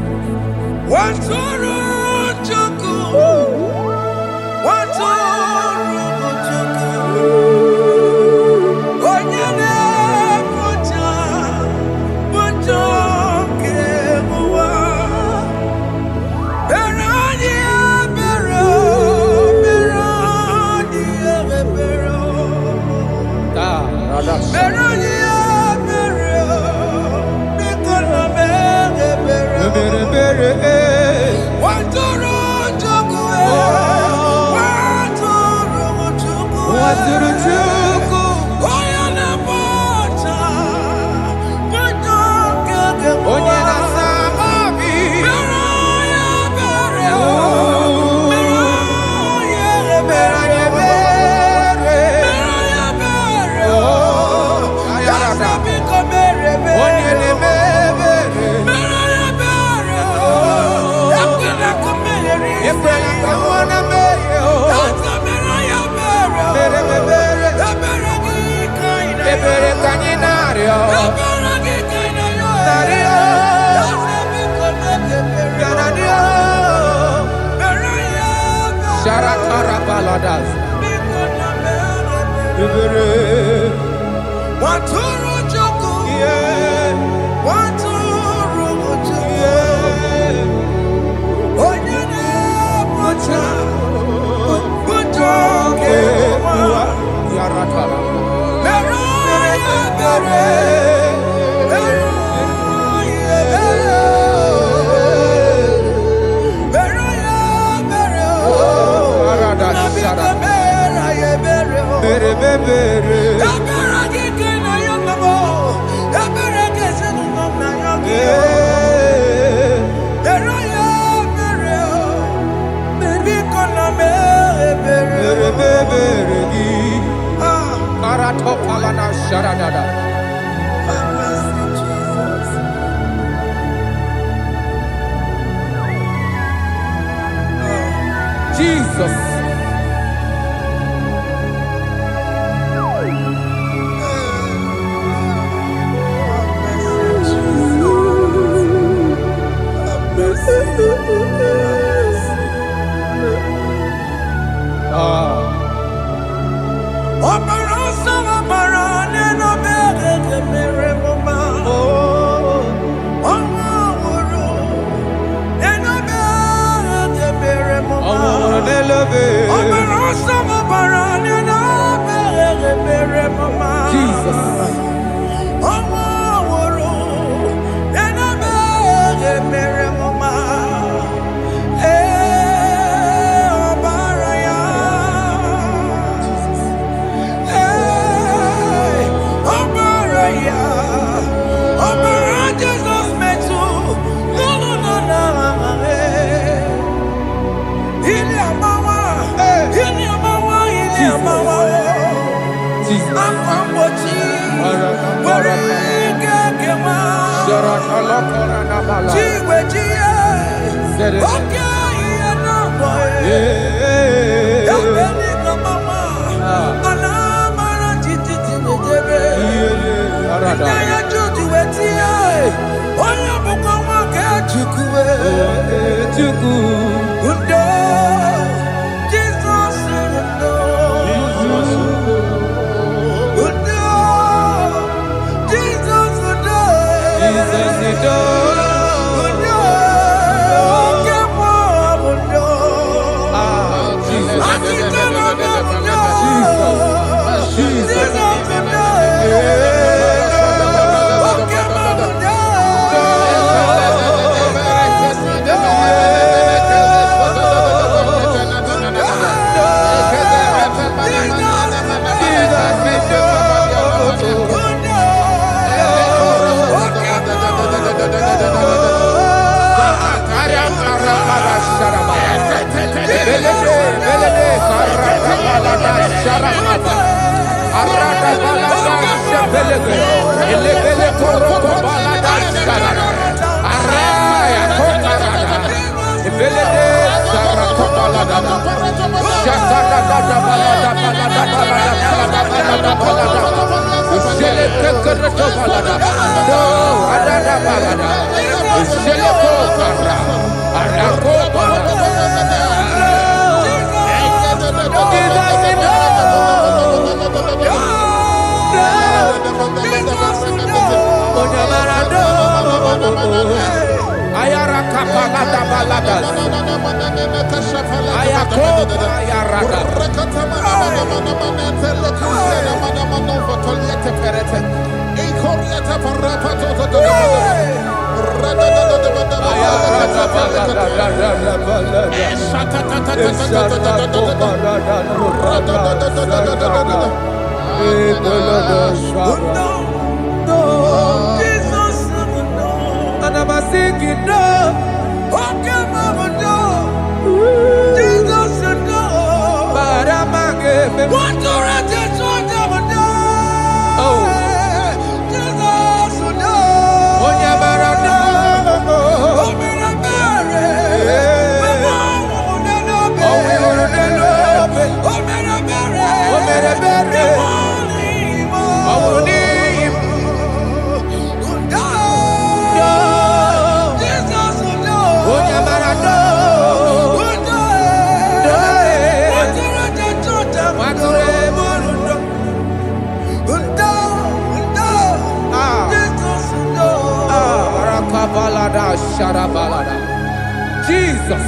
Jesus.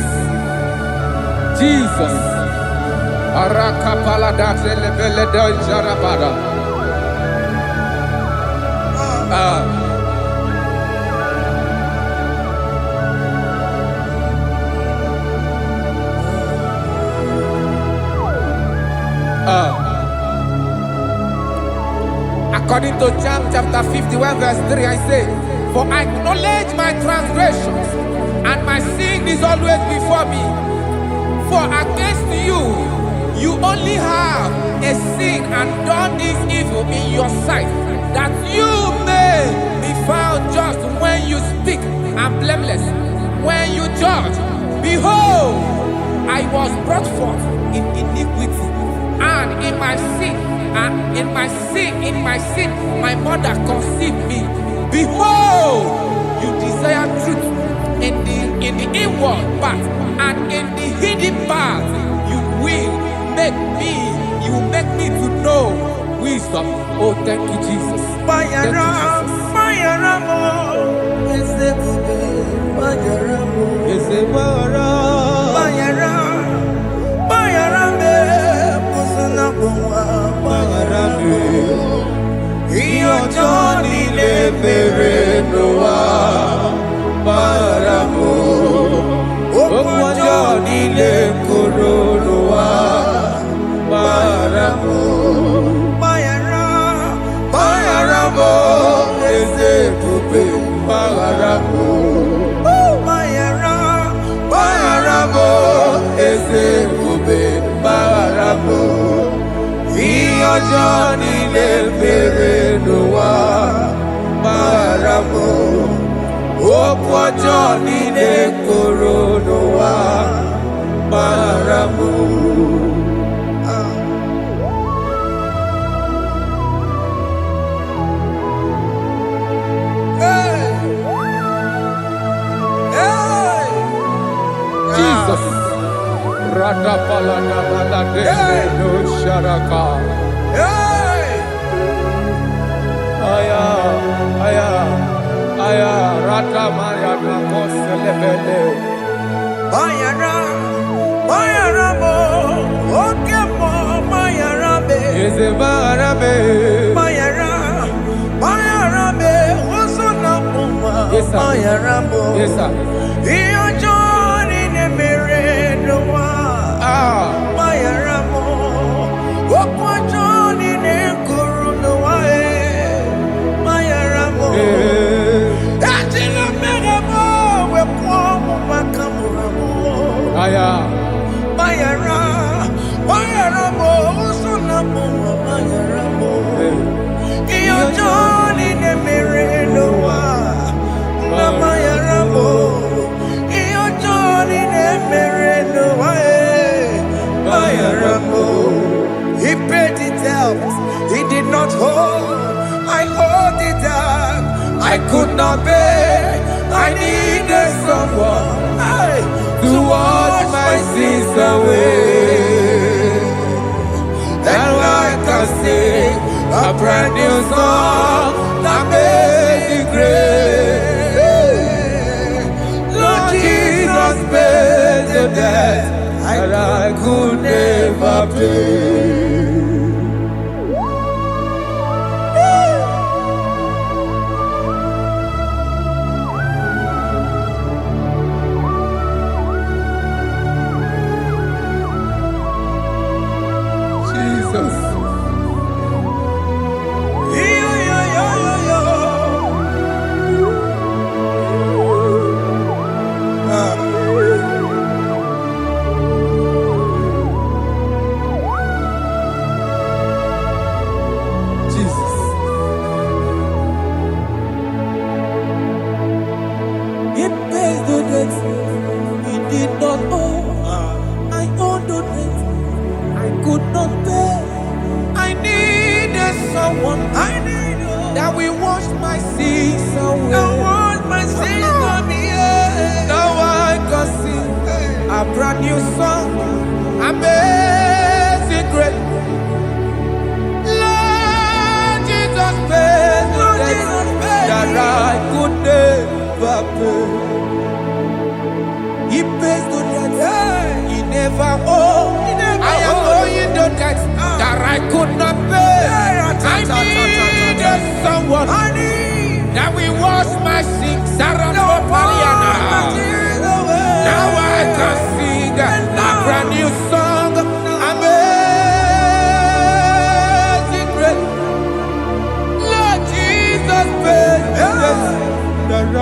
According to John chapter 51 verse 3, I say, for I acknowledge my transgressions, and my sin is always before me. For against you, you only have a sin and done this evil in your sight, that you may be found just when you speak, and blameless when you judge. Behold, I was brought forth in iniquity, and in my sin, my mother conceived me. Behold, you desire truth in the inward part, and in the hidden part you will make me to know wisdom. Oh, thank you, Jesus. Thank you, Okwajo nile korono wa maramu. Jesus. Radapalada balade no sharaka. Aya, aya, aya, ratamaya na koselebele. Bayara, bayara mo, oke mo, bayara be. Eze barabe. Bayara, bayara be, osona puma. Yes, sir. Bayara mo. Yes, sir. Iyo joni ne mere no wa. Bayara mo, okwa joni ne kuru no wa. Bayara mo. Ajila mere mo, we kwa mo makamura mo. Aya. Bayara, bayara mo, osona puma. Bayara mo. Iyo joni ne mere no wa. Bayara mo. Iyo joni ne mere no wa. Bayara mo. He paid the debt he did not hold. I owed the debt I could not pay. I needed someone To wash my sins away. and I can sing a brand new song that made me great. Lord Jesus paid the debt that I could never pay. Jesus. Jesus. He pays the debt he did not owe. I owe the debt I could not pay. I needed someone that will wash my sins away. Now I can sing a brand new song. Amazing grace. Lord Jesus paid the debt that I could never pay. He pays the debt he never owed. I am owing the debt that I could not pay. I needed someone that will wash my sins. Now I can sing a brand new song. Amazing grace. Lord Jesus paid the debt that I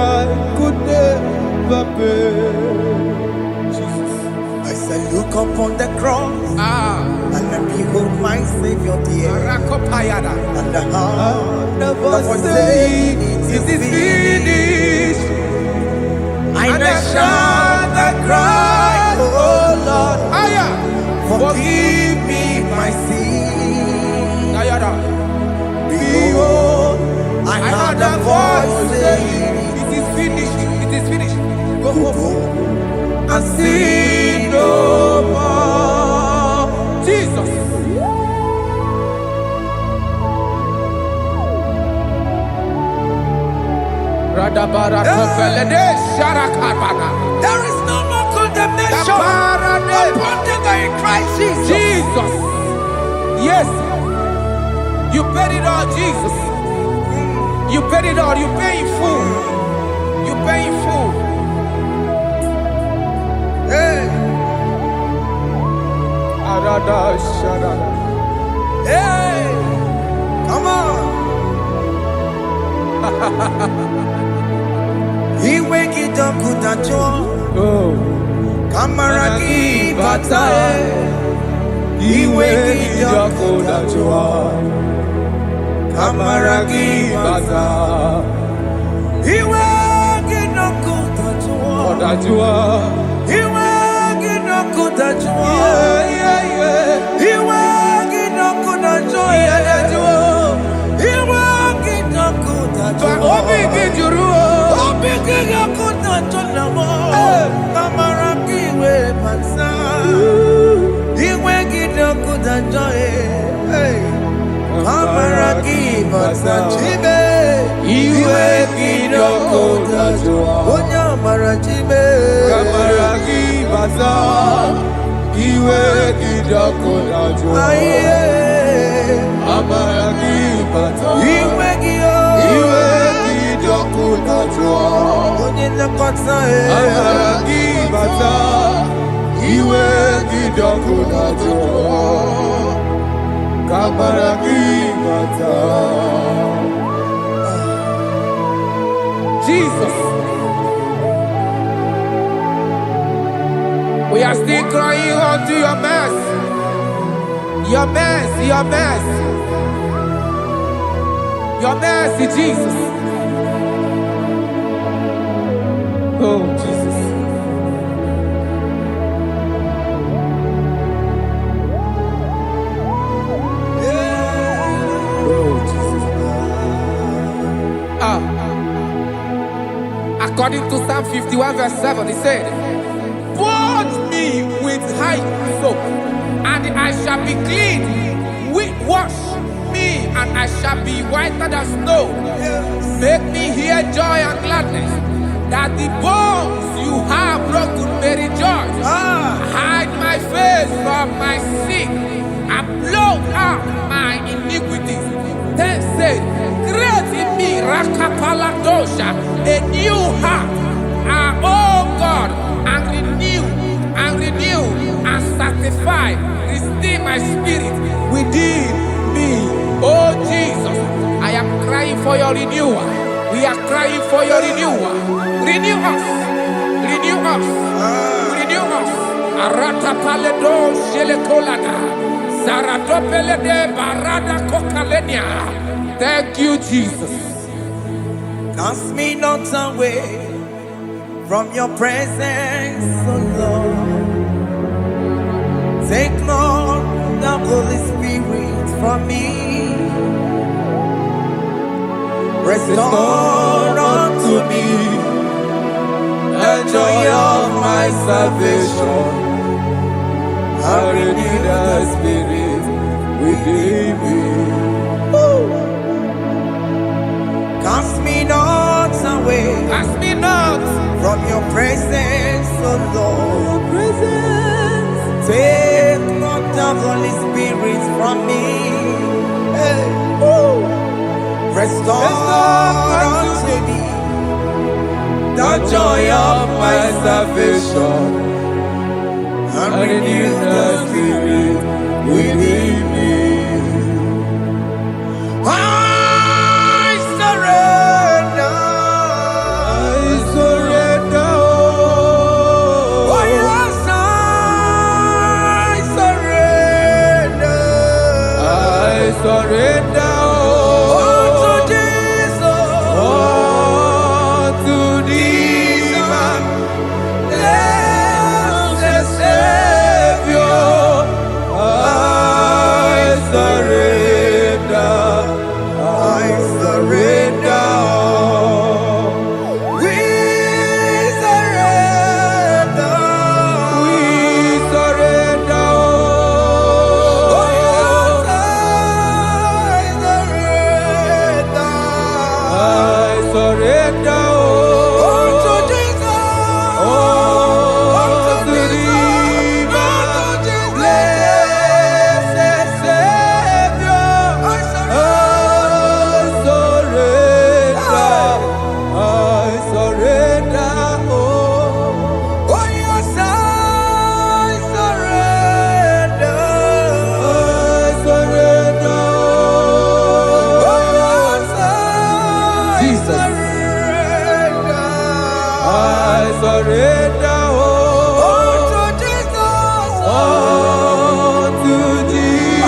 could never pay. Jesus. I said, look upon the cross and behold my Savior dear. Rakopayada. And the heart The that was saying it is finished. And I shout and cry, oh Lord, Aya. forgive me my sin. Ayada. Behold, I heard a voice saying, it is finished. It is finished. go home and sin no more. Jesus. Radabara Kopelede Sharakabana. There is no more condemnation Parade. upon them that in Christ Jesus. Jesus. Yes. You paid it all, Jesus. You paid it all. You pay in full. You pay in full. Hey, Arada Sharada. hey, come on. He wake it up good at you. Oh. Kamaraki batae. He wake it up good at you. Kamaraki batae. He wake it up good Ajua. Iwe gino kutajua. Iwe gino kutajua. Iwe gino kutajua. Obi gijuru. Obi gino kutajua. Kamara kiwe pansa. Iwe gino kutajua. Kamara kiwe pansa. Chibe. Iwe gino kutajua. Onya mara chibe. Kamara kibaza. Iwe gino kutajua. Amara kibaza. Iwe gio. Iwe gino kutajua. Onye nakota Amara kibaza. Iwe gino kutajua. Kamara kibaza. Jesus. We are still crying unto your mercy. Your mercy, your mercy. Your mercy, Jesus. Oh, Jesus. Oh, Jesus. According to Psalm 51 verse 7, he said, "Purge me with hyssop, and I shall be clean. Wash me, and I shall be whiter than snow. Make me hear joy and gladness, that the bones you have broken may rejoice. Hide my face from my sin, and blot out my iniquities." Then said, "Create in me Rakapaladosha, a new heart, oh God, and renew, and sanctify, restore my spirit within me." Oh Jesus, I am crying for your renewal. We are crying for your renewal. Renew us, renew us, renew us. Arata paledo shelekolada, zaratopele de barada kokalenia. Thank you, Jesus. Cast me not away from your presence, O Lord. Take not the Holy Spirit from me. Restore unto me the joy of my salvation. I renew the spirit within me. Cast me not away Ask me not. from your presence, O Lord. Take not the Holy Spirit from me. Hey. Restore unto me the joy of my salvation, and renew the spirit within me. I surrender. I surrender. Oh yes, I surrender. I surrender. To Jesus. To thee, my Blessed Savior. I surrender. I surrender. We surrender. We surrender. Oh yes, I surrender. I surrender. To Jesus. To thee, my blessed Savior. I surrender. Oh yes, I surrender. Jesus. I surrender. To Jesus. To thee,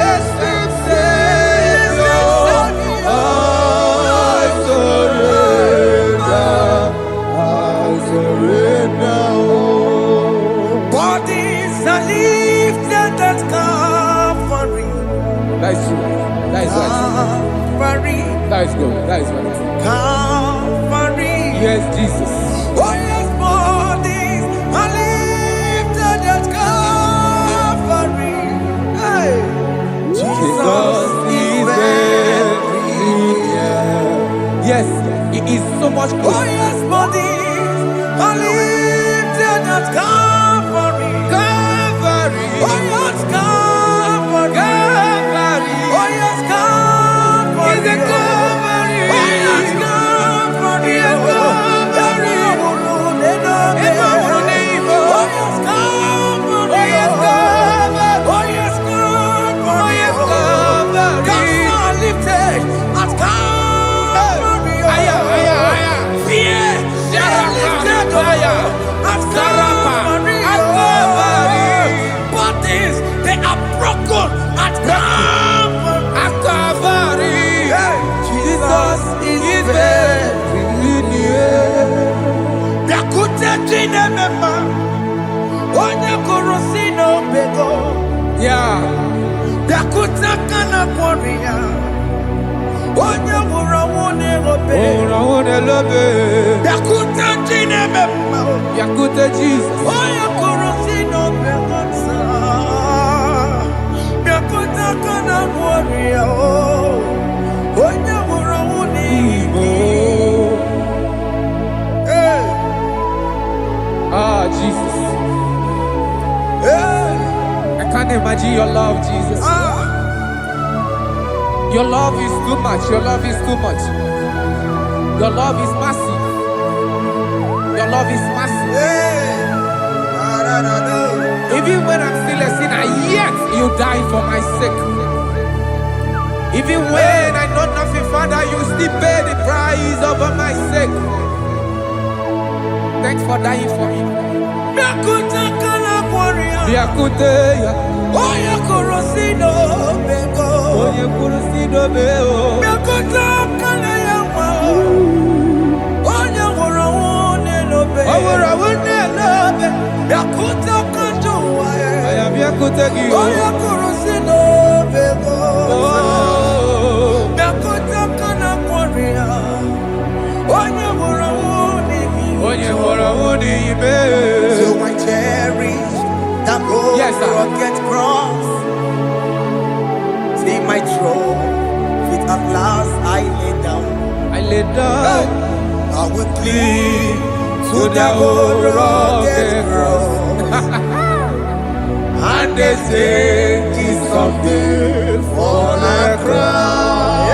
blessed Savior. I surrender. That is good. That is right. Calvary. Yes, Jesus. Oh yes, bodies are lifted at Calvary. Hey. Jesus is very near. Yes, it is so much Oh closer. yes, bodies are lifted at Calvary. Calvary. Oh yes, Calvary. Calvary. Oh yes, Calvary. Is a Calvary. Oh yes, Calvary. Yes, Calvary. Oh yes, Calvary. Oh yes, Calvary. Oh yes, Calvary. Oh yes, Calvary. Cast are lifted at Calvary. Aya, aya, aya. Fear is lifted Aya. at Sarapa. Calvary. At Calvary. Bodies, they are broken at Calvary. At Calvary. Jesus is very near. Yakute chinemema, onye kurusino bego. Yeah. Yakuta kana kworiya, onye wurawune obe. Ora love. Yakuta chinemema, Yakute Jesus. onye kurusino bego sa. Yakuta kana kworiya, onye wurawune Igbo. Hey, Ah, Jesus. hey, I can't imagine your love, Jesus. Your love is too much. Your love is too much. Your love is massive. Your love is massive. hey. Even when I'm still a sinner, yet you died for my sake. Even when I know nothing, Father, you still pay the price over my sake. Thanks for dying for me. Yakuta kana kworiya, Biakute, onye kurusino bego. onye kurusido beo. Yakuta kana yawa, onye wurawune lobe. Owura wune love. Yakuta kanjuwa, I am Biakute gi. onye kurusino bego. Oh, Yakuta kana kworiya, onye wurawune onye hora wuni ibe. So I cherish that old Yes, sir. rugged cross. See my throne, feet at last I lay down. I lay down I will cling to to the that old old rugged rugged cross. and they say this someday for a crown.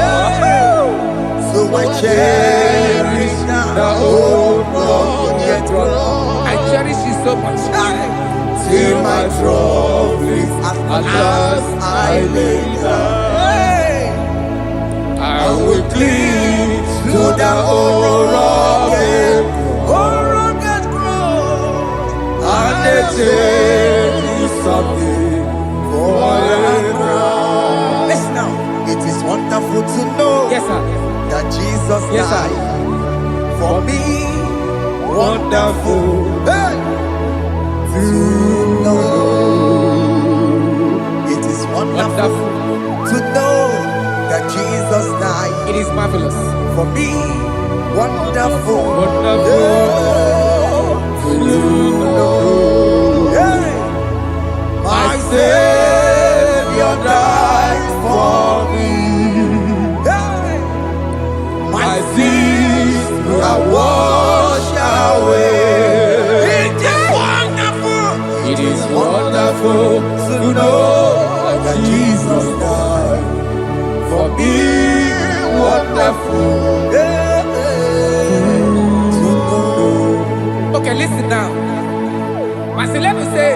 So I cherish The that old old rugged cross. I cherish it so much. Till my trophies at last I lay down. I will cling to the old rugged cross. and they say this someday for a crown. Listen now, it is wonderful to know Yes, sir. that Jesus Yes, sir. died for me. Wonderful. Hey! To know. It is wonderful Wonderful. to know that Jesus died It is marvelous. for me. Wonderful. Wonderful. To know. Hey! My Savior died for me. Hey! My sins are washed away. It is wonderful. It is wonderful to know that Jesus died for me. Wonderful. Okay, listen now. Pastor Levi say,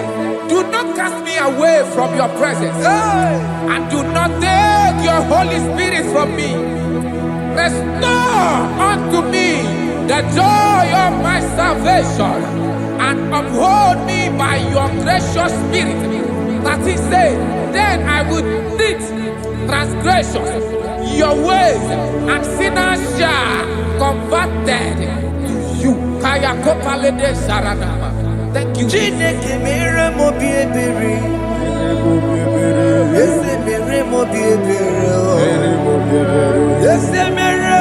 do not cast me away from your presence, and do not take your Holy Spirit from me. Restore unto me the joy of my salvation, and uphold me by your gracious spirit. That he said, then I would teach transgressions your ways, and sinners shall converted to you. Kaya kopalede saranama. Thank you. Chineke mere mo bi ebere. Ese mere mo bi ebere. Ese mere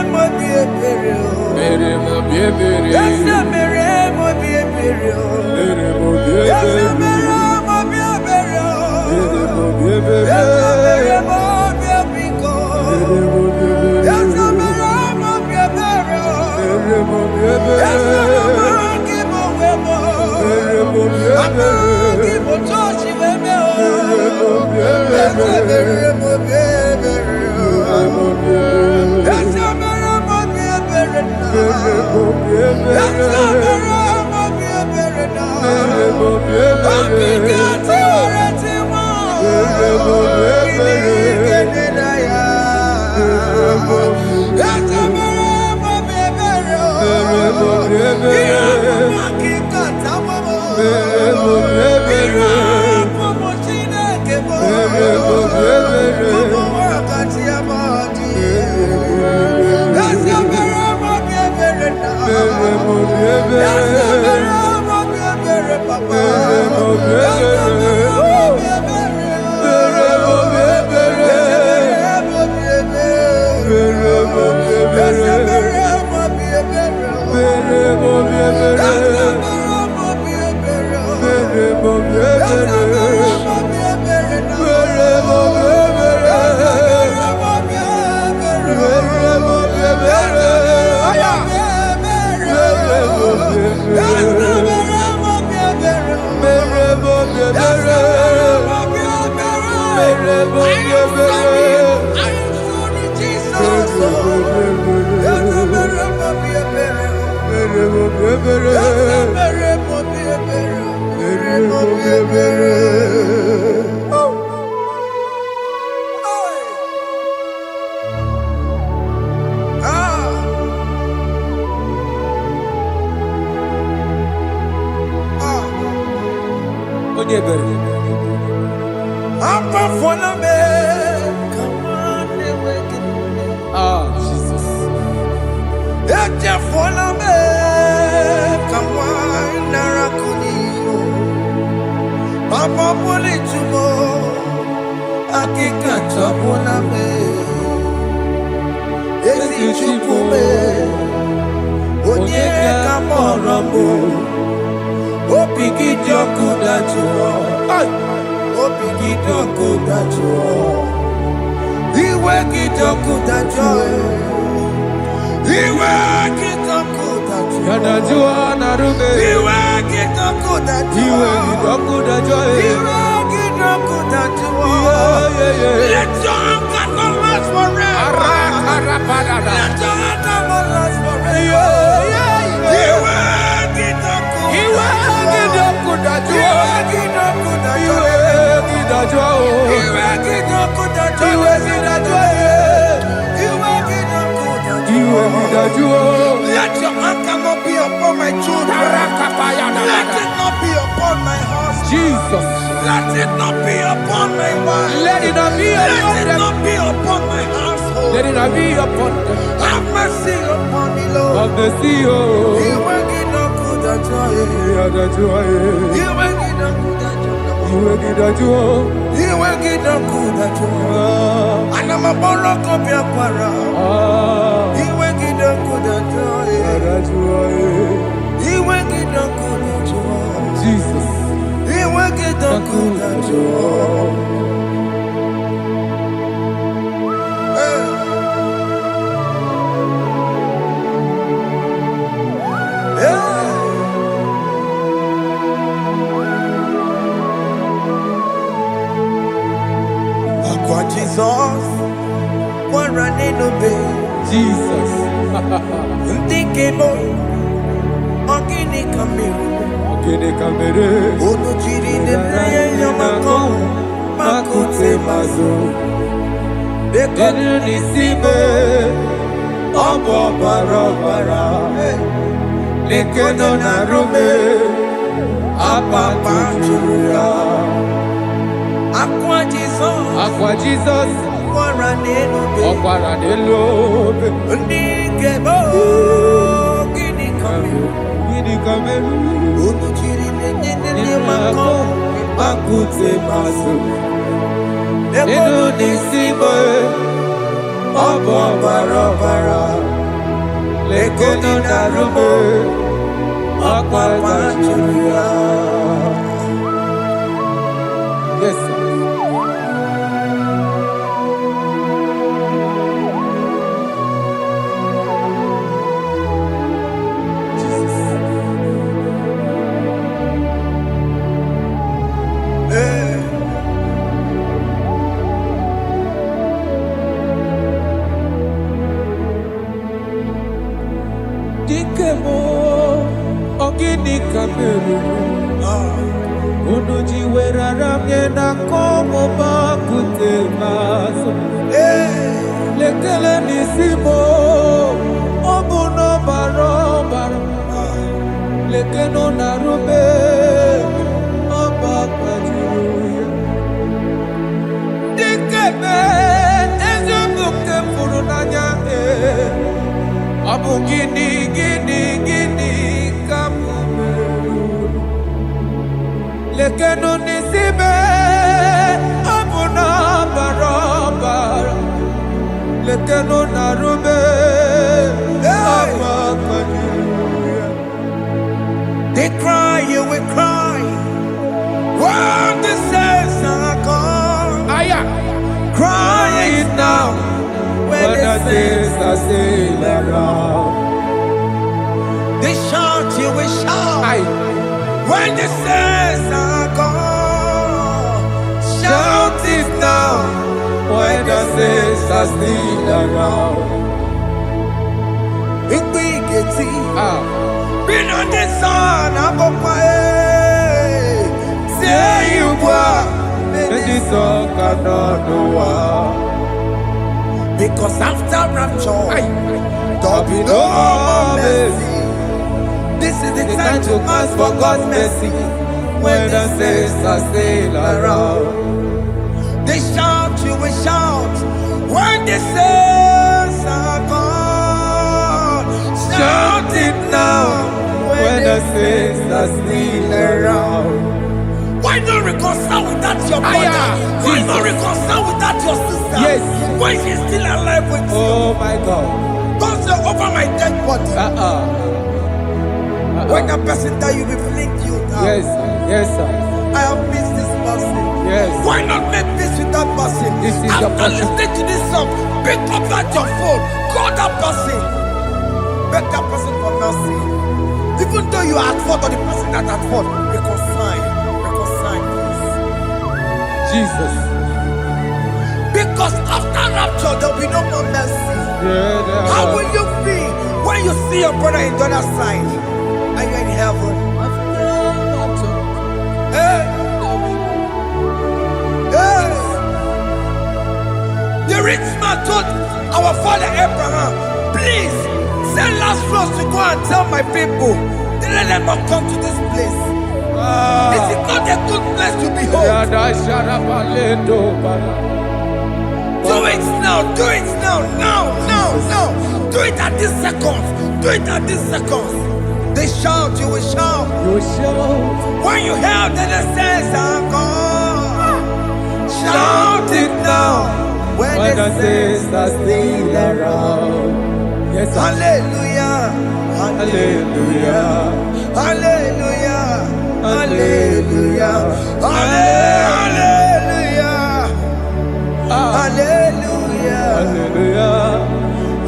Let your anger not be upon my children. Let it not be upon my husband. Jesus. Let it not be upon my wife. Let it not be upon Let it them. not be upon my household. Let it not be upon them. Have mercy upon me, Lord. Of the sea, oh. You will get no good at joy. You will get no good at joy. You will get no good at joy. And I'm a borrow of your para. You will get no good at joy. You will get no good at joy. Jesus. You will get no good at joy. Jesus, we're running away. Jesus. Thinking more. Ogini kamere. Ono chiri ne naya yamako. Makute mazo. Denu nisime. Obo barabara. Lekeno narume. Apa juya. Aqua Jesus. Aqua Jesus. Okwara nelobe. Ndikebo. Gini kamere. Ono chiri ne yamako. Makute mazo. Denu nisime. Obo barabara. lekeno narume akwajuya. Yes, sir. Dikemo ogini kameru unuji werara mnyena komo bakute maso lekele nisimo obuno barobara lekeno narube abakwajuya dikeme ezubuke furunanya abu gini kamumeru lekeno nisibe abu na barabara lekeno narube abakwajuya. They cry, you will cry. When the saints are gone, cry it now. When the saints are still around, they shout, you will shout. When the saints are gone, shout it now. when the saints are still around. Been on the sun, I'm up say you were. And this song cannot go on. Because after rapture, There'll be no more mercy. this is the It's time to ask for God's mercy. when the saints are still around. They shout, you will shout. When the saints are gone, shout it now. When the saints are still around. Why not reconcile with that your brother? Why not reconcile with that your sister? Yes. Why she's still alive with you? Oh my God. Don't say over my dead body. When the person die, you will fling you down. Yes, sir. Yes, sir. I have missed this person. Yes. Why not make peace with that person? This is After your person. listening to this song, pick up that your phone, call that person, beg that person for mercy. Even though you are at fault or the person that at fault, reconcile, please. Jesus. Because after rapture, there will be no more mercy. Yeah, How will you feel when you see your brother in the other side and you're in heaven? Hey. Hey. The rich man told our father Abraham, please send Lazarus to go and tell my people, let them not come to this place. This is not a good place to behold. Do it now, do it now, now. Do it at this second. Do it at this second. They shout, you will shout. You shout. When you hear that the saints are gone, shout it now. When the saints are still around. Yes, sir. Hallelujah. Hallelujah. Hallelujah. Hallelujah. Hallelujah. Hallelujah.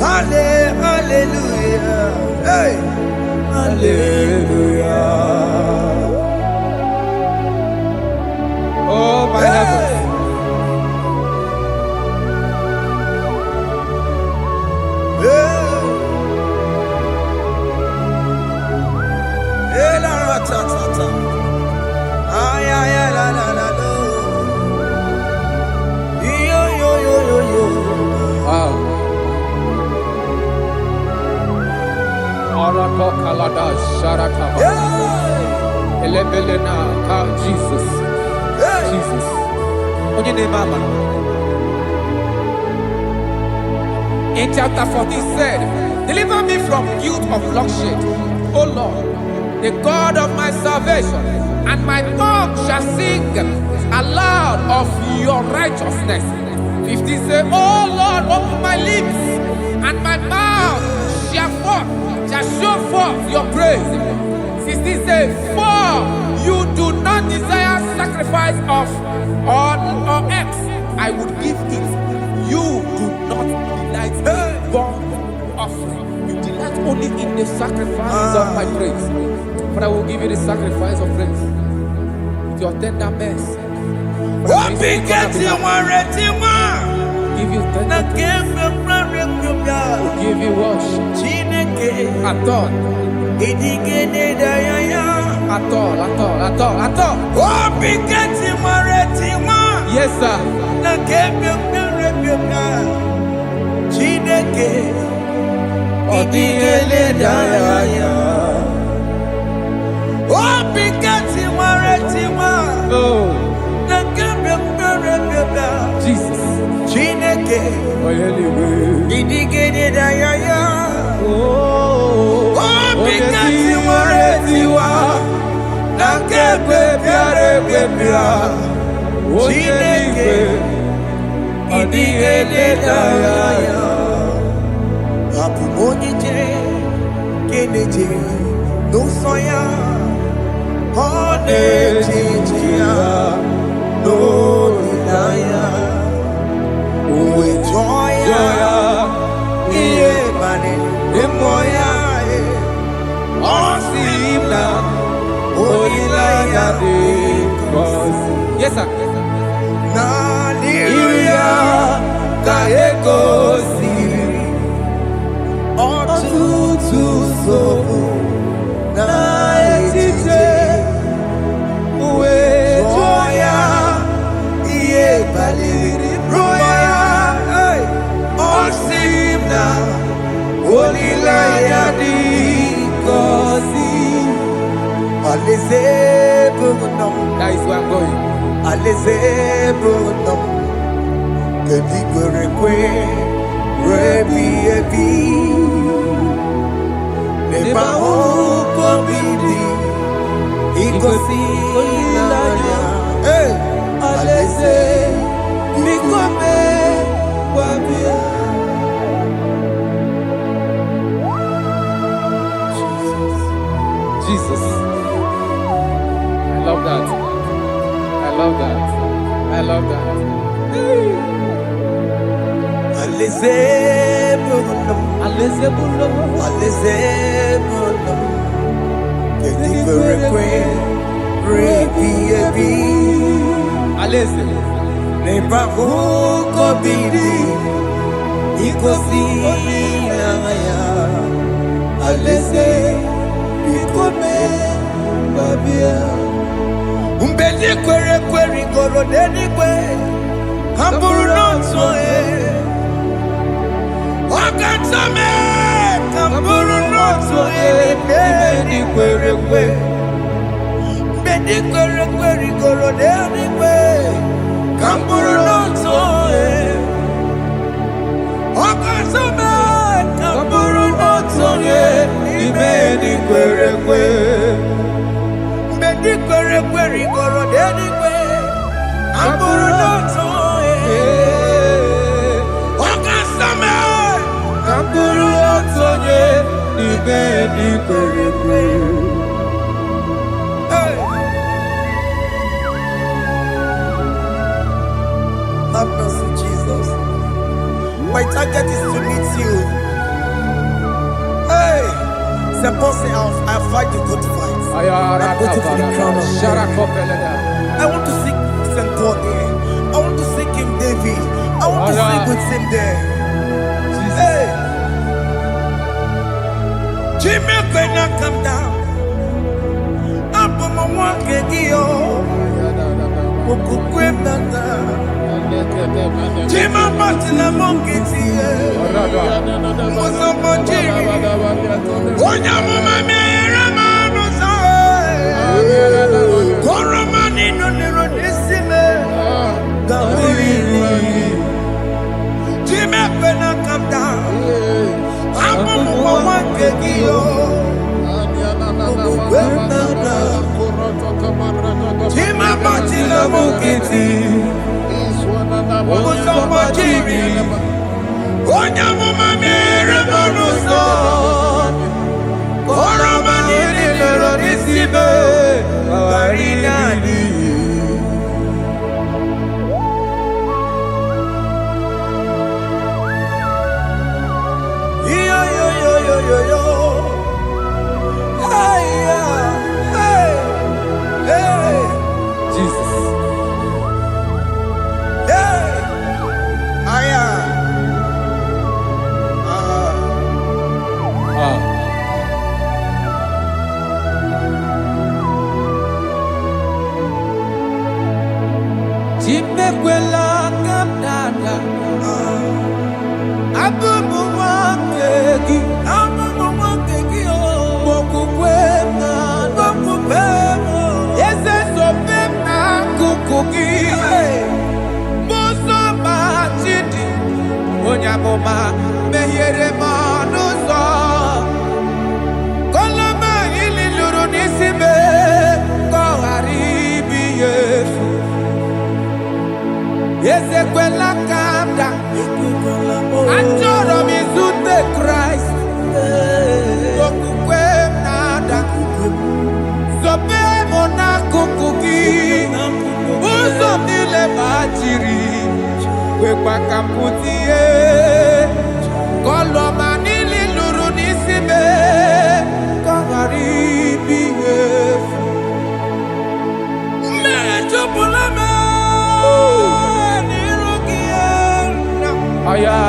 Hallelujah. Hallelujah. Hey. Hallelujah. Oh, my heavens. Jesus. Jesus. Onye name Mama. In chapter 14 said, deliver me from guilt of bloodshed, O Lord, the God of my salvation, and my tongue shall sing aloud of your righteousness. 15 say, O Lord, open my lips, and my mouth shall show forth your praise. 16 says, for you do not desire sacrifice of or X, I would give it. You do not delight in burnt offering. You delight only in the sacrifice of my praise. But I will give you the sacrifice of praise. With your tender mercy. Give you tender will give you worship. At all. Yes, sir. Jesus. Yes, sir. That is where I'm going. Jesus. I love that. I love that. I love that. Have mercy, Jesus. My target is to meet you. Hey, suppose I fight the good fight. I'm waiting for the crown of heaven. I want to seek St. God there. I want to seek King David. I want to sing with him there. Hey, Jimmy cannot come down. I'm on my walk again. Jima Batina Monkey, was a Monjiri. Onya Mama Ramano, Koramani no Nerodissime, Jimmy cannot come down. I'm on my Kegio. Jima Batina Monkey. Onyamuma mere bonuso. Koroma nini loro nisibe. Awarina ni. Yo yo yo yo yo yo. Hey hey hey. Jesus. Hey. Aya. Chimekwela kamdada. Abubu wakegi. Abubu wakegi o. Mokukwema. Mokukwema. Yese sopema kukugi. Muso machidi. Onyamoma mehiere manuso. Koloma ili luru nisibe. Koharibi yefu. Ezekwela kamda. Achoro mizute Christ. Okukwe nada. Sobe mona kukuki. Uzo nile majiri. Wekwa kamputie. Koloma nili luru nisibe. Kongaribi yefu. Mechopulame. Aya.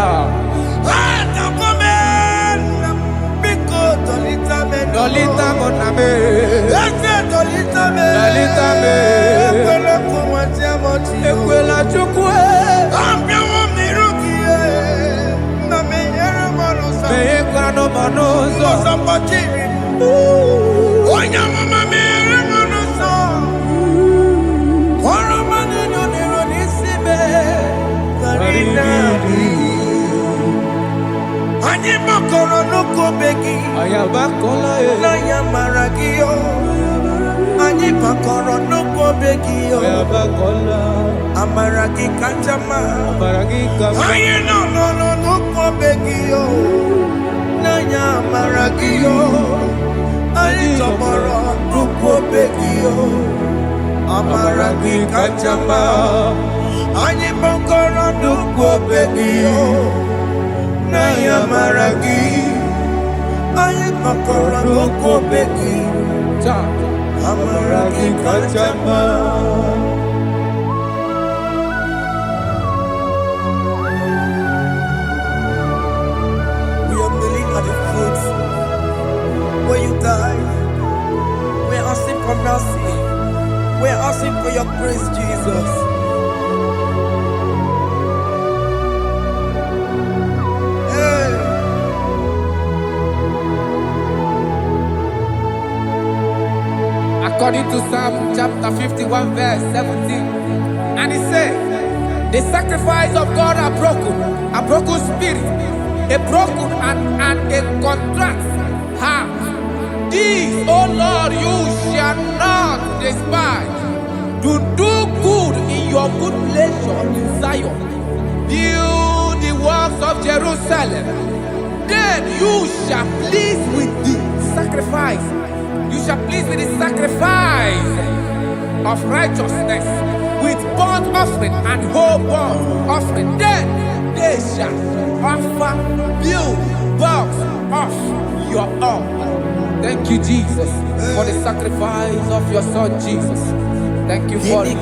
Dolita moname. Dolita me. Ekwela chukwe. Meye kwano manozo. Onyamama mere monoso. Koroma nino nero nisibe. Anyị makọrọ n'ụkọ begi. Ayabakola N'anya mara gị o. Anyị makọrọ n'ụkọ begi o. Ayabakola. Amara gị kacha mma. Amaragi kama. Anyị nọ n'ụkọ begi o. N'anya mara gị o. Anyị tọgbọrọ n'ụkọ begi o. Amara gị kacha mma. Anyị makọrọ n'ụkọ begi o. N'anya mara gị. Anyị makọrọ n'ụkọ begi. Cha. Amara gị kacha mma. We are kneeling at the foot where you died. We are asking for mercy. We are asking for your grace, Jesus. Hey. According to Psalm chapter 51 verse 17. And he said, the sacrifice of God are broken spirit, a broken and a contrite heart. This, O Lord, you shall not despise. To do good in your good pleasure in Zion. Build the works of Jerusalem. Then you shall please with the sacrifice. You shall please with the sacrifice of righteousness, with burnt offering and whole burnt offering. Then they shall offer build works of your own. Thank you, Jesus, for the sacrifice of your Son, Jesus. Thank you for it.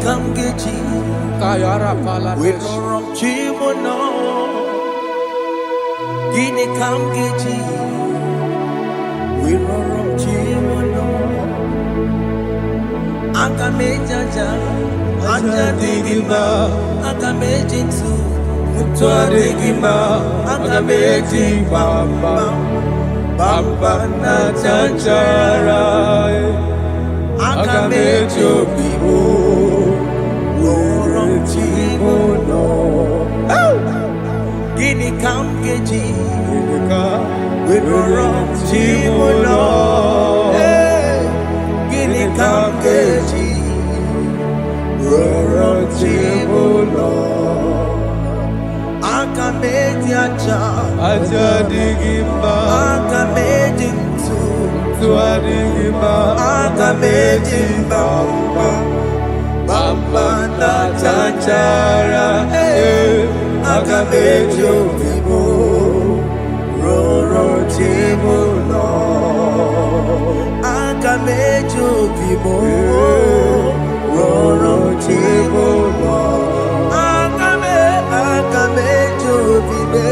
Kayara Pala. We don't wrong Chimono. Guinea Kamgeji. We don't wrong Chimono. Akamejaja. Aja Digima. Akamejitu. Mutua Digima. Akameji Bamba. Bamba na Chanchara. Akamejo Bibo. Chimono. Guinea Kamgeji. We run Chimono. Guinea Kamgeji. We run Chimono. Akamedia aja digimba akamejintu tuadigimba akamejimba bamba na chachara akamejo bibo roro chibuno akamejo bibo roro chibuno akamejo bibe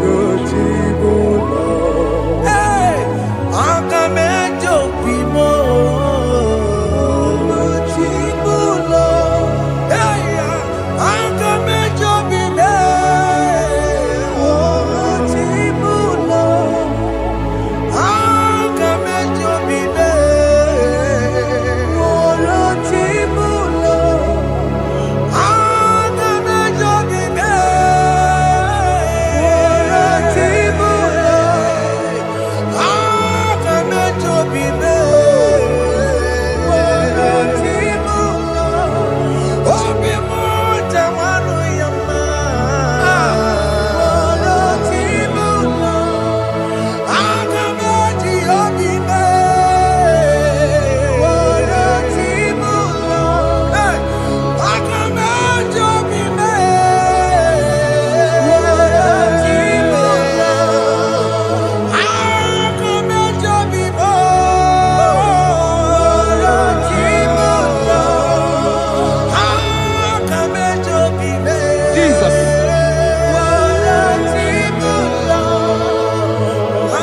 roro chibuno akamejo bibo roro chibuno akamejo bibe roro chibuno akamejo bibe roro chibuno akamejo bibe roro chibuno akamejo bibe roro chibuno obi mo jamanu yama roro chibuno akameji obibe roro chibuno akameji obibe roro chibuno akameji obibe roro chibuno akameji obibe Jesus. roro chibuno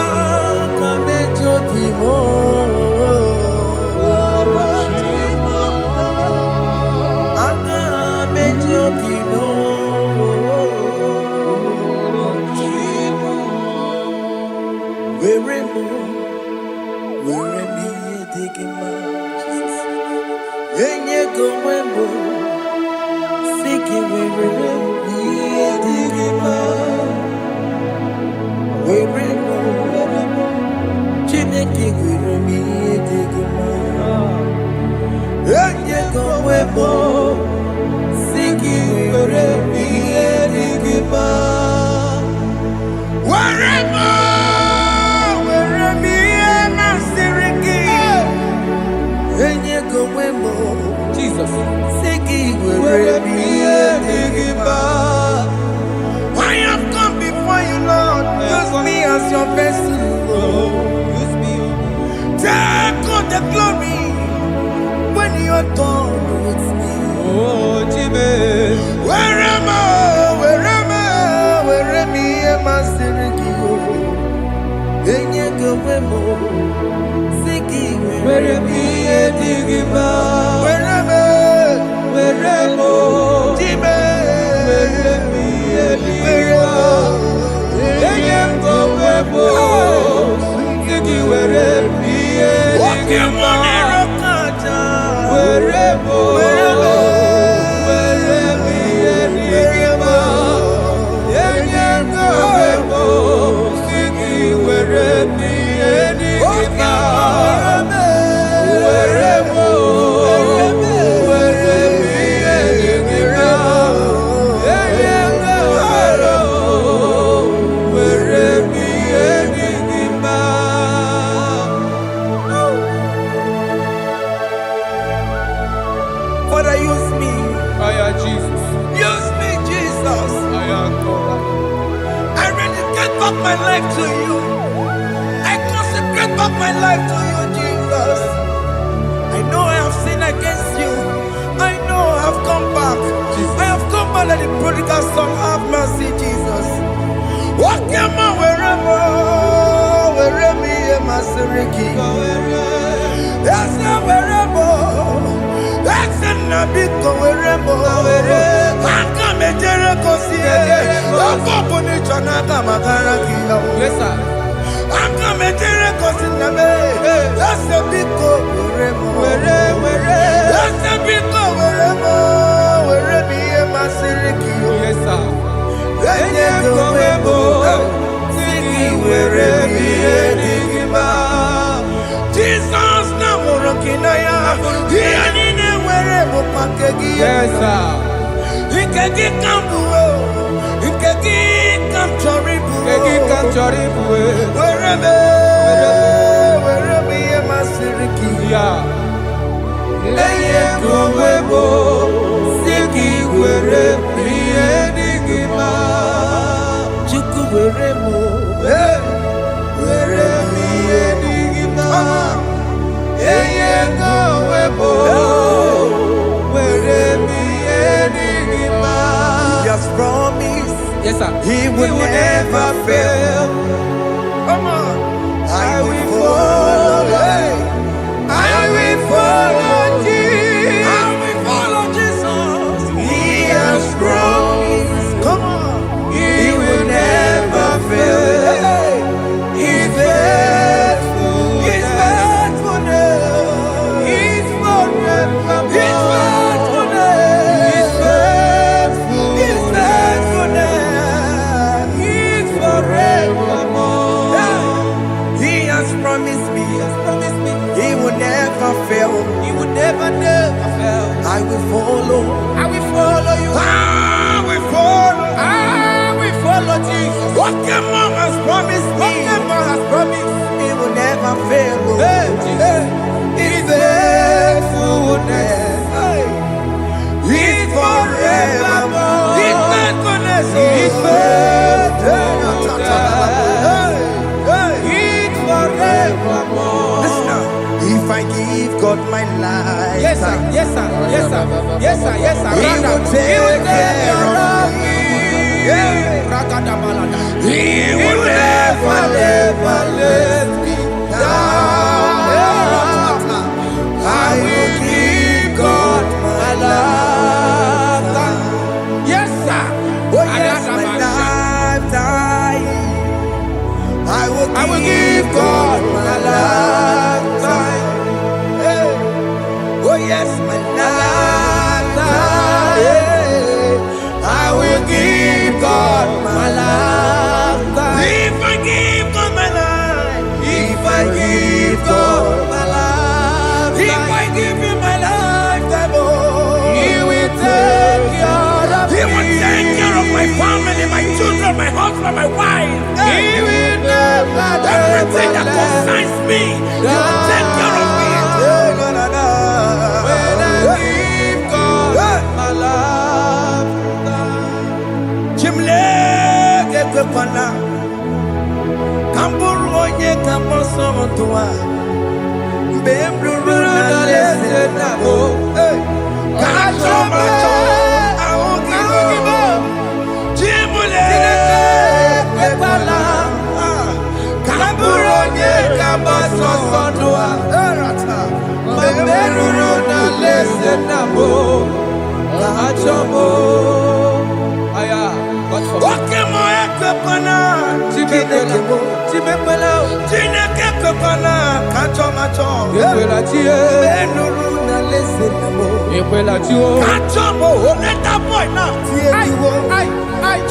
akameji obibe roro chibuno akameji obibe roro chibuno were me digima enye go wembo siki were me digima were chineke were me digima enye go wembo siki were me digima were me na siriki enye go wembo Jesus. siki were me digima. I have come before you, Lord. Use me as your vessel, Lord. Use me. Take all the glory when you are done with me. Oh, Jimmy. Where am I? Where am I? Maserigio. Enye gowemo. Siki Where me digima. Where am I? Where mo. Jime. Where me digima. Enye go webo. Siki where me digima. Where mo. Where me digima. Enye go webo. Siki where me digima. Where mo. Where me digima. Enye go webo. Where me digima. Father, use me. Aya Jesus. Use me, Jesus. Aya God. I rededicate back my life to you. I consecrate back my life to you, Jesus. I know I have sinned against you. I know I have come back. I have come back like the prodigal son. Have mercy, Jesus. What am I wherever? Where me and my Siriki? That's not wherever. That's not big wherever. I come and Jericho see it. I come on it, Chanaka Makaraki. Yes, sir. I come and Jericho see it. That's a big wherever. That's a big wherever. Where me and my Siriki. Yes, sir. Enye go webo. Siki where me and Digima. Jesus na morokinaya. Yanine where mo pakegi. Yes, sir. Ikegi kambuo. Ikegi Yes, sir. He will never fail. Come on. I will follow. I will follow Jesus. I will follow Jesus. He has promised. Come on. He will never fail. He's faithful. He's faithfulness. He's forever. He's faithfulness. He's faithful. He's faithfulness. He's forevermore. He has promised me. He has promised me. He will never fail. He will never fail. I will follow. I will follow you. I will follow. I will follow Jesus. What the mom has promised me. What the mom has promised. He will never fail. Hey, Jesus. He's faithfulness. He's forevermore. He's faithfulness. He's faithfulness. He's forevermore. Listen now. If I give God my life, Yes, sir. Yes, sir. Yes, sir. Yes, sir. Yes, sir. He will take care of me. He will never let me down. I will give God my life. Yes, sir. Oh yes, my lifetime. I will give God my lifetime. Hey. Oh yes, my lifetime. I will give God my lifetime. If I give God my life, if I give God my life, if I give Him my lifetime, oh, He will take care of me. He will take care of my family, my children, my husband, my wife. He will never everything that concerns me. He will take care of me. When I give God my lifetime. Chimle gekwana kamburu onye kamboso mtua mbembruru na lese nabo kacho macho aogibo chimule gekwana kamburu onye kamboso mtua mbembruru na lese nabo kacho mo aya. Okay, my ekpana, tibekebo, tinekekepana, kachomacho, benuru na lesenamo, kachomo, let that boy now,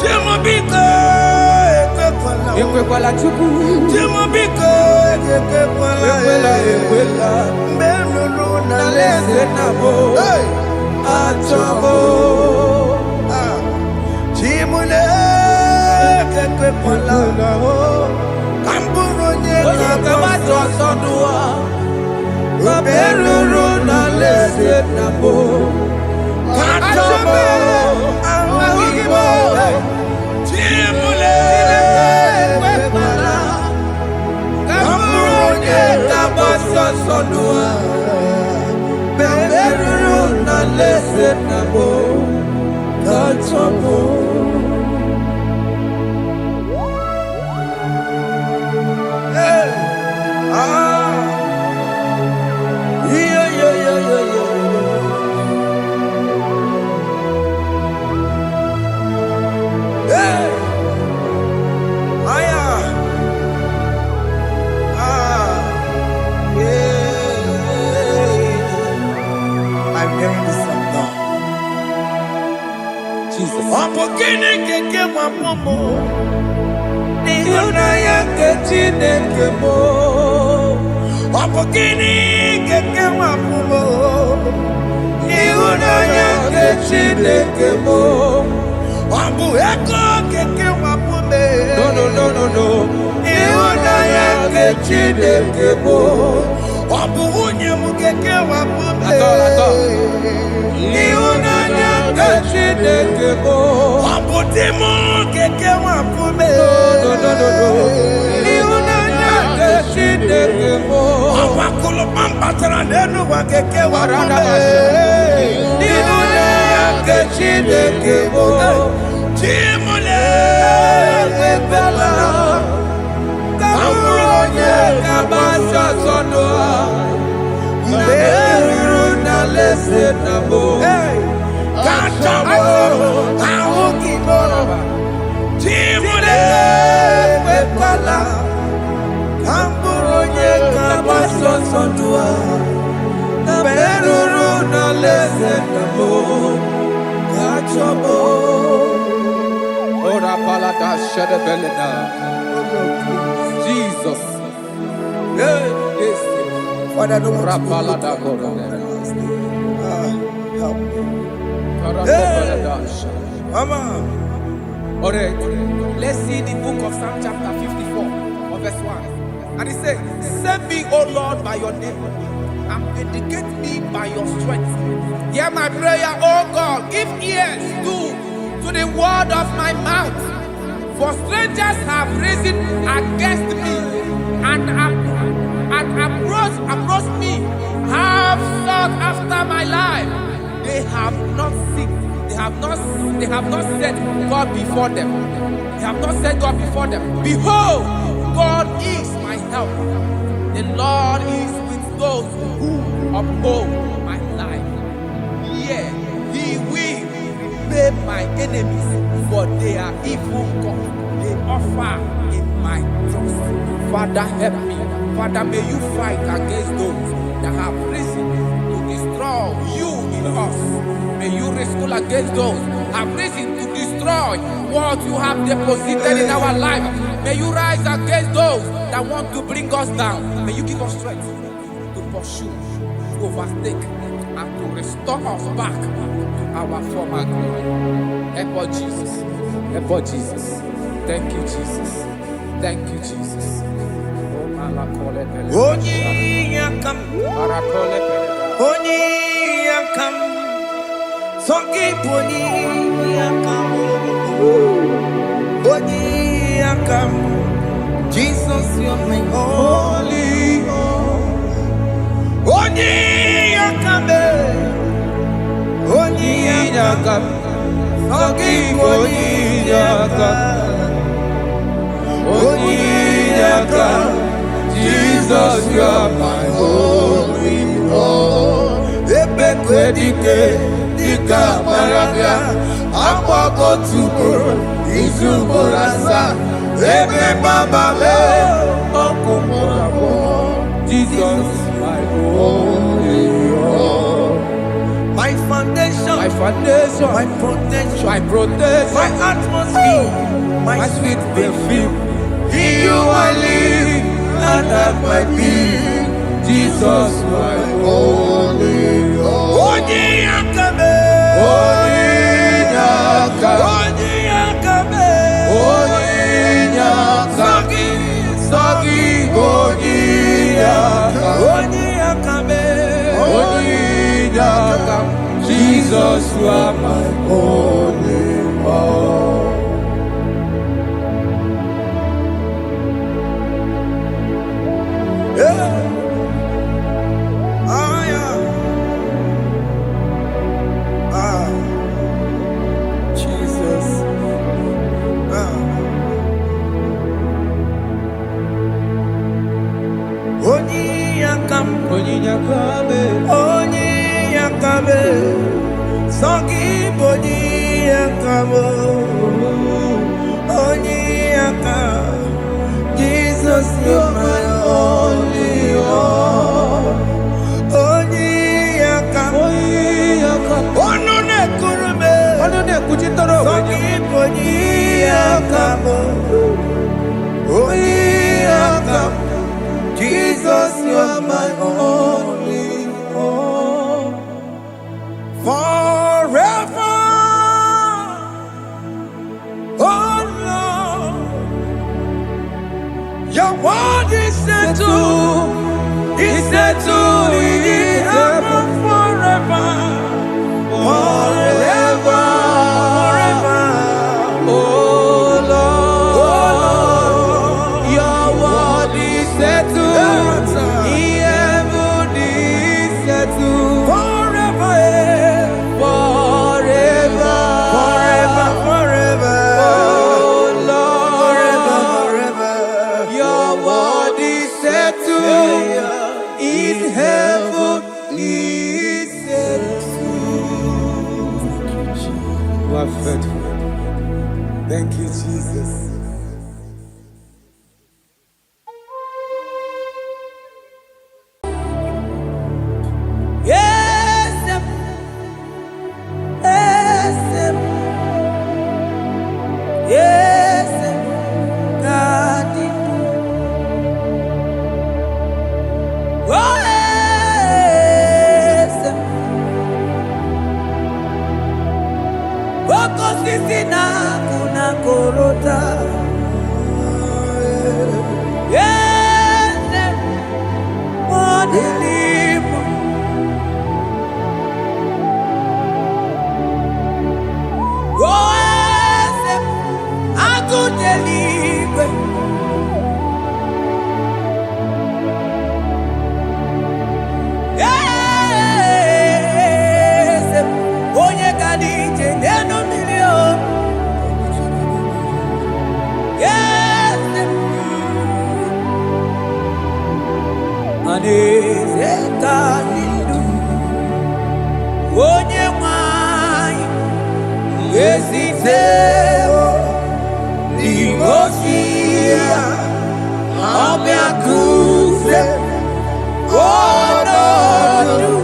Jimobiko, Jimobiko, benuru na lesenamo, kachomo. Chimule kekepala kamburonye kabato sodua beruru na lese nabo katomo awagibo chimule kekepala kamburonye kabato sodua beruru na lese nabo katomo. I'm hearing this song now. Jesus. Opokini keke wapomo. Nihuna yake chineke mo. Opokini keke wapomo. Nihuna yake chineke mo. Wabu eko keke wapume. Ihunanya nke Chineke bụ ọ bụ nwunye m keke wapụme. Ihunanya nke Chineke bụ ọ bụ di m keke wapụme. Ihunanya nke Chineke bụ ọkwa akụlụkpa mbatara n'elu ụwa keke wapụme. Ihunanya nke Chineke bụ Chimole ekwela ka bụrụ onye ga-agbasa ọsọ n'ụwa mgbe eruru n'alaeze na mbụ ka chọrọ ahụ gị n'ụwa. Chimole ekwela ka bụrụ onye ga-agbasa ọsọ n'ụwa mgbe eruru n'alaeze na mbụ ka chọrọ. Ora palada shedebelena. Jesus. Hey, yes. Father, don't want to Help me. Mama. All right. Let's see the book of Psalm chapter 54, verse 1. And it says, save me, O Lord, by your name, and vindicate me by your strength. Hear my prayer, O God. Give ears to the word of my mouth. For strangers have risen against me and approached me, have sought after my life. They have not seen, they have not set God before them. They have not set God before them. Behold, God is my help. The Lord is with those who uphold my life. Yeah, He will repay my enemies, for they are evil gods. They offer in my trust. Father, help me. Father, may you fight against those that have risen to destroy you in us. May you wrestle against those that have risen to destroy what you have deposited in our life. May you rise against those that want to bring us down. May you give us strength to pursue, to overtake, and to restore us back to our former glory. Help us, Jesus. Help us, Jesus. Thank you, Jesus. Thank you, Jesus. Onyiyakam, Onyiyakam, Soki Onyiyakam, Onyiyakam, Jesus, you're my holy. Onyiyakam, Onyiyakam, Soki Onyiyakam, Onyiyakam, Jesus, you are my holy Lord. Ebekwedike, dika marabia, akwako tuboro, izuborasa, ebe babale, okumorabo. Jesus, my holy Lord. My foundation, my protection, my atmosphere, my sweet perfume. In you I live and have my being. Jesus, my holy Lord. Onyiyakame, Onyiyakame, Onyiyakame, Sogi, Onyiyakame, Onyiyakame. Jesus, you are my holy Lord. Jesus. Onyiyakame, Sogi Onyiyakame, Onyiyakame. Jesus, you're my only Lord. Onyiyakame, Ononekurume, Sogi Onyiyakame, Onyiyakame. Jesus, you're my only Lord. Forever, oh Lord, settled in heaven forever. Forever. Oh Lord, your word is settled in heaven is settled forever. Forever. Forever. Forever. Oh Lord, forever. Your word is settled in heaven is settled. You are faithful. Thank you, Jesus. Yes, yes, yes, God did do. Oh, yes. Boko sisi na kuna korota. Yes, modelimo. Oh, yes, akudelime. Yes, onye kadije neno million. Yes, aneze kalidu. Onye mwai esiteo limosia ameakuse onodu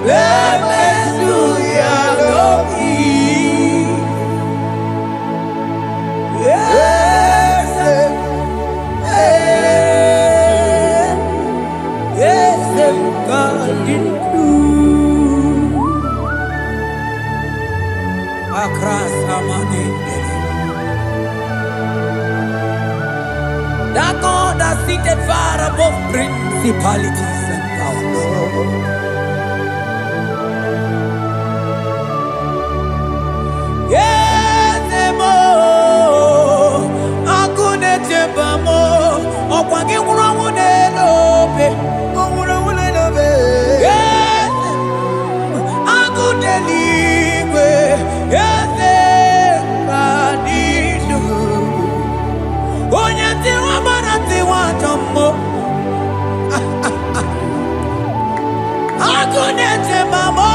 lemesuya loki. Yes, yes, God did do. Across Amani. That God that seated far above principalities and powers. Yes, mo, akune chebamo, okwangi urawune lobe, urawune lobe. Yes, akune ligwe, yes, kadidu. Onye tiwa mana tiwa tomo, akune chebamo.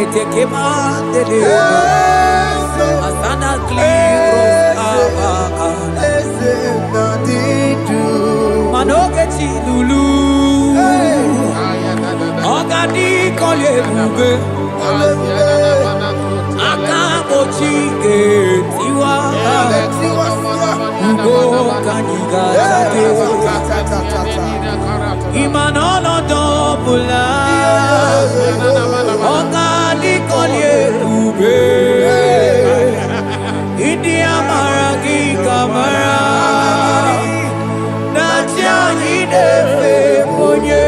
kete kemandele asana kliro manoke chilulu ogadi kolye bube akabo chike tiwa ugo kaniga tate imanono dobula ogadi kolye bube India maragi kamara Nachani defe ponye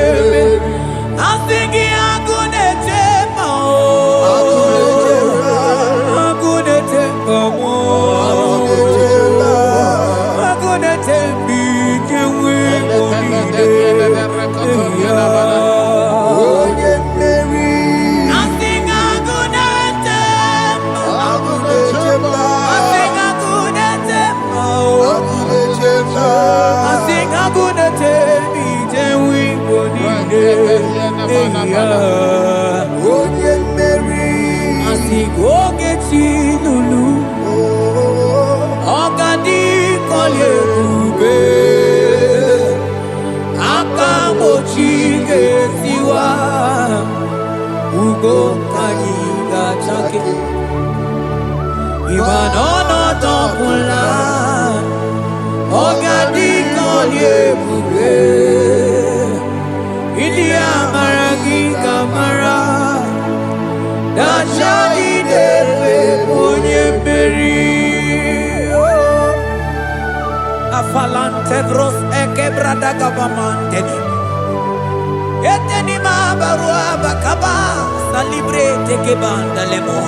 Asingi agunete mao Agunete mao Agunete bikewe ponide Onye meri Asing agunete Asing agunete bikewe ponide Onye meri Asing ogeti lulu Ogadi kolye ube Akamochi getiwa Ugo kaniga chake Ibanono topula Ogadi kolye ube India maragi kamara Dachani defe ponye beri Afalante bros ekebrada gabamante Eteni mabarua bakaba Salibre teke banda lemo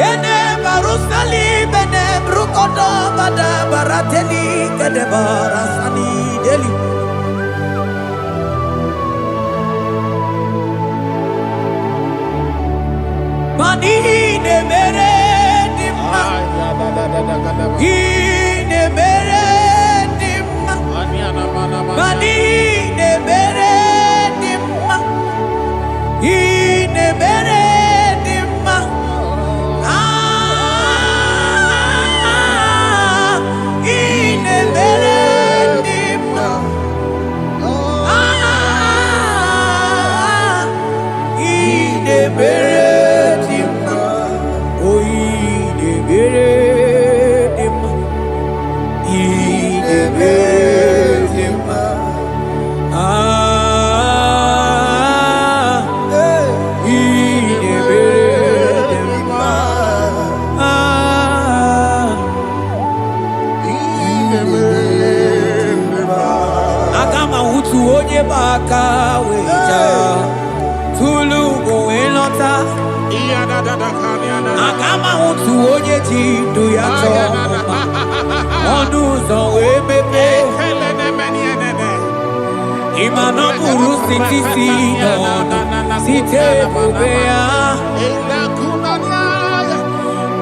Yene baru salibe ne brukodo bada barateli Kede barasani deli Mani ne mere dimma Ine mere dimma Mani ne mere dimma Ine mere dimma Ine mere dimma Ine mere Agama utu onye ji ndu ya chọma ọnụ ụzọ wee mepee ịma na ọ bụrụ sitisi n'ọnụ site ebube ya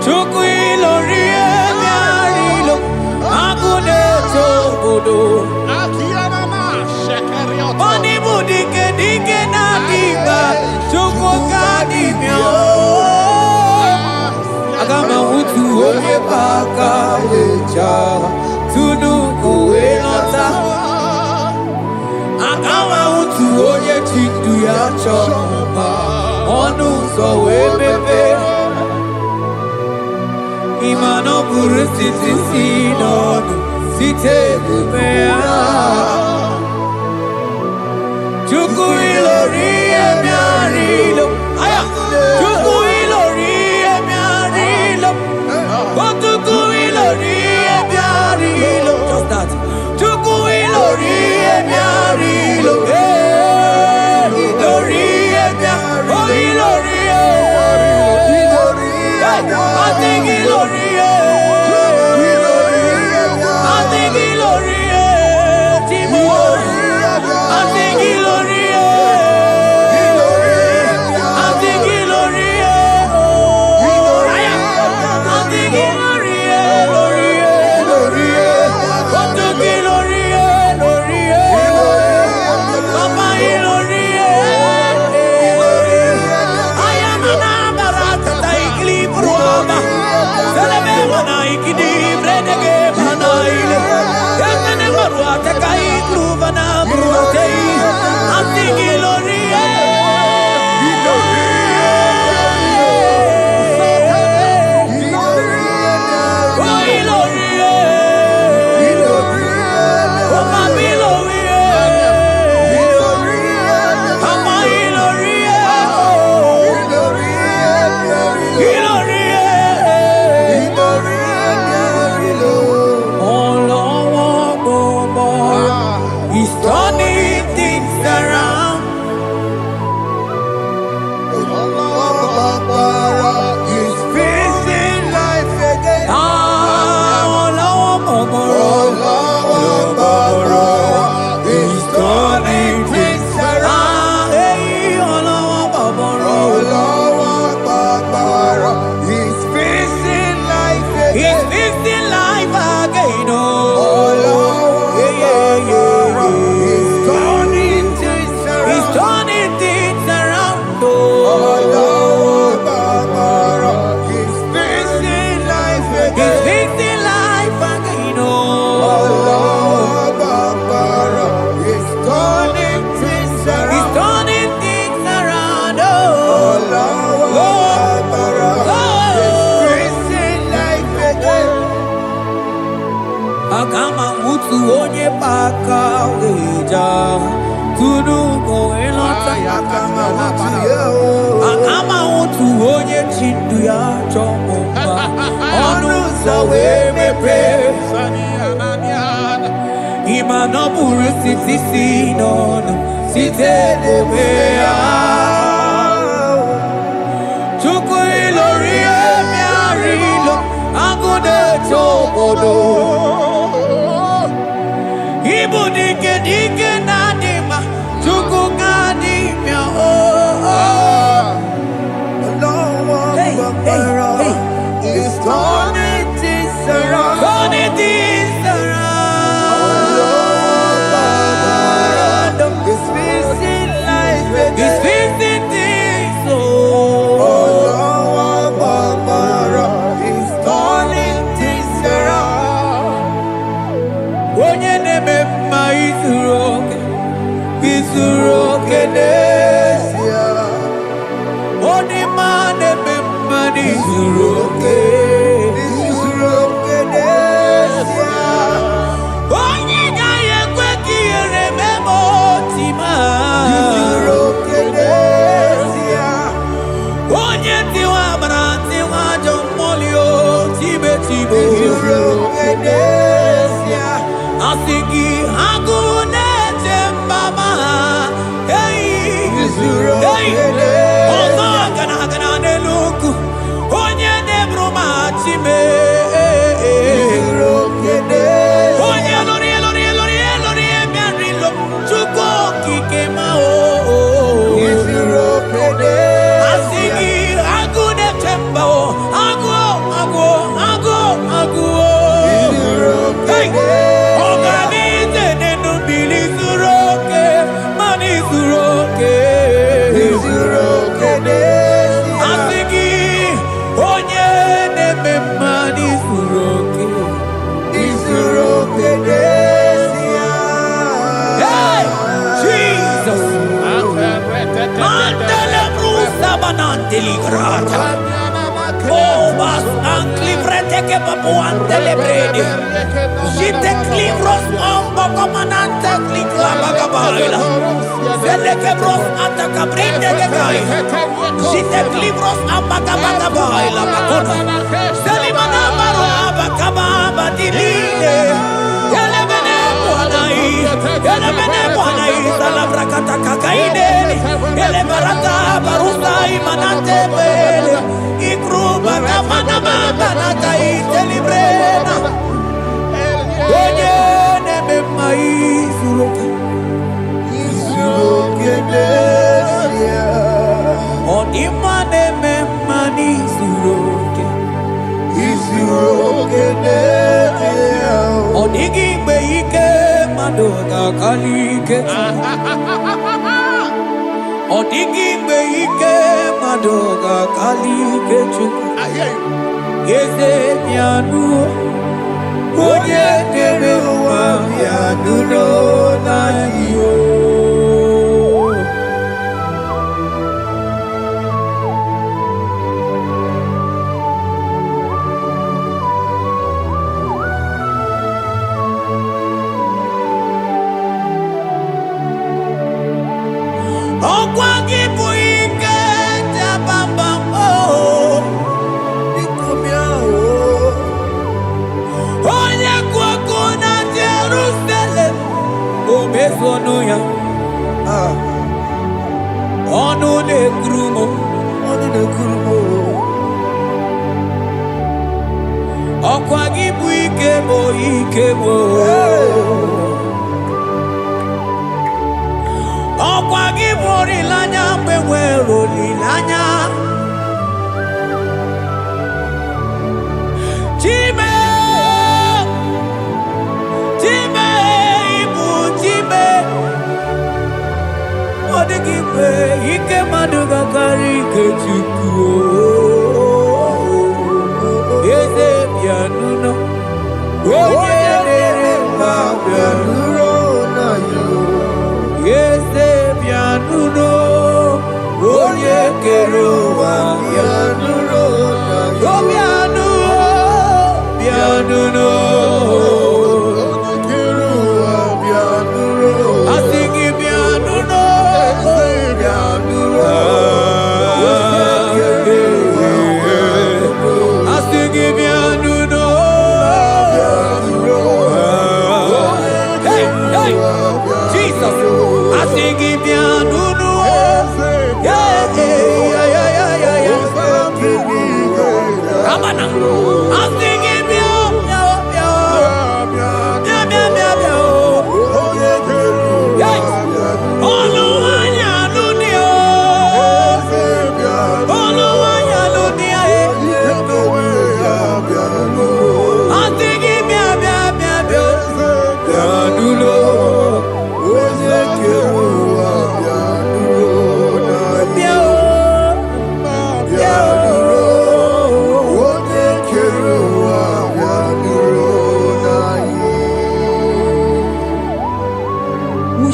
Chukwu ilori ebe arịlo agụ na-eto obodo Oni bụ dike dike na-adịba Chukwu ka dibịa Agama utu onye baka wecha Tunu uwe nọta Agama utu onye chindu ya chọma Ọnụ ụzọ wee mepe Ịma na ọ bụrụ sitisi n'ọnụ Site ebube ya Chukwu ilori emi arilo Chukwu ilori emi arilo Chukwu ilori emi arilo Just that Chukwu ilori emi arilo Ilori emi arilo Oh ilori I think ilori I think ilori Agama mutu onye baka weja Tunu go elota Agama mutu onye chindu ya chomba Onu sawe mepe Ima no buru siti sinono Site lebea Chuku ilori emiarilo Agude chobodo Ibu dike dike nadima Chuku kadimya Hey, it's turning things around. Turning things around It's fixing life again. It's fixing things It's turning things around. Onye neme mma izuru oke n'ezie Onye ma neme mma izuru oke Onye gaghị ekwe ka ihere mee ma otu ma Onye tiwa gbara tiwa ajọ mmụọli o tibe tibe Asị gị agụụ na-eche mbama ọzọ gana n'elu ugwu onye na-eburu ma chime onye lụrụ emerilo Chukwu okike ma asị gị agụụ na-eche mba agụụ ọganize n'enu mmiri zuru oke mana izuru oke asị gị onye na-eme mma n'izuru oke Hey, Jesus Mandele brusa bananteli grata Oh, bas anclivrete che papuante le brede Jite clivros ombo comanante clicla bagabaila Vele che bros attacca brinde che gai Jite clivros ambagabagabaila Bakuna Selimana baro abakababa diline Yele bene buanai Salabrakata kakaideni Yele barata barusai manante bele Ikruba kamana mabana kaite librena Onye neme maizuroke Onima neme manizuroke Onigi mgbe ike mmadụ ga-akali ike Ọ dịghị mgbe ike mmadụ ga-akali ike Chukwu Eze bịanụ onye kere ụwa bịanụ n'anyị Ọkwa gị bụ ike jabambam onye kwụ ọkụ na Jerusalem o mezonu ya ọnụ na-ekuru m ọkwa gị bụ ike m ọkwa gị bụ olileanya mgbe nwere olileanya Chime ibu Chime ọ dịghị mgbe ike mmadụ ga-akarị ike Chukwu Eze bịanụ onye na-ere mba bịanụ Eze bịanụ onye kere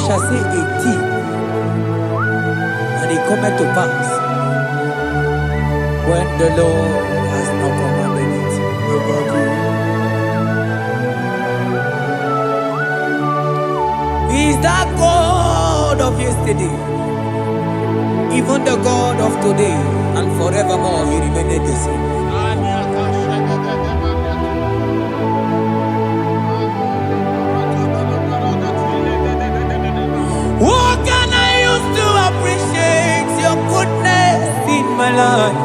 shall say a thing, and it cometh to pass when the Lord has not commanded it. He is that God of yesterday, even the God of today, and forevermore He remained the same. What can I use to appreciate your goodness in my life?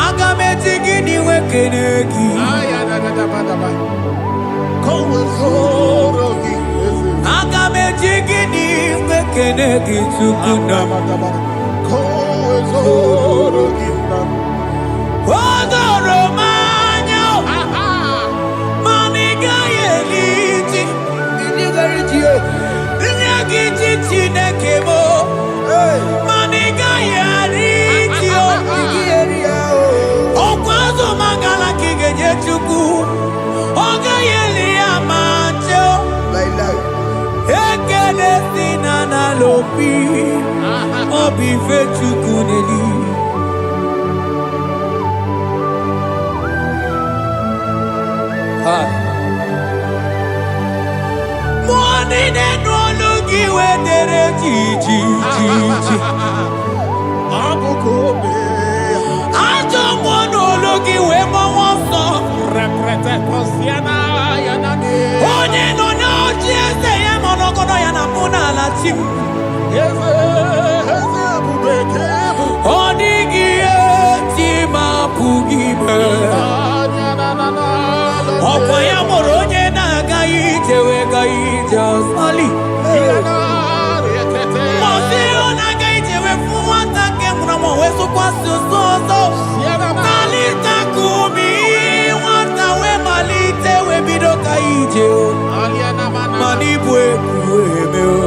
Agametigini wekenegi. Agametigini wekenegi tukuna. Odoro manyo. Mamiga yeliti. Nyagiti chinekemo. Mamiga yariti. Okwazo magala kigenye chuku. Oga yeli amacho. Ekele sinana lopi. Obi fechuku neli. Money they no look you where they ji. I don't want to look you where my one song. Represent Posiana Yanade. Only no just I am on Okono Yanamuna Latim. Onigi Tima Pugibe. Opaya Moroje Nagaite Wegaite Sali. Moseo Nagaite Wefuata Kemuna Wesu Kwasu Soso. Kalita Kumi Wata We Malite Webido Kaije. Manibwe Kuemeo.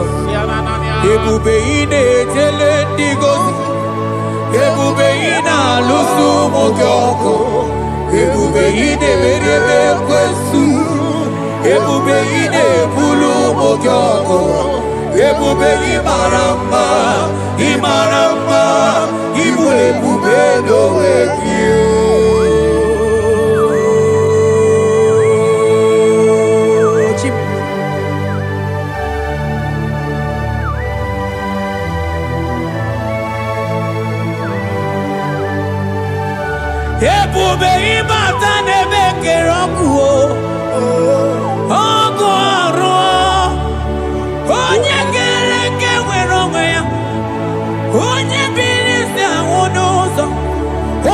Ebube ine tele ndigozi. Ebube ina lusu mogyoko. Ebube ine merebe kwesu. Ebube ine bulu mogyoko. Ebube imarama. Ibu ebube dowe kiyo. Ebube ibata nebe keroku ogo aro onye kereke nwere onwe ya onye biri si anwụ n'ụzọ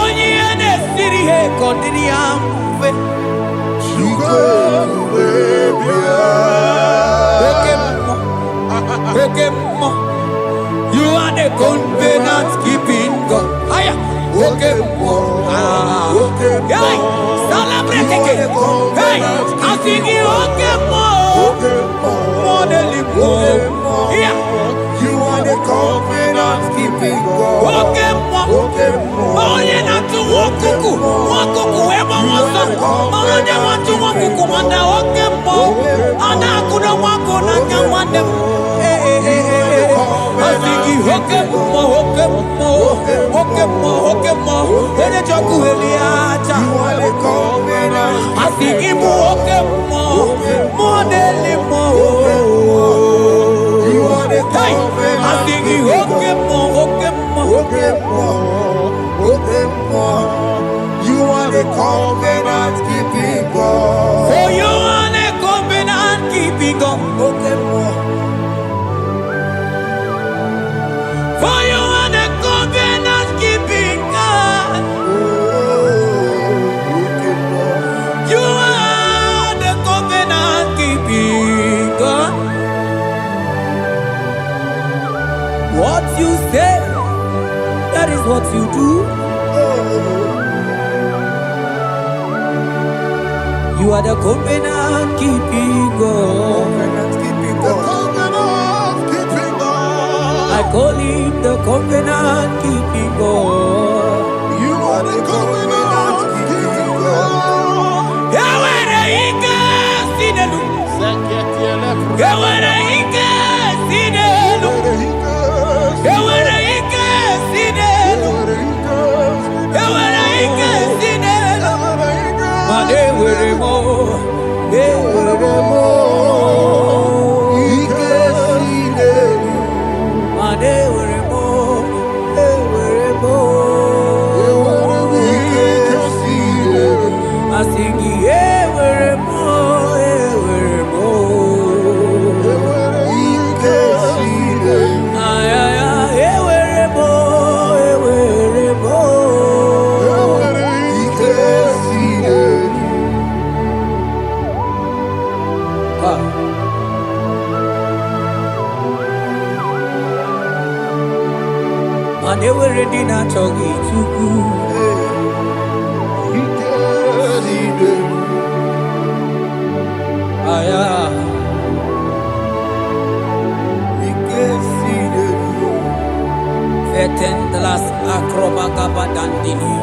onye ihe na-esiri ha ekọdịrị ya mfe oke mmụọ you are the covenant keeping God. Aya oke mmụọ hey, celebrate again. Hey, I sing you okay more than yeah. You are the covenant keeping God. Okay more. Oh, you not to walk ever was on. Oh, you want to walk and okay more. And I couldn't walk on and can want them. I sing you okay more. When you talk to Eliata, You are the covenant. I think him okay more than more. You are the Hey, covenant. I think he okay more. You are the covenant keeping God. For you are the covenant keeping God. For you are the covenant keeping God. You are the covenant keeping God. What you say, that is what you do. You are the covenant keeping God. I call him the covenant keeping God. You are the covenant keeping God. Yahweh, the Ika, Sinelu. Yahweh, And they were ready not to get too good. Vetendlas acrobagabadandini.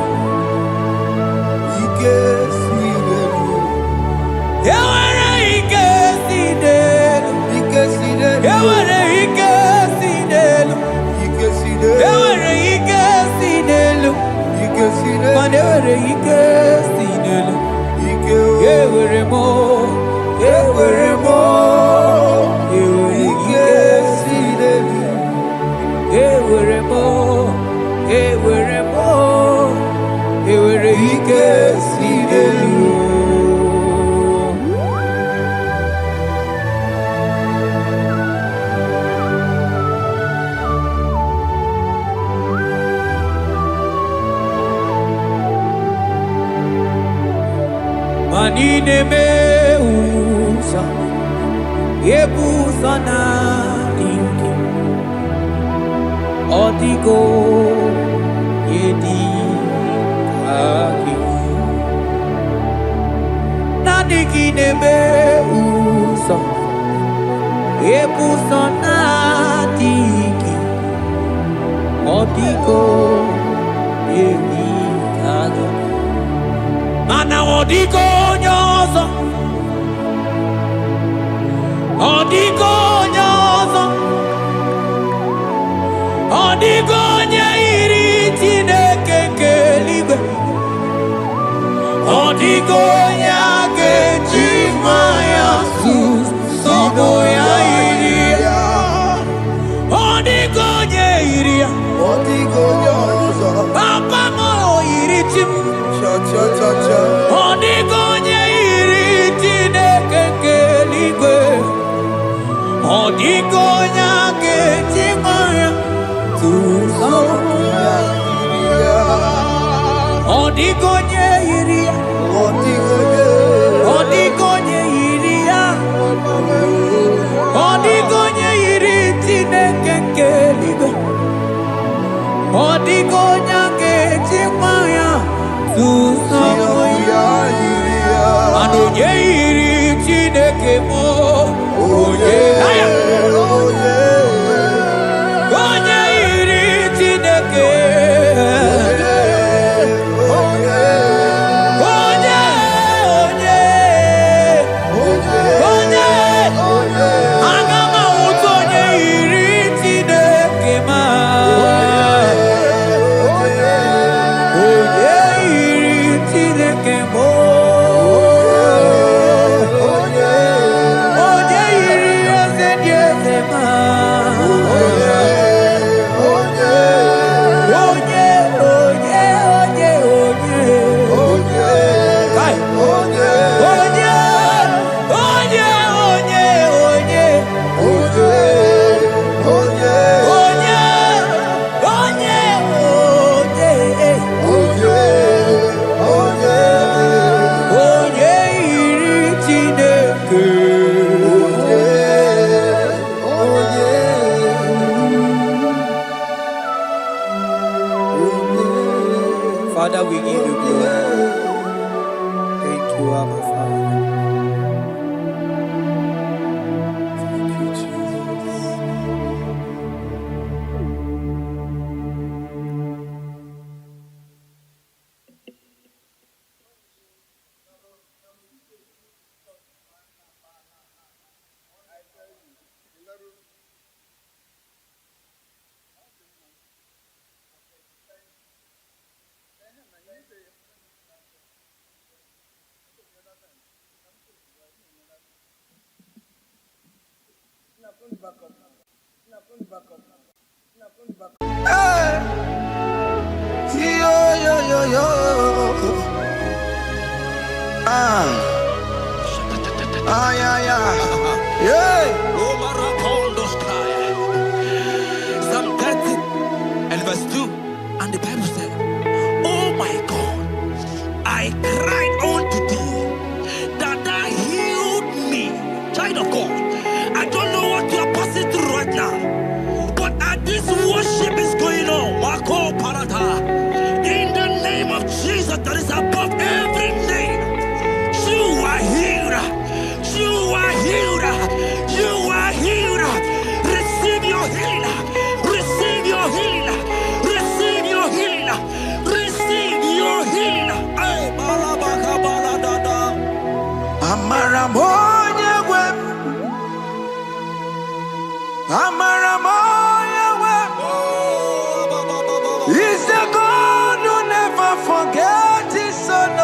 Manine me usa, yebusa na inki, odigo yedi aki. Nadiki ne me usa, yebusa na inki, odigo yedi aki. Mana odigo nyozo, odigo nyozo, odigo nyairi Chineke keligwe, odigo nyage chimaya sus sobo ya iria, odigo nyairi, odigo nyozo, papa mo iri chim. Odigonye iri Chineke keligwe, odigonya kechimaya tusoya iria, odigonye iria, odigonye iria, odigonye iri Chineke keligwe, odigonya kechimaya tusoya iria, anonye iri Chineke mo, oye, oye, onye iri Chineke, oye, onye, onye, onye, agama uto onye iri Chineke ma, onye iri Chineke mo. Father, we give you glory. Thank you, Abba Father. Thank you, Jesus. Hey, yo, yo, yo, yo. Ah, yeah, yeah. Yeah. Psalm 30 and verse 2. And the Bible said, oh my God, I cried unto thee, that thou healed me. Child child of God, I don't know what you are passing through right now, but as this worship is going on, Wako Parata, in the name of Jesus that is above every name, you are healed. You are healed. You are healed. Receive your healing. Receive your healing. Receive your healing. Receive your healing. Ay, balabaka baladada. Amaramoya web. Amaramoya web. He's the God who never forgets his son.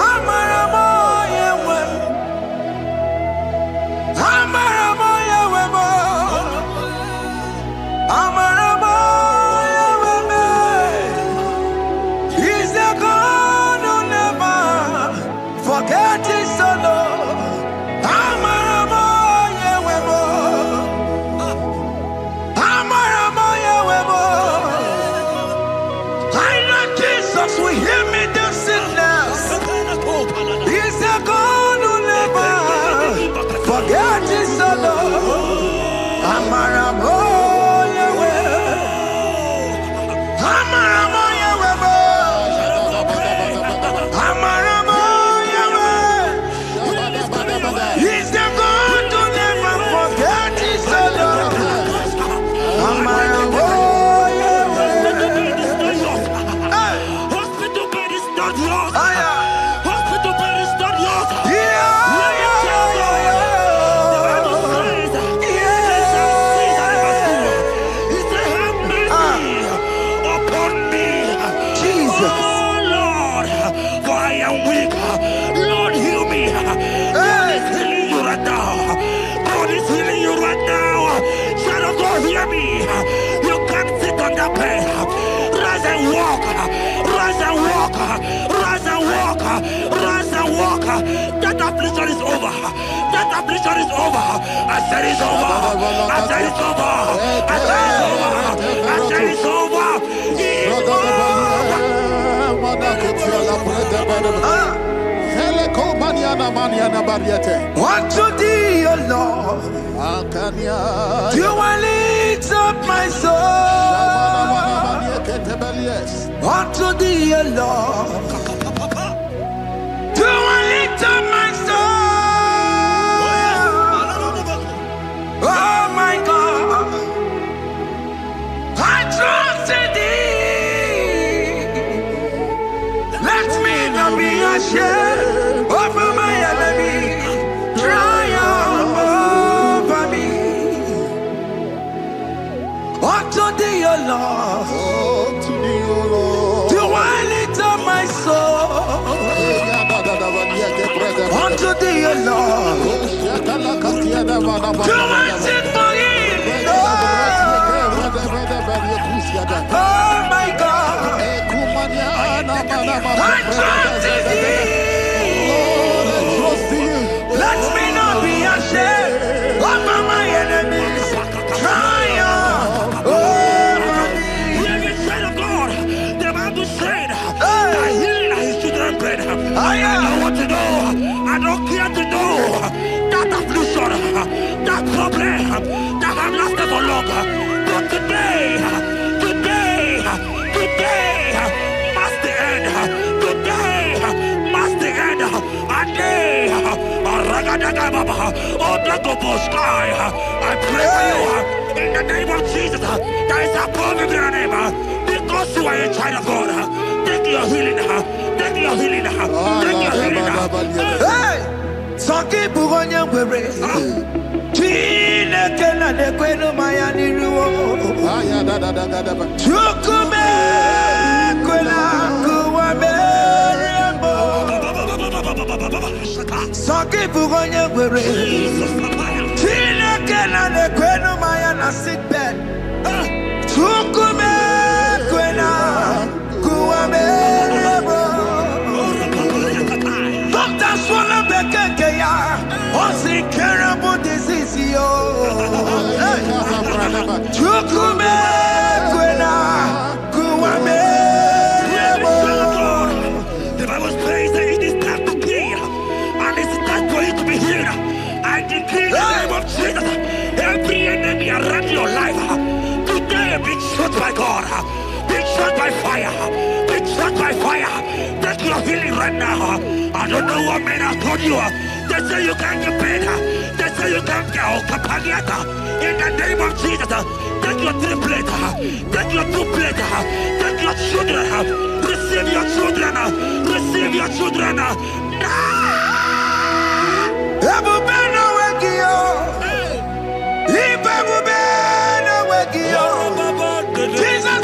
Amaramoya web. Amaramoya web. Amaramoya web. He's the God who never forgets his son. Amaramoya web. Amaramoya web. I know Jesus will hear me the sickness. He's the God who never forget his son. Amaramoya web. Amaramoya web. Amaramoya web. He's the God who never forget his son. Amaramoya Hospital bed is not yours. web. Hospital bed is not yours. Yeah. That affliction is over. That affliction is over. I said it's over. I said it's over. I said it's over. I said it's over. Unto thee, O Lord, do I lift up my soul. Unto thee, O Lord, do I lift up my soul. Oh my God, I trust in thee. Let me not be ashamed over my enemy. Triumph over me. Unto thee, O Lord, do I lift up my soul. Unto thee, O Lord, do I sing for him. Oh my God, I trust in thee. Let me not be ashamed over my enemies. Triumph over me. Hear the child of God. The Bible said that healing his children bread. I don't want to know. I don't care to know that affliction, that problem that have lasted for long. But today must the end. Today must the end. And day, I pray for you in the name of Jesus. That is above every name. Because you are a child of God. Take your healing. Take your healing. Take your healing. Hey, Saki Bugonya Were. Tina Kena de Queno Mayani Ruo. Chukume Quena Kuame. Saki Bugonya Were. Tina Kena de Queno Mayana sick bed. Chukume Quena Kuame. Doctors wanna be Kenya. What's the terrible disease? Chukume Kwena Kuame. The Bible says that it is time to heal, and it is time for you to be healed. I decree in the name of Jesus, every enemy around your life, today be shot by God, be shot by fire, be shot by fire. Take your healing right now. I don't know what men have told you. They say you can't get paid. They say you can't get Okapagiata. In the name of Jesus, take your 3 plate, take your 2 plate, take your children, receive your children, receive your children. Jesus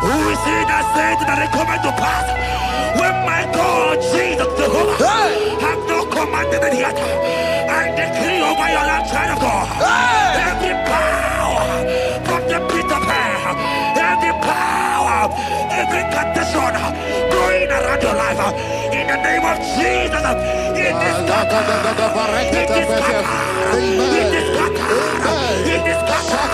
who is he that said that it coming to pass? When my God, Jesus, Jehovah, have not commanded it yet, I decree over your life, child of God, every power from the pit of hell, every power, every condition going around your life, in the name of Jesus, it is scattered, it is scattered, it is scattered, it is scattered, it is scattered.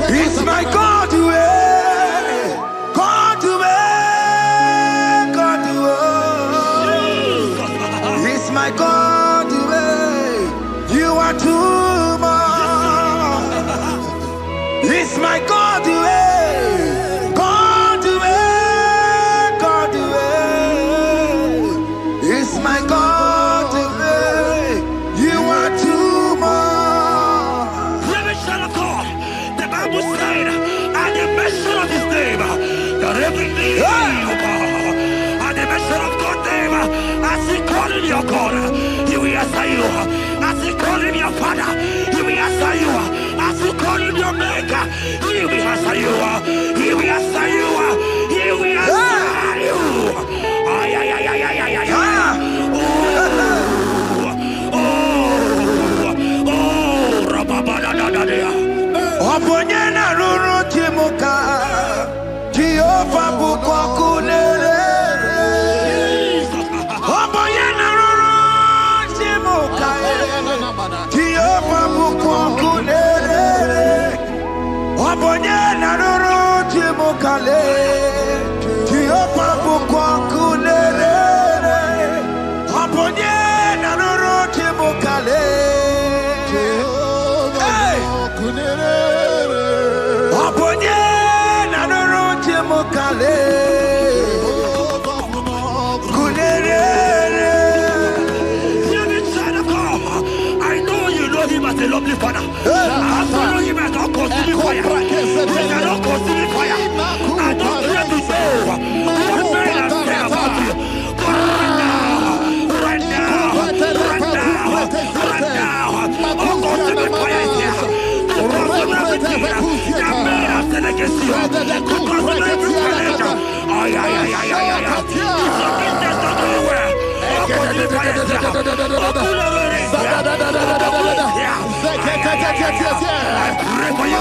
It's my God to God to God to it's my God to you are too much. It's my God to God to God to it's my God to you are too much. Revelation of God, the Bible said, at the mention of his name, that every knee will bow. At the mention of God's name, as he called him your God, he will answer you. As he called him your Father, he will answer you. As you call him your maker, he will answer you. He will answer you. He will answer you. Ay, ay, ay, ay, ay, ay, ay, ay. Oh, rababadadadadea. Oponyena ruru timuka, Jehovah bukwakunere. Oponyena ruru timuka, Jehovah bukwakunere. Oponyena ruru timuka le, Jehovah bukwakunere. Oponyena ruru timuka le. I know you know him as a lovely father. I follow him as a consuming fire. He cannot consume fire. I don't care to know what men have said about you. But right now, oh, consuming fire is here. To consume everything that men have said against you. Because of every challenge. Business not doing well. I pray for you.